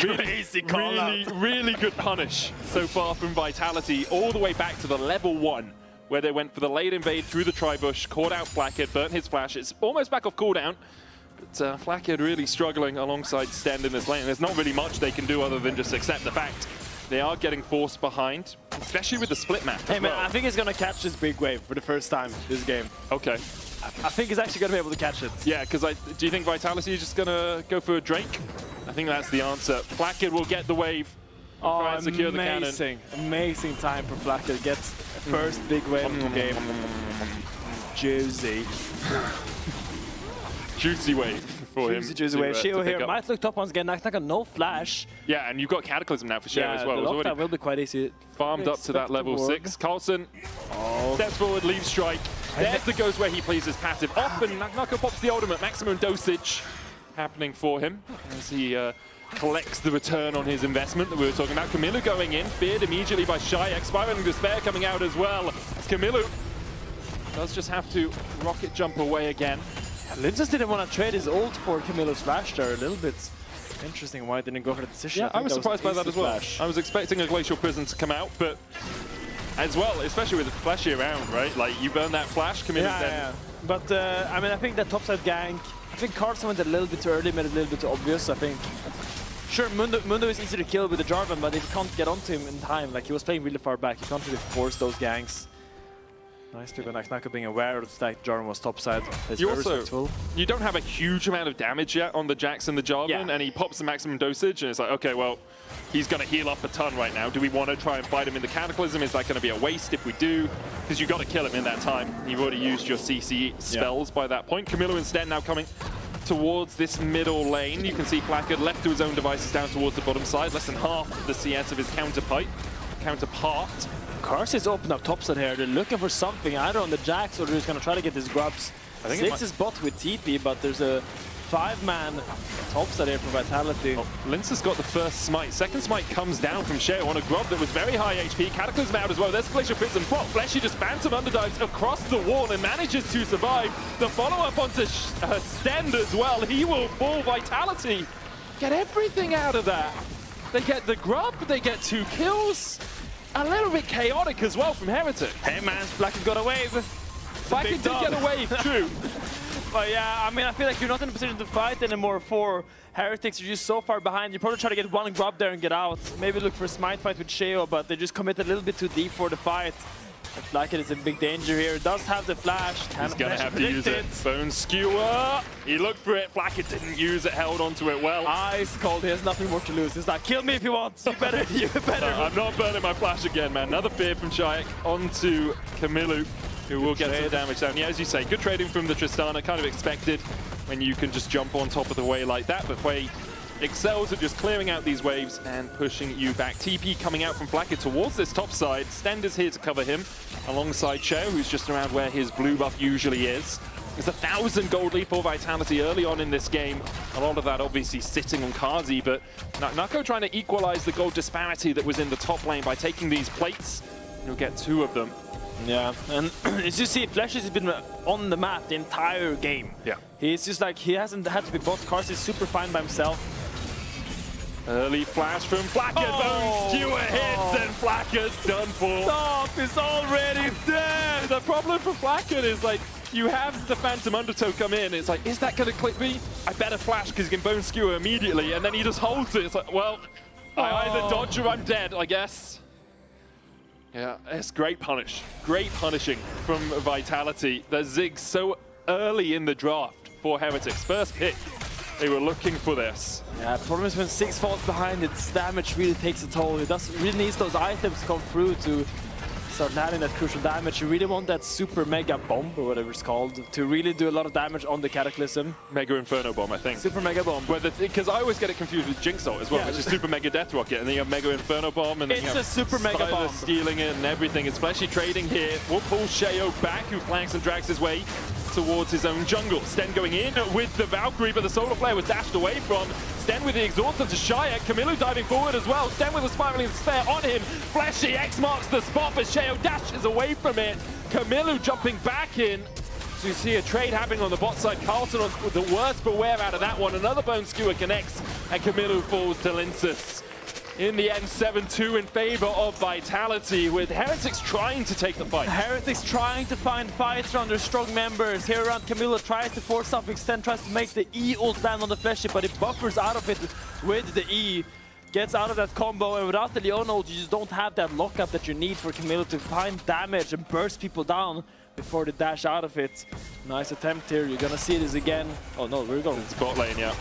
really good punish so far from Vitality, all the way back to the level 1, where they went for the late invade through the tri-bush, caught out Flackard, burnt his flash. It's almost back off cooldown, but Flackard really struggling alongside Stend in this lane. There's not really much they can do other than just accept the fact they are getting forced behind, especially with the split map. Hey man, I think he's gonna catch this big wave for the first time this game. Okay. I think he's actually gonna be able to catch it. Yeah, because do you think Vitality is just gonna go for a Drake? I think that's the answer. Flackard will get the wave. Try and secure the cannon. Amazing time for Flackard. Gets first big wave of the game. Juicy. Juicy wave for him. Juicy wave. Sheo here might look top once again. Naknaka no flash. Yeah, and you've got Cataclysm now for Sheo as well. The lockdown will be quite easy. Farmed up to that level 6. Carlson steps forward, leaves strike. There's the goes where he plays his passive off, and Naknaka pops the ultimate. Maximum dosage happening for him as he collects the return on his investment that we were talking about. Camilo going in, feared immediately by Shy. Spiraling Despair coming out as well. As Camilo does just have to rocket jump away again. Lindsay didn't want to trade his ult for Camilo's flash there. A little bit interesting why he didn't go for the decision. Yeah, I was surprised by that as well. Flash. I was expecting a Glacial Prison to come out, but as well, especially with the flashy around, right? Like, you burn that flash, Camilo's yeah. But, I mean, I think that topside gank, I think Carlson went a little bit too early, made it a little bit too obvious, I think. Sure, Mundo is easy to kill with the Jarvan, but if you can't get onto him in time, like, he was playing really far back, you can't really force those ganks. Nice to go Naknaka being aware of the fact Jarvan was topside. You don't have a huge amount of damage yet on the Jax and the Jarvan, and he pops the maximum dosage, and it's like, okay, well, he's going to heal up a ton right now. Do we want to try and fight him in the Cataclysm? Is that going to be a waste if we do? Because you've got to kill him in that time. You've already used your CC spells by that point. Camilo instead now coming towards this middle lane. You can see Flackard left to his own devices down towards the bottom side. Less than half the CS of his counterpart. Carson's opened up topside here. They're looking for something, either on the Jax or they're just going to try to get his grubs. I think Six is bot with TP, but there's a 5-man topside here for Vitality. Oh, Lince has got the first smite. Second smite comes down from Sheo on a grub that was very high HP. Cataclysm out as well. There's Glacial Prison. Fleshy just phantom underdives across the wall and manages to survive. The follow-up onto Stend as well. He will fall. Vitality get everything out of that. They get the grub, they get 2 kills. A little bit chaotic as well from Heretic. Hey man, Flackard got a wave. Flackard did get a wave, true. But yeah, I mean, I feel like you're not in a position to fight anymore for Heretics. You're just so far behind. You probably try to get one grab there and get out. Maybe look for a smite fight with Sheo, but they just commit a little bit too deep for the fight. And Flackard is in big danger here. Does have the flash. He's gonna have to use it. Bone Skewer. He looked for it. Flackard didn't use it. Held onto it well. Ice cold. He has nothing more to lose. He's like, kill me if you want. You better. No, I'm not burning my flash again, man. Another fear from Shayak onto Camilo, who will get some damage down. Yeah, as you say, good trading from the Tristana. Kind of expected when you can just jump on top of the Wei like that, but Wei excels at just clearing out these waves and pushing you back. TP coming out from Flackard towards this top side. Stend is here to cover him alongside Sheo, who's just around where his blue buff usually is. There's 1,000 gold lead for Vitality early on in this game. A lot of that obviously sitting on Kazi, but Nako trying to equalize the gold disparity that was in the top lane by taking these plates. You'll get 2 of them. Yeah, and as you see, Flash has been on the map the entire game. Yeah. He's just like, he hasn't had to be bot. Cars is super fine by himself. Early flash from Flackard. Bone Skewer hits and Flackard's done for. Stop, he's already dead. The problem for Flackard is like, you have the Phantom Undertow come in, it's like, is that going to click me? I better flash because he can Bone Skewer immediately, and then he just holds it. It's like, well, I either dodge or I'm dead, I guess. Yeah, it's great punish. Great punishing from Vitality. The Zig so early in the draft for Heretics. First pick. They were looking for this. Yeah, the problem is when 6 falls behind, its damage really takes a toll. It really needs those items to come through to start landing that crucial damage. You really want that super mega bomb, or whatever it's called, to really do a lot of damage on the Cataclysm. Mega Inferno Bomb, I think. Super mega bomb. Because I always get it confused with Jinx Ult as well, which is Super Mega Death Rocket, and then you have Mega Inferno Bomb, and then you have a super mega bomb. stealing it and everything. It's Fleshy trading here. We'll pull Sheo back, who flanks and drags his way towards his own jungle. Sten going in with the Valkyrie, but the Solar Flare was dashed away from. Sten with the exhaust onto Shayak. Camilo diving forward as well. Sten with a spiraling spare on him. Fleshy X marks the spot, but Sheo dashes away from it. Camilo jumping back in. So you see a trade happening on the bot side. Carlton with the worst beware out of that one. Another Bone Skewer connects, and Camilo falls to Linsus. In the end, 7-2 in favor of Vitality, with Heretics trying to take the fight. Heretics trying to find fights around their strong members. Here around, Camilo tries to force something. Sten tries to make the E ult land on the Fleshy, but it buffers out of it with the E. Gets out of that combo, and without the Leon ult, you just don't have that lockup that you need for Camilo to find damage and burst people down before they dash out of it. Nice attempt here. You're gonna see this again. Oh no, we're going spot lane, yeah.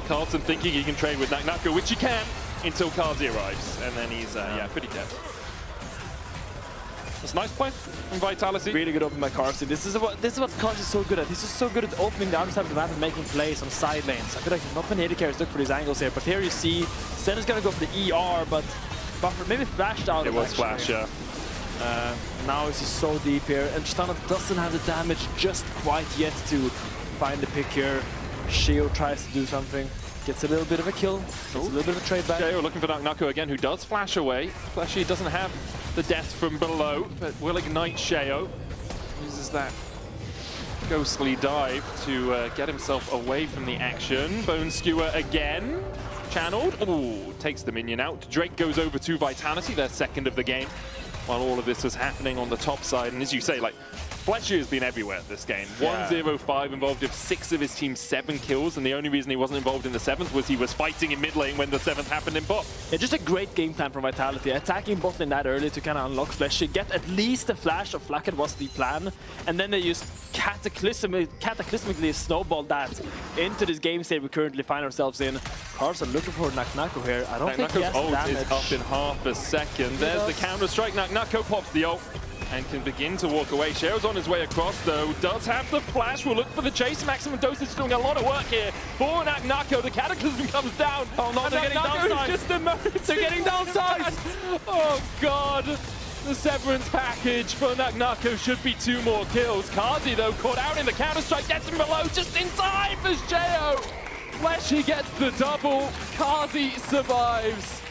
Carlton thinking he can trade with Naknako, which he can, until Kazi arrives, and then he's yeah, pretty dead. That's a nice play from Vitality. Really good open by Karsi. This is what Karsi is so good at. He's just so good at opening the other side of the map and making plays on side lanes. I feel like not many AD carries look for these angles here, but here you see Sten is gonna go for the ER, but buffer maybe flashed out. It was flash, yeah. Now he's just so deep here, and Tristana doesn't have the damage just quite yet to find the pick here. Sheo tries to do something. Gets a little bit of a kill, gets a little bit of a trade back. Sheo looking for Naknako again, who does flash away. Fleshy doesn't have the death from below, but will ignite Sheo. Uses that ghostly dive to get himself away from the action. Bone Skewer again, channeled. Ooh, takes the minion out. Drake goes over to Vitality, their second of the game, while all of this was happening on the top side. And as you say, like, Fletcher has been everywhere this game. 1-0-5 involved with 6 of his team's 7 kills, and the only reason he wasn't involved in the 7th was he was fighting in mid lane when the 7th happened in bot. Yeah, just a great game plan from Vitality. Attacking bot lane that early to kind of unlock Fletcher, get at least a flash of Flacket was the plan, and then they just cataclysmically snowballed that into this game state we currently find ourselves in. Cars are looking for Naknako here. I don't think he has ult damage. is up in half a second. There's the counter-strike. Naknako pops the ult and can begin to walk away. Sheo's on his way across, though. Does have the flash. Will look for the chase. Maximum Dosage doing a lot of work here for Naknako. The Cataclysm comes down. Oh no, they're getting downsized. Just emerged. They're getting downsized. Oh god. The Severance package for Naknako should be 2 more kills. Kazi, though, caught out in the counter-strike. Gets him below just in time for Sheo. Fleshy gets the double. Kazi survives.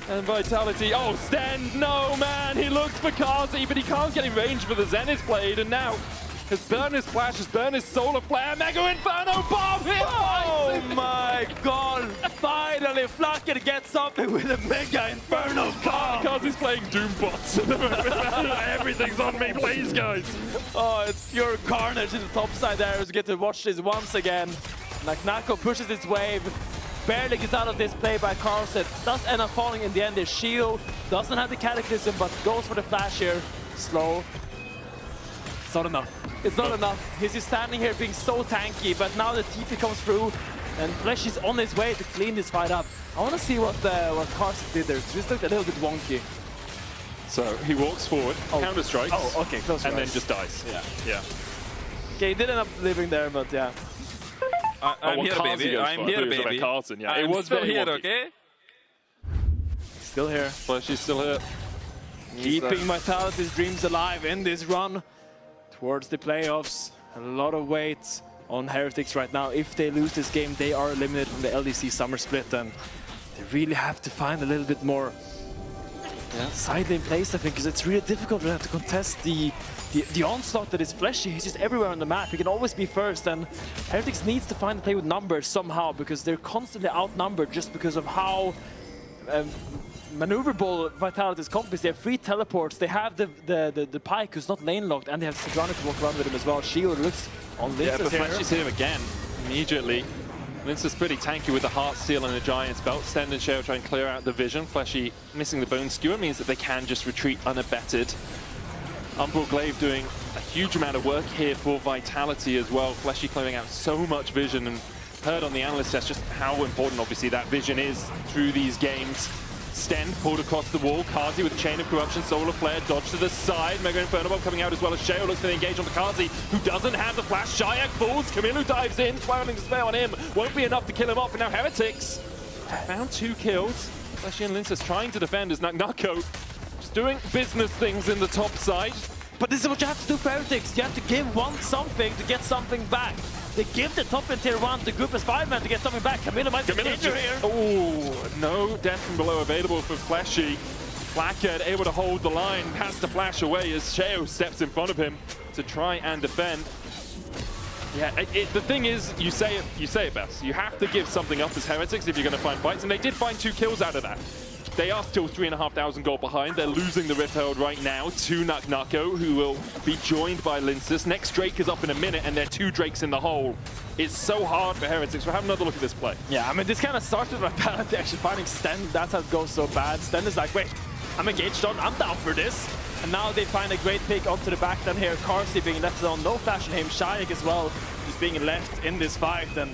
And Vitality, oh, Sten, no, man, he looks for Kazi, but he can't get in range for the Zenith blade, and now has burned his flash, has burned his solar flare, Mega Inferno bomb! Oh my god, finally Flacket gets something with a Mega Inferno bomb! Kazi's playing Doombots at the moment. Everything's on me, please, guys. Oh, it's pure carnage in the top side there, as we get to watch this once again. Naknako pushes its wave. Barely gets out of this play by Carlson. Does end up falling in the end. His shield doesn't have the Cataclysm, but goes for the flash here. Slow. It's not enough. It's not enough. He's just standing here being so tanky, but now the TP comes through, and Flesh is on his way to clean this fight up. I want to see what Carlson did there. It just looked a little bit wonky. So he walks forward, counter strikes. Oh, okay, close. And then just dies. Yeah. Okay, he did end up living there, but yeah. I'm here, baby. I'm here, baby. Carlson, yeah. I'm it was still here, wonky. okay? Still here. Fleshy's still here. Keeping Vitality's dreams alive in this run towards the playoffs. A lot of weight on Heretics right now. If they lose this game, they are eliminated from the LEC summer split, and they really have to find a little bit more side lane plays, I think, because it's really difficult to contest the onslaught that is Fleshy. He's just everywhere on the map. He can always be first, and Heretics needs to find a play with numbers somehow, because they're constantly outnumbered just because of how maneuverable Vitality's comp is. They have 3 teleports. They have the Pike, who's not lane locked, and they have Sedrana to walk around with him as well. Shield looks on Linsus Yeah, but here. Fleshy's hit him again immediately. Linsus pretty tanky with the Heart Steel and the Giant's Belt. Sten and Sheo try and clear out the vision. Fleshy missing the Bone Skewer means that they can just retreat unabetted. Umbral Glaive doing a huge amount of work here for Vitality as well. Fleshy clearing out so much vision, and heard on the analyst test just how important obviously that vision is through these games. Sten pulled across the wall. Kazi with Chain of Corruption, Solar Flare, dodge to the side. Mega Inferno Bomb coming out as well as Sheo looks for the engage on the Kazi, who doesn't have the flash. Shayak falls. Camilo dives in, Spiraling Despair on him. Won't be enough to kill him off, and now Heretics found 2 kills. Fleshy and Linsus trying to defend as Naknako just doing business things in the top side. But this is what you have to do for Heretics. You have to give one something to get something back. They give the top in tier 1 to group as 5-man to get something back. Camilla might be danger here. Oh, no death from below available for Fleshy. Blackhead able to hold the line, has to flash away as Sheo steps in front of him to try and defend. Yeah, the thing is, you say it best. You have to give something up as Heretics if you're going to find fights, and they did find 2 kills out of that. They are still 3,500 gold behind. They're losing the Rift Herald right now to Naknako, who will be joined by Linsus. Next Drake is up in a minute, and there are 2 Drakes in the hole. It's so hard for Heretics. We'll have another look at this play. Yeah, I mean, this kind of started with Vitality actually finding Sten. That's how it goes so bad. Sten is like, wait, I'm engaged on, I'm down for this. And now they find a great pick onto the back then here. Carsey being left on, no flash on him. Shayak as well, just being left in this fight. And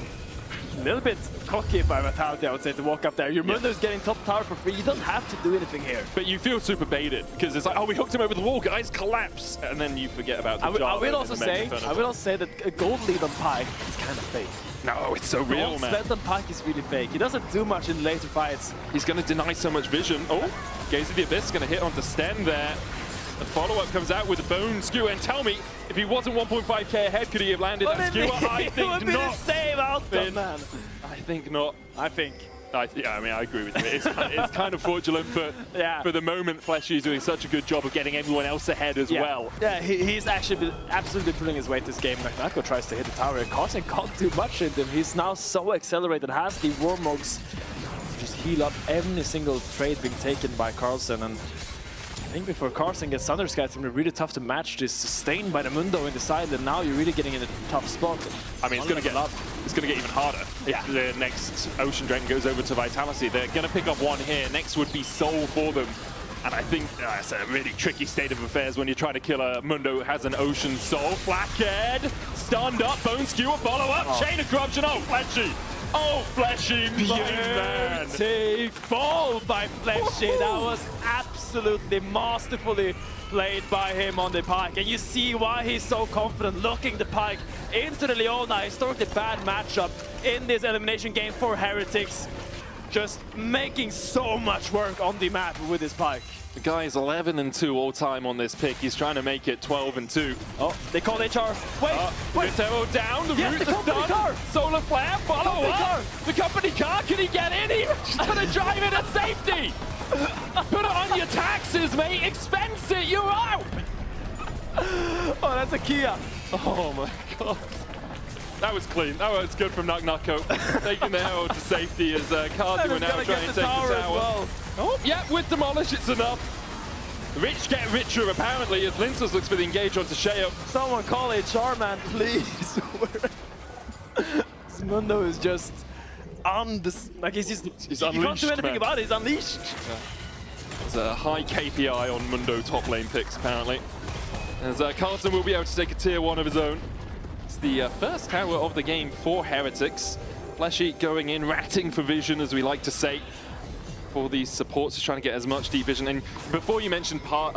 a little bit cocky by Vitality, I would say, to walk up there. Your Mundo's getting top tower for free. You don't have to do anything here. But you feel super baited because it's like, oh, we hooked him over the wall, guys, collapse, and then you forget about the I will also say that a gold lead on Pyke is kind of fake. No, it's so real, man. Spent on Pyke is really fake. He doesn't do much in later fights. He's going to deny so much vision. Oh, Gaze of the Abyss going to hit onto Sten there. The follow-up comes out with a bone skewer, and tell me, if he wasn't 1.5k ahead, could he have landed that skewer? I think not. It would be the same outcome, man. I think not. I think. Yeah, I mean, I agree with you. It's kind of fortunate, but for the moment, Fleshy is doing such a good job of getting everyone else ahead as well. Yeah, he's actually absolutely pulling his weight this game. Naknako tries to hit the tower, and Carson can't do much in him. He's now so accelerated, has the Warmogs just heal up every single trade being taken by Carlsen. And I think before Carson gets Thunder Sky, it's going to be really tough to match this sustained by the Mundo in the side, and now you're really getting in a tough spot. I mean, it's going to get even harder if the next Ocean Dragon goes over to Vitality. They're going to pick up one here. Next would be Soul for them. And I think it's a really tricky state of affairs when you try to kill a Mundo who has an Ocean Soul. Blackhead, stunned up, Bone Skewer, follow-up, Chain of Corruption. Oh, Fleshy. Oh, Fleshy, man. Beautiful by Fleshy. That was absolutely masterfully played by him on the Pyke. And you see why he's so confident, looking the Pyke into the Leona. Historically bad matchup in this elimination game for Heretics. Just making so much work on the map with his Pyke. The guy is 11-2 all time on this pick. He's trying to make it 12-2. Oh, they called HR. Wait. Vitero down, the root, the stun, Solar Flare, follow up. The company car, can he get in? He's gonna drive it at safety. Put it on your taxes, mate. Expense it, you're out. Oh, that's a Kia. Oh my God. That was clean. That was good from Naknako. Taking the Herald to safety as Kazu are now trying to take the tower. Well. Oh, yeah, with Demolish, it's enough. Rich get richer, apparently, as Linsus looks for the engage onto Sheo. Someone call HR, man, please. Mundo is just on this. Like, he's unleashed. You can't do anything about it. He's unleashed. Yeah. There's a high KPI on Mundo top lane picks, apparently. As Carlson will be able to take a tier 1 of his own. It's the first tower of the game for Heretics. Fleshy going in, ratting for vision, as we like to say. For these supports, is trying to get as much deep vision. And before you mentioned Bard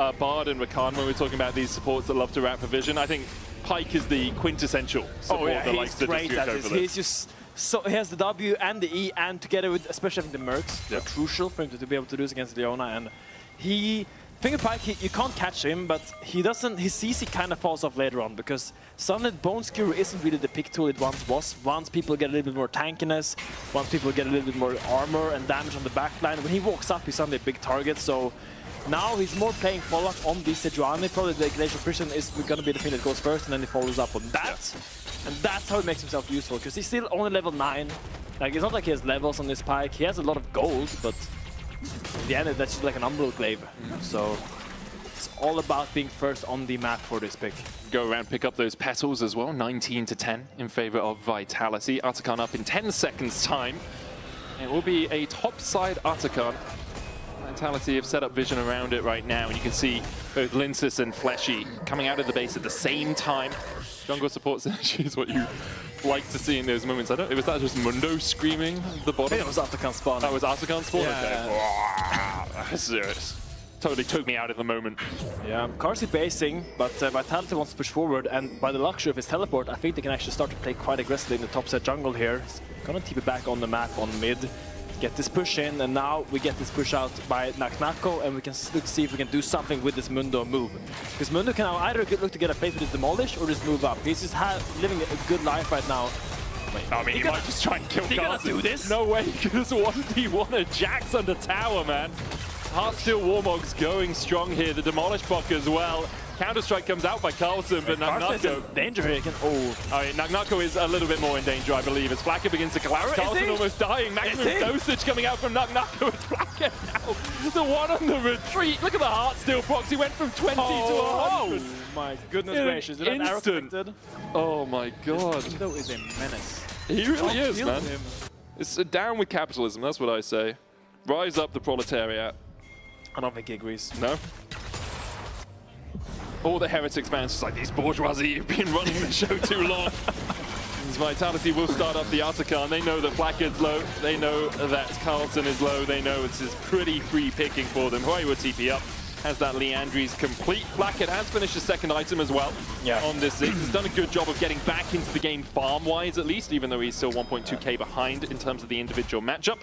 and Rakan, when we're talking about these supports that love to rat for vision, I think Pyke is the quintessential support that likes to distribute over this. He's just so he has the W and the E, and together with especially the Mercs, they're crucial for him to be able to do this against Leona. And Finger Pyke, you can't catch him, but he doesn't. His CC kind of falls off later on because suddenly Bone Skewer isn't really the pick tool it once was. Once people get a little bit more tankiness, once people get a little bit more armor and damage on the backline, when he walks up, he's suddenly a big target. So now he's more playing follow-up on the Sejuani. Probably the Glacial Prison is going to be the thing that goes first, and then he follows up on that. And that's how he makes himself useful, because he's still only level 9. Like, it's not like he has levels on this Pyke. He has a lot of gold, but in the end, that's just like an Umbral Glaive. So it's all about being first on the map for this pick. Go around, pick up those petals as well. 19-10 in favor of Vitality. Atakan up in 10 seconds time. It will be a topside Atakan. Vitality have set up vision around it right now, and you can see both Linsus and Fleshy coming out of the base at the same time. Jungle support synergy is what you like to see in those moments. I don't know, was that just Mundo screaming at the bottom? I think it was Atakan spawn. That was Atakan spawn? Yeah. Okay. That's serious. Totally took me out at the moment. Yeah, Carsey basing, but Vitality wants to push forward, and by the luxury of his teleport, I think they can actually start to play quite aggressively in the top set jungle here. He's gonna TP back on the map on mid. get this push in, and now we get this push out by Naknako, and we can look see if we can do something with this Mundo move. Because Mundo can now either look to get a face with his demolish or just move up. He's just living a good life right now. Wait, I mean, he might just try and kill He gonna Carson. do this? No way, he could just 1v1 a Jax under tower, man. Heartsteel Warmog's going strong here. The Demolish Buck as well. Counter-Strike comes out by Carlson, but Naknako... danger here. I mean, Naknako is a little bit more in danger, I believe, as Flacker begins to collapse. Carlson almost dying. Maximum dosage coming out from Naknako as Flacker now. The one on the retreat. Look at the Heartsteel procs. He went from 20 to 100. Oh my goodness gracious. Did that arrow connected? Oh my god. Mundo is a menace. He really is, kill man. him. It's a down with capitalism, that's what I say. Rise up the proletariat. I don't think he agrees. No? All the Heretics fans just like, these bourgeoisie, you've been running the show too long. As Vitality will start up the Artican. They know that Blackhead's low. They know that Carlson is low. They know it's just pretty free picking for them. Huayue will TP up. Has that Leandri's complete. Blackhead has finished his second item as well on this Ziggs. He's done a good job of getting back into the game farm-wise at least, even though he's still 1.2k behind in terms of the individual matchup.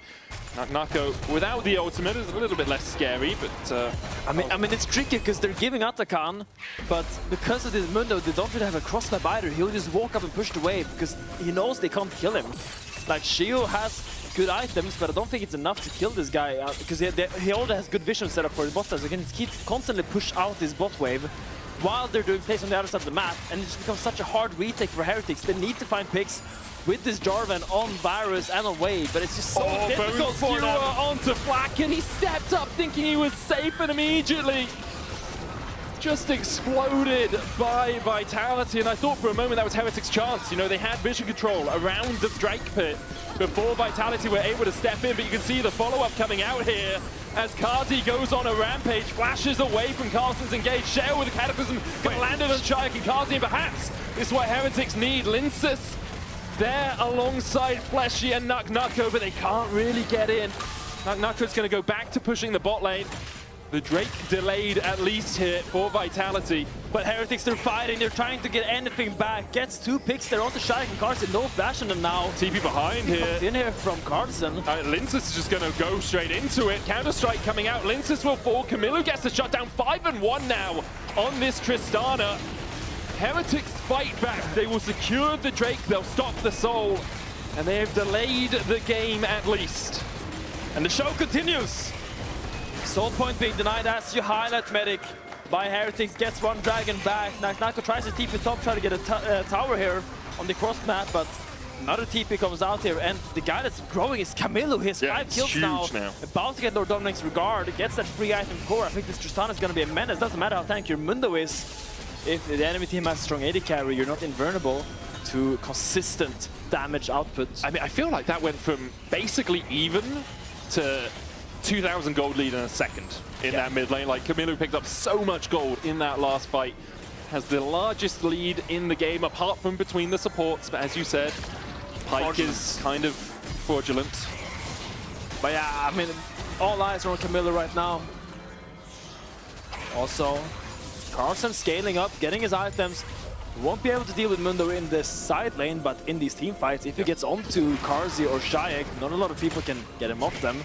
Naknako, without the ultimate, is a little bit less scary, but... I mean, it's tricky because they're giving Atakan, but because of this Mundo, they don't really have a crossmap either. He'll just walk up and push the wave because he knows they can't kill him. Like, Shio has good items, but I don't think it's enough to kill this guy because he already has good vision set up for his bot. So he can keep constantly push out this bot wave while they're doing plays on the other side of the map, and it just becomes such a hard retake for Heretics. They need to find picks with this Jarvan on Virus and on Wave, but it's just so difficult for them. Onto Flack, and he stepped up thinking he was safe, and immediately just exploded by Vitality. And I thought for a moment that was Heretics' chance. You know, they had vision control around the Drake pit before Vitality were able to step in, but you can see the follow-up coming out here as Kazi goes on a rampage, flashes away from Carlson's engaged. Shell with a Cataclysm can land it on Shayak and Kazi, and perhaps this is what Heretics need. Linsus there alongside Fleshy and Naknako, but they can't really get in. Naknako's going to go back to pushing the bot lane. The Drake delayed at least here for Vitality. But Heretics, they're fighting, they're trying to get anything back. Gets 2 picks, they're onto Shayak and Carlson, no flash on them now. TP behind here. Comes in here from Carlson. Linsus is just going to go straight into it. Counter-Strike coming out, Linsus will fall. Camilo gets the shutdown, 5-1 now on this Tristana. Heretics fight back, they will secure the Drake, they'll stop the Soul, and they have delayed the game at least. And the show continues. Soul point being denied as you highlight Medic by Heretics, gets one dragon back. Naknako tries to TP top, try to get a tower here on the cross map, but another TP comes out here, and the guy that's growing is Camilo. He has 5 kills now. About to get Lord Dominic's regard, gets that free item core. I think this Tristana is going to be a menace. Doesn't matter how tanky your Mundo is. If the enemy team has strong AD carry, you're not invulnerable to consistent damage output. I mean, I feel like that went from basically even to 2,000 gold lead in a second in that mid lane. Like, Camilo picked up so much gold in that last fight. Has the largest lead in the game, apart from between the supports. But as you said, Pyke is kind of fraudulent. But yeah, I mean, all eyes are on Camilo right now. Also, Carlson scaling up, getting his items. Won't be able to deal with Mundo in this side lane, but in these team fights, if he gets onto Karzi or Shayak, not a lot of people can get him off them.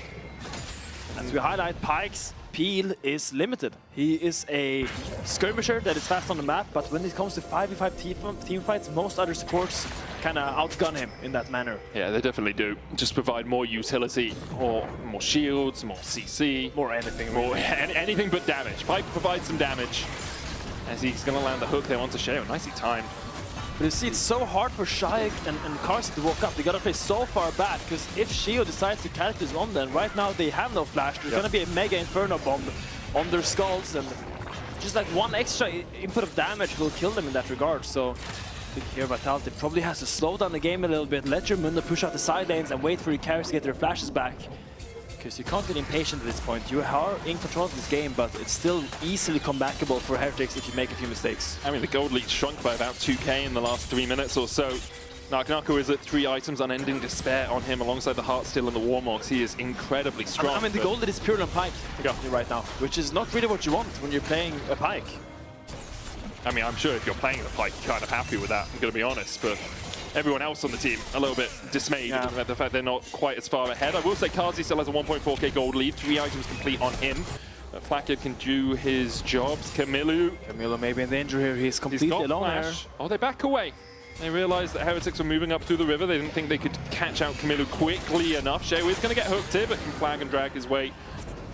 As we highlight, Pyke's peel is limited. He is a skirmisher that is fast on the map, but when it comes to 5v5 team fights, most other supports kind of outgun him in that manner. Yeah, they definitely do. Just provide more utility, or more shields, more CC. More anything. More anything but damage. Pyke provides some damage as he's going to land the hook there onto Sheo. Nicely timed. But you see, it's so hard for Shayak and Karsi to walk up. They gotta play so far back, because if Shio decides to Cataclysm on them, right now they have no flash. There's gonna be a Mega Inferno bomb on their skulls, and just like one extra input of damage will kill them in that regard. So I think here Vitality probably has to slow down the game a little bit, let your Mundo push out the side lanes and wait for your carries to get their flashes back. Because you can't get impatient at this point. You are in control of this game, but it's still easily comebackable for Heretics if you make a few mistakes. I mean, the gold lead shrunk by about 2k in the last 3 minutes or so. Naknako is at 3 items, Unending Despair on him alongside the Heartsteel and the Warmogs. He is incredibly strong. I mean, the gold lead is pure on Pyke right now, which is not really what you want when you're playing a Pyke. I mean, I'm sure if you're playing the Pyke, you're kind of happy with that, I'm going to be honest, but everyone else on the team a little bit dismayed at the fact they're not quite as far ahead. I will say Kazi still has a 1.4k gold lead, 3 items complete on him. Flacco can do his jobs. Camilo maybe in danger here. He's completely alone here. Oh, they back away. They realized that Heretics were moving up through the river. They didn't think they could catch out Camilo quickly enough. Sheo is going to get hooked here, but can flag and drag his way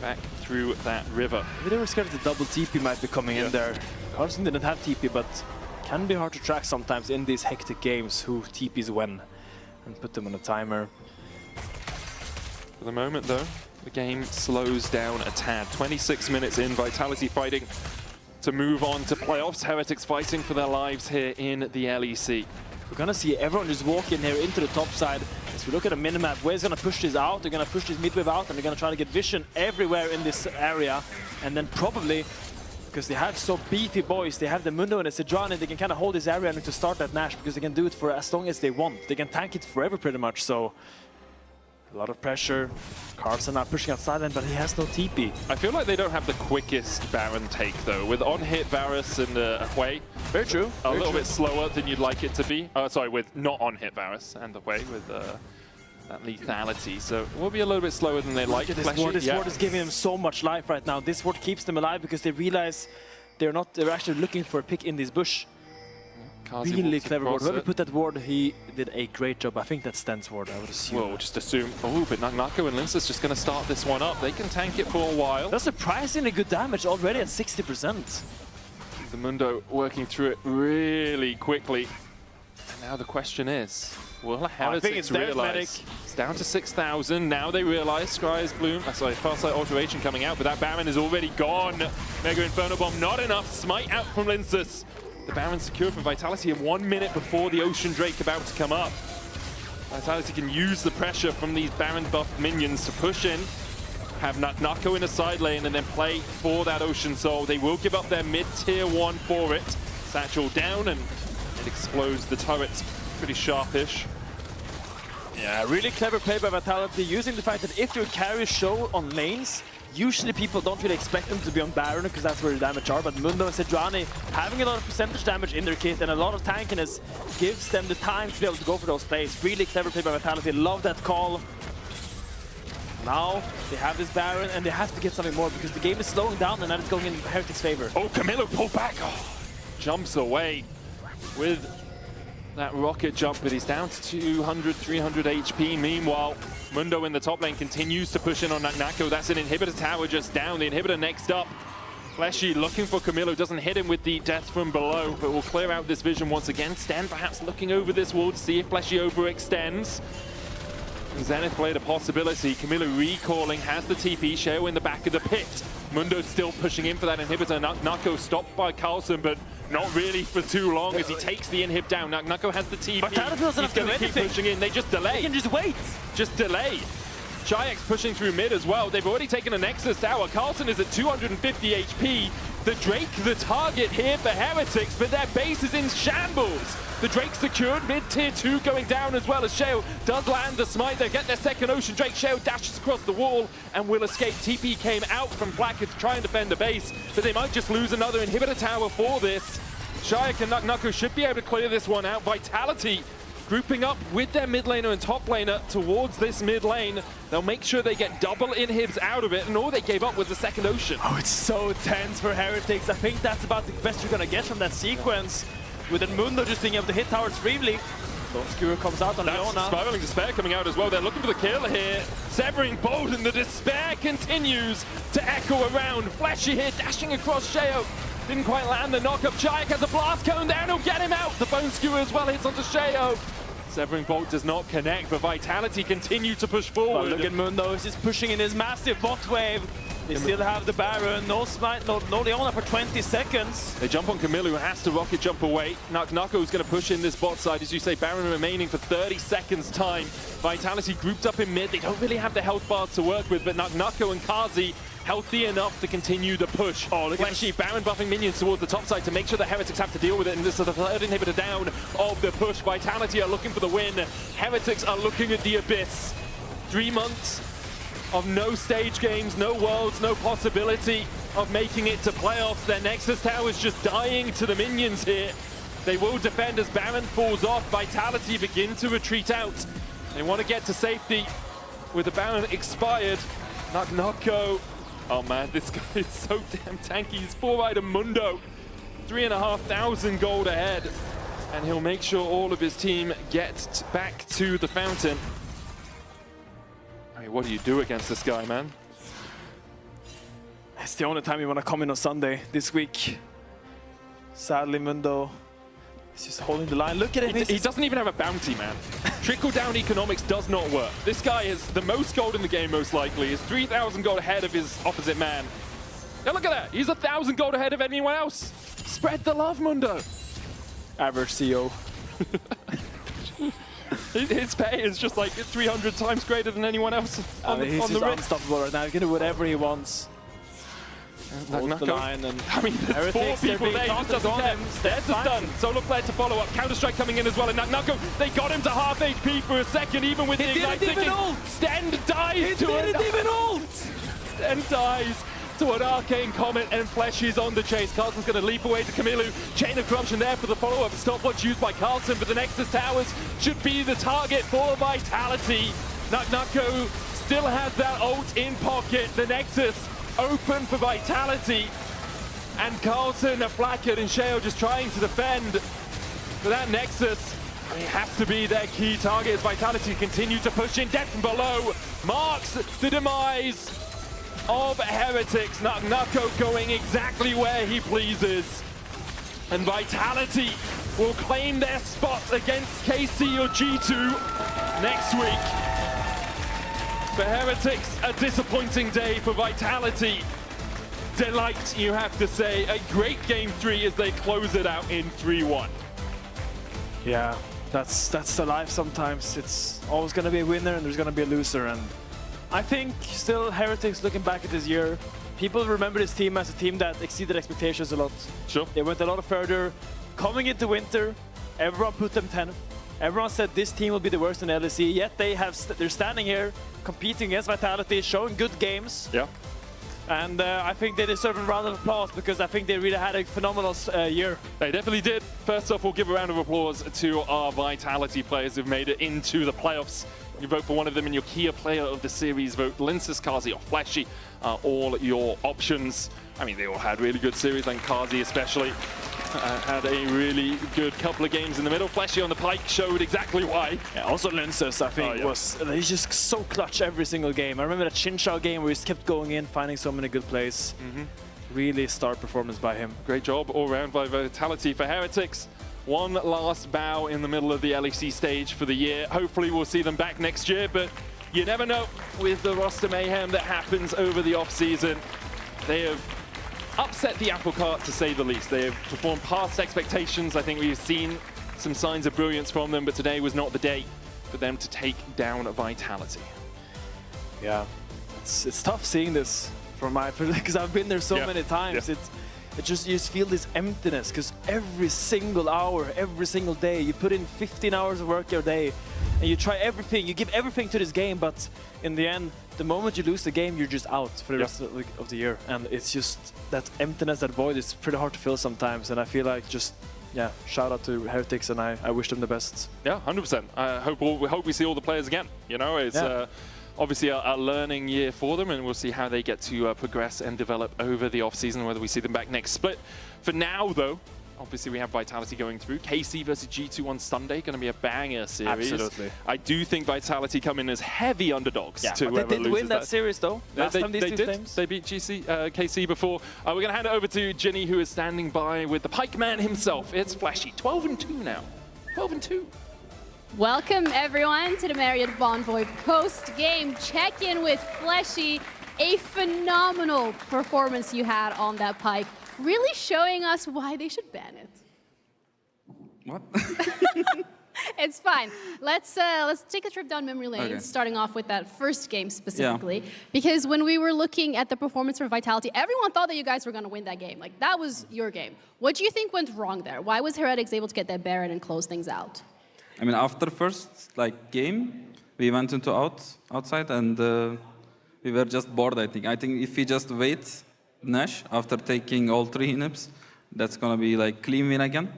back through that river. Maybe they were scared the double TP might be coming in there. Carson didn't have TP, but can be hard to track sometimes in these hectic games who TPs when and put them on a timer. For the moment, though, the game slows down a tad. 26 minutes in, Vitality fighting to move on to playoffs. Heretics fighting for their lives here in the LEC. We're gonna see everyone just walk in here into the top side. As we look at a minimap, where's gonna push this out? They're gonna push this midwave out, and they're gonna try to get vision everywhere in this area. And then probably, because they have so beefy boys, they have the Mundo and the Sedrani, they can kind of hold this area and to start that Nash, because they can do it for as long as they want. They can tank it forever pretty much, so a lot of pressure. Carlsen now pushing outside then, but he has no TP. I feel like they don't have the quickest Baron take, though. With on-hit Varus and Hui. Very true. A little bit slower than you'd like it to be. Sorry, with not on-hit Varus and the Hui with that lethality. So it will be a little bit slower than they'd like. This ward is giving them so much life right now. This ward keeps them alive because they realize they're actually looking for a pick in this bush. Really clever ward. Whoever put that ward, he did a great job. I think that's Sten's ward, I would assume. We'll just assume. Oh, but Nako and Linsa's just going to start this one up. They can tank it for a while. That's surprisingly good damage already at 60%. The Mundo working through it really quickly. And now the question is, will Heretics realize? It's down to 6,000. Now they realize Scry's Bloom, Farsight Alteration coming out, but that Baron is already gone. Mega Inferno Bomb, not enough. Smite out from Linsas. The Baron secured for Vitality in 1 minute before the Ocean Drake about to come up. Vitality can use the pressure from these Baron buffed minions to push in, have Nako in a side lane, and then play for that Ocean Soul. They will give up their mid-tier 1 for it. Satchel down, and it explodes the turret. Pretty sharpish. Yeah, really clever play by Vitality, using the fact that if you carry Show on lanes, usually people don't really expect them to be on Baron because that's where the damage are, but Mundo and Sedrani having a lot of percentage damage in their kit and a lot of tankiness gives them the time to be able to go for those plays. Really clever play by Vitality, love that call. Now they have this Baron and they have to get something more because the game is slowing down and now it's going in Heretics' favor. Oh, Camilo pull back, jumps away with that rocket jump, but he's down to 200, 300 HP. Meanwhile, Mundo in the top lane continues to push in on Nako. That's an inhibitor tower just down. The inhibitor next up. Fleshy looking for Camilo, doesn't hit him with the death from below, but will clear out this vision once again. Sten perhaps looking over this wall to see if Fleshy overextends. Zenith Blade a possibility. Camilo recalling, has the TP. Sheo in the back of the pit. Mundo still pushing in for that inhibitor. Nako stopped by Carlsen, but not really for too long as he takes the inhib down. Nako has the TP. He's going to keep pushing in. They just delay. They can just wait. Just delay. Jayax pushing through mid as well. They've already taken a Nexus tower. Carlsen is at 250 HP. The Drake, the target here for Heretics, but their base is in shambles. The Drake secured, mid-tier 2 going down as well as Sheo does land the smite. They get their second Ocean Drake. Sheo dashes across the wall and will escape. TP came out from Blacker to try and defend the base, but they might just lose another inhibitor tower for this. Shayak and Nako should be able to clear this one out. Vitality grouping up with their mid laner and top laner towards this mid lane. They'll make sure they get double inhibs out of it, and all they gave up was the second Ocean. Oh, it's so tense for Heretics. I think that's about the best you're gonna get from that sequence. With Mundo just being able to hit towers freely. Lone Skewer comes out on Leona. Spiraling Despair coming out as well. They're looking for the kill here. Severing Bolt, and the Despair continues to echo around. Fleshy here, dashing across Sheo. Didn't quite land the knock-up. Jayak has a blast cone down. He'll get him out. The Bone Skewer as well hits onto Sheo. Severing Bolt does not connect, but Vitality continue to push forward. Look at Mundo, he's just pushing in his massive bot wave. They still have the Baron, no smite, no Leona for 20 seconds. They jump on Camilo, who has to rocket jump away. Nako's going to push in this bot side, as you say, Baron remaining for 30 seconds time. Vitality grouped up in mid. They don't really have the health bars to work with, but Nako and Kazi healthy enough to continue the push. Oh, look at Fleshy, Baron buffing minions towards the top side to make sure the Heretics have to deal with it, and this is the third inhibitor down of the push. Vitality are looking for the win. Heretics are looking at the abyss. 3 months of no stage games, no worlds, no possibility of making it to playoffs. Their Nexus Tower is just dying to the minions here. They will defend as Baron falls off. Vitality begin to retreat out. They want to get to safety with the Baron expired. Nako. Oh man, this guy is so damn tanky. He's 4-item Mundo. 3,500 gold ahead. And he'll make sure all of his team get back to the fountain. I mean, what do you do against this guy, man? It's the only time you want to come in on Sunday this week. Sadly, Mundo is just holding the line. Look at it. He doesn't even have a bounty, man. Trickle-down economics does not work. This guy has the most gold in the game, most likely. He's 3,000 gold ahead of his opposite man. Now look at that. He's 1,000 gold ahead of anyone else. Spread the love, Mundo. Average CEO. His pay is just like 300 times greater than anyone else on he's the ring. unstoppable right now. He can do whatever he wants. Holds the line and I mean, there's 4 people there. He just doesn't care. There's the stun. Solo player to follow up. Counter-Strike coming in as well. And Nako, they got him to half HP for a second, even with the Ignite ticking. Sten dies to it. Sten dies to an Arcane Comet, and Flesh is on the chase. Carlson's going to leap away to Camilo. Chain of Corruption there for the follow-up. Stopwatch used by Carlson, but the Nexus Towers should be the target for Vitality. Nako still has that ult in pocket. The Nexus open for Vitality. And Carlson, Flackett, and Sheo just trying to defend. But that Nexus, it has to be their key target as Vitality continue to push in. Death from below marks the demise of Heretics. Nako going exactly where he pleases. And Vitality will claim their spot against KC or G2 next week. For Heretics, a disappointing day. For Vitality, delight, you have to say. A great game 3 as they close it out in 3-1. Yeah, that's the life sometimes. It's always going to be a winner and there's going to be a loser. And I think still Heretics, looking back at this year, people remember this team as a team that exceeded expectations a lot. Sure. They went a lot further. Coming into winter, everyone put them 10th. Everyone said this team will be the worst in LEC, yet they're standing here competing against Vitality, showing good games. Yeah. And I think they deserve a round of applause because I think they really had a phenomenal year. They definitely did. First off, we'll give a round of applause to our Vitality players who've made it into the playoffs. You vote for one of them in your key player of the series. Vote Linces, Kazi, or Flashy. All your options. I mean, they all had really good series, and Kazi especially had a really good couple of games in the middle. Flashy on the pike showed exactly why. Yeah, also Linces, I think, he's just so clutch every single game. I remember that Chinchao game where he just kept going in, finding so many good plays. Really star performance by him. Great job all around by Vitality. For Heretics, one last bow in the middle of the LEC stage for the year. Hopefully we'll see them back next year, but you never know with the roster mayhem that happens over the off-season. They have upset the apple cart, to say the least. They have performed past expectations. I think we've seen some signs of brilliance from them, but today was not the day for them to take down Vitality. Yeah, it's tough seeing this from my perspective because I've been there so many times. You just feel this emptiness because every single hour, every single day, you put in 15 hours of work your day and you try everything, you give everything to this game, but in the end, the moment you lose the game, you're just out for the rest of the year. And it's just that emptiness, that void is pretty hard to fill sometimes. And I feel like just, shout out to Heretics, and I wish them the best. Yeah, 100%. We hope we see all the players again. You know, it's obviously a learning year for them, and we'll see how they get to progress and develop over the off-season, whether we see them back next split. For now, though, obviously we have Vitality going through. KC versus G2 on Sunday, going to be a banger series. Absolutely. I do think Vitality come in as heavy underdogs to but they did win that series, though. Last time these two teams. They beat KC before. We're going to hand it over to Ginny, who is standing by with the Pike Man himself. It's Flashy. 12-2 now. 12-2. Welcome everyone to the Marriott Bonvoy post-game check-in with Fleshy. A phenomenal performance you had on that pike, really showing us why they should ban it. What? It's fine. Let's take a trip down memory lane, starting off with that first game specifically. Because when we were looking at the performance for Vitality, everyone thought that you guys were going to win that game. Like, that was your game. What do you think went wrong there? Why was Heretics able to get that Baron and close things out? I mean, after first game, we went into outside and we were just bored, I think. I think if we just wait Nash after taking all 3 inhibs, that's going to be like clean win again.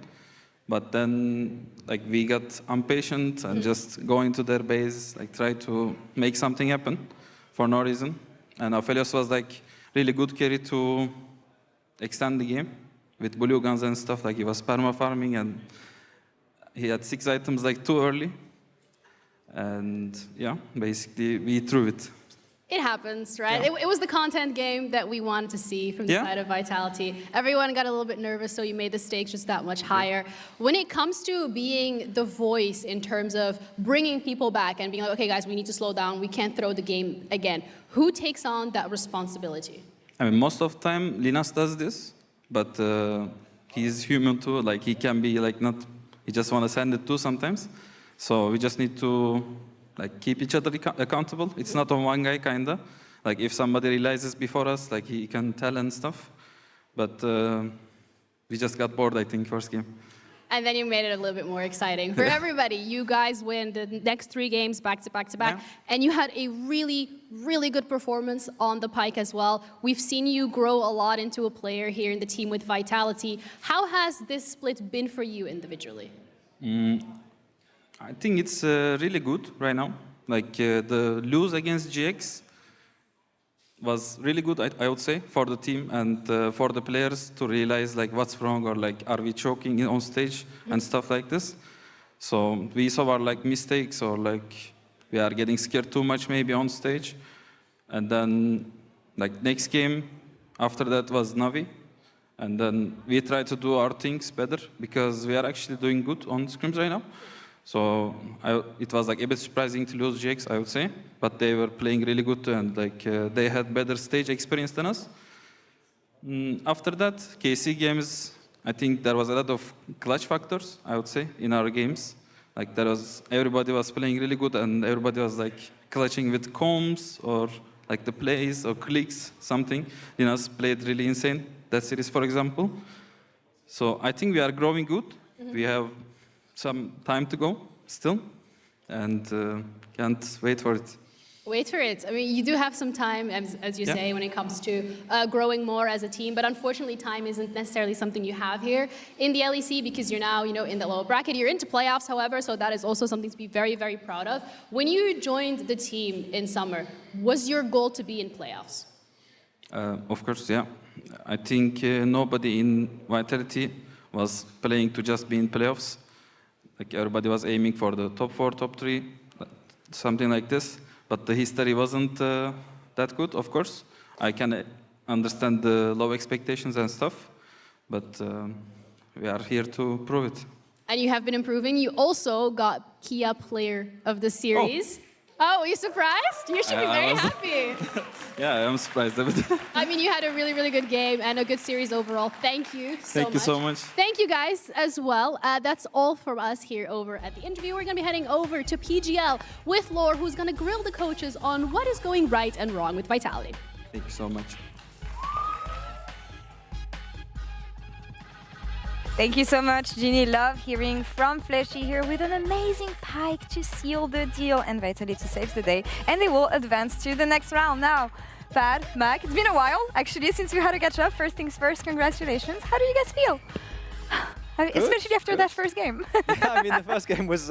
But then, like, we got impatient and just go into their base, like, try to make something happen for no reason. And Aphelios was, like, really good carry to extend the game with blue guns and stuff. Like, he was perma farming and he had 6 items, like, too early. And yeah, basically, we threw it. It happens, right? Yeah. It was the content game that we wanted to see from the side of Vitality. Everyone got a little bit nervous, so you made the stakes just that much higher. When it comes to being the voice in terms of bringing people back and being like, okay, guys, we need to slow down. We can't throw the game again. Who takes on that responsibility? I mean, most of the time, Linus does this, but he's human too. Like, he can be, like, not, he just want to send it too sometimes. So we just need to, like, keep each other accountable. It's not on one guy, kinda. Like, if somebody realizes before us, like, he can tell and stuff. But we just got bored, I think, first game. And then you made it a little bit more exciting. For everybody, you guys win the next 3 games back to back to back. And you had a really, really good performance on the Pike as well. We've seen you grow a lot into a player here in the team with Vitality. How has this split been for you individually? I think it's really good right now. Like, the lose against GX was really good, I would say, for the team and for the players to realize, like, what's wrong, or, like, are we choking on stage and stuff like this. So we saw our, like, mistakes, or, like, we are getting scared too much maybe on stage. And then, like, next game after that was Navi. And then we try to do our things better because we are actually doing good on scrims right now. So it was, like, a bit surprising to lose GX, I would say, but they were playing really good and, like, they had better stage experience than us. After that, KC games, I think there was a lot of clutch factors, I would say, in our games. Like, everybody was playing really good and everybody was, like, clutching with combs or, like, the plays or clicks, something. Linus played really insane that series, for example. So I think we are growing good. We have some time to go still, and can't wait for it. Wait for it. I mean, you do have some time, as you say, when it comes to growing more as a team, but unfortunately time isn't necessarily something you have here in the LEC because you're now, in the lower bracket. You're into playoffs, however, so that is also something to be very, very proud of. When you joined the team in summer, was your goal to be in playoffs? Of course, yeah. I think nobody in Vitality was playing to just be in playoffs. Like, everybody was aiming for the top 4, top 3, something like this. But the history wasn't that good, of course. I can understand the low expectations and stuff, but we are here to prove it. And you have been improving. You also got Kia Player of the Series. Oh, are you surprised? You should be very happy. Yeah, I'm surprised a bit. I mean, you had a really, really good game and a good series overall. Thank you so much. Thank you so much. Thank you guys as well. That's all from us here over at the interview. We're going to be heading over to PGL with Lore, who's going to grill the coaches on what is going right and wrong with Vitality. Thank you so much. Thank you so much, Ginny. Love hearing from Fleshy here with an amazing Pike to seal the deal, and Vitality saves the day, and they will advance to the next round. Now, Pad, Mac, it's been a while, actually, since we had to catch up. First things first, congratulations. How do you guys feel? Especially after that first game. Yeah, I mean, the first game was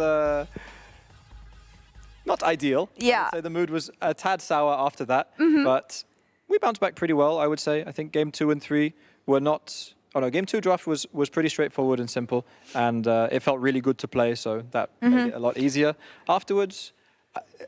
not ideal. Yeah. So the mood was a tad sour after that, but we bounced back pretty well, I would say. I think game 2 and 3 were not... Oh no, game 2 draft was pretty straightforward and simple, and it felt really good to play, so that made it a lot easier. Afterwards,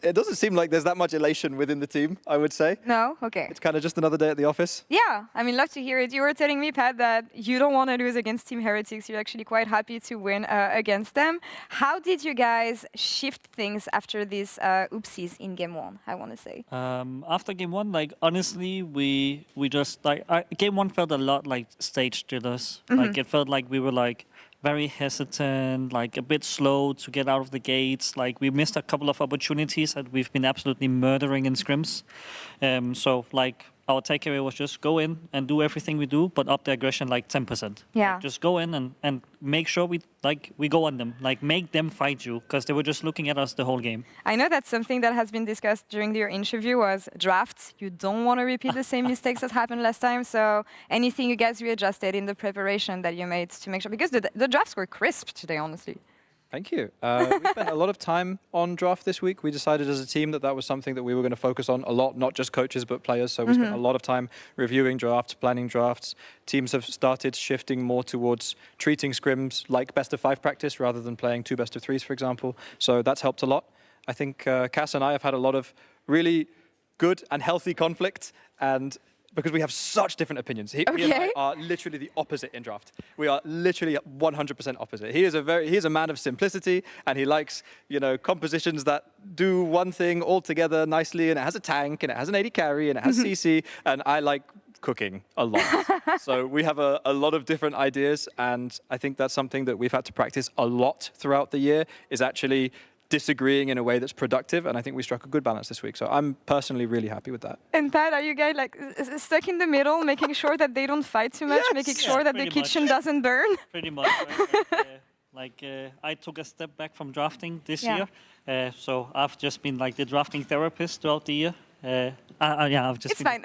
it doesn't seem like there's that much elation within the team, I would say. No? Okay. It's kind of just another day at the office. Yeah, I mean, love to hear it. You were telling me, Pat, that you don't want to lose against Team Heretics. You're actually quite happy to win against them. How did you guys shift things after these oopsies in game 1, I want to say? After game 1, like, honestly, we just, like, game 1 felt a lot like stage jitters. Like, it felt like we were, like, very hesitant, like a bit slow to get out of the gates. Like, we missed a couple of opportunities that we've been absolutely murdering in scrims. So, like, our takeaway was just go in and do everything we do, but up the aggression like 10%. Yeah. Like, just go in and make sure we go on them, like make them fight you, because they were just looking at us the whole game. I know that's something that has been discussed during your interview was drafts. You don't want to repeat the same mistakes that happened last time. So anything you guys readjusted in the preparation that you made to make sure, because the drafts were crisp today, honestly. Thank you. We spent a lot of time on draft this week. We decided as a team that was something that we were going to focus on a lot, not just coaches, but players. So we spent a lot of time reviewing drafts, planning drafts. Teams have started shifting more towards treating scrims like best of 5 practice rather than playing 2 best of 3s, for example. So that's helped a lot. I think Cass and I have had a lot of really good and healthy conflict, and because we have such different opinions. He and I are literally the opposite in draft. We are literally 100% opposite. He is a man of simplicity, and he likes, compositions that do one thing all together nicely, and it has a tank, and it has an 80 carry, and it has CC, and I like cooking a lot. So we have a lot of different ideas, and I think that's something that we've had to practice a lot throughout the year, is actually disagreeing in a way that's productive, and I think we struck a good balance this week. So I'm personally really happy with that. And Pat, are you guys like stuck in the middle, making sure that they don't fight too much, making sure that the kitchen doesn't burn? Pretty much. Right? I took a step back from drafting this year, so I've just been like the drafting therapist throughout the year. I've just. It's fine.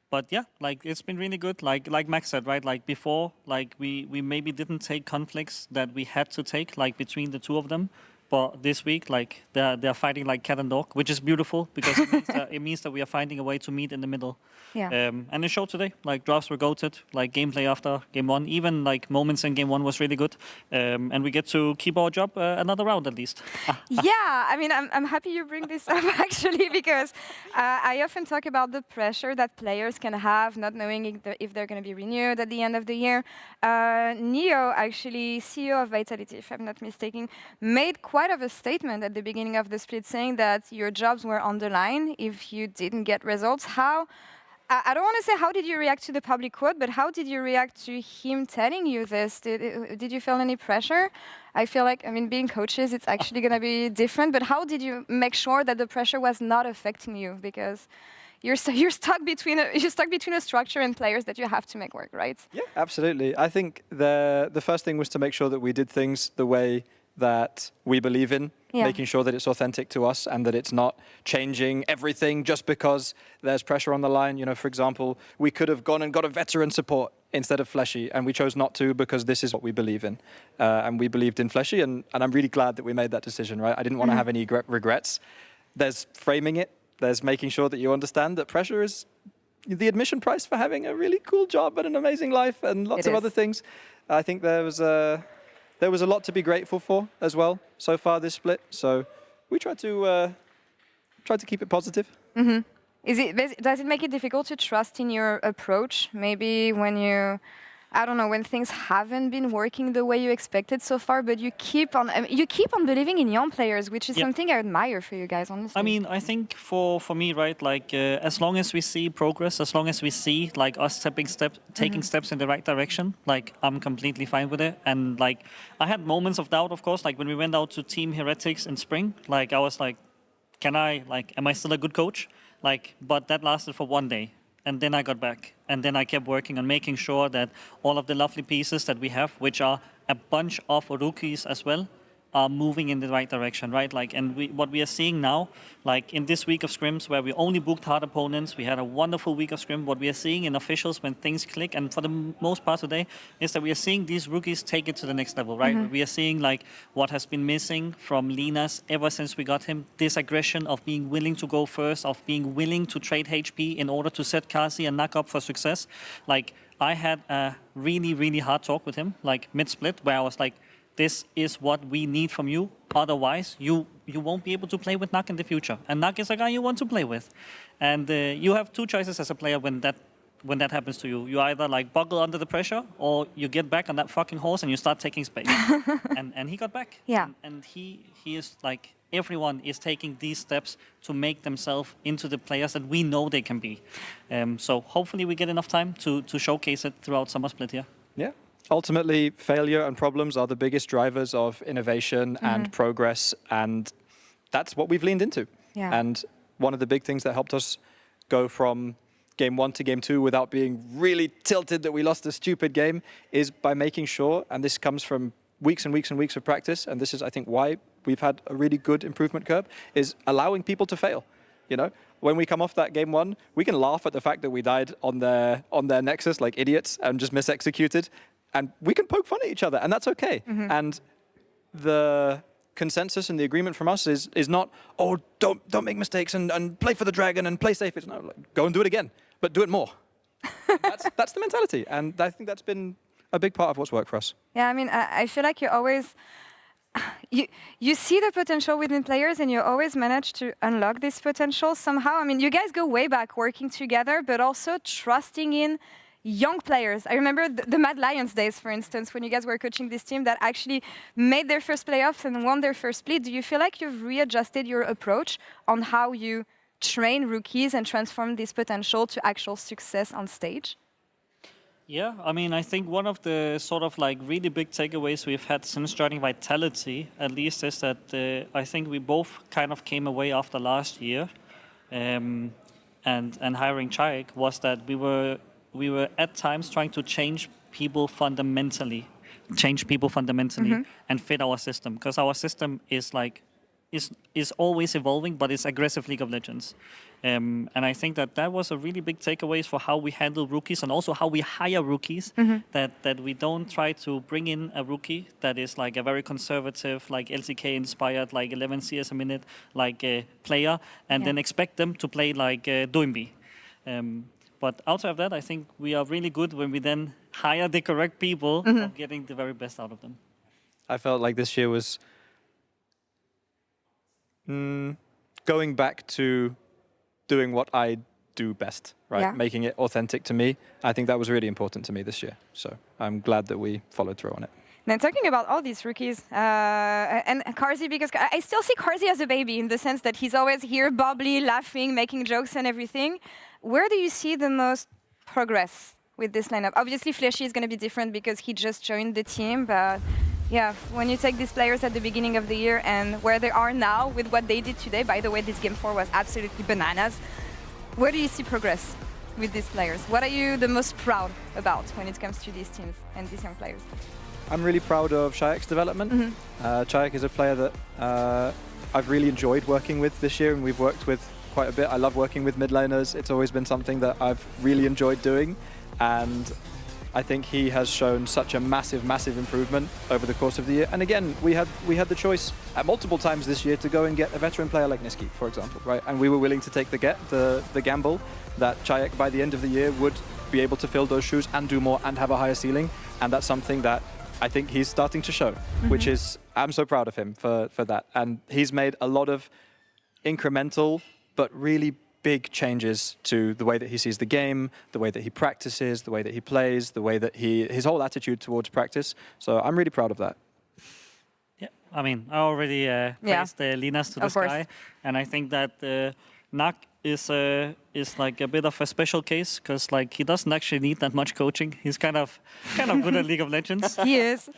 But yeah, it's been really good. Like Max said, right? Like before, we maybe didn't take conflicts that we had to take between the two of them. But this week, they're fighting like cat and dog, which is beautiful because it means that we are finding a way to meet in the middle. Yeah. And it showed today. Drafts were goated. Gameplay after game 1, even moments in game 1 was really good. And we get to keep our job another round at least. Yeah, I mean, I'm happy you bring this up actually, because I often talk about the pressure that players can have, not knowing if they're going to be renewed at the end of the year. Neo, actually, CEO of Vitality, if I'm not mistaken, made quite of a statement at the beginning of the split saying that your jobs were on the line if you didn't get results. I don't want to say how did you react to the public quote, but how did you react to him telling you this? Did you feel any pressure? I feel like, being coaches, it's actually going to be different, but how did you make sure that the pressure was not affecting you? Because you're stuck between a structure and players that you have to make work, right? Yeah, absolutely. I think the first thing was to make sure that we did things the way that we believe in, making sure that it's authentic to us and that it's not changing everything just because there's pressure on the line. For example, we could have gone and got a veteran support instead of Fleshy, and we chose not to because this is what we believe in. And we believed in Fleshy, and I'm really glad that we made that decision, right? I didn't want to have any regrets. There's framing it. There's making sure that you understand that pressure is the admission price for having a really cool job and an amazing life and lots of other things. I think there was a lot to be grateful for as well so far this split. So we try to keep it positive. Does it make it difficult to trust in your approach? Maybe when when things haven't been working the way you expected so far, but you keep on believing in young players, which is something I admire for you guys, honestly. I think for me, right, as long as we see progress, as long as we see us taking steps in the right direction, I'm completely fine with it. And I had moments of doubt, of course, when we went out to Team Heretics in spring, I was like, am I still a good coach? But that lasted for 1 day. And then I got back. And then I kept working on making sure that all of the lovely pieces that we have, which are a bunch of rookies as well, are moving in the right direction, right? What we are seeing now, in this week of scrims where we only booked hard opponents, we had a wonderful week of scrim. What we are seeing in officials when things click, and for the most part today, is that we are seeing these rookies take it to the next level, right? We are seeing what has been missing from Linas ever since we got him, this aggression of being willing to go first, of being willing to trade HP in order to set Kasi and knock up for success. I had a really, really hard talk with him, mid-split, where I was like, this is what we need from you. Otherwise, you won't be able to play with Nak in the future. And Nak is a guy you want to play with. And you have two choices as a player when that happens to you. You either buckle under the pressure, or you get back on that fucking horse and you start taking space. and he got back. Yeah. And he is everyone is taking these steps to make themselves into the players that we know they can be. So hopefully we get enough time to showcase it throughout Summer Split here. Yeah. Ultimately, failure and problems are the biggest drivers of innovation and progress, and that's what we've leaned into. Yeah. And one of the big things that helped us go from game 1 to game 2 without being really tilted that we lost a stupid game is by making sure, and this comes from weeks and weeks and weeks of practice, and this is, I think, why we've had a really good improvement curve, is allowing people to fail. You know, when we come off that game 1, we can laugh at the fact that we died on their Nexus like idiots and just misexecuted, and we can poke fun at each other, and that's okay. And the consensus and the agreement from us is not, oh, don't make mistakes and play for the dragon and play safe. It's no, like, go and do it again, but do it more. That's the mentality, and I think that's been a big part of what's worked for us. Yeah, I mean, I feel like you always, you see the potential within players and you always manage to unlock this potential somehow. I mean, you guys go way back working together, but also trusting in young players. I remember the Mad Lions days, for instance, when you guys were coaching this team that actually made their first playoffs and won their first split. Do you feel like you've readjusted your approach on how you train rookies and transform this potential to actual success on stage? Yeah, I mean, I think one of the sort of like really big takeaways we've had since joining Vitality, at least, is that I think we both kind of came away after last year and hiring Chayek, was that we were at times trying to change people fundamentally and fit our system, because our system is like is always evolving, but it's aggressive League of Legends. And I think that was a really big takeaways for how we handle rookies and also how we hire rookies, that we don't try to bring in a rookie that is like a very conservative, like LCK inspired, like 11 CS a minute, like a player, and then expect them to play like Doinby. But outside of that, I think we are really good when we then hire the correct people of getting the very best out of them. I felt like this year was going back to doing what I do best, right? Yeah. Making it authentic to me. I think that was really important to me this year. So I'm glad that we followed through on it. Then talking about all these rookies and Carzzy, because I still see Carzzy as a baby in the sense that he's always here, bubbly, laughing, making jokes and everything. Where do you see the most progress with this lineup? Obviously, Fleshy is going to be different because he just joined the team, but yeah, when you take these players at the beginning of the year and where they are now with what they did today, by the way, this game 4 was absolutely bananas. Where do you see progress with these players? What are you the most proud about when it comes to these teams and these young players? I'm really proud of Chayek's development. Chayek is a player that I've really enjoyed working with this year, and we've worked with quite a bit. I love working with mid laners. It's always been something that I've really enjoyed doing, and I think he has shown such a massive, massive improvement over the course of the year. And again, we had the choice at multiple times this year to go and get a veteran player like Niski, for example, right? And we were willing to take the gamble that Chayek by the end of the year would be able to fill those shoes and do more and have a higher ceiling. And that's something that I think he's starting to show, which is, I'm so proud of him for that. And he's made a lot of incremental but really big changes to the way that he sees the game, the way that he practices, the way that he plays, the way that his whole attitude towards practice. So I'm really proud of that. Yeah, I mean, I already praised Linas to the sky, and I think that Nak is like a bit of a special case because like he doesn't actually need that much coaching. He's kind of good at League of Legends. He is.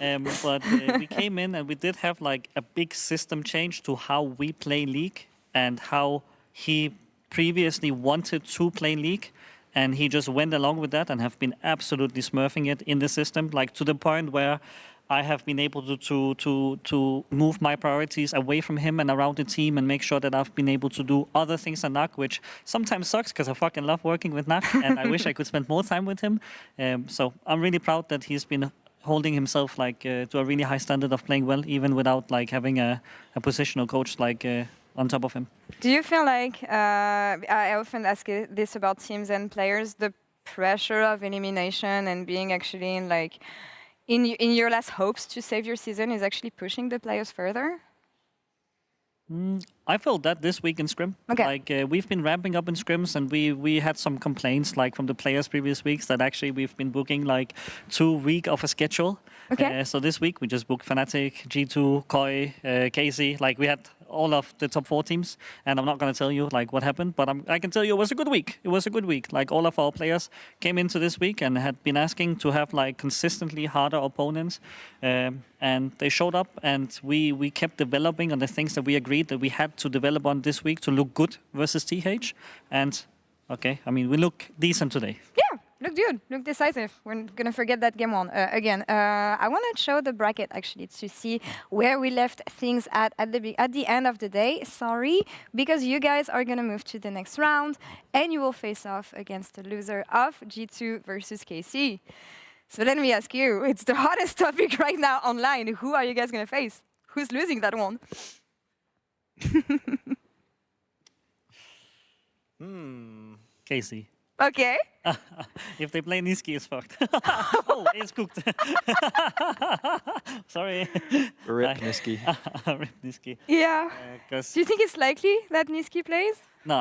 But we came in and we did have like a big system change to how we play League and how he previously wanted to play League, and he just went along with that and have been absolutely smurfing it in the system, like to the point where I have been able to move my priorities away from him and around the team and make sure that I've been able to do other things than Nak, which sometimes sucks because I fucking love working with Nak and I wish I could spend more time with him. So I'm really proud that he's been holding himself like to a really high standard of playing well, even without like having a positional coach like on top of him. Do you feel like, I often ask this about teams and players, the pressure of elimination and being actually in like, in your last hopes to save your season is actually pushing the players further? I felt that this week in Scrim. Okay. Like we've been ramping up in Scrims, and we had some complaints like from the players previous weeks that actually we've been booking like 2 weeks of a schedule. Okay. So this week we just booked Fnatic, G2, Koi, KC. Like we had all of the top 4 teams, and I'm not going to tell you like what happened, but I can tell you it was a good week. It was a good week. Like all of our players came into this week and had been asking to have like consistently harder opponents, and they showed up, and we kept developing on the things that we agreed that we had to develop on this week to look good versus TH, and Okay, I mean, we look decent today. Yeah, look good, look decisive. We're gonna forget that game one again. I want to show the bracket actually to see where we left things at the end of the day. Sorry, because you guys are gonna move to the next round, and you will face off against the loser of G2 versus KC. So let me ask you, it's the hottest topic right now online. Who are you guys gonna face? Who's losing that one? Casey. Okay. If they play Niski, it's fucked. Oh, it's cooked. Sorry. Rip Niski. Rip Niski. Yeah. Do you think it's likely that Niski plays? No,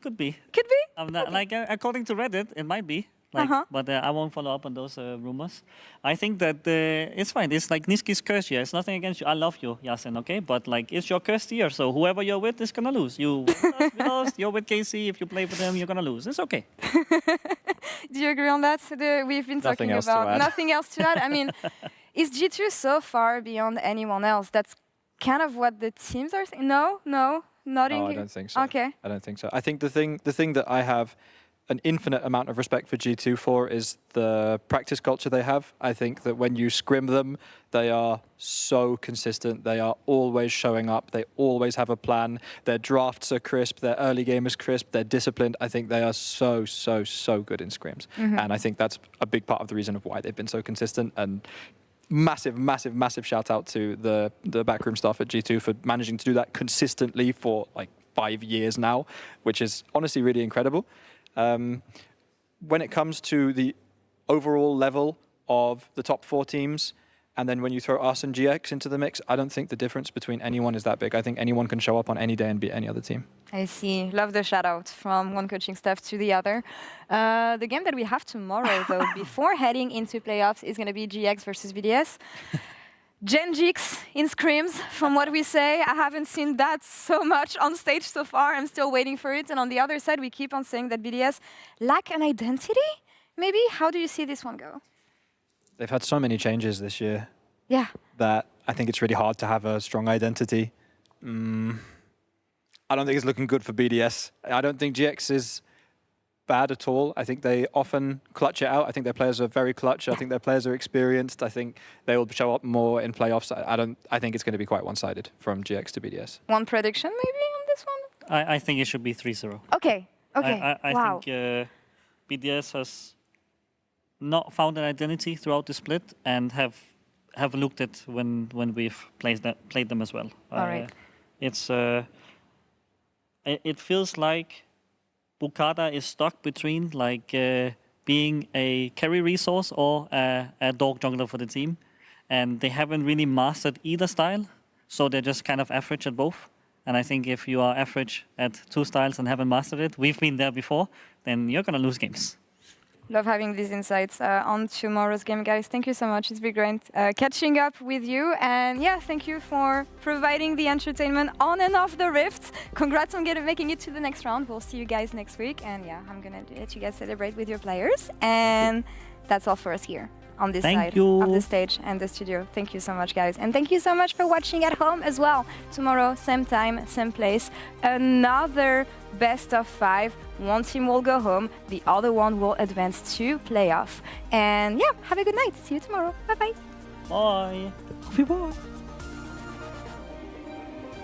could be. Could be? Like according to Reddit, it might be. Like, but I won't follow up on those rumors. I think that it's fine. It's like Niski's curse year. It's nothing against you. I love you, Yasin, okay? But like, it's your cursed year, so whoever you're with is gonna lose. You lost, you're with KC. If you play for them, you're gonna lose. It's okay. Do you agree on that? We've been talking about nothing else to add. I mean, is G2 so far beyond anyone else? That's kind of what the teams are saying. No, nodding. No, I don't think so. Okay. I don't think so. I think the thing that I have an infinite amount of respect for G2 for is the practice culture they have. I think that when you scrim them, they are so consistent. They are always showing up. They always have a plan. Their drafts are crisp. Their early game is crisp. They're disciplined. I think they are so good in scrims. And I think that's a big part of the reason of why they've been so consistent. And massive shout out to the backroom staff at G2 for managing to do that consistently for like 5 years now, which is honestly really incredible. When it comes to the overall level of the top 4 teams, and then when you throw us and GX into the mix, I don't think the difference between anyone is that big. I think anyone can show up on any day and beat any other team. I see. Love the shout out from one coaching staff to the other. The game that we have tomorrow, though, before heading into playoffs, is going to be GX versus BDS. Genjix in scrims, from what we say. I haven't seen that so much on stage so far. I'm still waiting for it. And on the other side, we keep on saying that BDS lack an identity, maybe? How do you see this one go? They've had so many changes this year. Yeah. That I think it's really hard to have a strong identity. I don't think it's looking good for BDS. I don't think GX is bad at all. I think they often clutch it out. I think their players are very clutch. I think their players are experienced. I think they will show up more in playoffs. I think it's going to be quite one-sided from GX to BDS. One prediction maybe on this one? I think it should be 3-0. Okay. I wow. think BDS has not found an identity throughout the split and have looked at when we've played them as well. All right. It feels like Bukata is stuck between like being a carry resource or a dog jungler for the team, and they haven't really mastered either style, so they're just kind of average at both. And I think if you are average at 2 styles and haven't mastered it, we've been there before, then you're gonna lose games. Love having these insights on tomorrow's game, guys. Thank you so much. It's been great catching up with you. And yeah, thank you for providing the entertainment on and off the rifts. Congrats on making it to the next round. We'll see you guys next week. And yeah, I'm going to let you guys celebrate with your players. And that's all for us here on this side of the stage and the studio. Thank you so much, guys. And thank you so much for watching at home as well. Tomorrow, same time, same place. Another best of 5. One team will go home. The other one will advance to playoff. And yeah, have a good night. See you tomorrow. Bye-bye. Bye. Bye.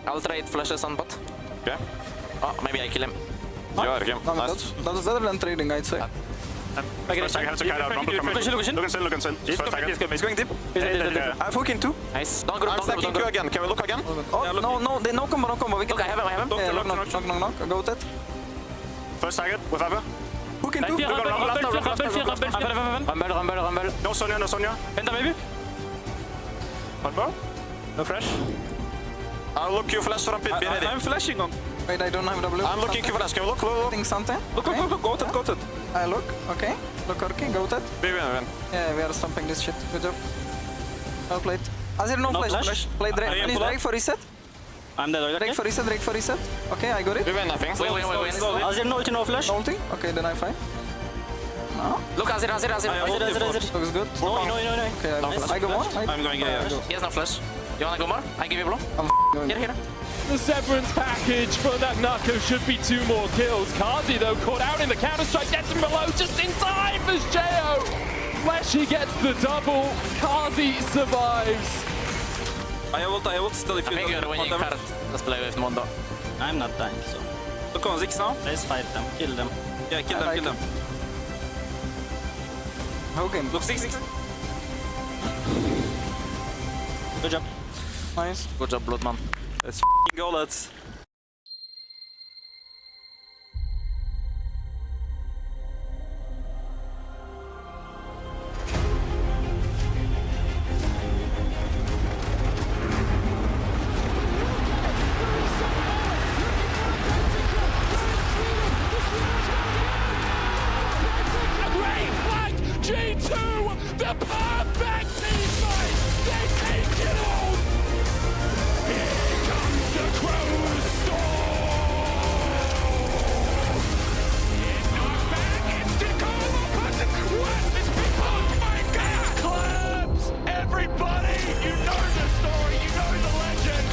I'll trade flashes on bot. Yeah. Oh, maybe I kill him. That was better than trading, I'd say. First, I have to kite out. Rumble coming. Look and send. He's going deep. I have hook in 2. Nice. Don't go. I'm stacking Q again. Can we look again? Oh, no combo. We can. Okay, I have him. Knock. Go with it. First target with Ava. Hook in 2. Rumble. No Sonya. Penta maybe? One more. No flash. I'll look you flash from pit. Be ready. I'm flashing on. Wait, I don't have W. I'm looking you flash. Can we look? I think something. Look. Go to it. I look. Okay. Look, Orki. Go with it. We win. Yeah, we are stomping this shit. Good job. Well played. Azir, no flash. Play Drake for reset. I'm dead. Drake for reset. Okay, I got it. We win, I think. Wait. Azir, no flash. No ulti. Okay, then I fight. No. Look, Azir. Looks good. No. Okay, I go more. I'm going, yeah. He has no flash. You wanna go more? I give you blow. I'm going. Here. the severance package for that Knuckle should be 2 more kills. Kazi, though, caught out in the counter-strike, gets him below just in time as Jo. Fleshy gets the double. Kazi survives. I ult still if you I think you're winning hard. Let's play with Mondo. I'm not dying, so. Look on 6 now. Let's fight them, kill them. Yeah, kill them. Okay, Look, 6. Good job. Nice. Good job, Bloodman. Let's f***ing go, lads. G2, the perfect team fight. They take it all. Here comes the Crows storm. It's not back. It's Tacoma, but the Quest is oh my God! Claps, everybody. You know the story. You know the legend.